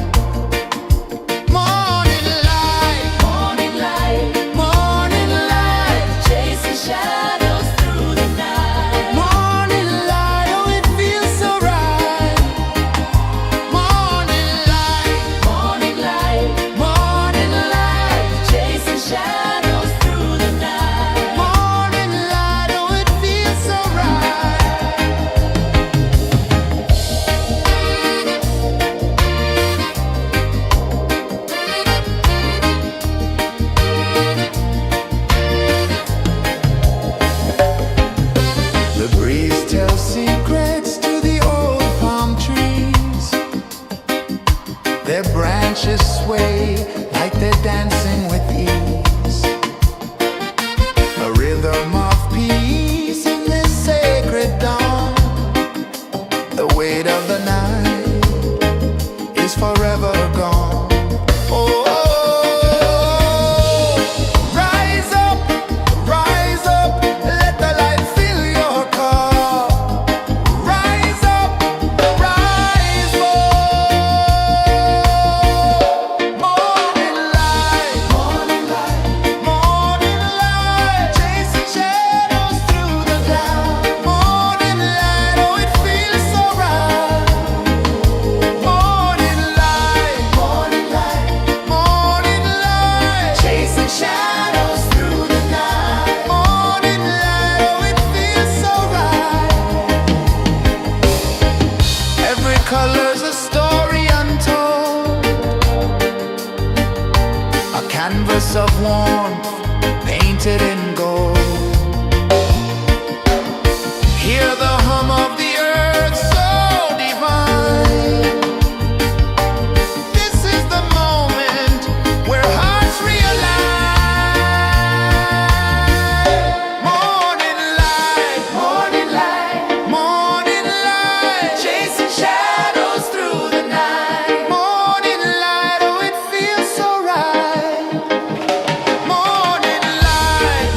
Morning light, Morning light, morning light, chasing shadows through the night. morning light, oh it feels so right. Morning light, Morning light, morning light, chasing shadows through the night. morning light, oh it feels so right. The breeze tells secrets to the old palm trees. Their branches sway like they're dancing with ease. A rhythm of peace in this sacred dawn. The weight of the night is forever gone. Oh, rise up, let the light fill your cup. Rise up, rise up. Morning light, morning light, morning light, chasing shadows through the cloud. Morning light, oh it feels so right. Morning light, morning light, morning light, chasing shadows through the night. Morning light, oh it feels so right. Every color's a story untold, a canvas of warmth painted in gold. Hear the hum of the earth so divine. This is the moment where hearts realign. Morning light, morning light, morning light, chasing shadows through the night. Morning light, oh it feels so right. Morning light,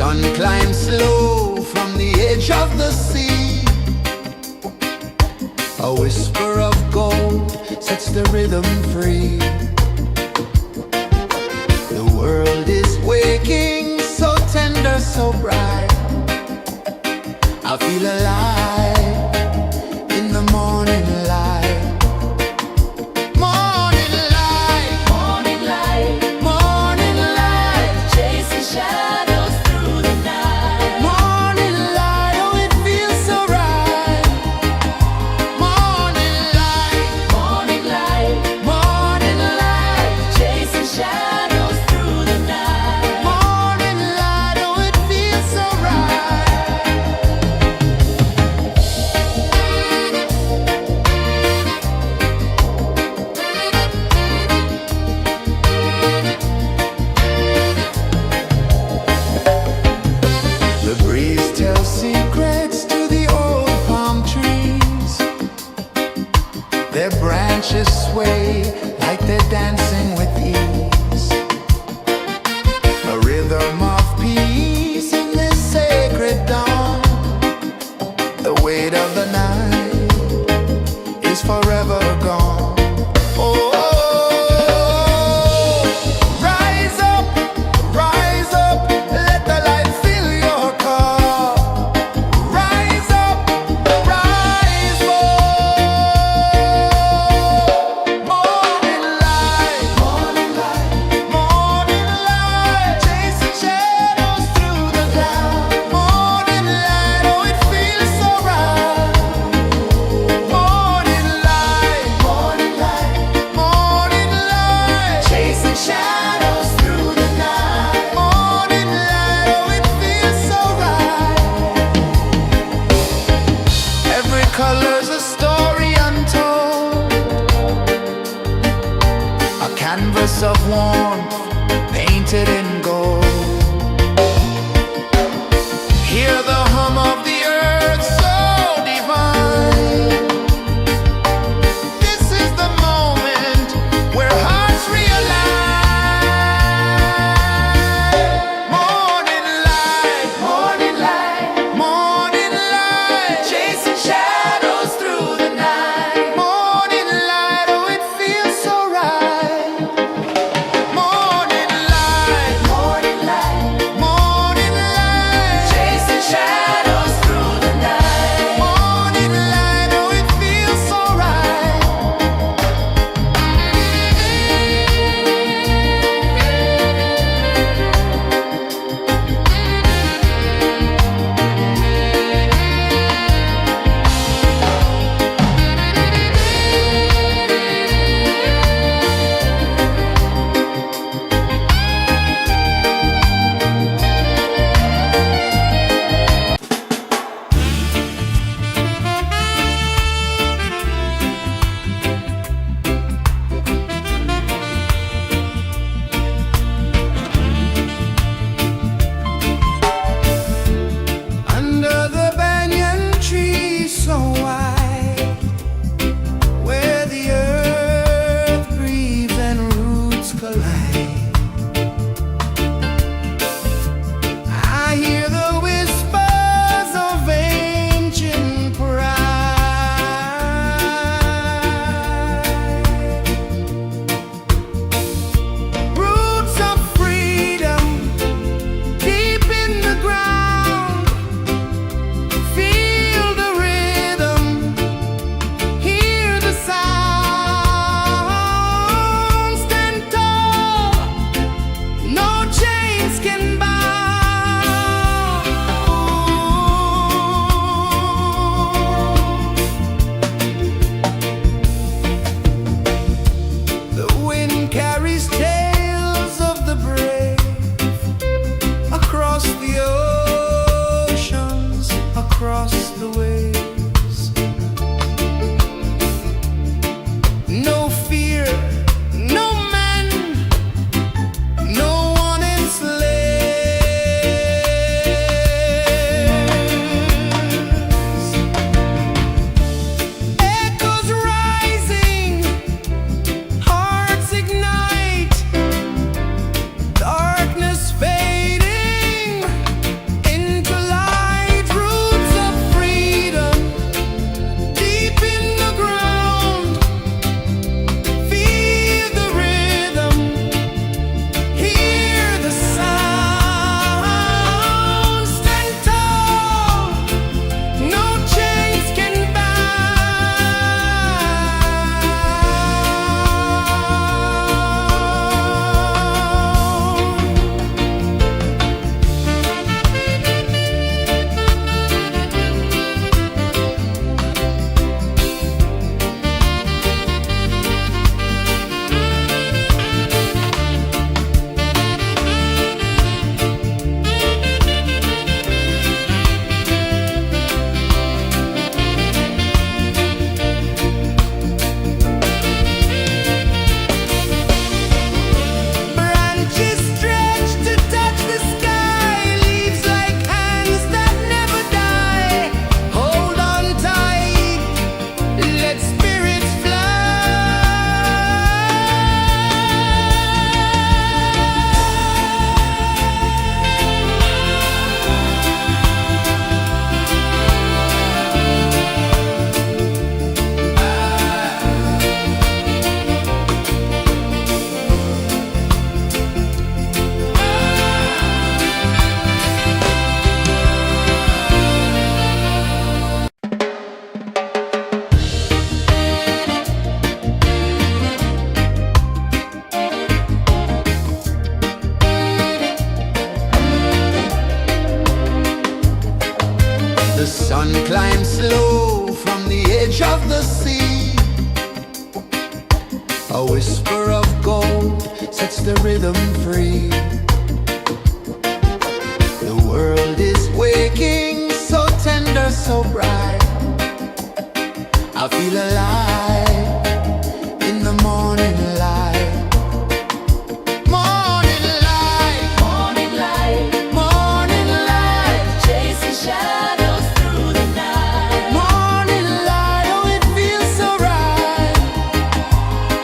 sun climbs slow from the edge of the sea. A whisper of gold sets the rhythm free. The world is waking, so tender, so bright. I feel alive in the morning light. Morning light, Morning light, morning light, chasing shadows through the night. morning light, oh it feels so right. Morning light, Morning light, morning light, chasing shadows through the night. morning light, oh it feels so right. The breeze tells secrets to the old palm trees. Their branches sway like they're dancing with ease. A rhythm of peace in this sacred dawn. The weight of the night is forever gone. Oh, rise up, let the light fill your cup. Rise up, rise more. Morning light, morning light, morning light, chasing shadows through the cloud. Morning light, oh it feels so right. Morning light, morning light, morning light, chasing shadows through the night. Morning light, oh it feels so right. Every color's a story untold, a canvas of warmth painted in gold. Hear the hum of the earth so divine. This is the moment where hearts realign. Morning light, morning light, morning light, chasing shadows through the night. Morning light, oh it feels so right. Morning light, morning A whisper of gold sets the rhythm free. The world is waking, so tender, so bright. I feel alive in the morning light. Morning light, Morning light, morning light, chasing shadows through the night. morning light, oh it feels so right.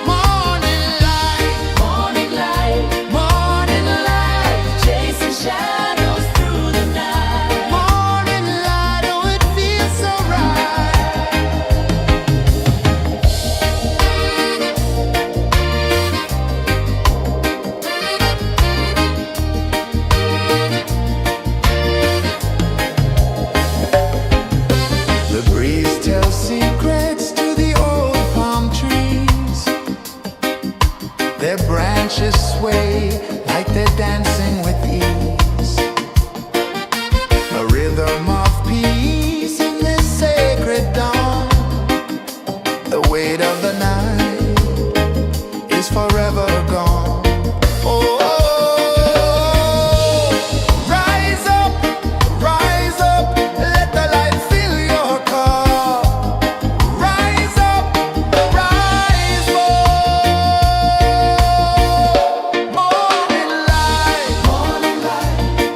Morning light, Morning light, morning light, chasing shadows through the night. morning light, oh it feels so right. The breeze tells secrets to the old palm trees. Their branches sway like they're dancing with ease. A rhythm of peace in this sacred dawn. The weight of the night is forever gone. Oh, rise up, let the light fill your cup. Rise up, rise more. Morning light,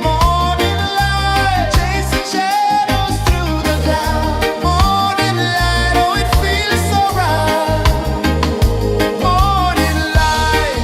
morning light, chasing shadows through the cloud. Morning light, oh it feels so right. Morning light,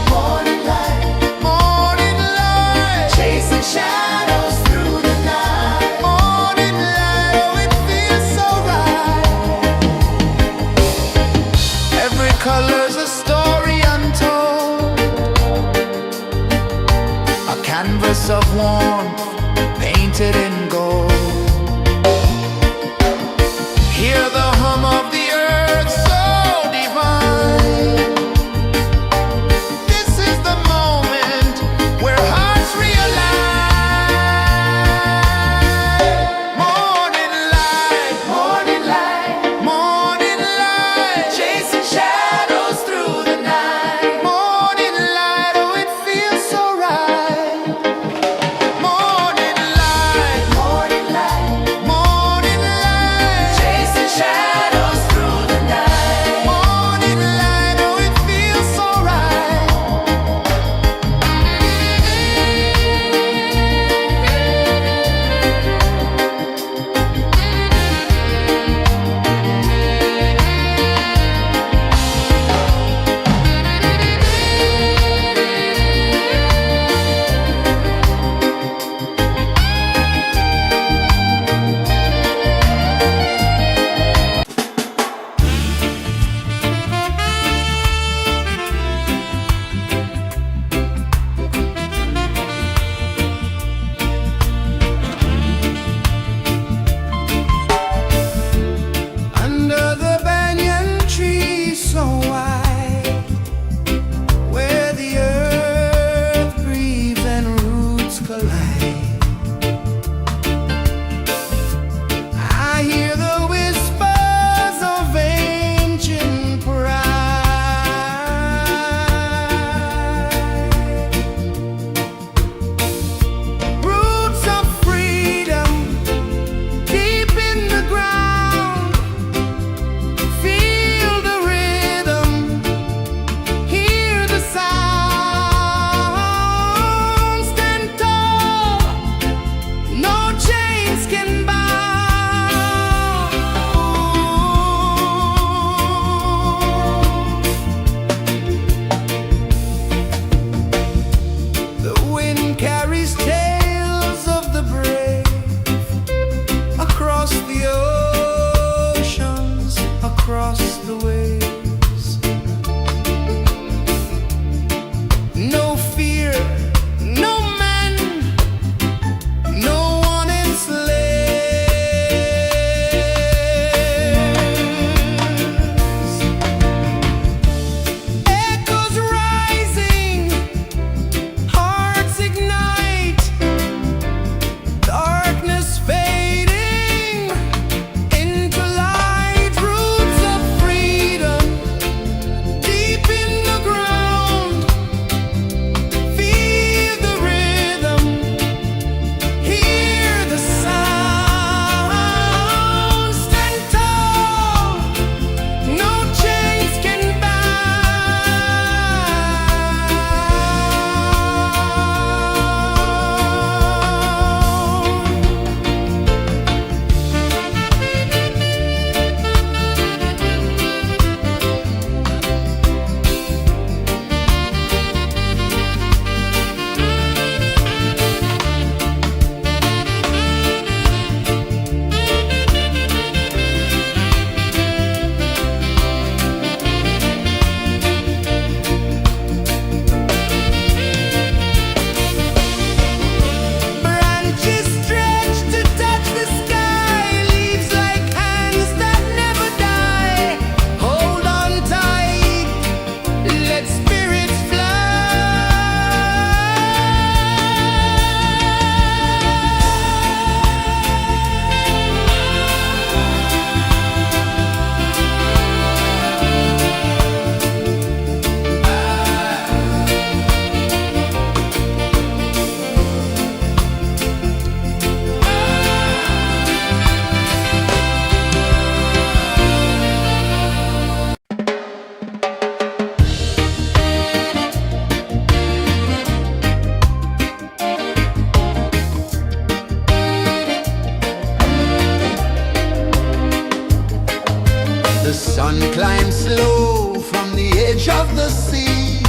the sea.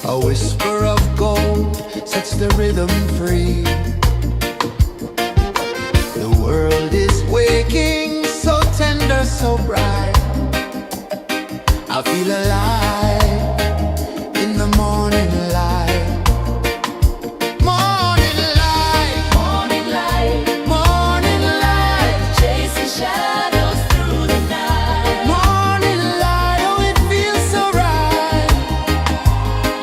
A whisper of gold sets the rhythm free. The world is waking, so tender, so bright. I feel alive in the morning light. Morning light, Morning light, morning light, chasing shadows through the night. morning light, oh it feels so right.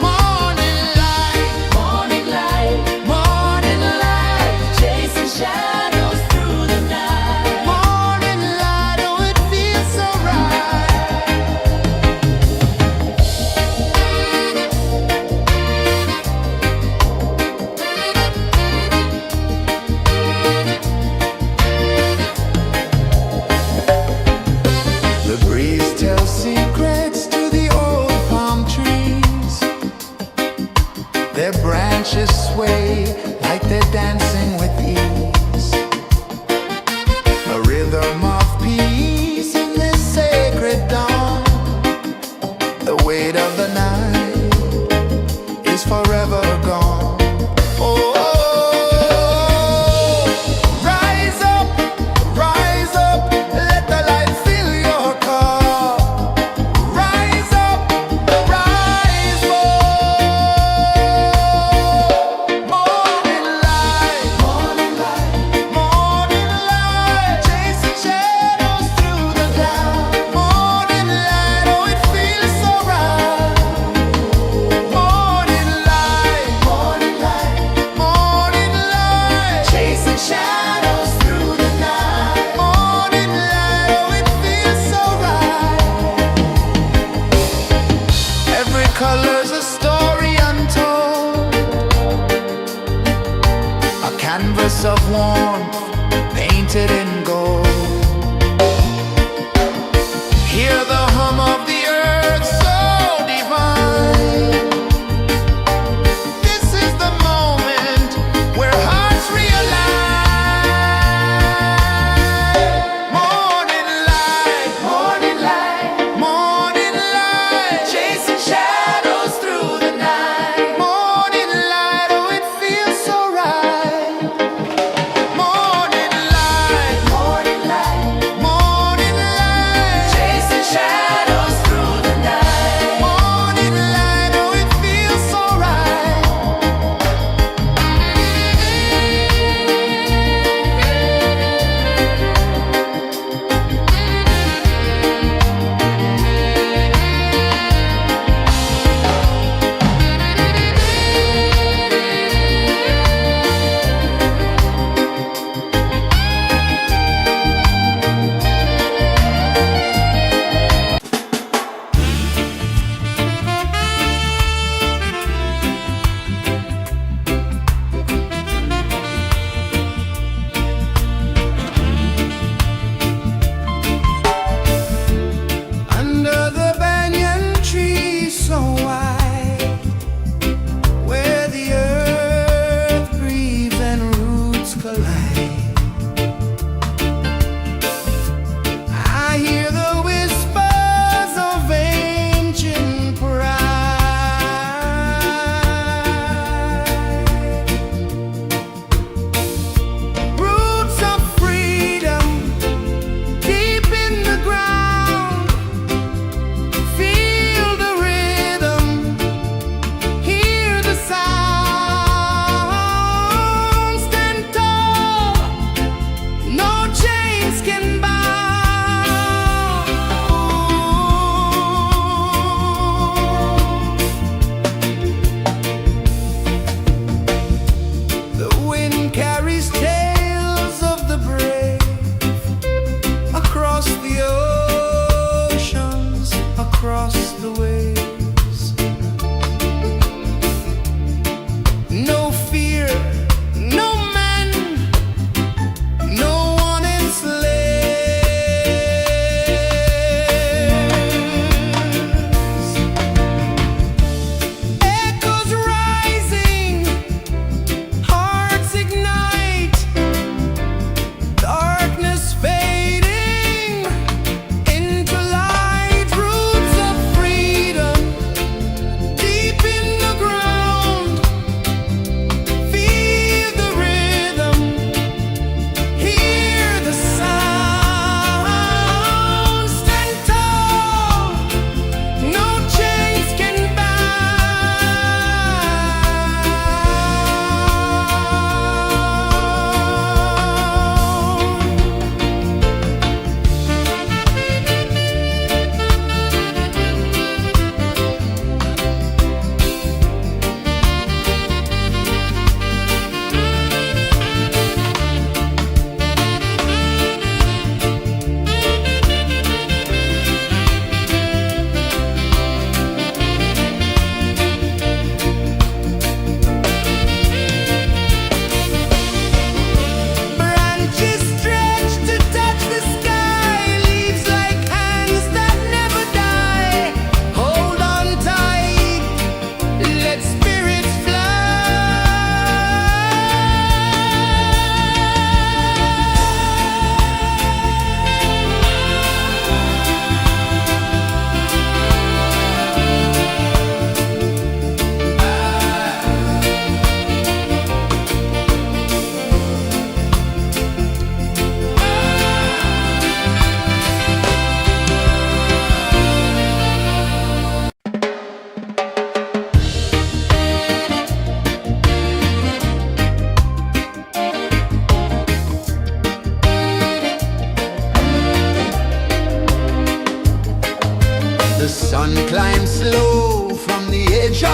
Morning light, Morning light, morning light, chasing shadows through the night. morning light, oh it feels so right. The breeze tells secrets to the old palm trees. Their branches sway like they're dancing with ease. A rhythm of peace in this sacred dawn. The weight of the night is forever gone. Oh, rise up, let the light fill your cup. Rise up, rise up. Morning light, morning light, morning light, chasing shadows through the cloud. Morning light, oh it feels so right. Morning light, morning light, morning light, chasing shadows through the night. Morning light, oh it feels so right. Every color's a story untold, a canvas of warmth painted in gold. Hear the hum of the earth so divine. This is the moment where hearts realign. Morning light, morning light, morning light, chasing shadows through the night. Morning light, oh it feels so right. Morning light,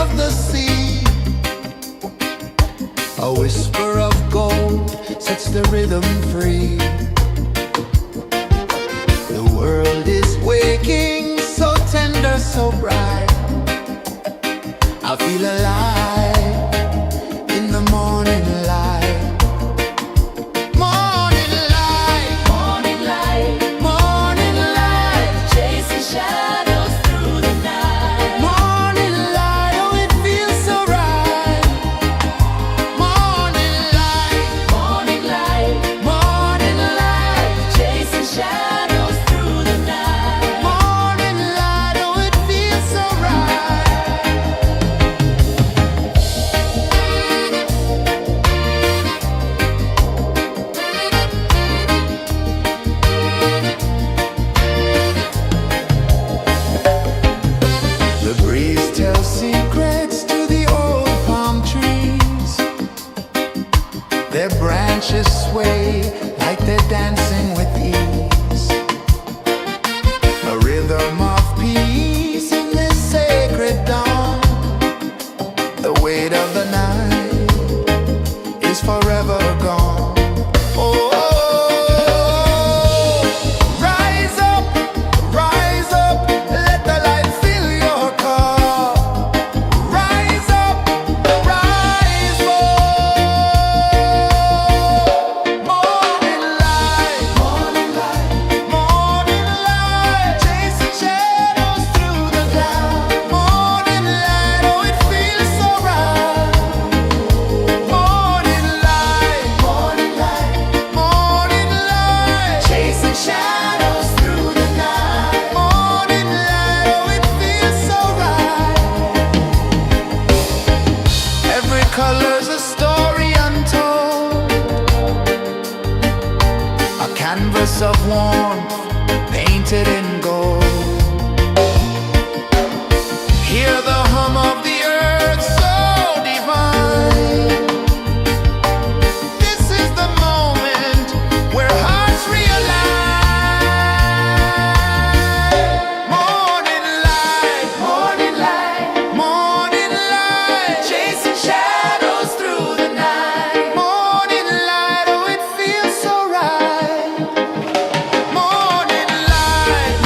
of the sea. A whisper of gold sets the rhythm free. The world is waking, so tender, so bright. I feel alive in the morning light. Morning light, Morning light, morning light, chasing shadows through the night. morning light, oh it feels so right. Morning light, Morning light, morning light, chasing shadows through the night. morning light, oh it feels so right. The breeze tells secrets to the old palm trees. Their branches sway like they're dancing with ease. A rhythm of peace in this sacred dawn. The weight of the night is forever gone. Oh, rise up, let the light fill your cup. Rise up, rise up. Morning light, morning light, morning light, chasing shadows through the cloud. Morning light, oh it feels so right. Morning light, morning light, morning light, chasing shadows through the night. Morning light, oh it feels so right. Every color's a story untold, a canvas of warmth painted in gold. Hear the hum of the earth so divine. This is the moment where hearts realign. Morning light, morning light, morning light, chasing shadows through the night. Morning light, oh it feels so right. Morning light,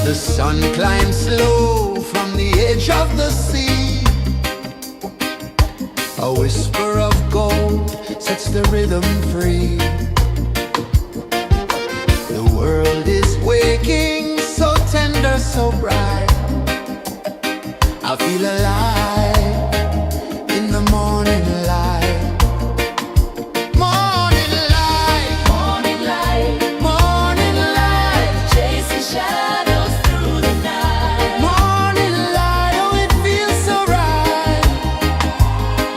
The sun climbs slow from the edge of the sea. A whisper of gold sets the rhythm free. The world is waking, so tender, so bright. I feel alive in the morning light. Morning light, Morning light, morning light, chasing shadows through the night. morning light, oh it feels so right.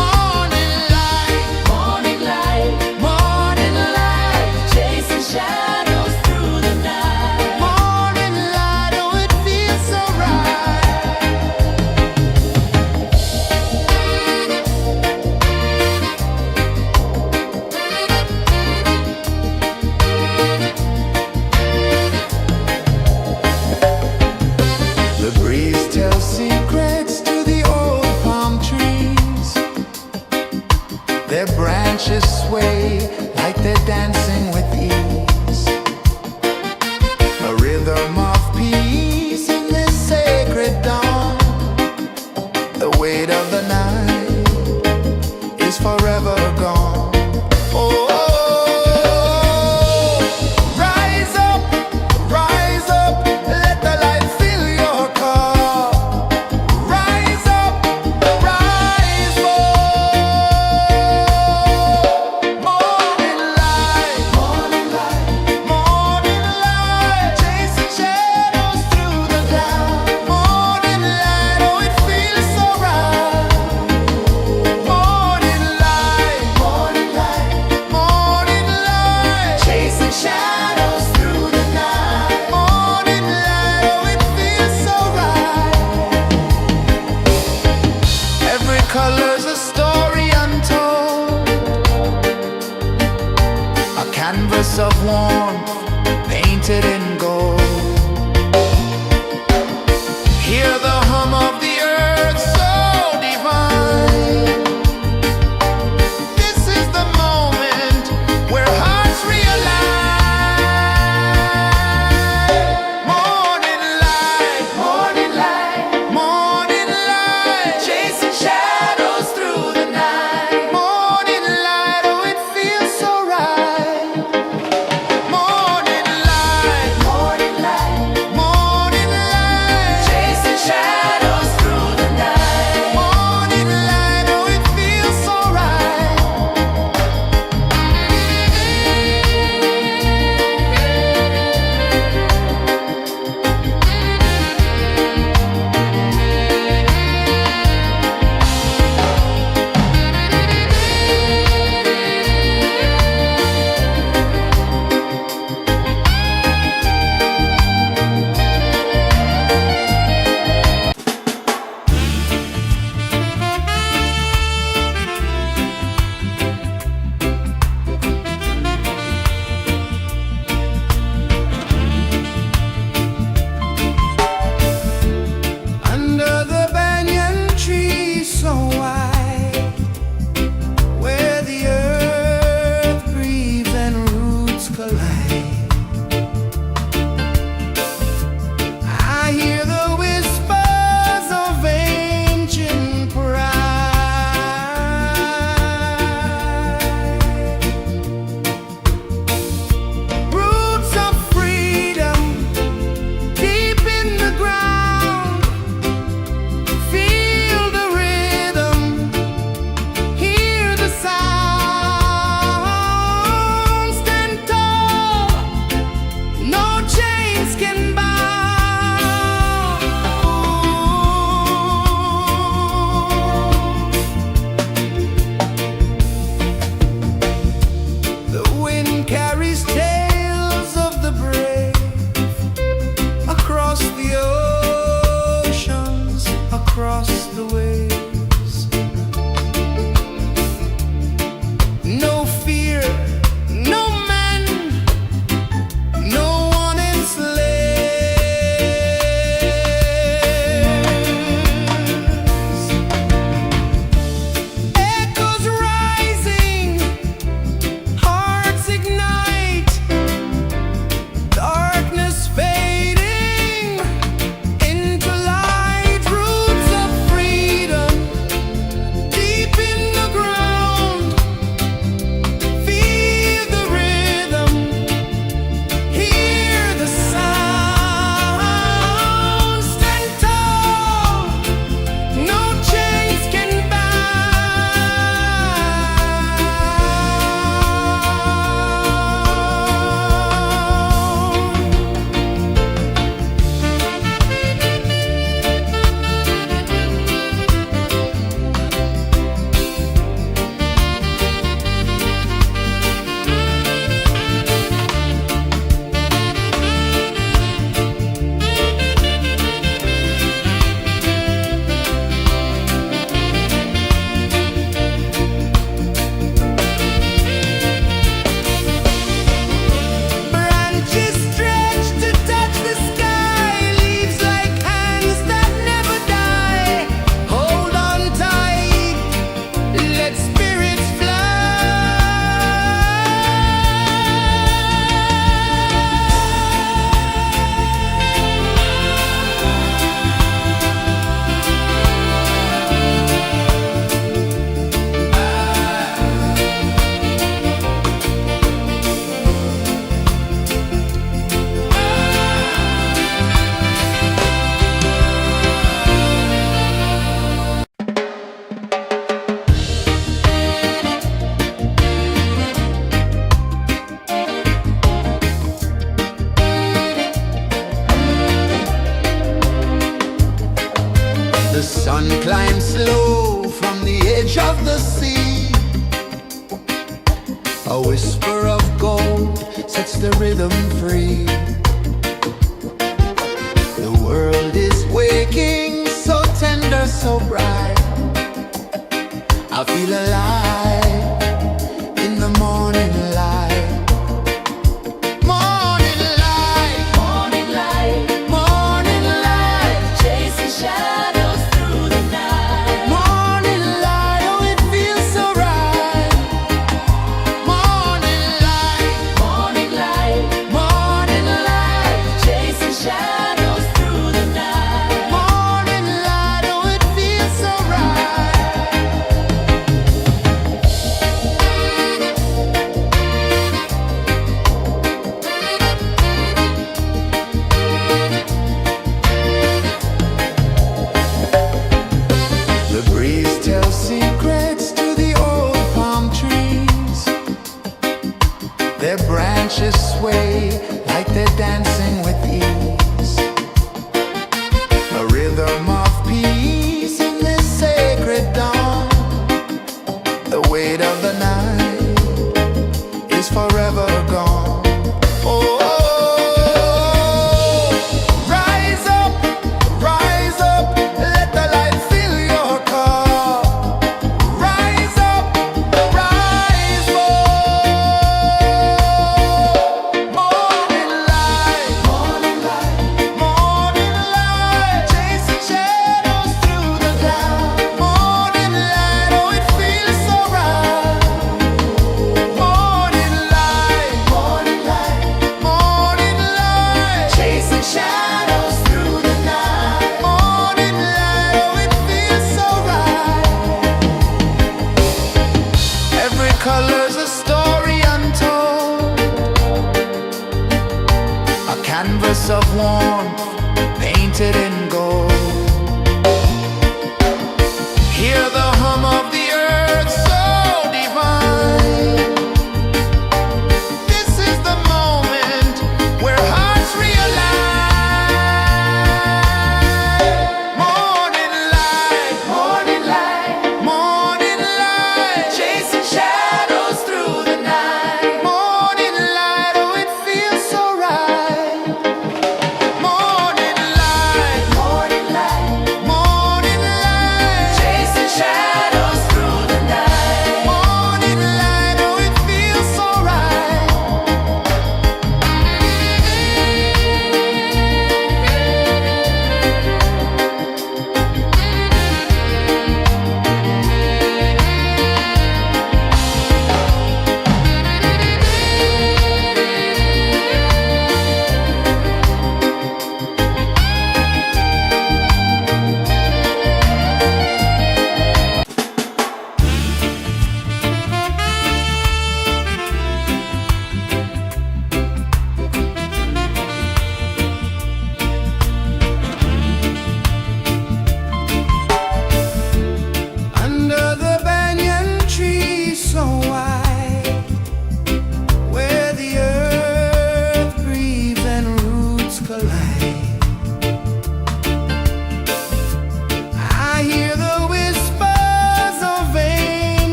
Morning light, Morning light, morning light, chasing shadows through the night. morning light, oh it feels so right. sun climbs slow from the edge of the sea. A whisper of gold sets the rhythm free. The world is waking, so tender, so bright. I feel alive in the morning light. Morning light, Morning light, morning light, chasing shadows through the night. morning light, oh it feels so right. Morning light, Morning light, morning light, chasing shadows through the night. morning light, oh it feels so right. The breeze tells secrets to the old palm trees. Their branches sway like they're dancing with ease. A rhythm of peace in this sacred dawn. The weight of the night is forever gone. Oh, rise up, let the light fill your cup. Rise up, rise up. Morning light, morning light, chasing shadows through the cloud. Morning light, oh it feels so right. Morning light, morning light, chasing shadows through the night. Morning light, oh it feels so right. Every color's a story untold, a canvas of warmth painted in gold. Hear the hum of the earth so divine. This is the moment where hearts realign. Morning light, morning light, chasing shadows through the night. Morning light, oh it feels so right. Morning light,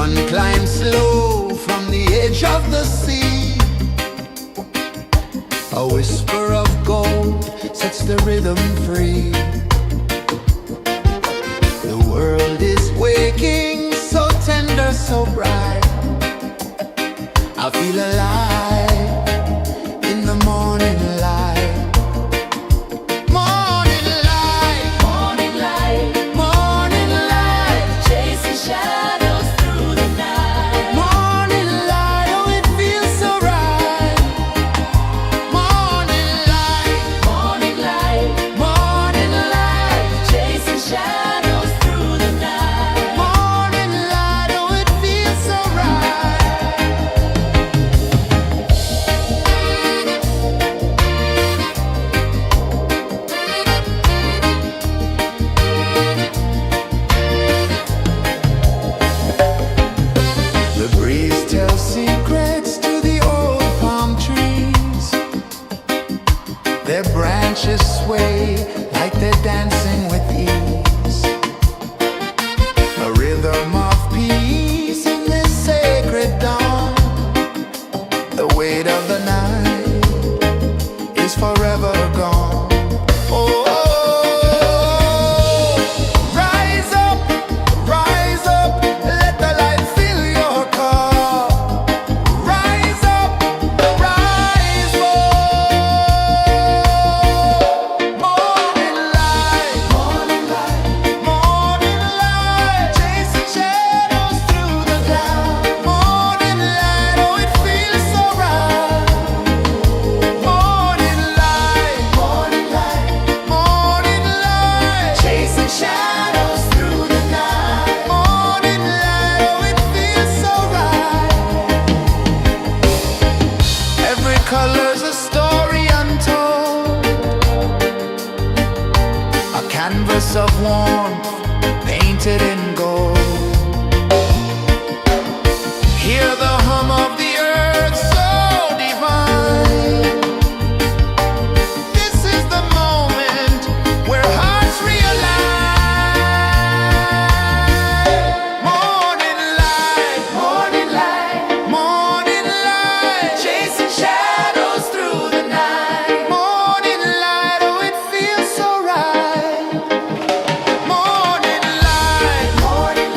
sun climbs slow from the edge of the sea. A whisper of gold sets the rhythm free. The world is waking, so tender, so bright. I feel alive in the morning light. Morning light, Morning light, morning light, chasing shadows through the night. morning light, oh it feels so right. Morning light, Morning light, morning light, chasing shadows through the night. morning light, oh it feels so right. The breeze tells secrets to the old palm trees. Their branches sway like they're dancing with ease. A rhythm of peace in this sacred dawn. The weight of the night is forever gone. Oh, rise up, let the light fill your cup. Rise up, rise up. Morning light, morning light, morning light, chasing shadows through the cloud. Morning light, oh it feels so right. Morning light, morning light, morning light, chasing shadows through the night. Morning light, oh it feels so right. Every color's a story untold, a canvas of warmth painted in gold. Hear the hum of the earth so divine. This is the moment where hearts realign. Morning light, morning light, morning light, chasing shadows through the night. Morning light, oh it feels so right. Morning light, morning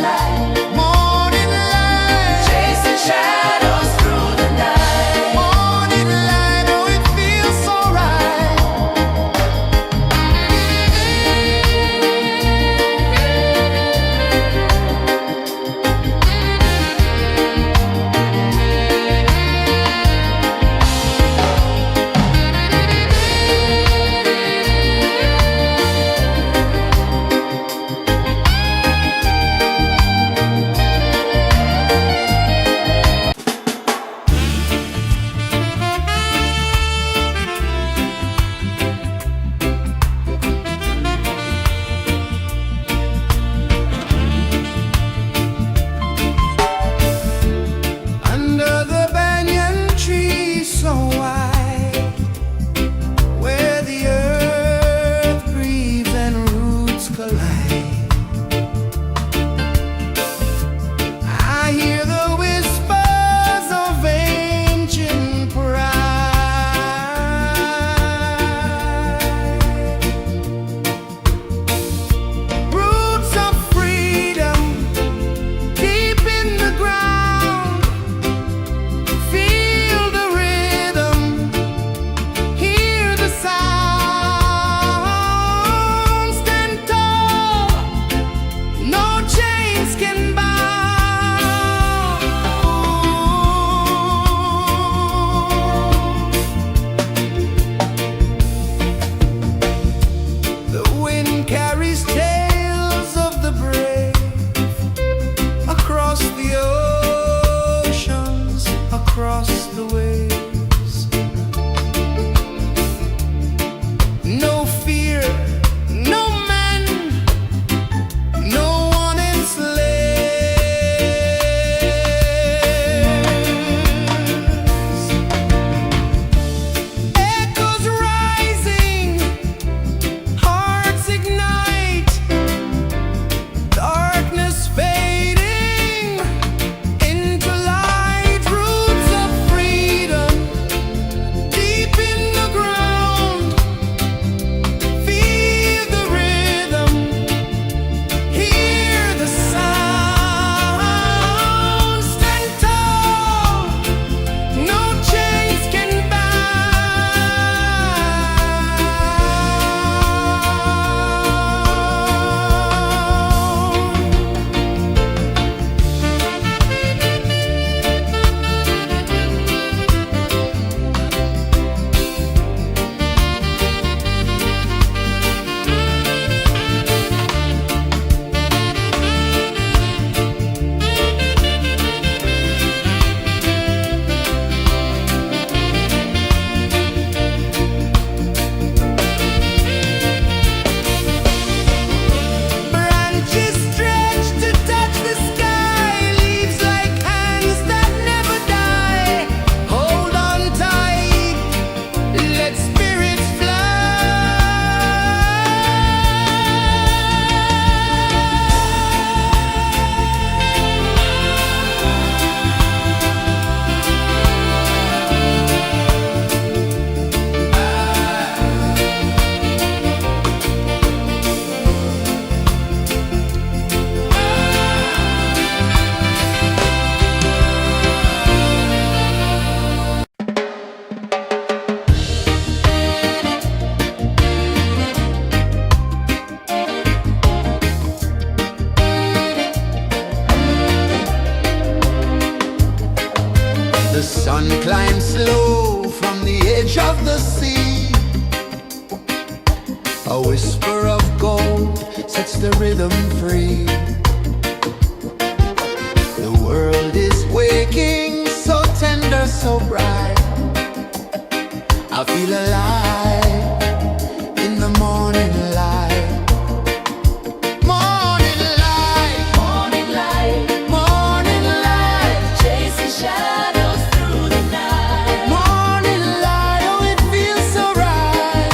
A whisper of gold sets the rhythm free. The world is waking, so tender, so bright. I feel alive in the morning light. Morning light, Morning light, morning light, chasing shadows through the night. morning light, oh it feels so right.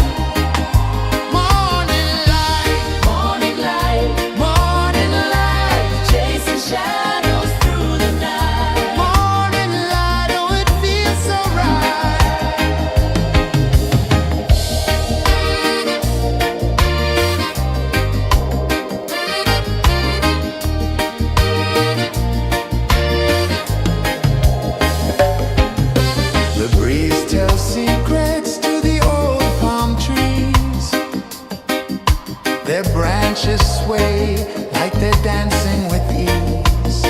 Morning light, Morning light, morning light, chasing shadows through the night. morning light, oh it feels so right. The breeze tells secrets to the old palm trees. Their branches sway like they're dancing with ease.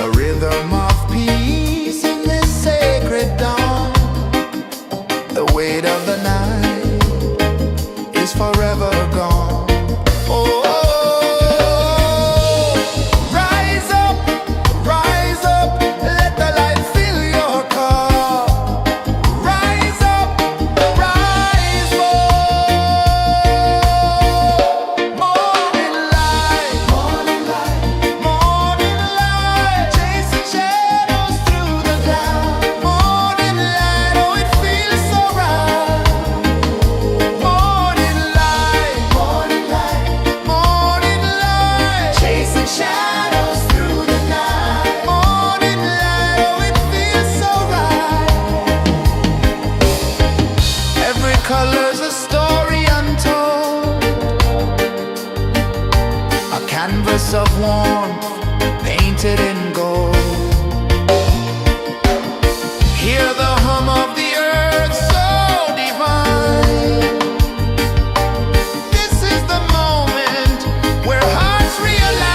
A rhythm of peace in this sacred dawn. The weight of the night is forever gone. Oh, rise up, let the light fill your cup. Rise up, rise up. Morning light, morning light, morning light, chasing shadows through the cloud. Morning light, oh it feels so right. Morning light, morning light, morning light, chasing shadows through the night. Morning light, oh it feels so right. Every color's a story untold, a canvas of warmth painted in gold. Hear the hum of the earth so divine. This is the moment where hearts realign.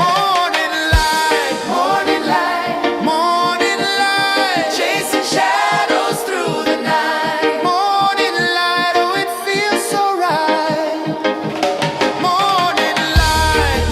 Morning light, morning light, morning light, chasing shadows through the night. Morning light, oh it feels so right. Morning light,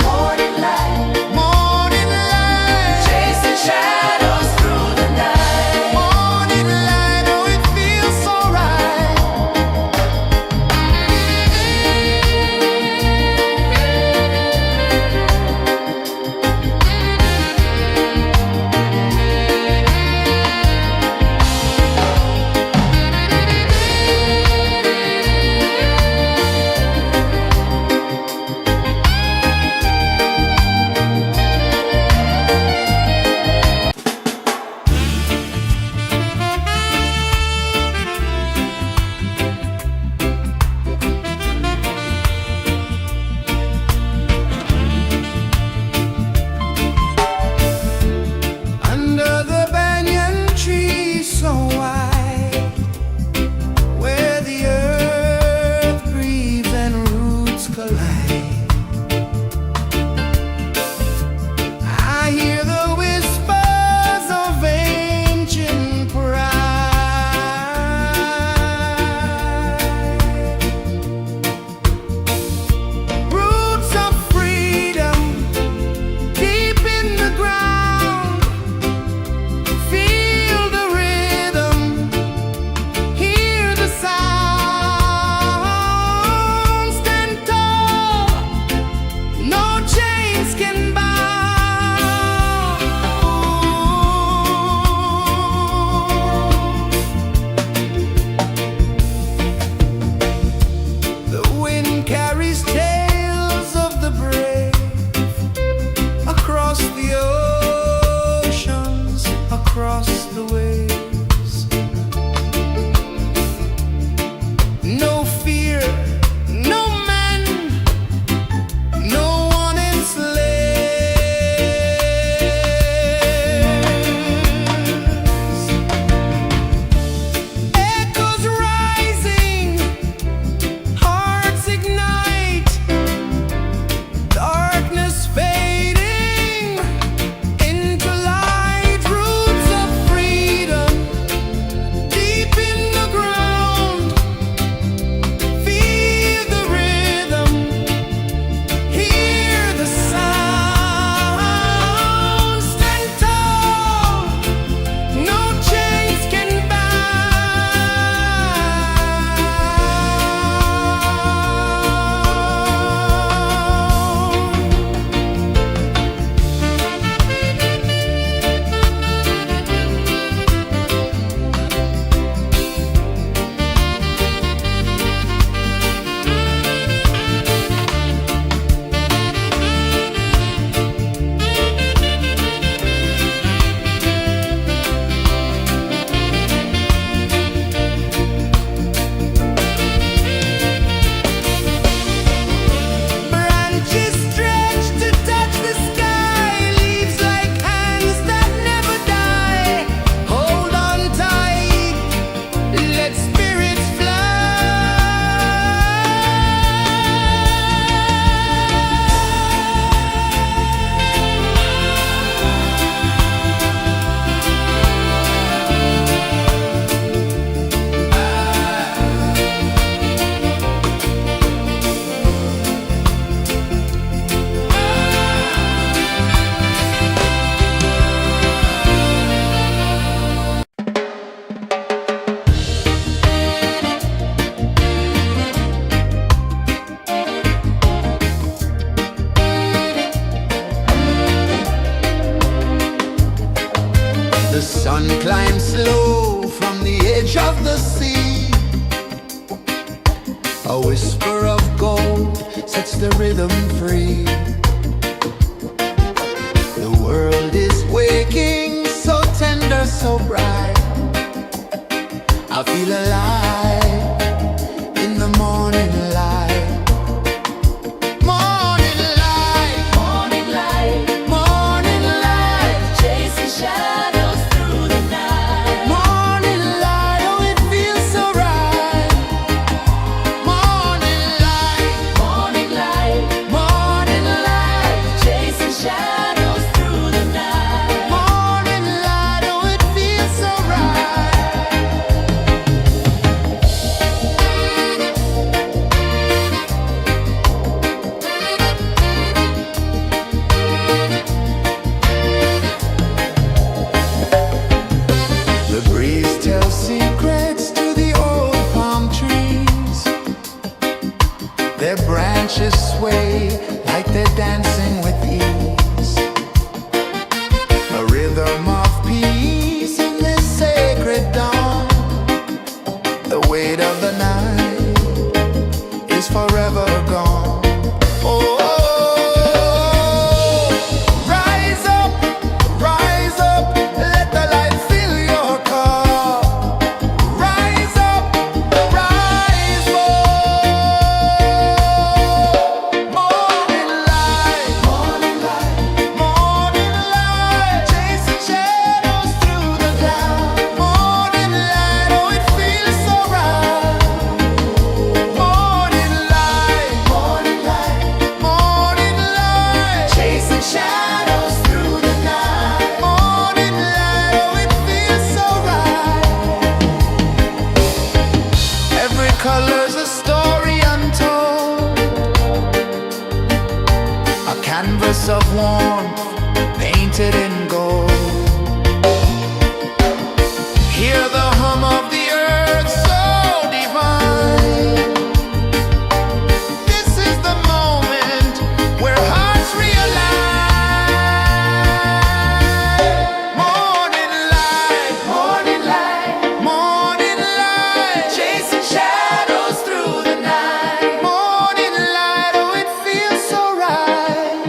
whisper of gold sets the rhythm free. The world is waking, so tender, so bright. I feel alive in the morning light. Morning light, Morning light, morning light, chasing shadows through the night. morning light, oh it feels so right. Morning light, Morning light, morning light, chasing shadows through the night. morning light, oh it feels so right. The breeze tells secrets to the old palm trees. Their branches sway like they're dancing with ease. A rhythm of peace in this sacred dawn. The weight of the night is forever gone. Oh, rise up, let the light fill your car. Rise up, rise more. Morning light, morning light, morning light, chasing shadows through the cloud. Morning light, oh it feels so right. Morning light, morning light, morning light, chasing shadows through the night. Morning light, oh it feels so right. Every color's a story untold, a canvas of warmth painted in gold. Hear the hum of the earth so divine. This is the moment where hearts realign. Morning light, morning light, morning light, chasing shadows through the night. Morning light, oh it feels so right.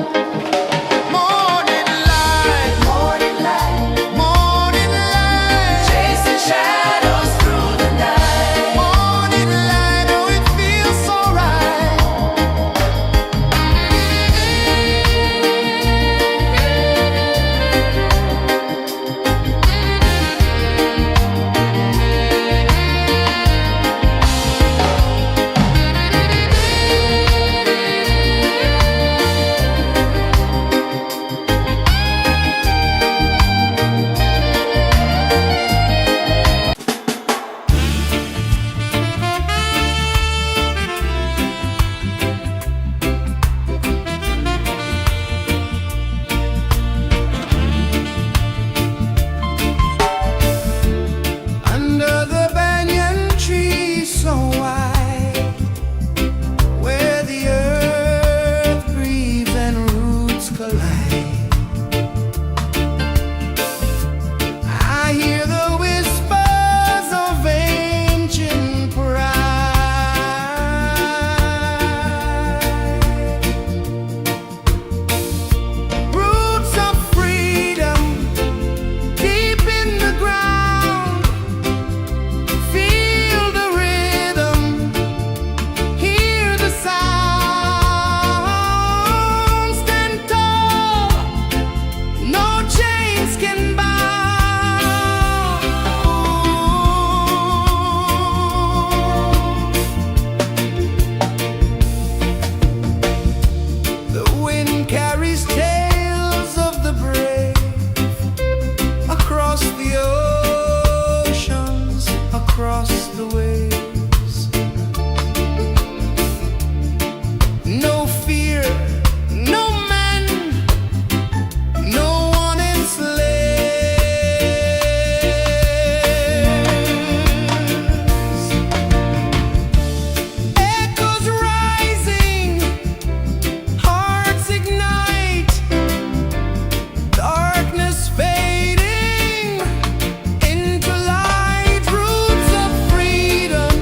Morning light, morning light, morning light, chasing shadows through the night. Morning light, oh it feels so right. Under the banyan tree so wide, where the earth breathes and roots collide, I hear the whispers of ancient pride. Roots of freedom deep in the ground. Feel the rhythm, hear the sound. Stand tall, no chains can bound. The wind carries tales of the brave across the oceans, across the waves. No fear, no man, no one enslaves. Echoes rising, hearts ignite, darkness fading into light. Roots of freedom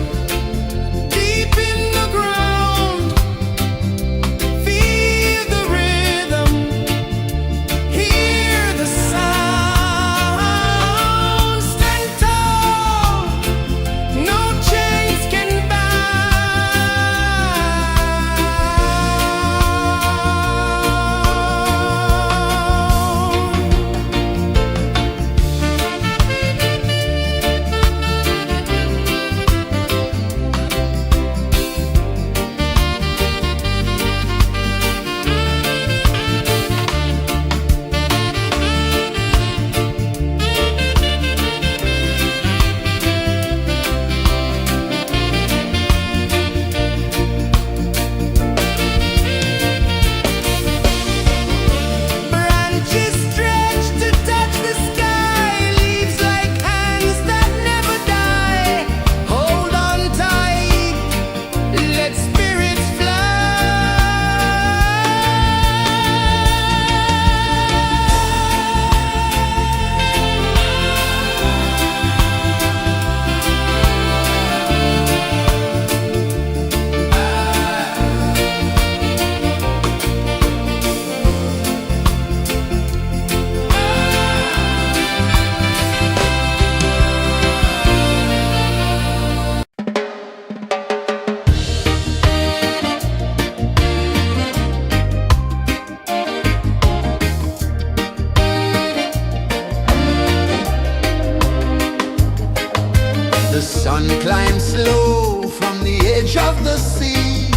slow from the edge of the sea.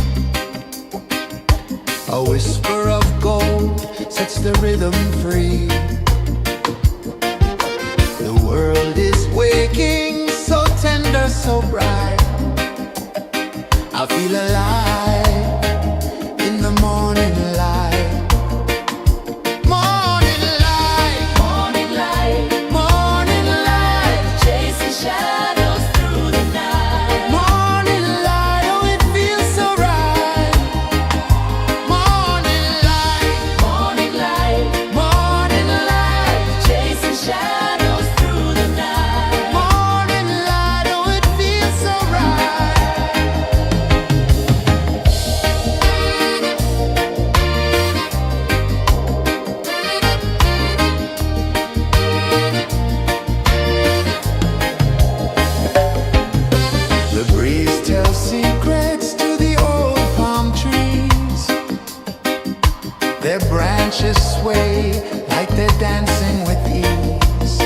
A whisper of gold sets the rhythm free. The world is waking, so tender, so bright. I feel alive in the morning light. Morning light, Morning light, morning light, chasing shadows through the night. morning light, oh it feels so right. Morning light, Morning light, morning light, chasing shadows through the night. morning light, oh it feels so right. The breeze tells secrets to the old palm trees. Their branches sway like they're dancing with ease.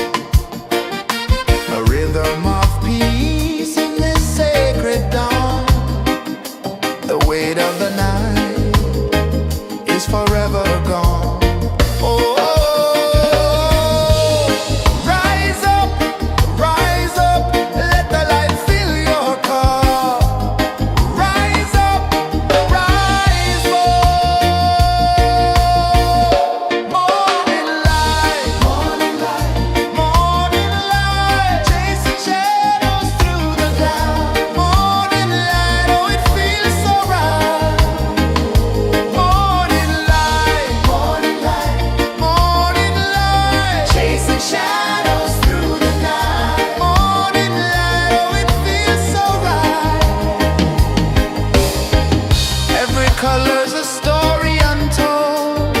A rhythm of peace in this sacred dawn. The weight of the night is forever gone. Oh, rise up, let the light fill your cup. Rise up, rise up. Morning light, morning light, morning light, chasing shadows through the cloud. Morning light, oh it feels so right. Morning light, morning light, morning light, chasing shadows through the night. Morning light, oh it feels so right. Every color's a story untold,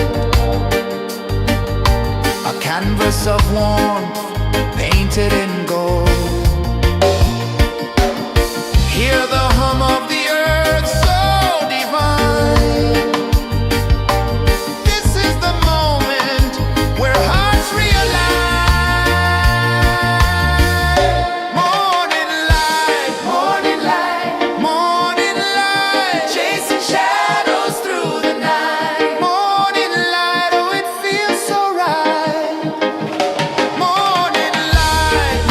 a canvas of warmth painted in gold. Hear the hum of the earth so divine. This is the moment where hearts realign. Morning light, morning light, morning light, chasing shadows through the night. Morning light, oh it feels so right. Morning light,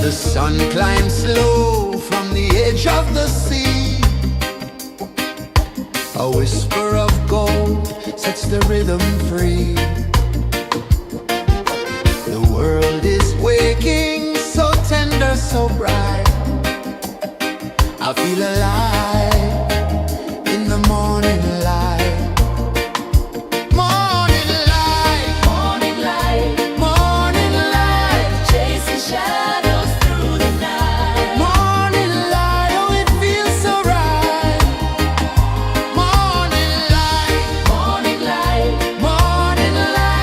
The sun climbs slow from the edge of the sea. A whisper of gold sets the rhythm free. The world is waking, so tender, so bright. I feel alive in the morning light. Morning light, Morning light, morning light, chasing shadows through the night. morning light, oh it feels so right. Morning light, Morning light, morning light.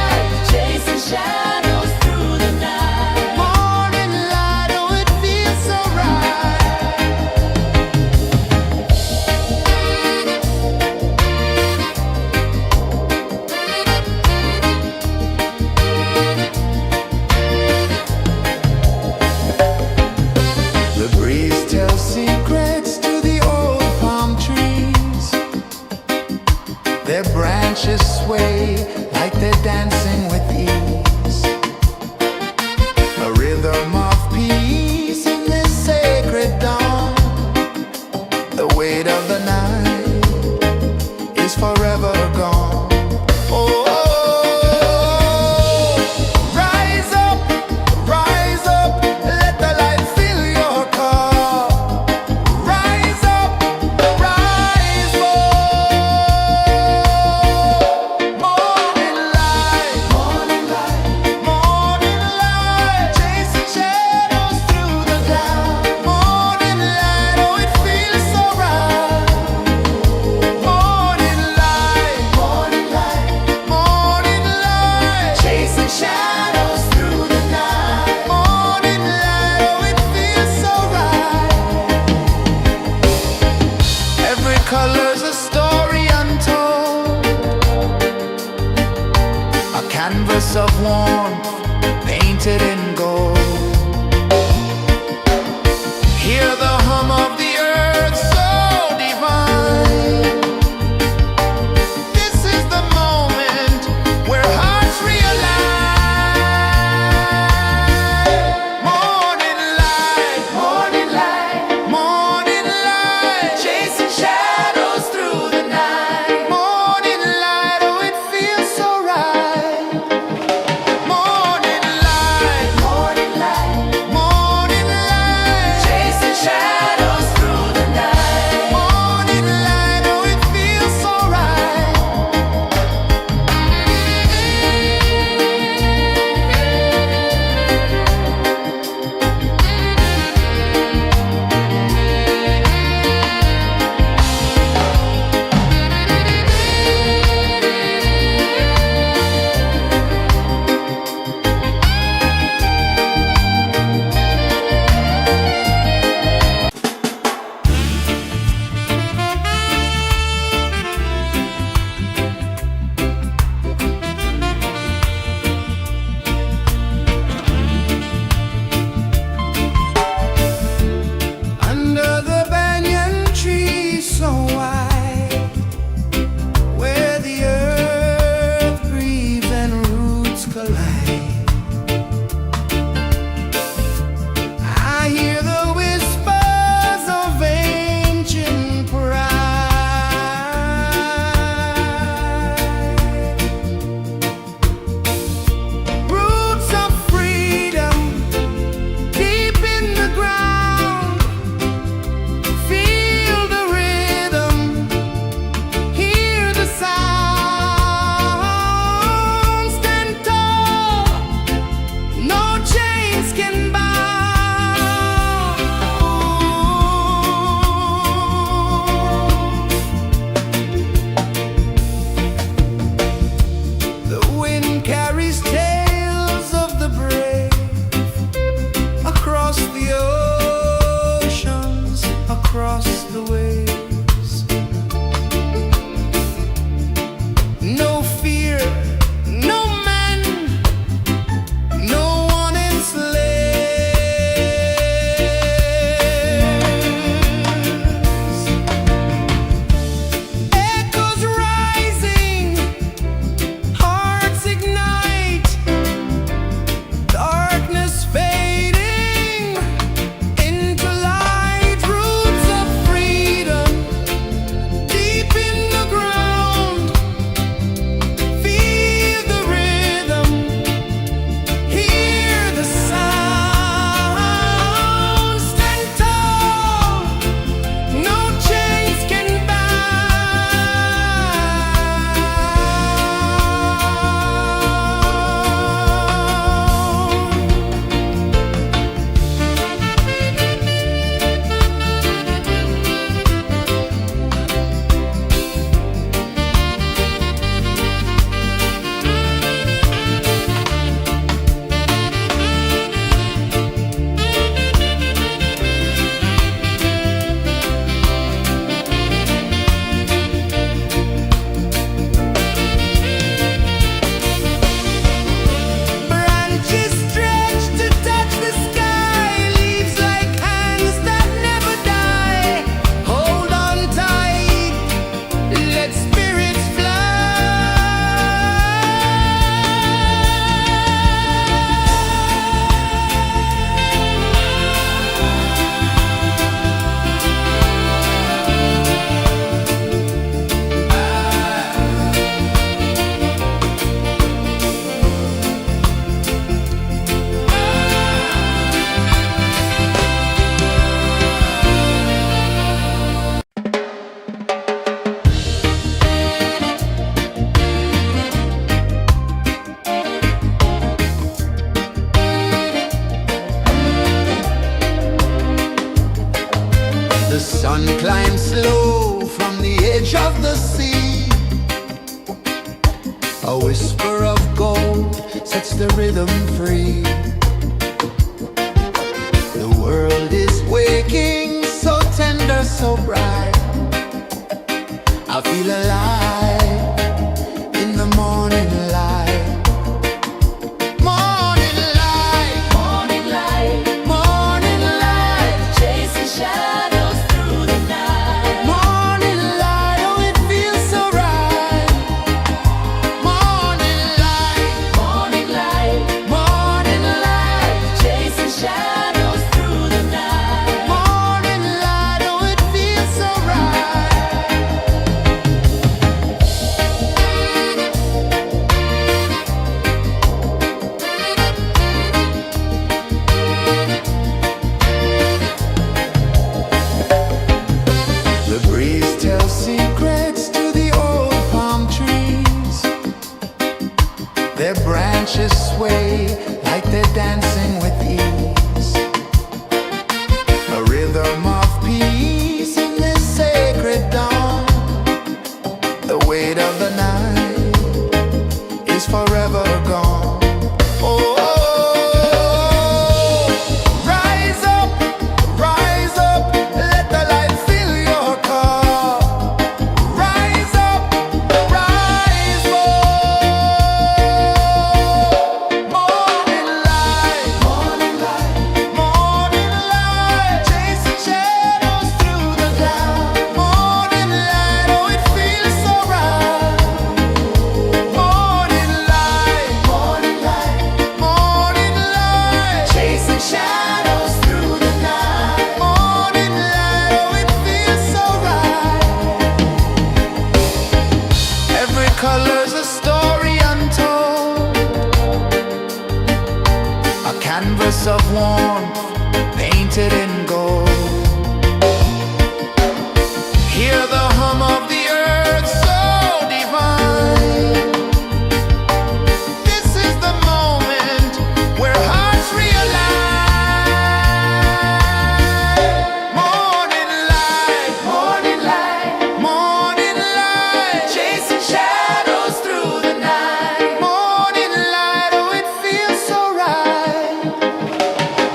Sun climbs slow from the edge of the sea. A whisper of gold sets the rhythm free. The world is waking, so tender, so bright. I feel alive in the morning light. Morning light, Morning light, morning light, chasing shadows through the night. morning light, oh it feels so right. Morning light, Morning light, morning light, chasing shadows through the night. morning light, oh it feels so right. The breeze tells secrets to the old palm trees. Their branches sway like they're dancing with ease. A rhythm of peace in this sacred dawn. The weight of the night is forever gone. Oh, rise up, let the light fill your cup. Rise up, rise up. Morning light, morning light, morning light, chasing shadows through the cloud. Morning light, oh it feels so right. Morning light, morning light, morning light, chasing shadows through the night. Morning light, oh it feels so right. Every color's a story untold, a canvas of warmth painted in gold. Hear the hum of the earth so divine. This is the moment where hearts realign. Morning light, morning light, morning light, chasing shadows through the night. Morning light, oh it feels so right.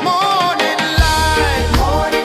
Morning light, morning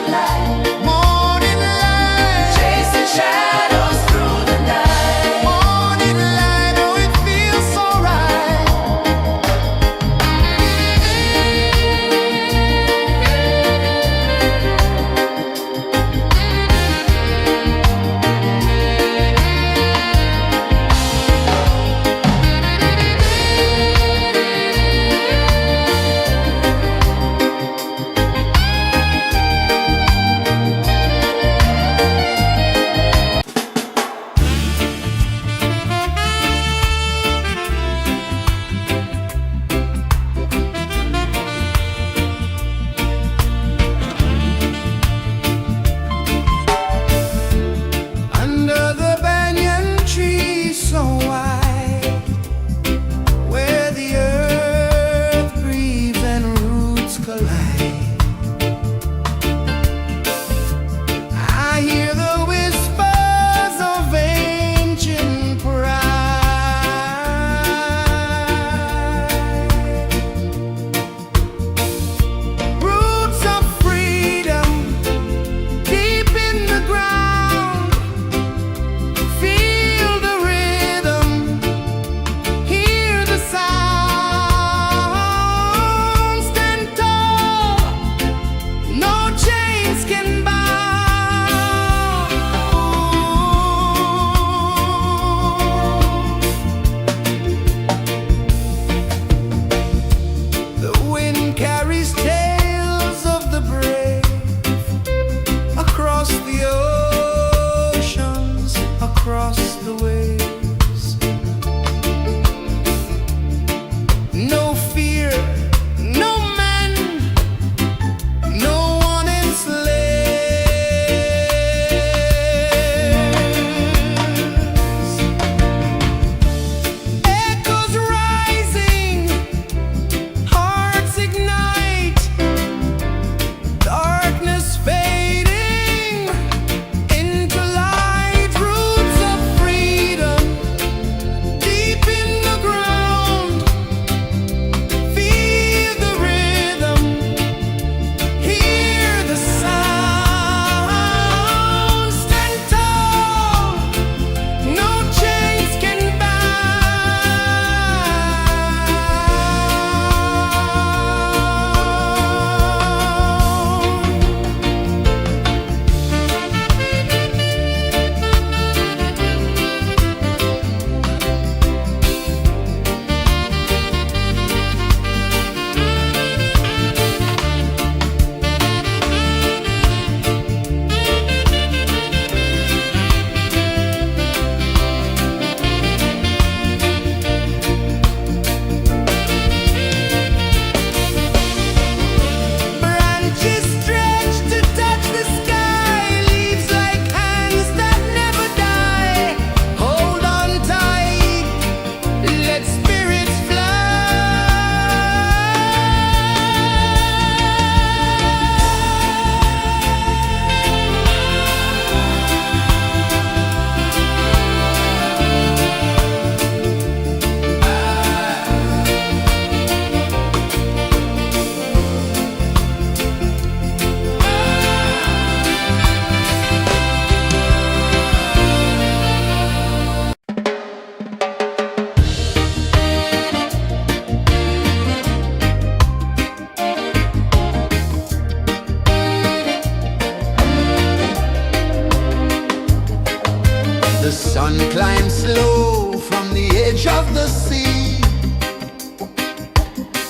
Sun climbs slow from the edge of the sea.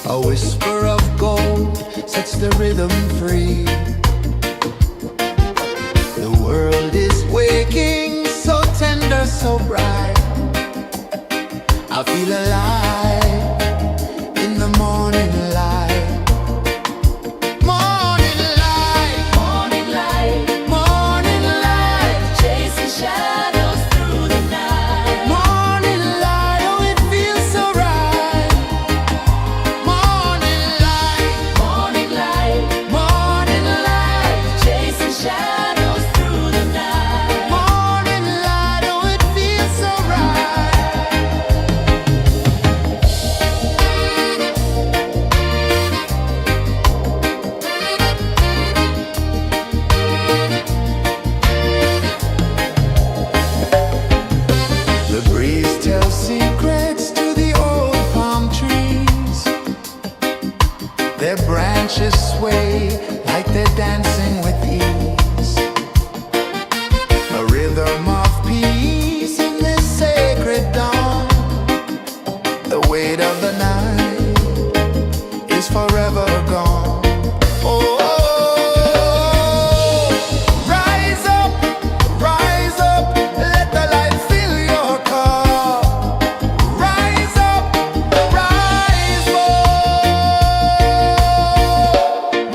A whisper of gold sets the rhythm free. The world is waking, so tender, so bright. I feel alive in the morning light. Morning light, Morning light, morning light, chasing shadows through the night. morning light, oh it feels so right. Morning light, Morning light, morning light, chasing shadows through the night. morning light, oh it feels so right. The breeze tells secrets to the old palm trees. Their branches sway like they're dancing with ease. A rhythm of peace in this sacred dawn. The weight of the night is forever gone. Oh, rise up, let the light fill your cup. Rise up, rise up.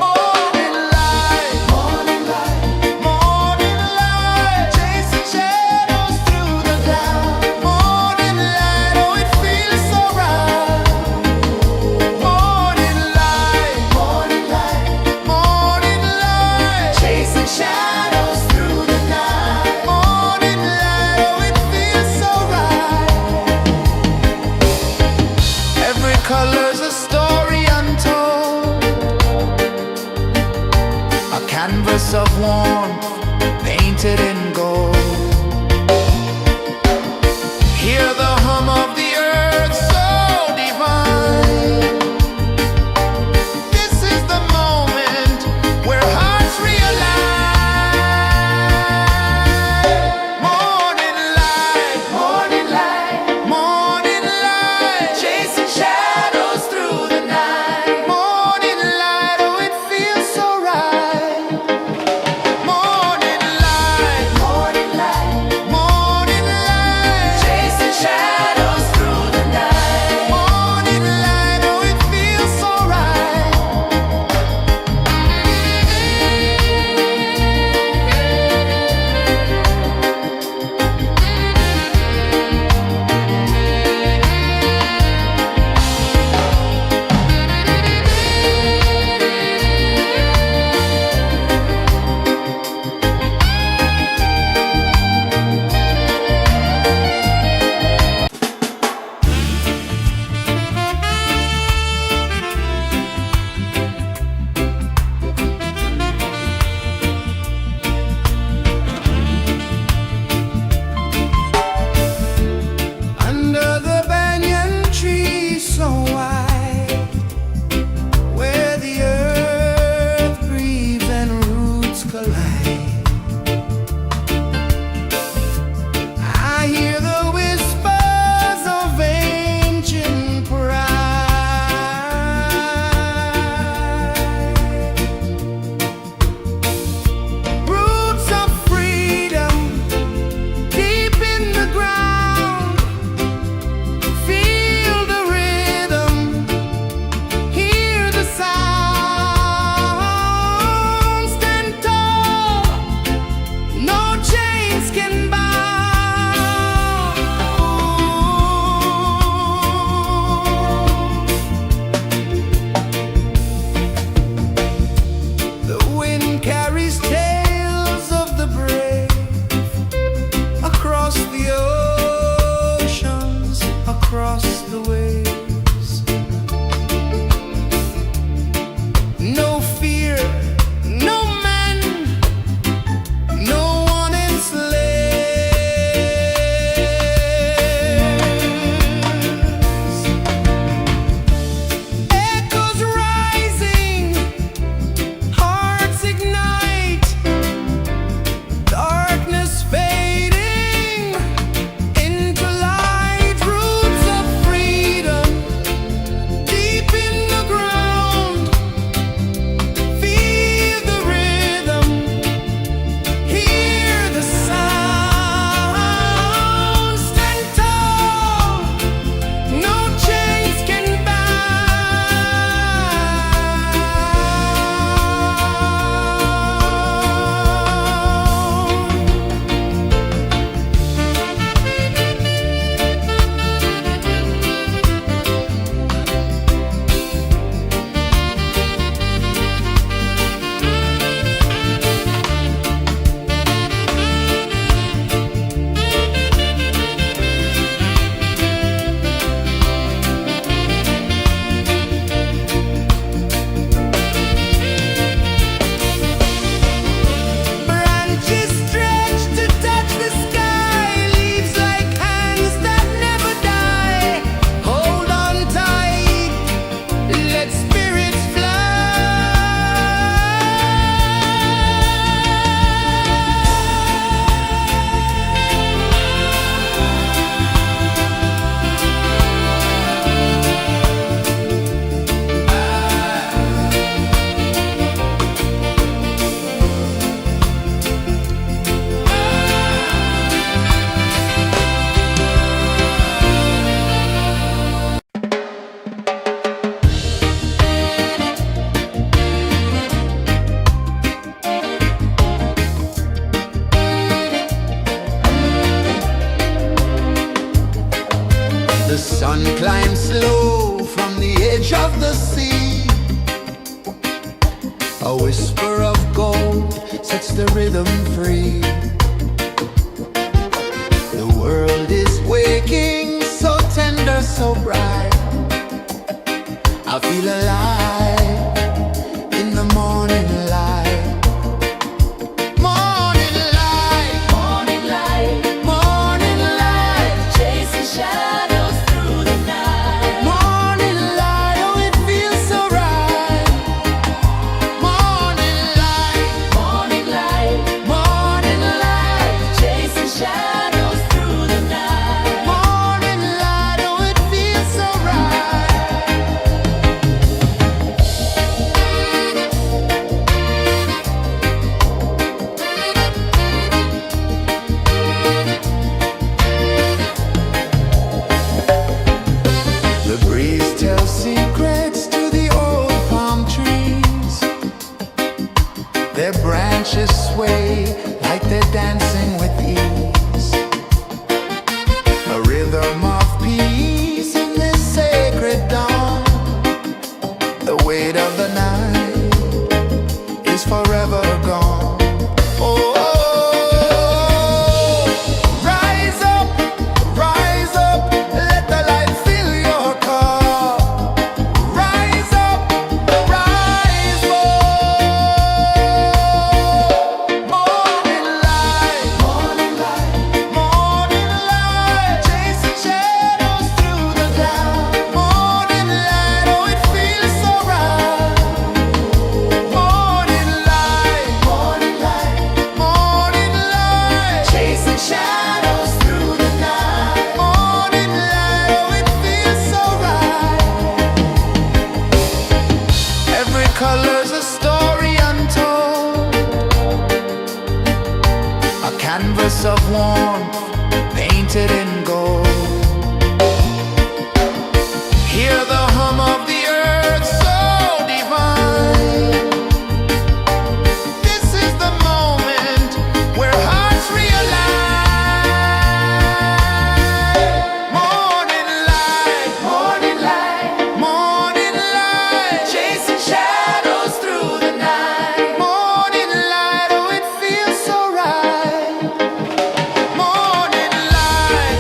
Morning light, morning light, morning light, chasing shadows through the cloud. Morning light, oh it feels so right. Morning light, morning light, morning light, chasing shadows through the night. Morning light, oh it feels so right. Every color's a story untold, a canvas of warmth painted in gold. Hear the hum of the earth so divine. This is the moment where hearts realign. Morning light, morning light, morning light, chasing shadows through the night. Morning light, oh it feels so right. Morning light, whisper of gold sets the rhythm free. The world is waking, so tender, so bright. I feel alive in the morning light. Morning light, Morning light, morning light, chasing shadows through the night. morning light, oh it feels so right. Morning light, Morning light, morning light, chasing shadows through the night. morning light, oh it feels so right. The breeze tells secrets to the old palm trees. Their branches sway like they're dancing with ease. A rhythm of peace in this sacred dawn. The weight of the night is forever gone. Oh, rise up, let the light fill your cup. Rise up, rise more. Morning light, morning light, chasing shadows through the cloud. Morning light, oh it feels so right. Morning light, chasing shadows through the night. Morning light, oh it feels so right. Every color's a story untold, a canvas of warmth painted in gold. Hear the hum of the earth so divine. This is the moment where hearts realign. Morning light, morning light, chasing shadows through the night. Morning light, oh it feels so right. Morning light,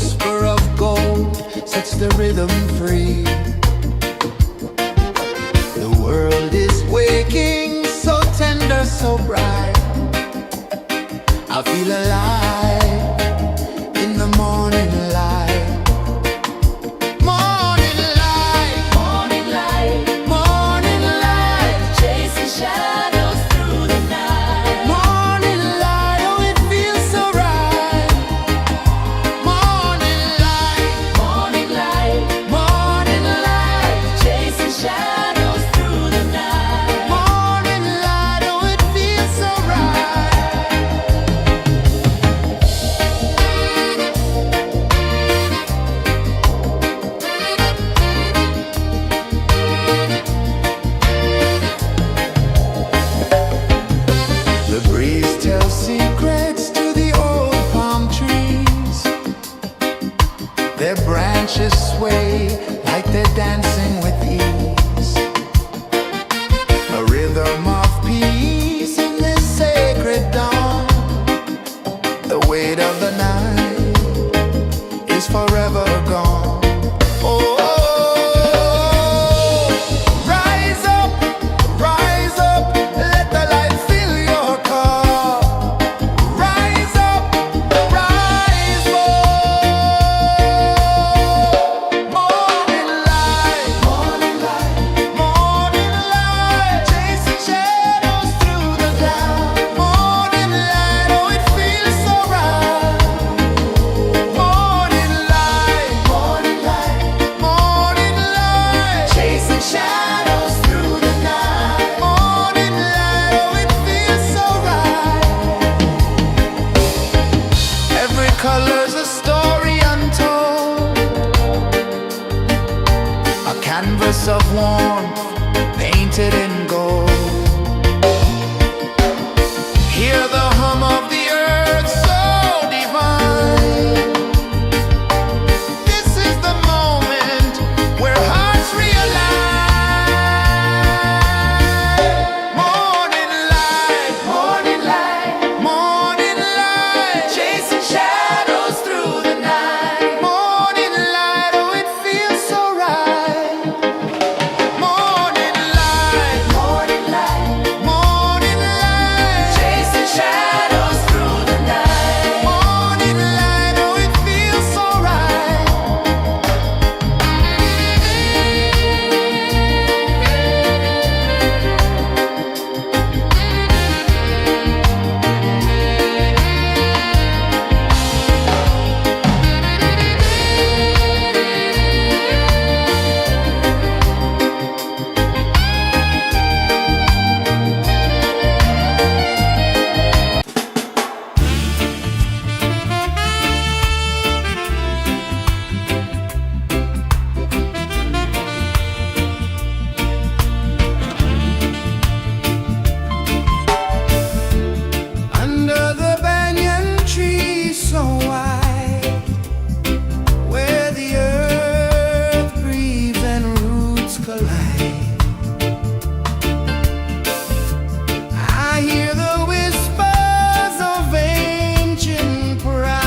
whisper of gold sets the rhythm free. The world is waking, so tender, so bright. I feel alive in the morning light. Morning light, Morning light, morning light, chasing shadows through the night. morning light. Oh, it feels so right. Morning light, Morning light, morning light, chasing shadows through the night. morning light. Oh, it feels so right. The breeze tells secrets to the old palm trees. Their branches sway like they're dancing with ease. A rhythm of peace in this sacred dawn. The weight of the night is forever gone. Oh, rise up, let the light fill your cup. Rise up, rise more. Morning light, morning light, chasing shadows through the cloud. Morning light, oh, it feels so right. Morning light, morning light, chasing shadows through the night. Morning light, oh, it feels so right. Every color's a story untold, a canvas of warmth painted in gold. Hear the hum of the earth so divine. This is the moment where hearts realign. Morning light, morning light, chasing shadows through the night. Morning light, oh, it feels so right. Morning light, morning light, Chasing shadows through the night. morning light, oh, it feels so right. Under the banyan tree so wide, where the earth breathes and roots collide, I hear the whispers of ancient pride.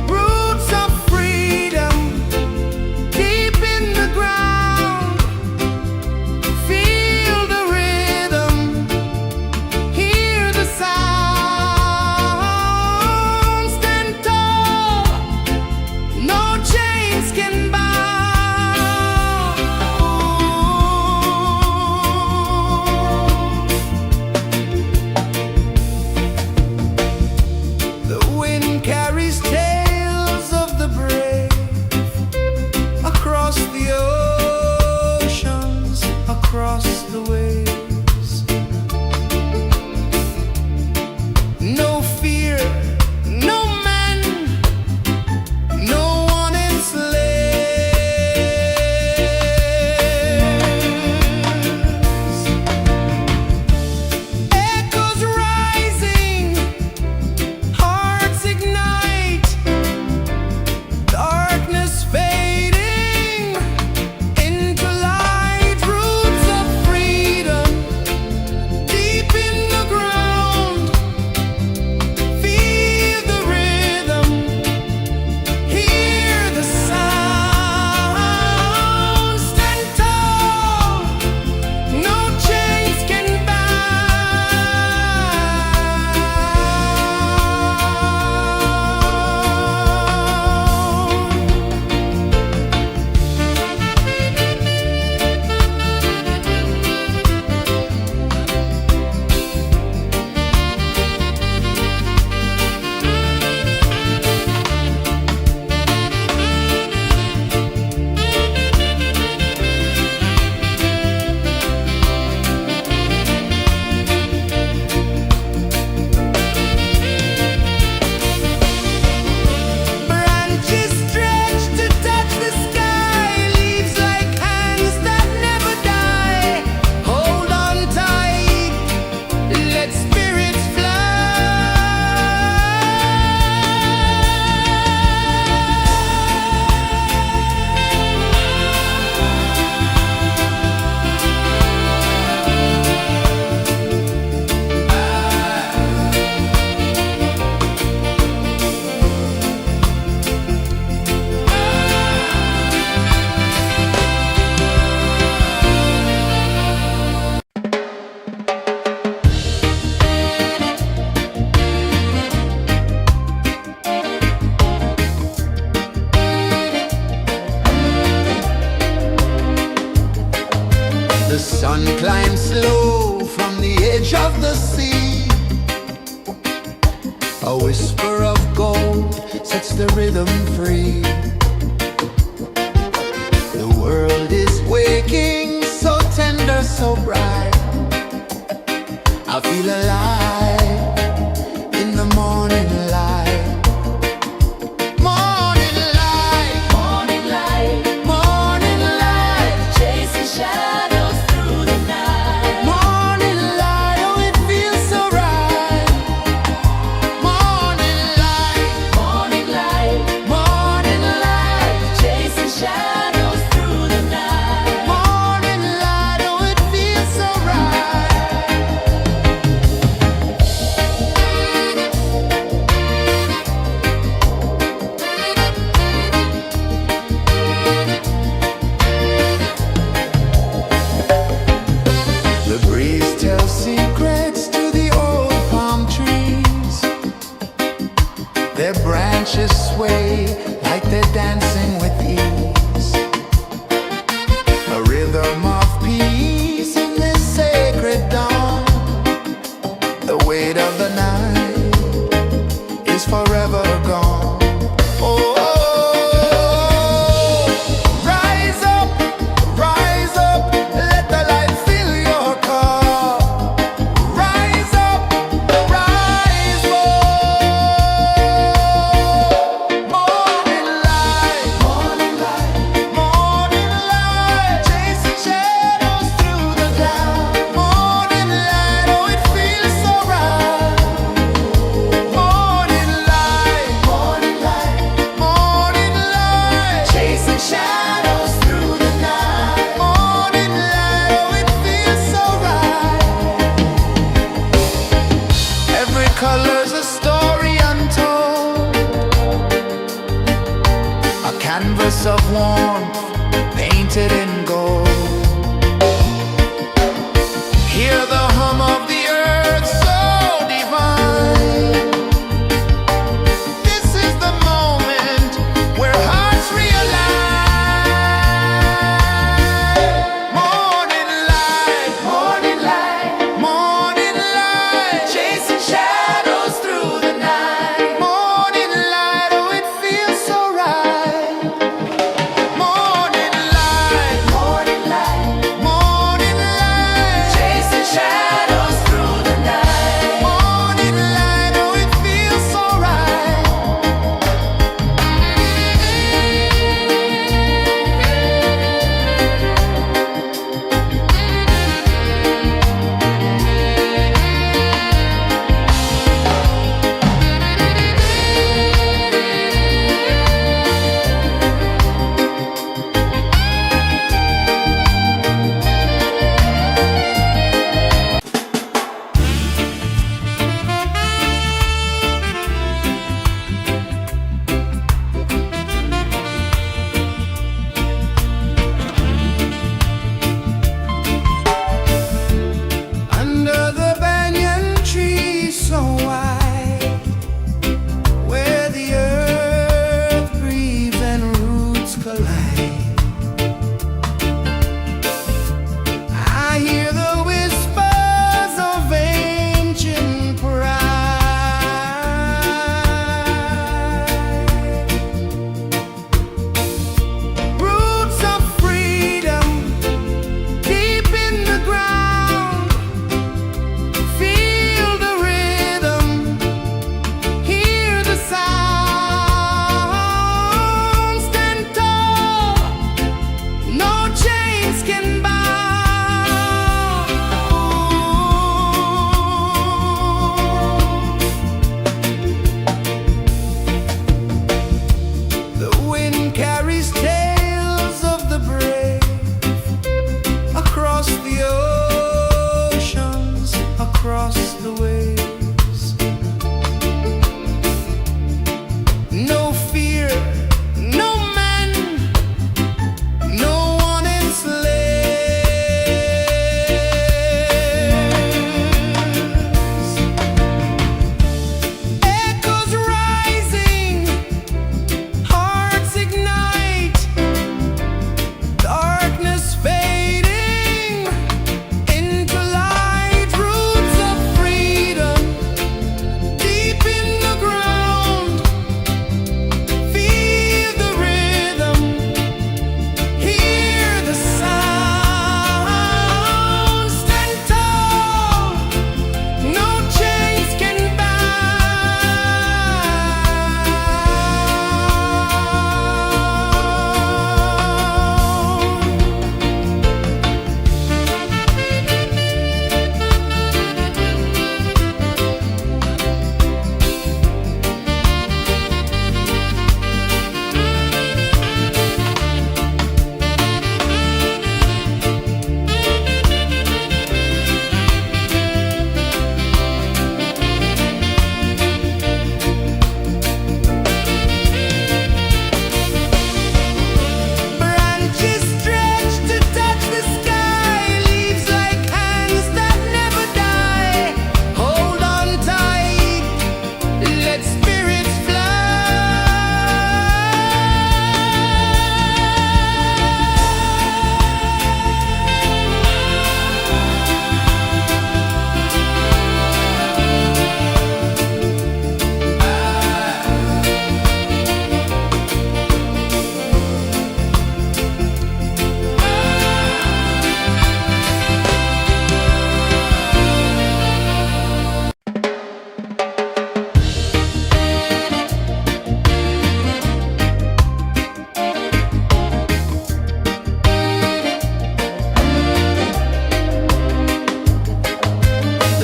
Roots of freedom deep in the ground. Feel the rhythm, hear the sound. Stand tall, no chains can bound. The wind carries tales of the brave across the oceans, across the waves. No fear, no man, no one enslaves. Echoes rising, hearts ignite, darkness fading into light. Roots of freedom climb slow from the edge of the sea. A whisper of gold sets the rhythm free. The world is waking, so tender, so bright. I feel alive in the morning light. Morning light, Morning light, morning light, chasing shadows through the night. morning light, oh it feels so right. Morning light, Morning light, morning light, chasing shadows through the night. morning light, oh it feels so right.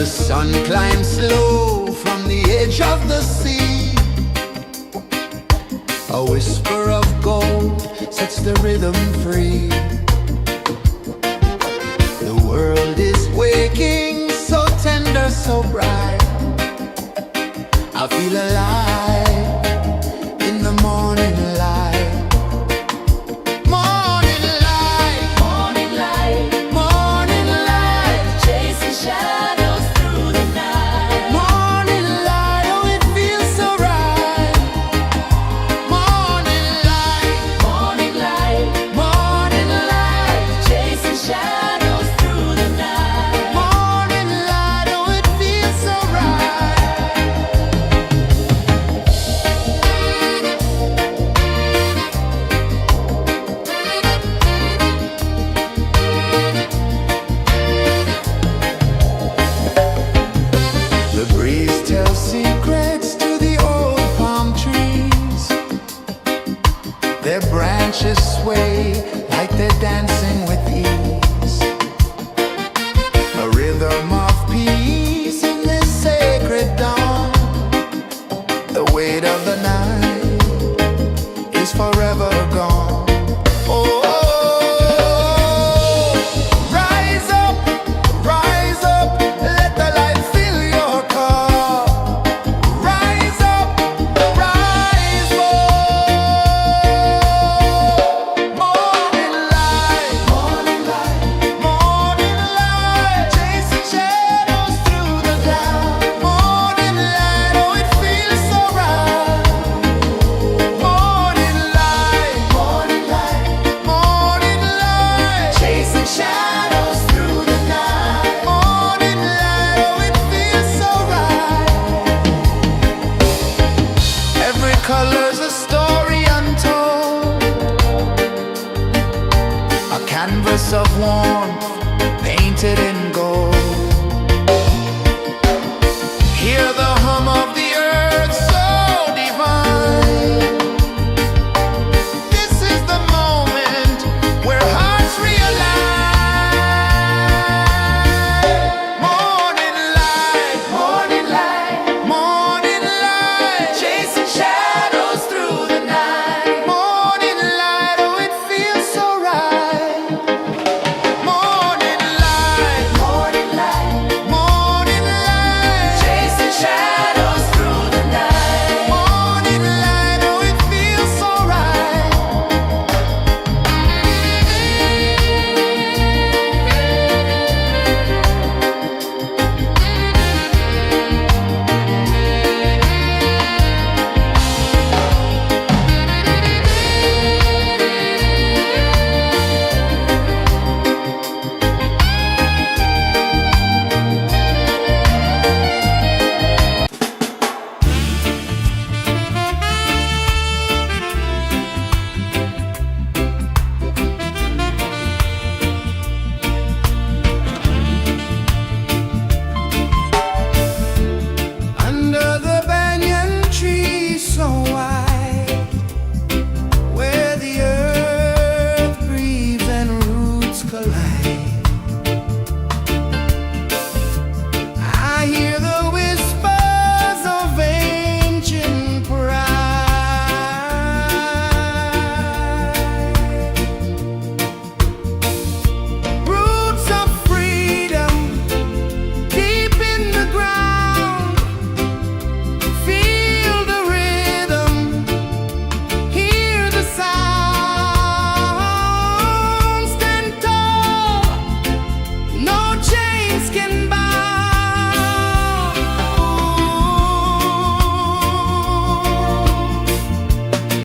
The sun climbs slow from the edge of the sea. A whisper of gold sets the rhythm free. The world is waking, so tender, so bright. I feel alive in the morning light. Morning light, Morning light, morning light, chasing shadows through the night. morning light, oh it feels so right. Morning light, Morning light, morning light, chasing shadows through the night. morning light, oh it feels so right. The breeze tells secrets to the old palm trees. Their branches sway like they're dancing with ease. A rhythm of peace in this sacred dawn. The weight of the night is forever gone. Oh, rise up, let the light fill your cup. Rise up, rise more. Morning light, morning light, morning light, chasing shadows through the cloud. Morning light, oh it feels so right. Morning light, morning light, morning light, chasing shadows through the night. Morning light, oh it feels so right. Every color's a story untold, a canvas of warmth painted in